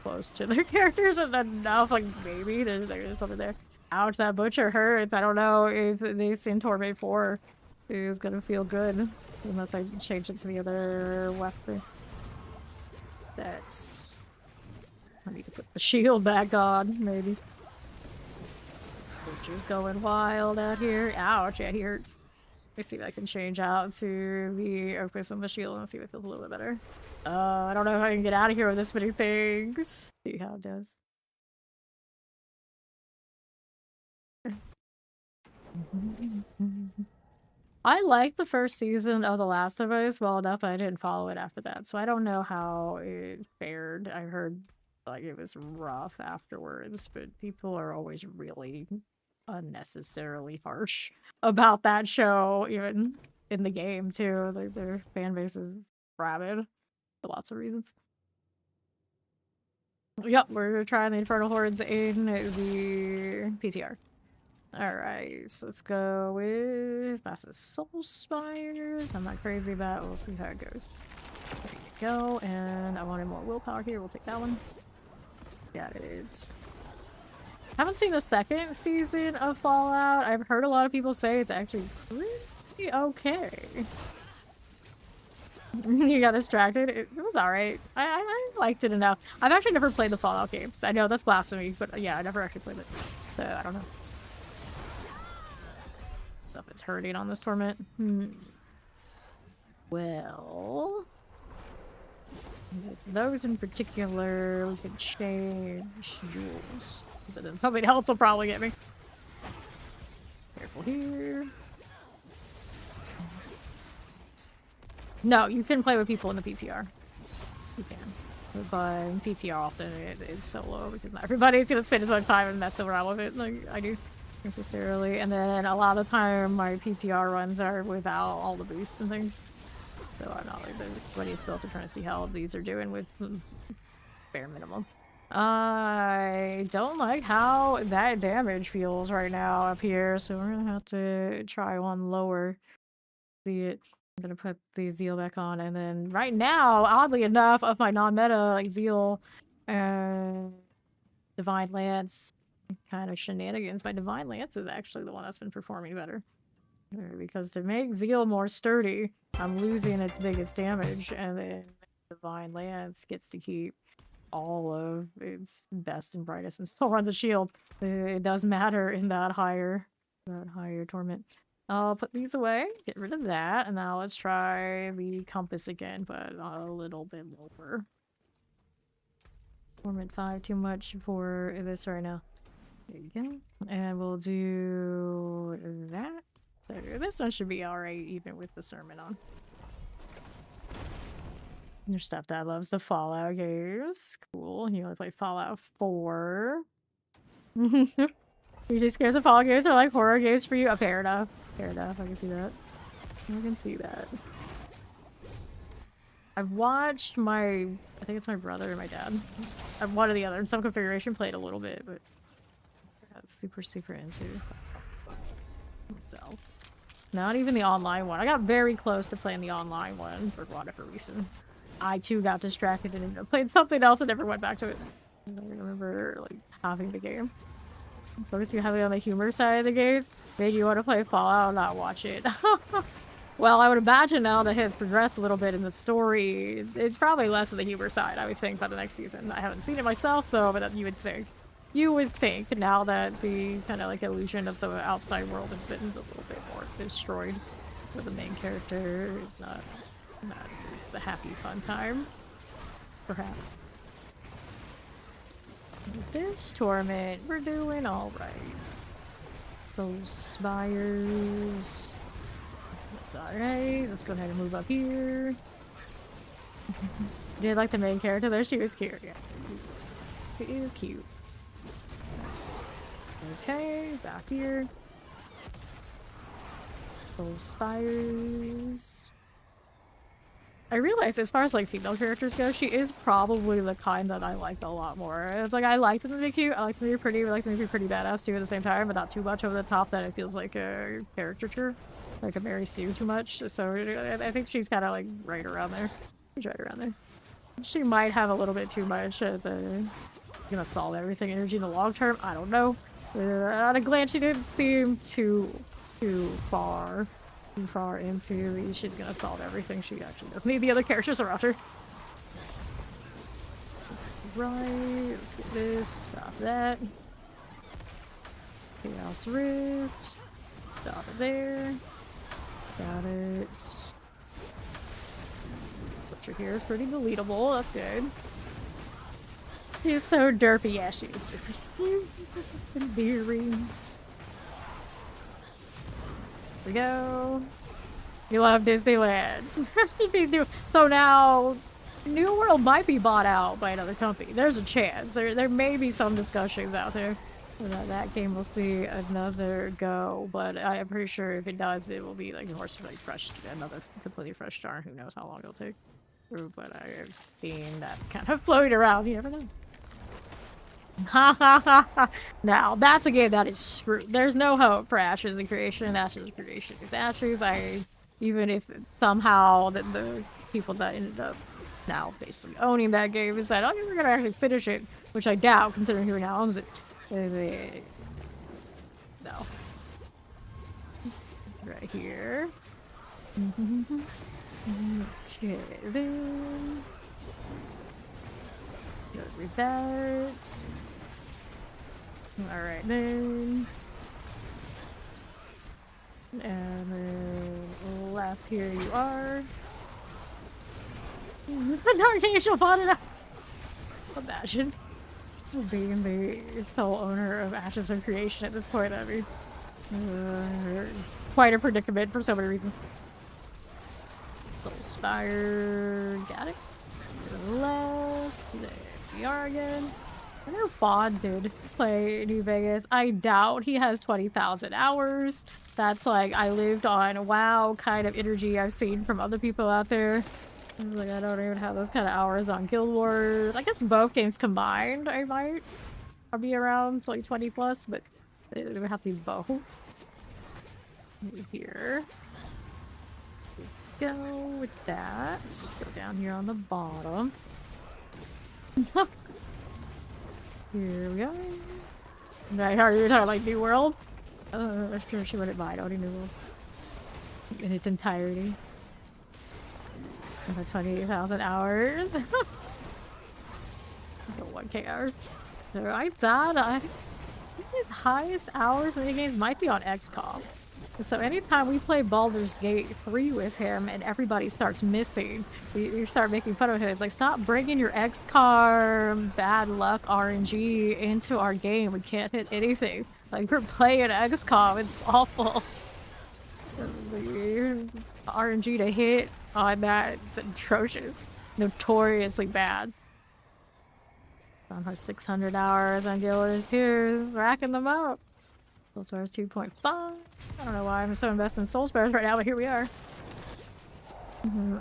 close to their characters and enough, like maybe there's something there. Ouch, that butcher hurts. I don't know if they seen Torment 4 is gonna feel good. Unless I change it to the other weapon. That's... I need to put the shield back on, maybe. Butcher's going wild out here. Ouch, yeah, he hurts. Let me see if I can change out to the Opus and the shield and see if it feels a little bit better. I don't know if I can get out of here with this many things. See how it does. I liked the first season of The Last of Us well enough, but I didn't follow it after that, so I don't know how it fared. I heard like it was rough afterwards, but people are always really unnecessarily harsh about that show, even in the game too. Like their fan base is rabid for lots of reasons. Yep, we're trying the Infernal Hordes in the PTR. Alright, so let's go with Massive Soul Spires. I'm not crazy about it. We'll see how it goes. There you go, and I wanted more willpower here. We'll take that one. Yeah, it is. Haven't seen the second season of Fallout. I've heard a lot of people say it's actually pretty okay. You got distracted? It was alright. I liked it enough. I've actually never played the Fallout games. I know that's blasphemy, but yeah, I never actually played it. So, I don't know. Stuff is hurting on this torment. Well... It's those in particular we can change jewels. But then something else will probably get me. Careful here. No, you can play with people in the PTR. You can. But in PTR often it's solo because not everybody's gonna spend as much time and mess around with it like I do necessarily. And then a lot of the time my PTR runs are without all the boosts and things. So I'm not like the sweatiest build to trying to see how these are doing with bare minimum. I don't like how that damage feels right now up here, so we're gonna have to try one lower. See it. I'm gonna put the Zeal back on, and then right now, oddly enough, of my non-meta like Zeal and Divine Lance kind of shenanigans, my Divine Lance is actually the one that's been performing better. Because to make Zeal more sturdy, I'm losing its biggest damage, and then Divine Lance gets to keep all of its best and brightest and still runs a shield. It does matter in that higher torment. I'll put these away, get rid of that, and now let's try the compass again, but a little bit lower. Torment 5 too much for this right now. There you go. And we'll do that. There, this one should be alright even with the sermon on. Your stepdad loves the Fallout games. Cool. He only played Fallout 4. You just scared of Fallout games are like horror games for you? Oh, fair enough. Fair enough. I can see that. I can see that. I've watched I think it's my brother and my dad. One or the other in some configuration played a little bit, but that's super into myself. Not even the online one. I got very close to playing the online one for whatever reason. I too got distracted and played something else and never went back to it. I don't remember like having the game. Focused too heavily on the humor side of the games. Made you want to play Fallout and not watch it. Well, I would imagine now that it's progressed a little bit in the story, it's probably less of the humor side, I would think, by the next season. I haven't seen it myself though, but you would think. You would think, now that the kind of like illusion of the outside world has been a little bit more destroyed, with the main character is not as a happy fun time, perhaps. With this tournament, we're doing all right. Those spires. That's all right. Let's go ahead and move up here. Did like the main character there? She was cute. Yeah, she is cute. Okay, back here. Those spires. I realize as far as like female characters go, she is probably the kind that I like a lot more. It's like I like them to be cute, I like them to be pretty, I like them to be pretty badass too at the same time, but not too much over the top that it feels like a caricature. Like a Mary Sue too much. So I think she's kind of like right around there. She's right around there. She might have a little bit too much gonna solve everything energy in the long term. I don't know. At a glance, she didn't seem too far into the she's gonna solve everything. She actually doesn't need the other characters around her. Right, let's get this, stop that. Chaos Rift. Stop it there. Got it. Butcher here is pretty deletable, that's good. She's so derpy. Yeah, she is derpy. It's endearing. Here we go. You love Disneyland. Rest in peace, So now, New World might be bought out by another company. There's a chance. There may be some discussions out there that game will see another go, but I'm pretty sure if it does, it will be like like fresh, another completely fresh start. Who knows how long it'll take? But I have seen that kind of floating around. You never know. Ha ha ha ha. Now, that's a game that is screwed. There's no hope for Ashes and Creation. Ashes Creation is Ashes. Even if somehow the people that ended up now basically owning that game decided, oh, we're gonna actually finish it, which I doubt, considering who now owns it. No. Right here. Okay, then. Go read that. Alright then. And then left here you are. Narcation fought it out. Imagine being the sole owner of Ashes of Creation at this point. I mean, quite a predicament for so many reasons. Soul Spire, got it. To the left, there we are again. I know Bond did play New Vegas. I doubt he has 20,000 hours. That's like, I lived on WoW kind of energy I've seen from other people out there. Like, I don't even have those kind of hours on Guild Wars. I guess both games combined, I might. I'll be around like 20 plus, but it would have to be both. Here. Go with that. Go down here on the bottom. Here we go. Right, are you talking like New World? I'm sure she wouldn't mind owning New World in its entirety. Over 28,000 hours. 1K hours. So I think his highest hours in the game might be on XCOM. So anytime we play Baldur's Gate 3 with him and everybody starts missing, we start making fun of him. It's like, stop bringing your XCOM bad luck RNG into our game. We can't hit anything. Like, we're playing XCOM. It's awful. The RNG to hit on that is atrocious. Notoriously bad. On her 600 hours on Guild Wars 2, racking them up. Soul Spires 2.5. I don't know why I'm so invested in Soul Spires right now, but here we are.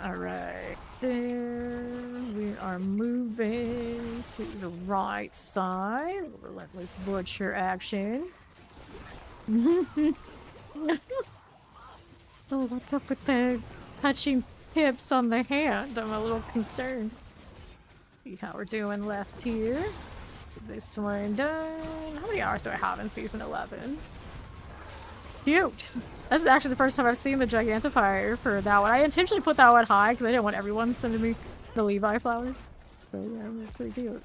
Alright. There. We are moving to the right side. Relentless Butcher action. Oh, what's up with the touching hips on the hand? I'm a little concerned. See how we're doing left here. This one done. How many hours do I have in season 11? Cute. This is actually the first time I've seen the Gigantifier for that one. I intentionally put that one high because I didn't want everyone sending me the Levi flowers. So yeah, that's pretty cute.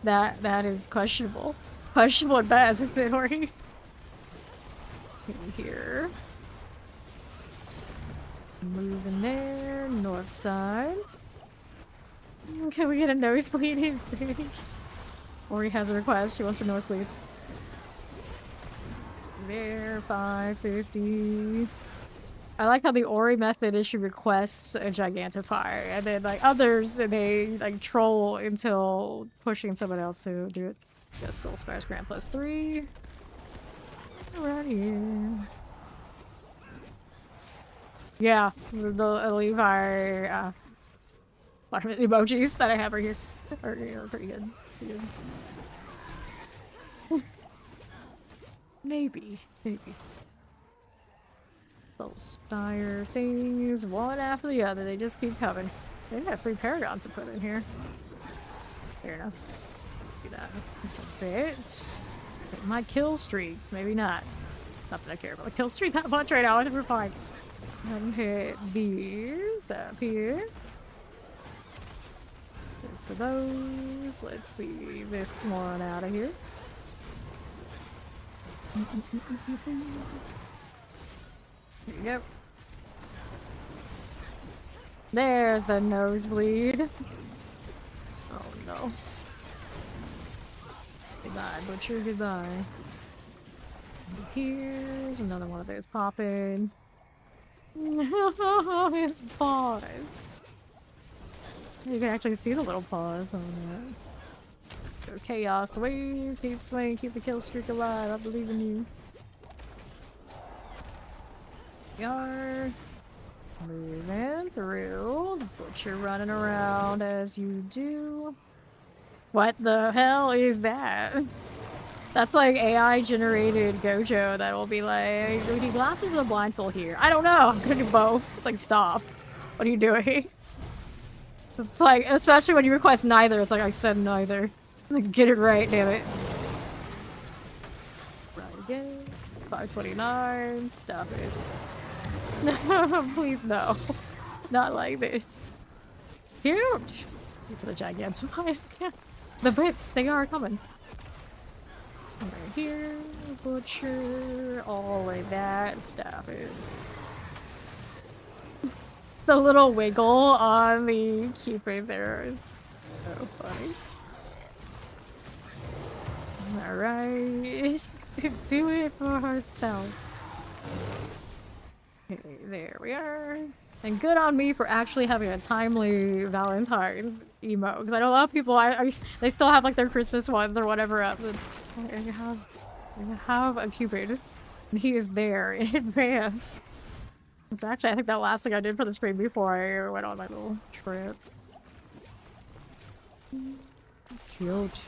That is questionable. Questionable at best, is it, Ori? Here. Moving there, north side. Can we get a nosebleed here? Ori has a request, she wants a nosebleed. There, 550. I like how the Ori method is she requests a Gigantifier, and then like others, they like troll until pushing someone else to do it. Just Soul Spires Grand +3. Around here. Yeah, the Levi emojis that I have right here are, you know, pretty good. Pretty good. Maybe. Little Stire things, one after the other, they just keep coming. They have 3 Paragons to put in here. Fair enough. Do that a bit. My kill streaks, maybe not. Not that I care about the kill streak that much right now, I think we're fine. And hit these up here. Good for those. Let's see this one out of here. There you go. There's the nosebleed. Oh no. Goodbye, butcher, goodbye. Here's another one of those popping. His paws. You can actually see the little paws on that. Go chaos wave, keep swinging, keep the kill streak alive. I believe in you. We are moving through. The butcher running around as you do. What the hell is that? That's like AI generated Gojo that will be like, do we need glasses or blindfold here? I don't know. I'm gonna do both. It's like, stop. What are you doing? It's like, especially when you request neither, it's like, I said neither. Like, get it right, damn it. Right again. 529. Stop it. No, please no. Not like this. Cute! For the Gigantifies. The bits, they are coming. Right here, butcher, all like that. Stop it. The little wiggle on the Cupid there is so funny. Alright. Do it for herself. Okay, there we are. And good on me for actually having a timely Valentine's emo. Because I know a lot of people, they still have like their Christmas ones or whatever up. I have a Cupid. And he is there in advance. It's actually, I think that last thing I did for the stream before I went on my little trip. Cute.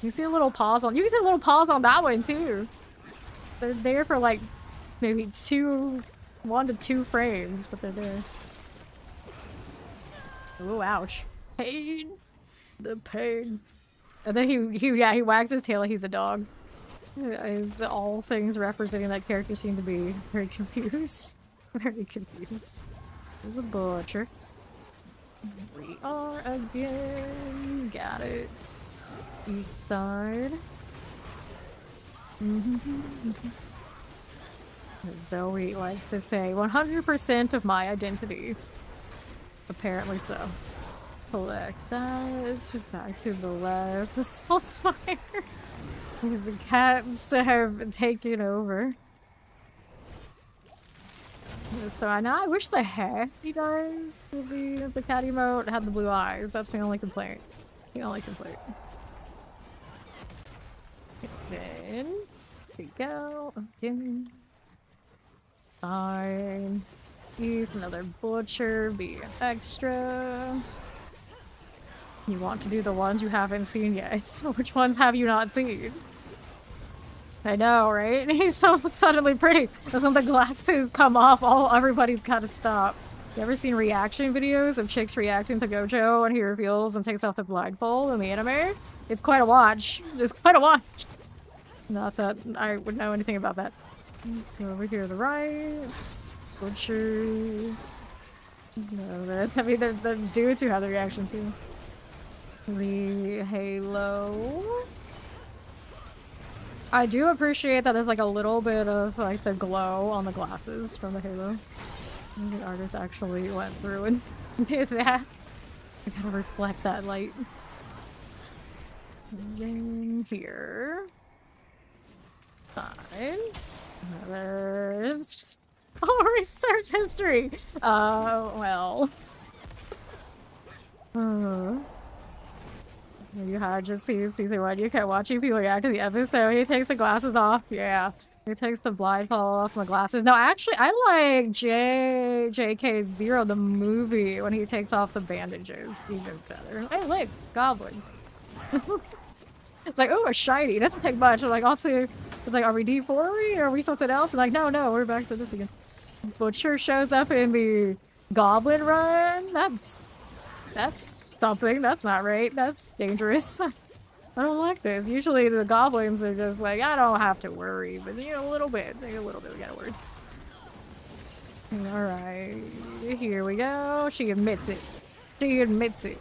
You see a little pause on, you can see a little pause on that one too. They're there for like maybe 1 to 2 frames, but they're there. Oh, ouch. Pain. The pain. And then he wags his tail like he's a dog. Is all things representing that character seem to be very confused. Very confused. There's a butcher. We are again. Got it. East side. Zoe likes to say 100% of my identity. Apparently so. Collect that. Back to the left. The Soul Spire. Because the cats have taken over. So I wish the hair he does with the cat emote had the blue eyes. That's my only complaint. The only complaint. Then, here we go. Again. Fine. Use another butcher, be extra. You want to do the ones you haven't seen yet. So which ones have you not seen? I know, right? He's so suddenly pretty. When the glasses come off, everybody's gotta stop. You ever seen reaction videos of chicks reacting to Gojo when he reveals and takes off the blindfold in the anime? It's quite a watch. It's quite a watch. Not that I would know anything about that. Let's go over here to the right. Butchers. No, that's, I mean, the dudes who have the reaction too. The halo. I do appreciate that there's like a little bit of like the glow on the glasses from the halo. The artist actually went through and did that. I gotta reflect that light. And then here. Fine. There's... Oh, research history! Well... You had just seen season 1. You kept watching people react to the episode. He takes the glasses off. Yeah. He takes the blindfold off the glasses. No, actually, I like JK0, the movie, when he takes off the bandages. Even better. Hey, look! Goblins. It's like, oh, a shiny. It doesn't take much. I'm like, also, it's like, are we D4? Or are we something else? And like, no, we're back to this again. Butcher shows up in the Goblin run. That's something. That's not right. That's dangerous. I don't like this. Usually the goblins are just like, I don't have to worry, but you know, a little bit. We gotta worry. Alright. Here we go. She admits it. She admits it.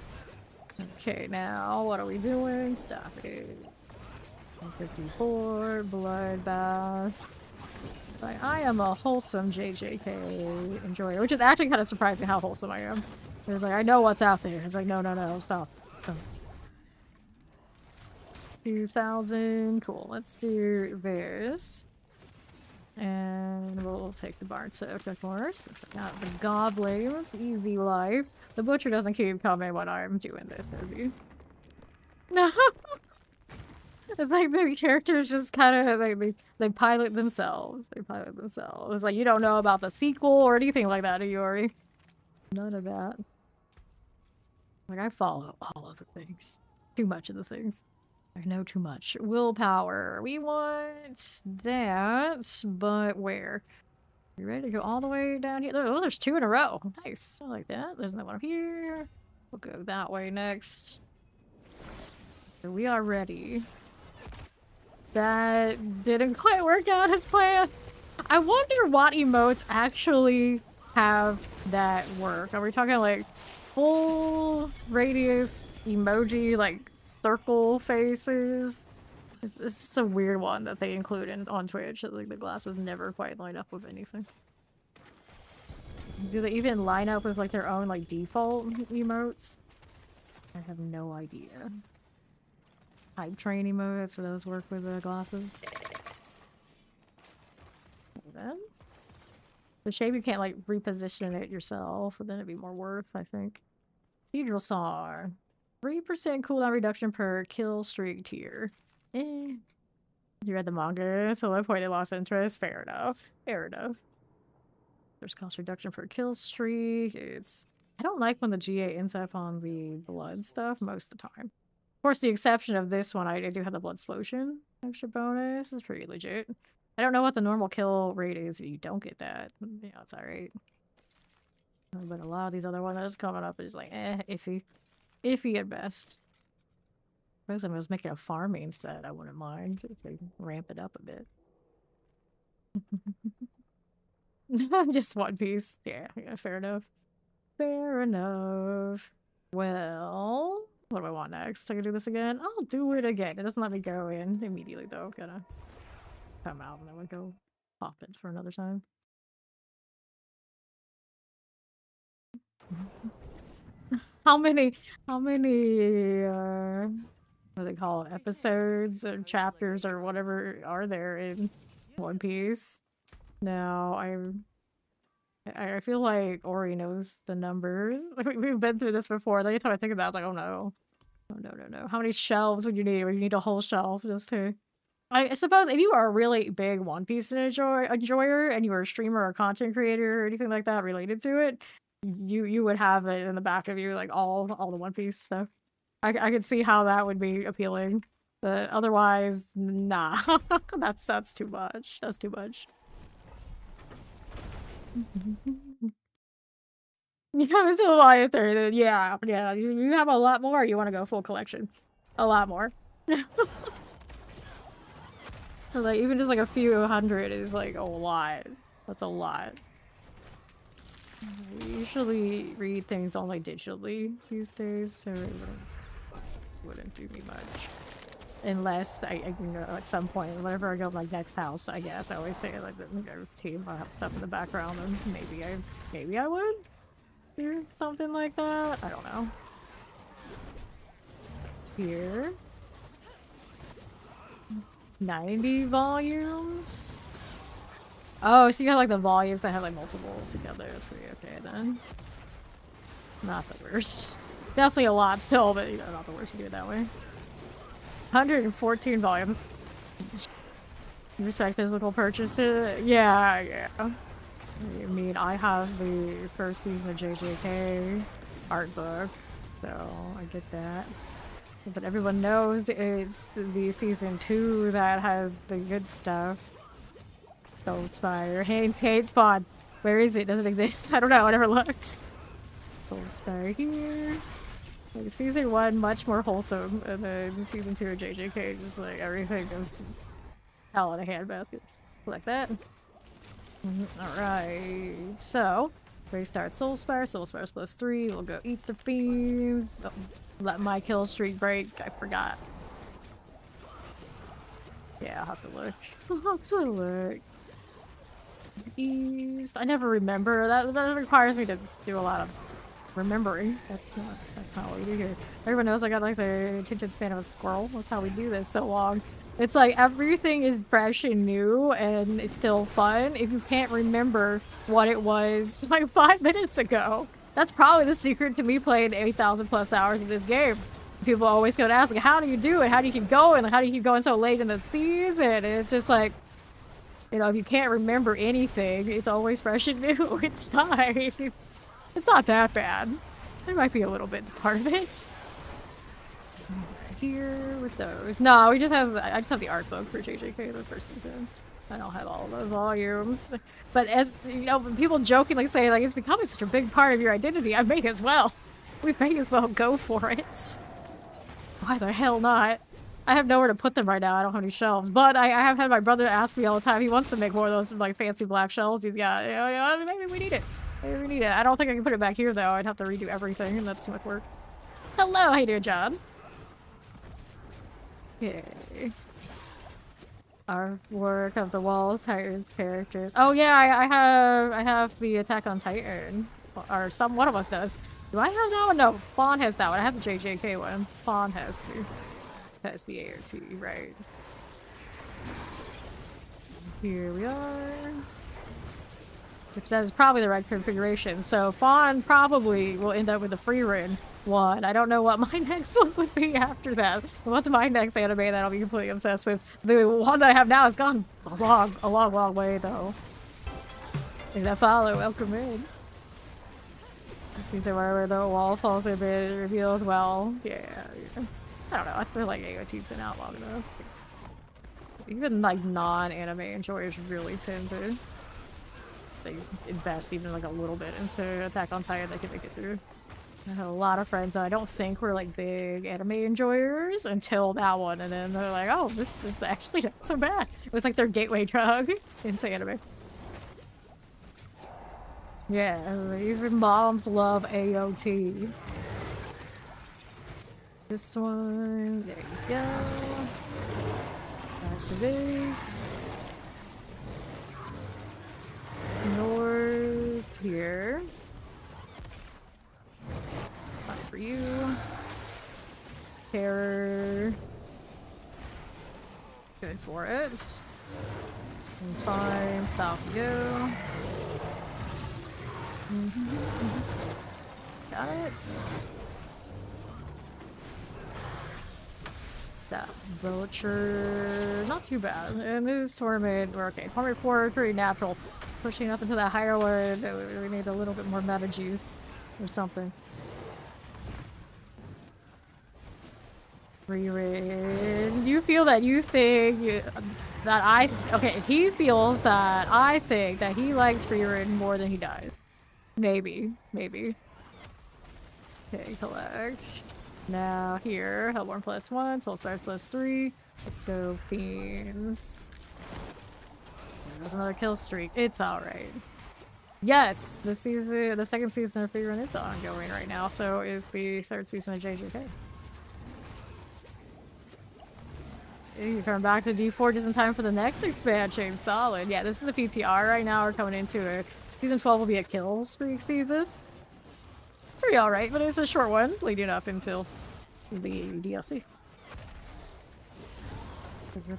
Okay, now what are we doing? Stop it. 54, bloodbath. Like, I am a wholesome JJK enjoyer, which is actually kind of surprising how wholesome I am. It's like, I know what's out there. It's like, no, stop. 2,000. Cool. Let's do this. And we'll take the Bard Soak, of course. Since I got the goblins. Easy life. The butcher doesn't keep coming when I'm doing this, does he? No! It's like the characters just kind of, like, they pilot themselves. They pilot themselves. It's like, you don't know about the sequel or anything like that, do you, Ori? None of that. Like, I follow all of the things. Too much of the things. I know too much. Willpower. We want that, but where? You ready to go all the way down here? Oh, there's 2 in a row. Nice. I like that. There's another one up here. We'll go that way next. So we are ready. That didn't quite work out as planned. I wonder what emotes actually have that work. Are we talking like full radius emoji, like circle faces? It's just a weird one that they include on Twitch. Like the glasses never quite line up with anything. Do they even line up with like their own like default emotes? I have no idea. Hype train emotes, so those work with the glasses. And then the shame you can't like reposition it yourself, but then it'd be more worth, I think. Cathedral Song. 3% cooldown reduction per kill streak tier. You read the manga, so at what point they lost interest. Fair enough. Fair enough. There's cost reduction per kill streak. I don't like when the GA ends up on the blood stuff most of the time. Of course, the exception of this one, I do have the blood explosion extra bonus. It's pretty legit. I don't know what the normal kill rate is if you don't get that. Yeah, it's alright. But a lot of these other ones that's coming up is like, iffy. Iffy at best. Suppose if I was making a farming set, I wouldn't mind if they ramp it up a bit. Just one piece. Yeah, fair enough. Fair enough. Well, what do I want next? I can do this again? I'll do it again. It doesn't let me go in immediately, though. Gotta come out and then we'll go pop it for another time. How many, what do they call it, episodes or chapters or whatever are there in One Piece? Now, I feel like Ori knows the numbers. Like, we've been through this before. The only time I think about it, I was like, oh no. Oh no. How many shelves would you need? Would you need a whole shelf just to... I suppose if you are a really big One Piece enjoyer and you are a streamer or content creator or anything like that related to it, you would have it in the back of you, like all the One Piece stuff. I could see how that would be appealing, but otherwise, nah. That's too much. That's too much. You have until July 3rd. Yeah. You have a lot more. You want to go full collection? A lot more. Like even just like a few hundred is like a lot. That's a lot. I usually read things only digitally these days, so wouldn't do me much. Unless I you know, at some point, whenever I go to my next house, I guess I always say like the team, I have stuff in the background, and maybe I would do something like that. I don't know. Here, 90 volumes. Oh, so you have like the volumes that have like multiple together. That's pretty okay then. Not the worst. Definitely a lot still, but you know, not the worst to do it that way. 114 volumes. You respect physical purchases? Yeah. I mean, I have the first season of JJK art book, so I get that. But everyone knows it's the season 2 that has the good stuff. Soulspire. Hey, Tape Pod. Where is it? Does it exist? I don't know. I never looked. Soulspire here. Like, season 1 much more wholesome, and then season 2 of JJK just like everything goes hell in a handbasket. Like that. Alright, so restart Soulspire. Soulspire's +3. We'll go eat the beans. Don't let my kill streak break. I forgot. Yeah, I'll have to look. I'll have to look. Ease. I never remember. That requires me to do a lot of remembering. That's not what we do here. Everyone knows I got like the attention span of a squirrel. That's how we do this so long. It's like everything is fresh and new and it's still fun if you can't remember what it was like 5 minutes ago. That's probably the secret to me playing 8,000 plus hours of this game. People always go to ask, like, how do you do it? How do you keep going? Like, how do you keep going so late in the season? And it's just like, you know, if you can't remember anything, it's always fresh and new. It's fine. It's not that bad. There might be a little bit part of it. Here with those. No, I just have the art book for JJK, the first season. I don't have all the volumes. But as, you know, people jokingly say, like, it's becoming such a big part of your identity, I may as well. We may as well go for it. Why the hell not? I have nowhere to put them right now. I don't have any shelves. But I have had my brother ask me all the time. He wants to make more of those, like, fancy black shelves. He's got, you know, maybe we need it. Maybe we need it. I don't think I can put it back here, though. I'd have to redo everything, and that's too much work. Hello, how you doing, John? Okay. Artwork of the walls, Titan's characters. Oh yeah, I have the Attack on Titan, or one of us does. Do I have that one? No, Fawn has that one. I have the JJK one. Fawn has the ART, right? Here we are. Which says probably the right configuration. So Fawn probably will end up with the free run one. I don't know what my next one would be after that. What's my next anime that I'll be completely obsessed with? The one that I have now has gone a long way though. If that follow, welcome in. Season where the wall falls in, it reveals well. Yeah. I don't know. I feel like AOT's been out long enough. Even like non-anime enjoyers really tend to invest even like a little bit into Attack on Titan. They can make it through. I have a lot of friends that I don't think were like big anime enjoyers until that one, and then they're like, oh, this is actually not so bad. It was like their gateway drug into anime. Yeah, even moms love AOT. This one, there you go. Back to this. North here. Fine for you. Terror. Good for it. It's fine. South we go. Got it. That Vulture, not too bad. And this Torment, we're okay. Torment 4, pretty natural. Pushing up into that higher one, we need a little bit more meta juice or something. Reread. You feel that you think that okay, he feels that I think that he likes Reread more than he does. Maybe. Okay, collect. Now here, Hellborn +1, Soulspire +3. Let's go Fiends. There's another kill streak. It's alright. Yes, the second season of Free Run is ongoing right now, so is the third season of JJK. You're coming back to D4 just in time for the next expansion. Solid. Yeah, this is the PTR right now. We're coming into a season 12 will be a kill streak season. Pretty alright, but it's a short one leading up until the DLC.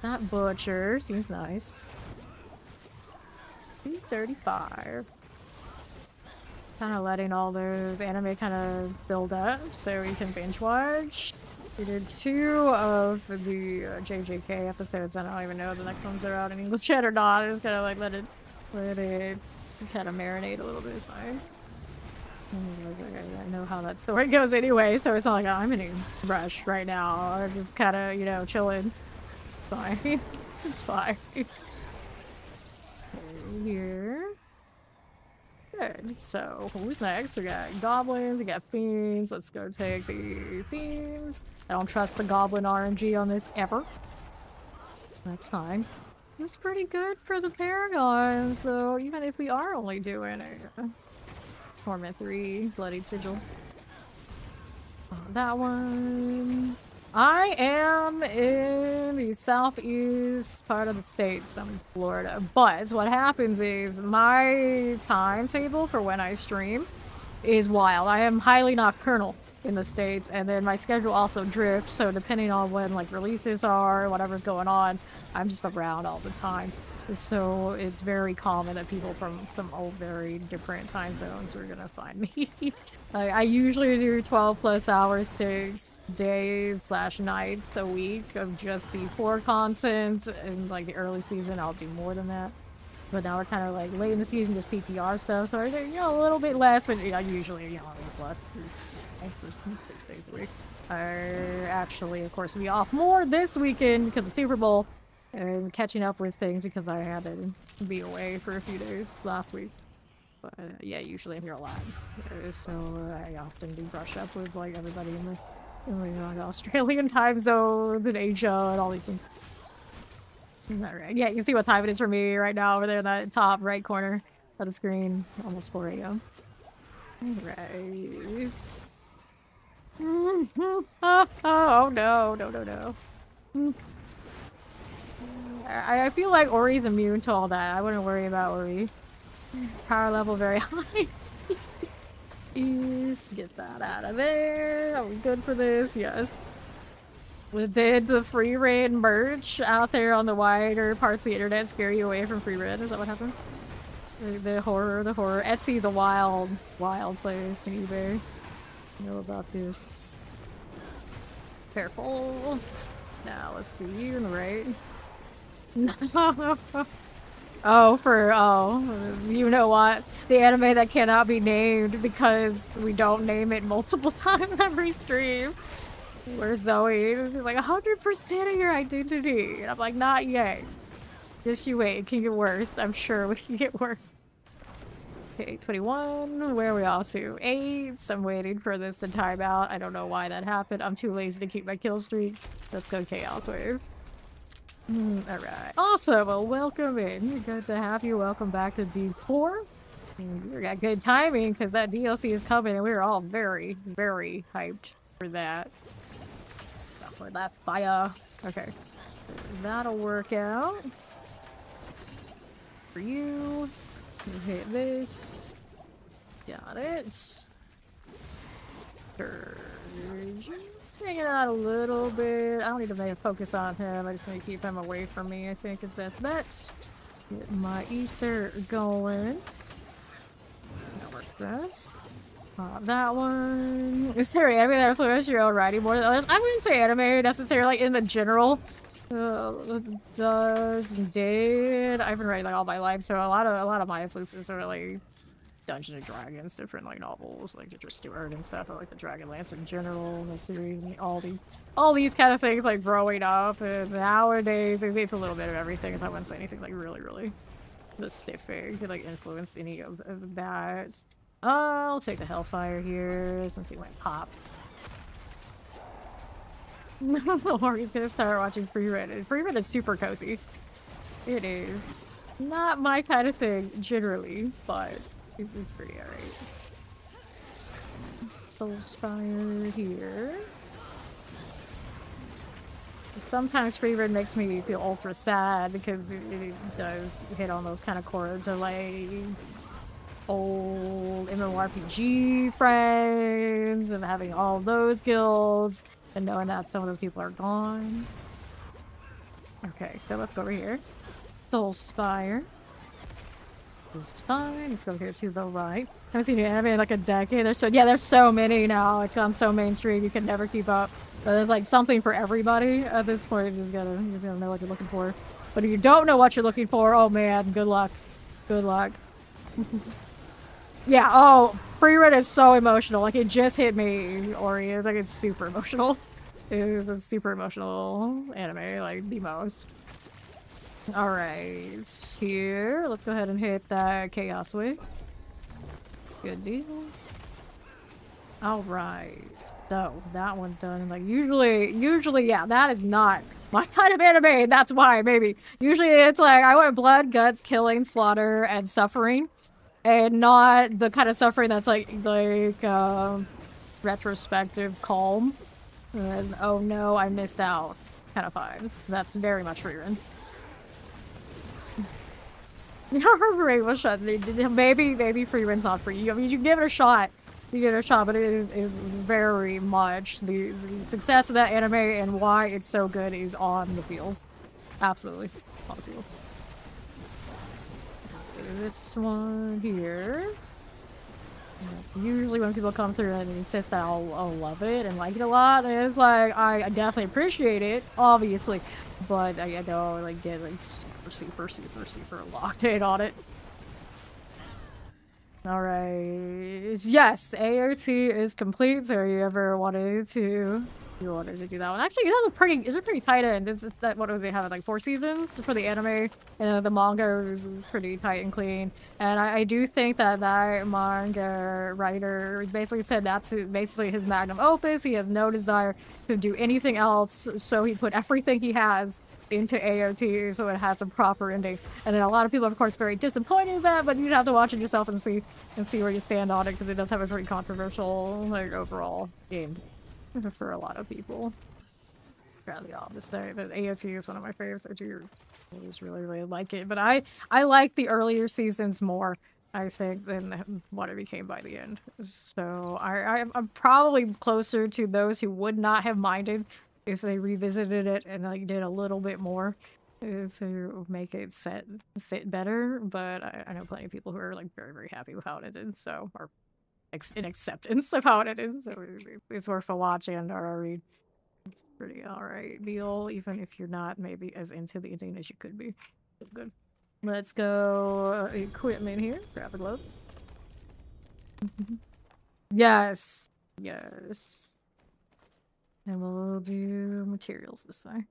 That butcher seems nice. 235. Kind of letting all those anime kind of build up so we can binge watch. We did 2 of the JJK episodes. I don't even know if the next ones are out in English yet or not. I just kind of like let it kind of marinate a little bit. It's fine. I know how that story goes anyway, so it's not like I'm in a rush right now. I'm just kind of, you know, chilling. It's fine. It's fine. Here. Good. So, who's next? We got goblins, we got fiends. Let's go take the fiends. I don't trust the goblin RNG on this ever. That's fine. It's pretty good for the Paragon, so even if we are only doing a Torment 3 Bloodied Sigil. That one. I am in the southeast part of the states. I'm in Florida. But what happens is my timetable for when I stream is wild. I am highly nocturnal in the states, and then my schedule also drifts. So depending on when like releases are, whatever's going on, I'm just around all the time. So it's very common that people from some very different time zones are gonna find me. I usually do 12 plus hours, 6 days / nights a week of just the 4 content. In like the early season, I'll do more than that. But now we're kind of like late in the season, just PTR stuff. So I do, you know, a little bit less, but you know, usually, you know, 8 plus is for 6 days a week. Actually, of course, we off more this weekend because of the Super Bowl. And catching up with things because I had to be away for a few days last week. But yeah, usually I'm here a lot. So I often do brush up with like everybody in the Australian time zone and Asia and all these things. Is that right? Yeah, you can see what time it is for me right now over there in that top right corner of the screen. Almost 4 a.m. Right. Oh no. I feel like Ori's immune to all that. I wouldn't worry about Ori. Power level very high. Just get that out of there. Are we good for this? Yes. We did the free raid merch out there on the wider parts of the internet scare you away from free raid? Is that what happened? The horror. Etsy's a wild place in eBay. You know about this. Careful. Now let's see you on the right. You know what? The anime that cannot be named because we don't name it multiple times every stream. Where Zoe is like 100% of your identity. And I'm like, not yet. Just you wait, it can get worse. I'm sure we can get worse. Okay, 21. Where are we all to? 8. I'm waiting for this to time out. I don't know why that happened. I'm too lazy to keep my kill streak. Let's go Chaos Wave. Alright. Awesome. Well, welcome in. Good to have you. Welcome back to D4. We got good timing because that DLC is coming and we're all very, very hyped for that. For that fire. Okay. That'll work out. For you. Hit this. Got it. Just hanging out a little bit. I don't need to make a focus on him. I just need to keep him away from me, I think is best bet. Get my ether going. That works for us. That one. Is there anime that influenced your own writing more than others? I wouldn't say anime necessarily, like in the general. Does and did. I've been writing like all my life, so a lot of my influences are like Dungeons and Dragons, different like novels, like Idris Stewart and stuff. I like the Dragonlance in general, the series, and all these kind of things like growing up. And nowadays, it's a little bit of everything. So I wouldn't say anything like really specific to like influence any of that. I'll take the Hellfire here since he went pop. Or he's gonna start watching Free Reddit. Free Reddit is super cozy. It is. Not my kind of thing, generally, but it is pretty alright. Soulspire here. sometimes free run makes me feel ultra sad because it does hit on those kind of chords of like old MMORPG friends and having all those guilds and knowing that some of those people are gone. Okay, so let's go over here. Soul Spire. This is fine. Let's go over here to the right. I haven't seen an anime in like a decade. There's so many now. It's gone so mainstream you can never keep up. But there's like something for everybody at this point. You just gotta know what you're looking for. But if you don't know what you're looking for, oh man, good luck. Good luck. Yeah, oh, free run is so emotional. Like, it just hit me, Ori. It's like, it's super emotional. It is a super emotional anime, like, the most. Alright, here. Let's go ahead and hit that Chaos Wave. Good deal. Alright, so that one's done. Like, usually, yeah, that is not my kind of anime. That's why, maybe. Usually it's like, I want blood, guts, killing, slaughter, and suffering. And not the kind of suffering that's like retrospective calm. And oh no, I missed out kind of vibes. That's very much free run. Rainbow shot. Maybe free run's not for you. I mean, you give it a shot. You give it a shot, but it is very much the success of that anime and why it's so good is on the feels. Absolutely, on the feels. This one here. That's usually when people come through and insist that I'll love it and like it a lot. And it's like, I definitely appreciate it, obviously. But I don't like get like super locked in on it. Alright. Yes, AOT is complete, so you ever wanted to do that one. Actually, it's a pretty tight end. It's what do they have, like 4 seasons for the anime, and the manga is pretty tight and clean. And I do think that manga writer basically said that's basically his magnum opus. He has no desire to do anything else, so he put everything he has into AOT so it has a proper ending. And then a lot of people are of course very disappointed in that, but you'd have to watch it yourself and see where you stand on it, because it does have a very controversial like overall game for a lot of people. Fairly obvious there, but AOT is one of my favorites. I do always really like it, but I like the earlier seasons more, I think, than what it became by the end. So I'm probably closer to those who would not have minded if they revisited it and like did a little bit more to make it sit better. But I know plenty of people who are like very happy with how it did, so or in acceptance of how it is. So it's worth a watch and or a read. It's pretty alright deal, even if you're not maybe as into the ending as you could be. It's good. Let's go equipment here. Grab the gloves. Yes. And we'll do materials this way.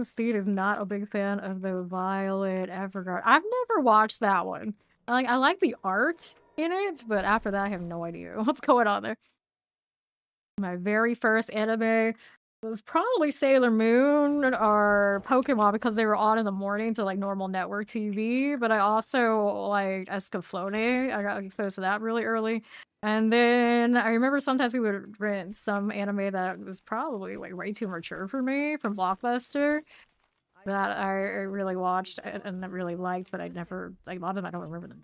Steve is not a big fan of the Violet Evergarden. I've never watched that one. I like the art in it, but after that I have no idea what's going on there. My very first anime was probably Sailor Moon or Pokemon because they were on in the morning to like normal network TV, but I also liked Escaflowne. I got exposed to that really early. And then I remember sometimes we would rent some anime that was probably like way too mature for me from Blockbuster that I really watched and really liked, but I never, like a lot of them I don't remember them.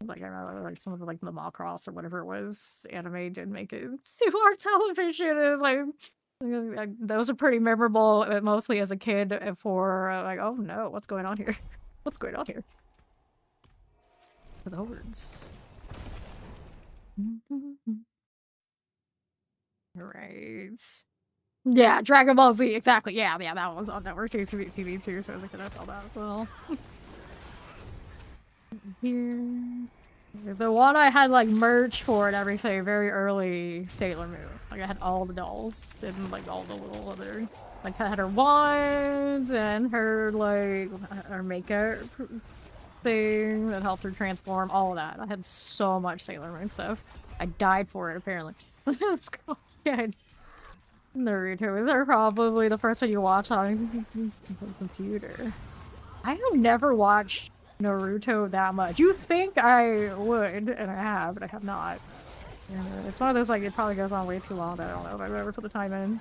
Like I remember like some of the like the Macross or whatever it was anime did make it to our television. It was like those are pretty memorable, mostly as a kid for like, oh no, what's going on here? What's going on here? For the words. Right. Yeah, Dragon Ball Z, exactly. Yeah, that was on network TV too, so I was like, I saw that as well. Here. The one I had like merch for and everything very early, Sailor Moon. Like I had all the dolls and like all the little other, like I had her wand and her like her makeup thing that helped her transform, all of that. I had so much Sailor Moon stuff. I died for it apparently. Let's go. Yeah. Naruto is probably the first one you watch on the computer. I have never watched Naruto that much. You think I would, and I have, but I have not. And it's one of those, like, it probably goes on way too long that I don't know if I've ever put the time in.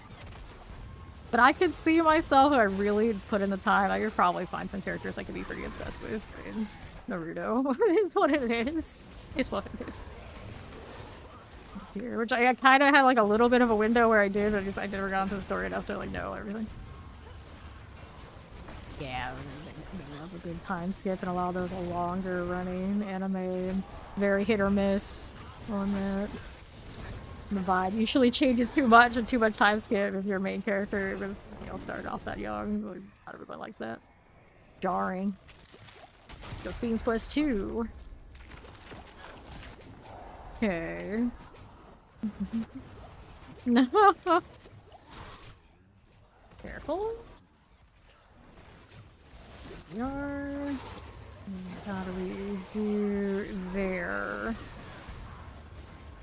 But I could see myself, if I really put in the time, I could probably find some characters I could be pretty obsessed with. And Naruto is what it is. It's what it is. Here, which I kind of had like a little bit of a window where I did, but I never got into the story enough to like know everything. Yeah, I love a good time skip, and a lot of those longer running anime, very hit or miss on that. The vibe usually changes too much, and too much time skip if your main character was, you know, started off that young. Not everybody likes that. Jarring. Go Fiends +2. Okay. No. Careful. We are. How do we do there?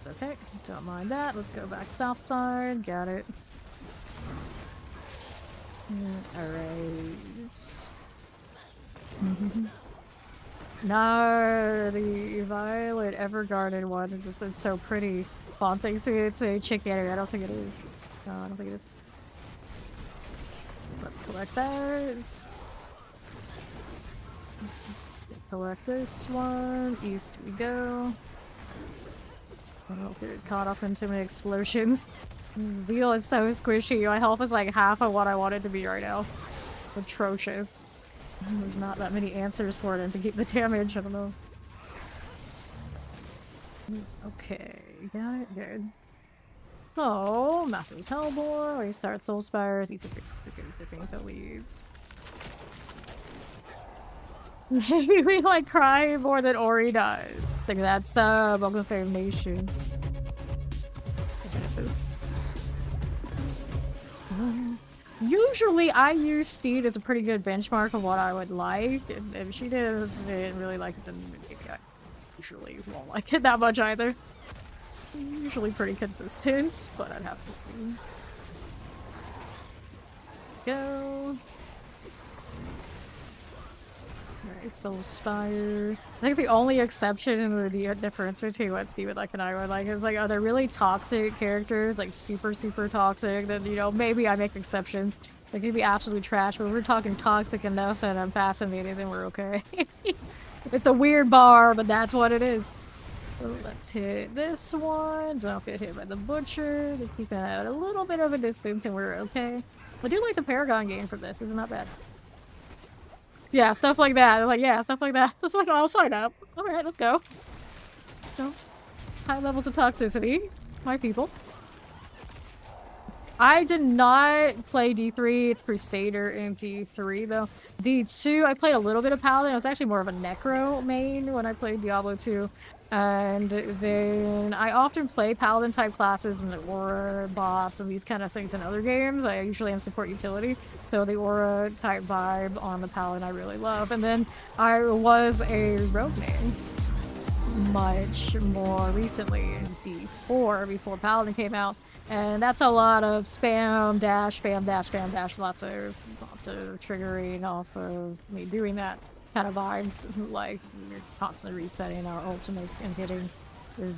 Okay, don't mind that. Let's go back south side. Got it. Alright. No, the Violet Evergarden one is just, it's so pretty. Fawn thinks it's a chicken. I don't think it is. No, I don't think it is. Let's collect those. Collect this one. East we go. I don't get caught up in too many explosions. Veal is so squishy. My health is like half of what I want it to be right now. Atrocious. There's not that many answers for it, and to keep the damage, I don't know. Okay, got it, good. So, Massive Hellbore, we start Soul Spires, eat the things that leads. Maybe we like cry more than Ori does. I think that's Boba Fame Nation. Usually I use Steed as a pretty good benchmark of what I would like, and if she didn't really like it, then maybe I usually won't like it that much either. Usually pretty consistent, but I'd have to see. Go. Alright, Soul Spire. I think the only exception in the difference between what Steve would like and I would like is like, are there really toxic characters, like super toxic, then, you know, maybe I make exceptions. They could be absolute trash, but we're talking toxic enough and I'm fascinated and we're okay. It's a weird bar, but that's what it is. So let's hit this one. Don't get hit by the butcher. Just keep it at a little bit of a distance and we're okay. I do like the Paragon game for this. Isn't that bad? Yeah, stuff like that. Like, yeah, stuff like that. It's like, oh, I'll sign up. Alright, let's go. So, high levels of toxicity. My people. I did not play D3. It's Crusader in D3, though. D2, I played a little bit of Paladin. I was actually more of a Necro main when I played Diablo 2. And then I often play Paladin-type classes and the Aura bots and these kind of things in other games. I usually am support utility, so the Aura-type vibe on the Paladin I really love. And then I was a rogue main much more recently in D4 before Paladin came out. And that's a lot of spam dash, spam dash, spam dash, lots of triggering off of me doing that kind of vibes, like you're constantly resetting our ultimates and hitting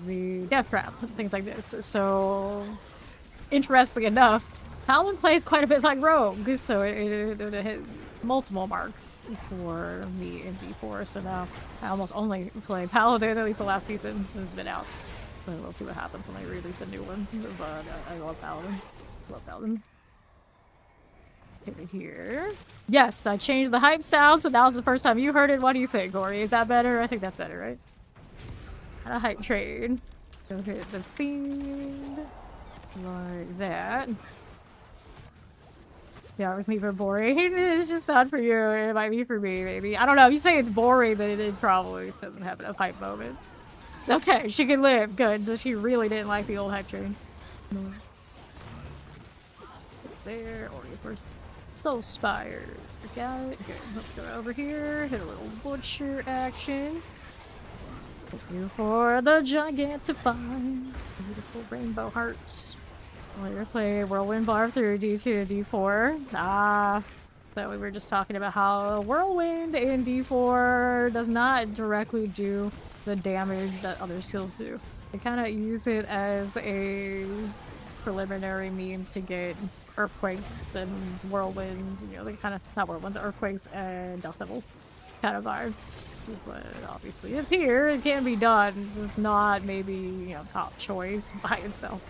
the death trap, things like this. So, interesting enough, Paladin plays quite a bit like Rogue, so it hit multiple marks for me in D4. So now I almost only play Paladin, at least the last season since it's been out. But we'll see what happens when I release a new one. But I love Paladin. Love Paladin. Over here. Yes, I changed the hype sound, so that was the first time you heard it. What do you think, Ori? Is that better? I think that's better, right? And a hype trade. Go hit the Fiend. Like that. Yeah, it was neither boring. It's just not for you. It might be for me, maybe. I don't know. If you say it's boring, then it probably doesn't have enough hype moments. Okay, she can live. Good. So she really didn't like the old hype train. There, Ori first. Soul Spire. Got it. Okay, let's go over here. Hit a little butcher action. Thank you for the Gigantify. Beautiful rainbow hearts. Later play Whirlwind Bar through D2 to D4. Ah, so we were just talking about how Whirlwind in D4 does not directly do the damage that other skills do. They kind of use it as a preliminary means to get earthquakes and whirlwinds, you know, they kind of, not whirlwinds, earthquakes and dust devils kind of vibes. But obviously it's here, it can be done, it's just not maybe, you know, top choice by itself.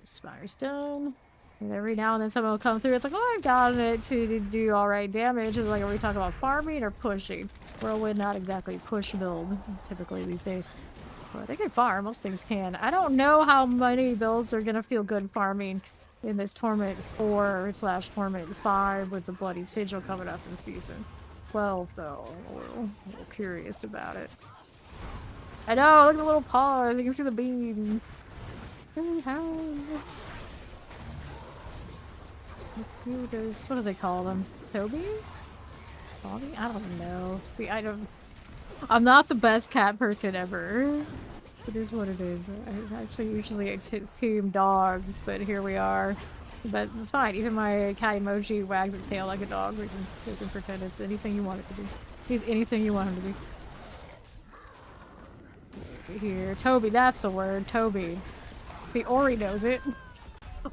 Spire's done. And every now and then someone will come through, it's like, oh, I've gotten it to do alright damage. It's like, are we talking about farming or pushing? Whirlwind, not exactly push build, typically these days. But they can farm, most things can. I don't know how many builds are gonna feel good farming in this Torment 4 / Torment 5 with the Bloody Sigil coming up in Season 12, though. I'm a little curious about it. I know, look at the little paws, you can see the beams. What do they call them? Tobies? Bobby? I don't know. See, I'm not the best cat person ever. It is what it is. I actually usually team dogs, but here we are. But it's fine. Even my cat emoji wags its tail like a dog. We can pretend it's anything you want it to be. He's anything you want him to be. Here. Toby, that's the word. Tobies. See, Ori knows it.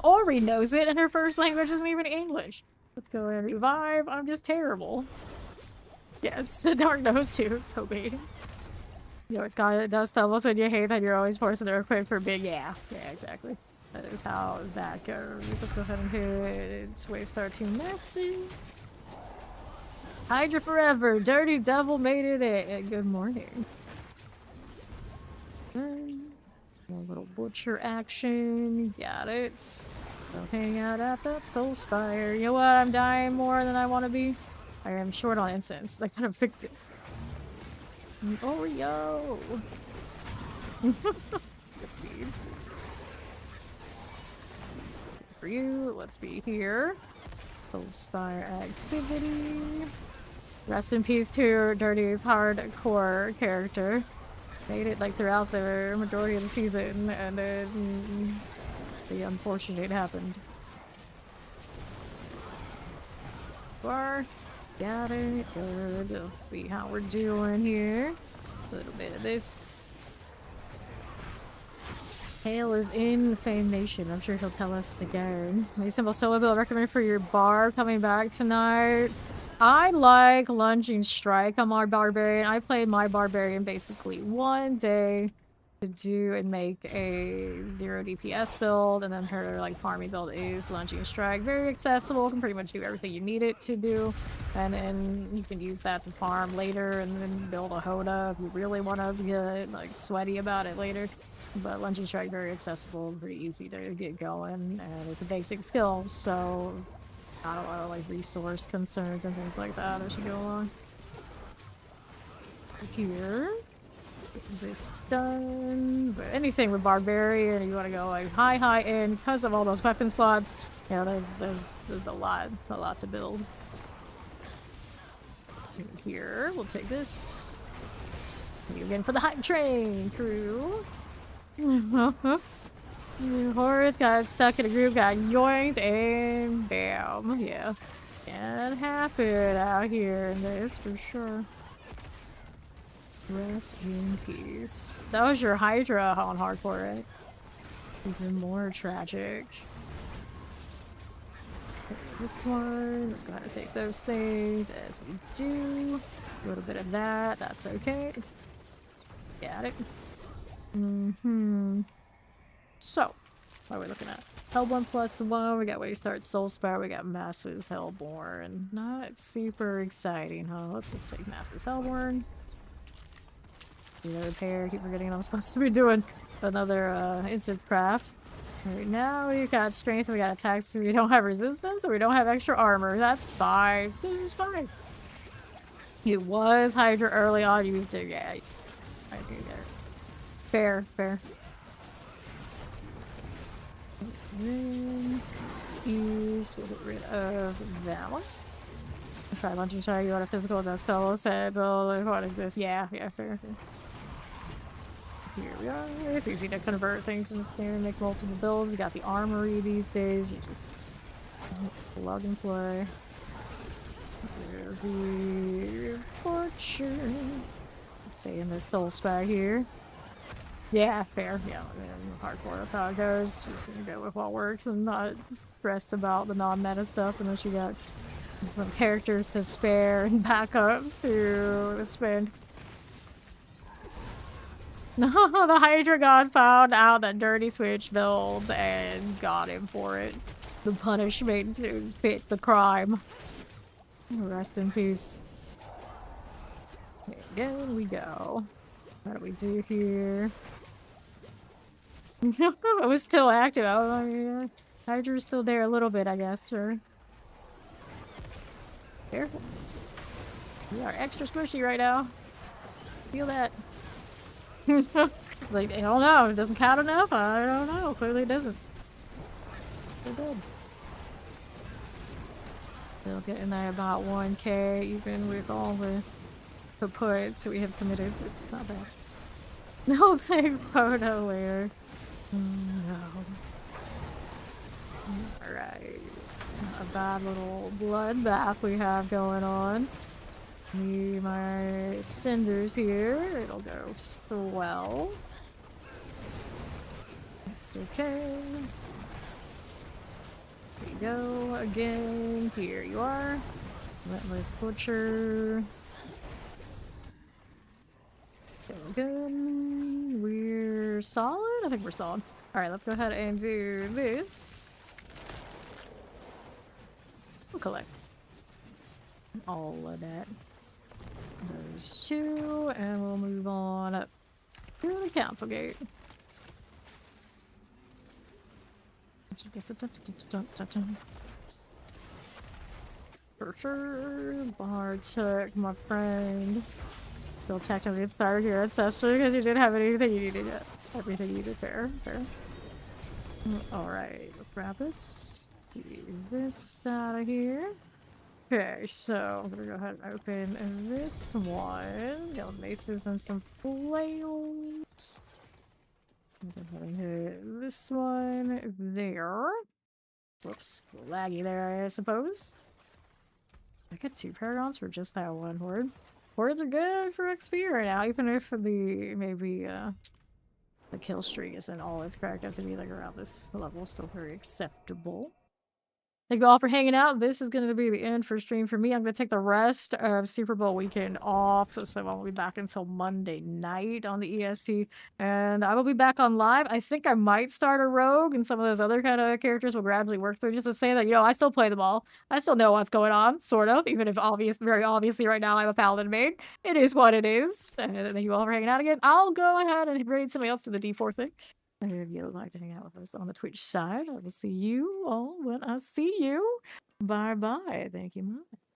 Ori knows it, and her first language isn't even English. Let's go and revive. I'm just terrible. Yes, Dark knows too, Toby. You always got it. Dust devils when you hate that you're always forcing the earthquake for big. Yeah, exactly. That is how that goes. Let's go ahead and hit wave start 2 messy. Hydra forever. Dirty devil made it. Good morning. More little butcher action. Got it. Go hang out at that soul spire. You know what? I'm dying more than I want to be. I am short on incense. I gotta fix it. Oreo! For you, let's be here. Soul spire activity. Rest in peace to Dirty's hardcore character. Made it like throughout the majority of the season, and then the unfortunate happened. Bar, got it, good. Let's see how we're doing here. A little bit of this. Hale is in Fame Nation. I'm sure he'll tell us again. Maybe simple solo build recommend for your bar coming back tonight. I like Lunging Strike on my Barbarian. I played my Barbarian basically one day to do and make a 0 DPS build, and then her like farming build is Lunging Strike. Very accessible, can pretty much do everything you need it to do, and then you can use that to farm later and then build a Hoda if you really want to get like sweaty about it later. But Lunging Strike, very accessible, pretty easy to get going, and it's a basic skill, so not a lot of like resource concerns and things like that as you go along. Here, get this done. But anything with Barbarian, you want to go like high end because of all those weapon slots. Yeah, there's a lot to build. Here, we'll take this. Again for the hype train crew. Horus got stuck in a groove, got yoinked, and bam. Yeah. Can't happen out here in this for sure. Rest in peace. That was your Hydra on hardcore, right? Even more tragic. This one. Let's go ahead and take those things as we do. A little bit of that. That's okay. Got it. So, what are we looking at? Hellborn +1, we got Waystart Soulspire, we got Massive Hellborn. Not super exciting, huh? Let's just take Massive Hellborn. Another pair, keep forgetting I'm supposed to be doing another instance craft. Right now we've got strength, we got attacks, so we don't have resistance, or we don't have extra armor. That's fine. This is fine. It was Hydra early on, you did, yeah. I do that. Fair. Then we'll get rid of that one. Try launching shot, you want a physical that solo said, well, what is this? Yeah, fair. Here we are. It's easy to convert things in this game and make multiple builds. You got the armory these days, you just plug and play. The fortune. Stay in this soul spot here. Yeah, fair. Yeah, hardcore. That's how it goes. Just gonna go with what works and not stress about the non-meta stuff unless you got some characters to spare and backups to spend. No, the Hydra God found out that Dirty Switch builds and got him for it. The punishment to fit the crime. Rest in peace. There we go. What do we do here? It was still active. Oh, yeah. Hydra's still there a little bit, I guess, or... Careful. We are extra squishy right now. Feel that. Like, I don't know. It doesn't count enough? I don't know. Clearly it doesn't. Still good. Still getting there about 1k, even with all the puts we have committed. It's not bad. No, take photo later. No. Alright. A bad little bloodbath we have going on. Need my cinders here. It'll go swell. It's okay. Here you go again. Here you are. Relentless Butcher. Feeling good. We're solid? I think we're solid. Alright, let's go ahead and do this. We'll collect all of that. Those two, and we'll move on up to the council gate. For sure. Bartek, my friend. Still technically get started here, especially because you didn't have anything you needed yet. Everything you did, fair. Alright, let's grab this. Leave this out of here. Okay, so I'm gonna go ahead and open this one. Got maces and some flails. I'm gonna hit this one there. Whoops, laggy there, I suppose. I get 2 paragons for just that one horde. Hordes are good for XP right now, even if the kill streak isn't all it's cracked up to be. Like around this level, still very acceptable. Thank you all for hanging out. This is going to be the end for stream for me. I'm going to take the rest of Super Bowl weekend off, so I won't be back until Monday night on the EST. And I will be back on live. I think I might start a rogue, and some of those other kind of characters will gradually work through, just to say that, you know, I still play them all. I still know what's going on, sort of, even if very obviously right now I'm a Paladin main. It is what it is. And thank you all for hanging out again. I'll go ahead and raid somebody else to the D4 thing. If you would like to hang out with us on the Twitch side, I will see you all when I see you. Bye bye. Thank you much.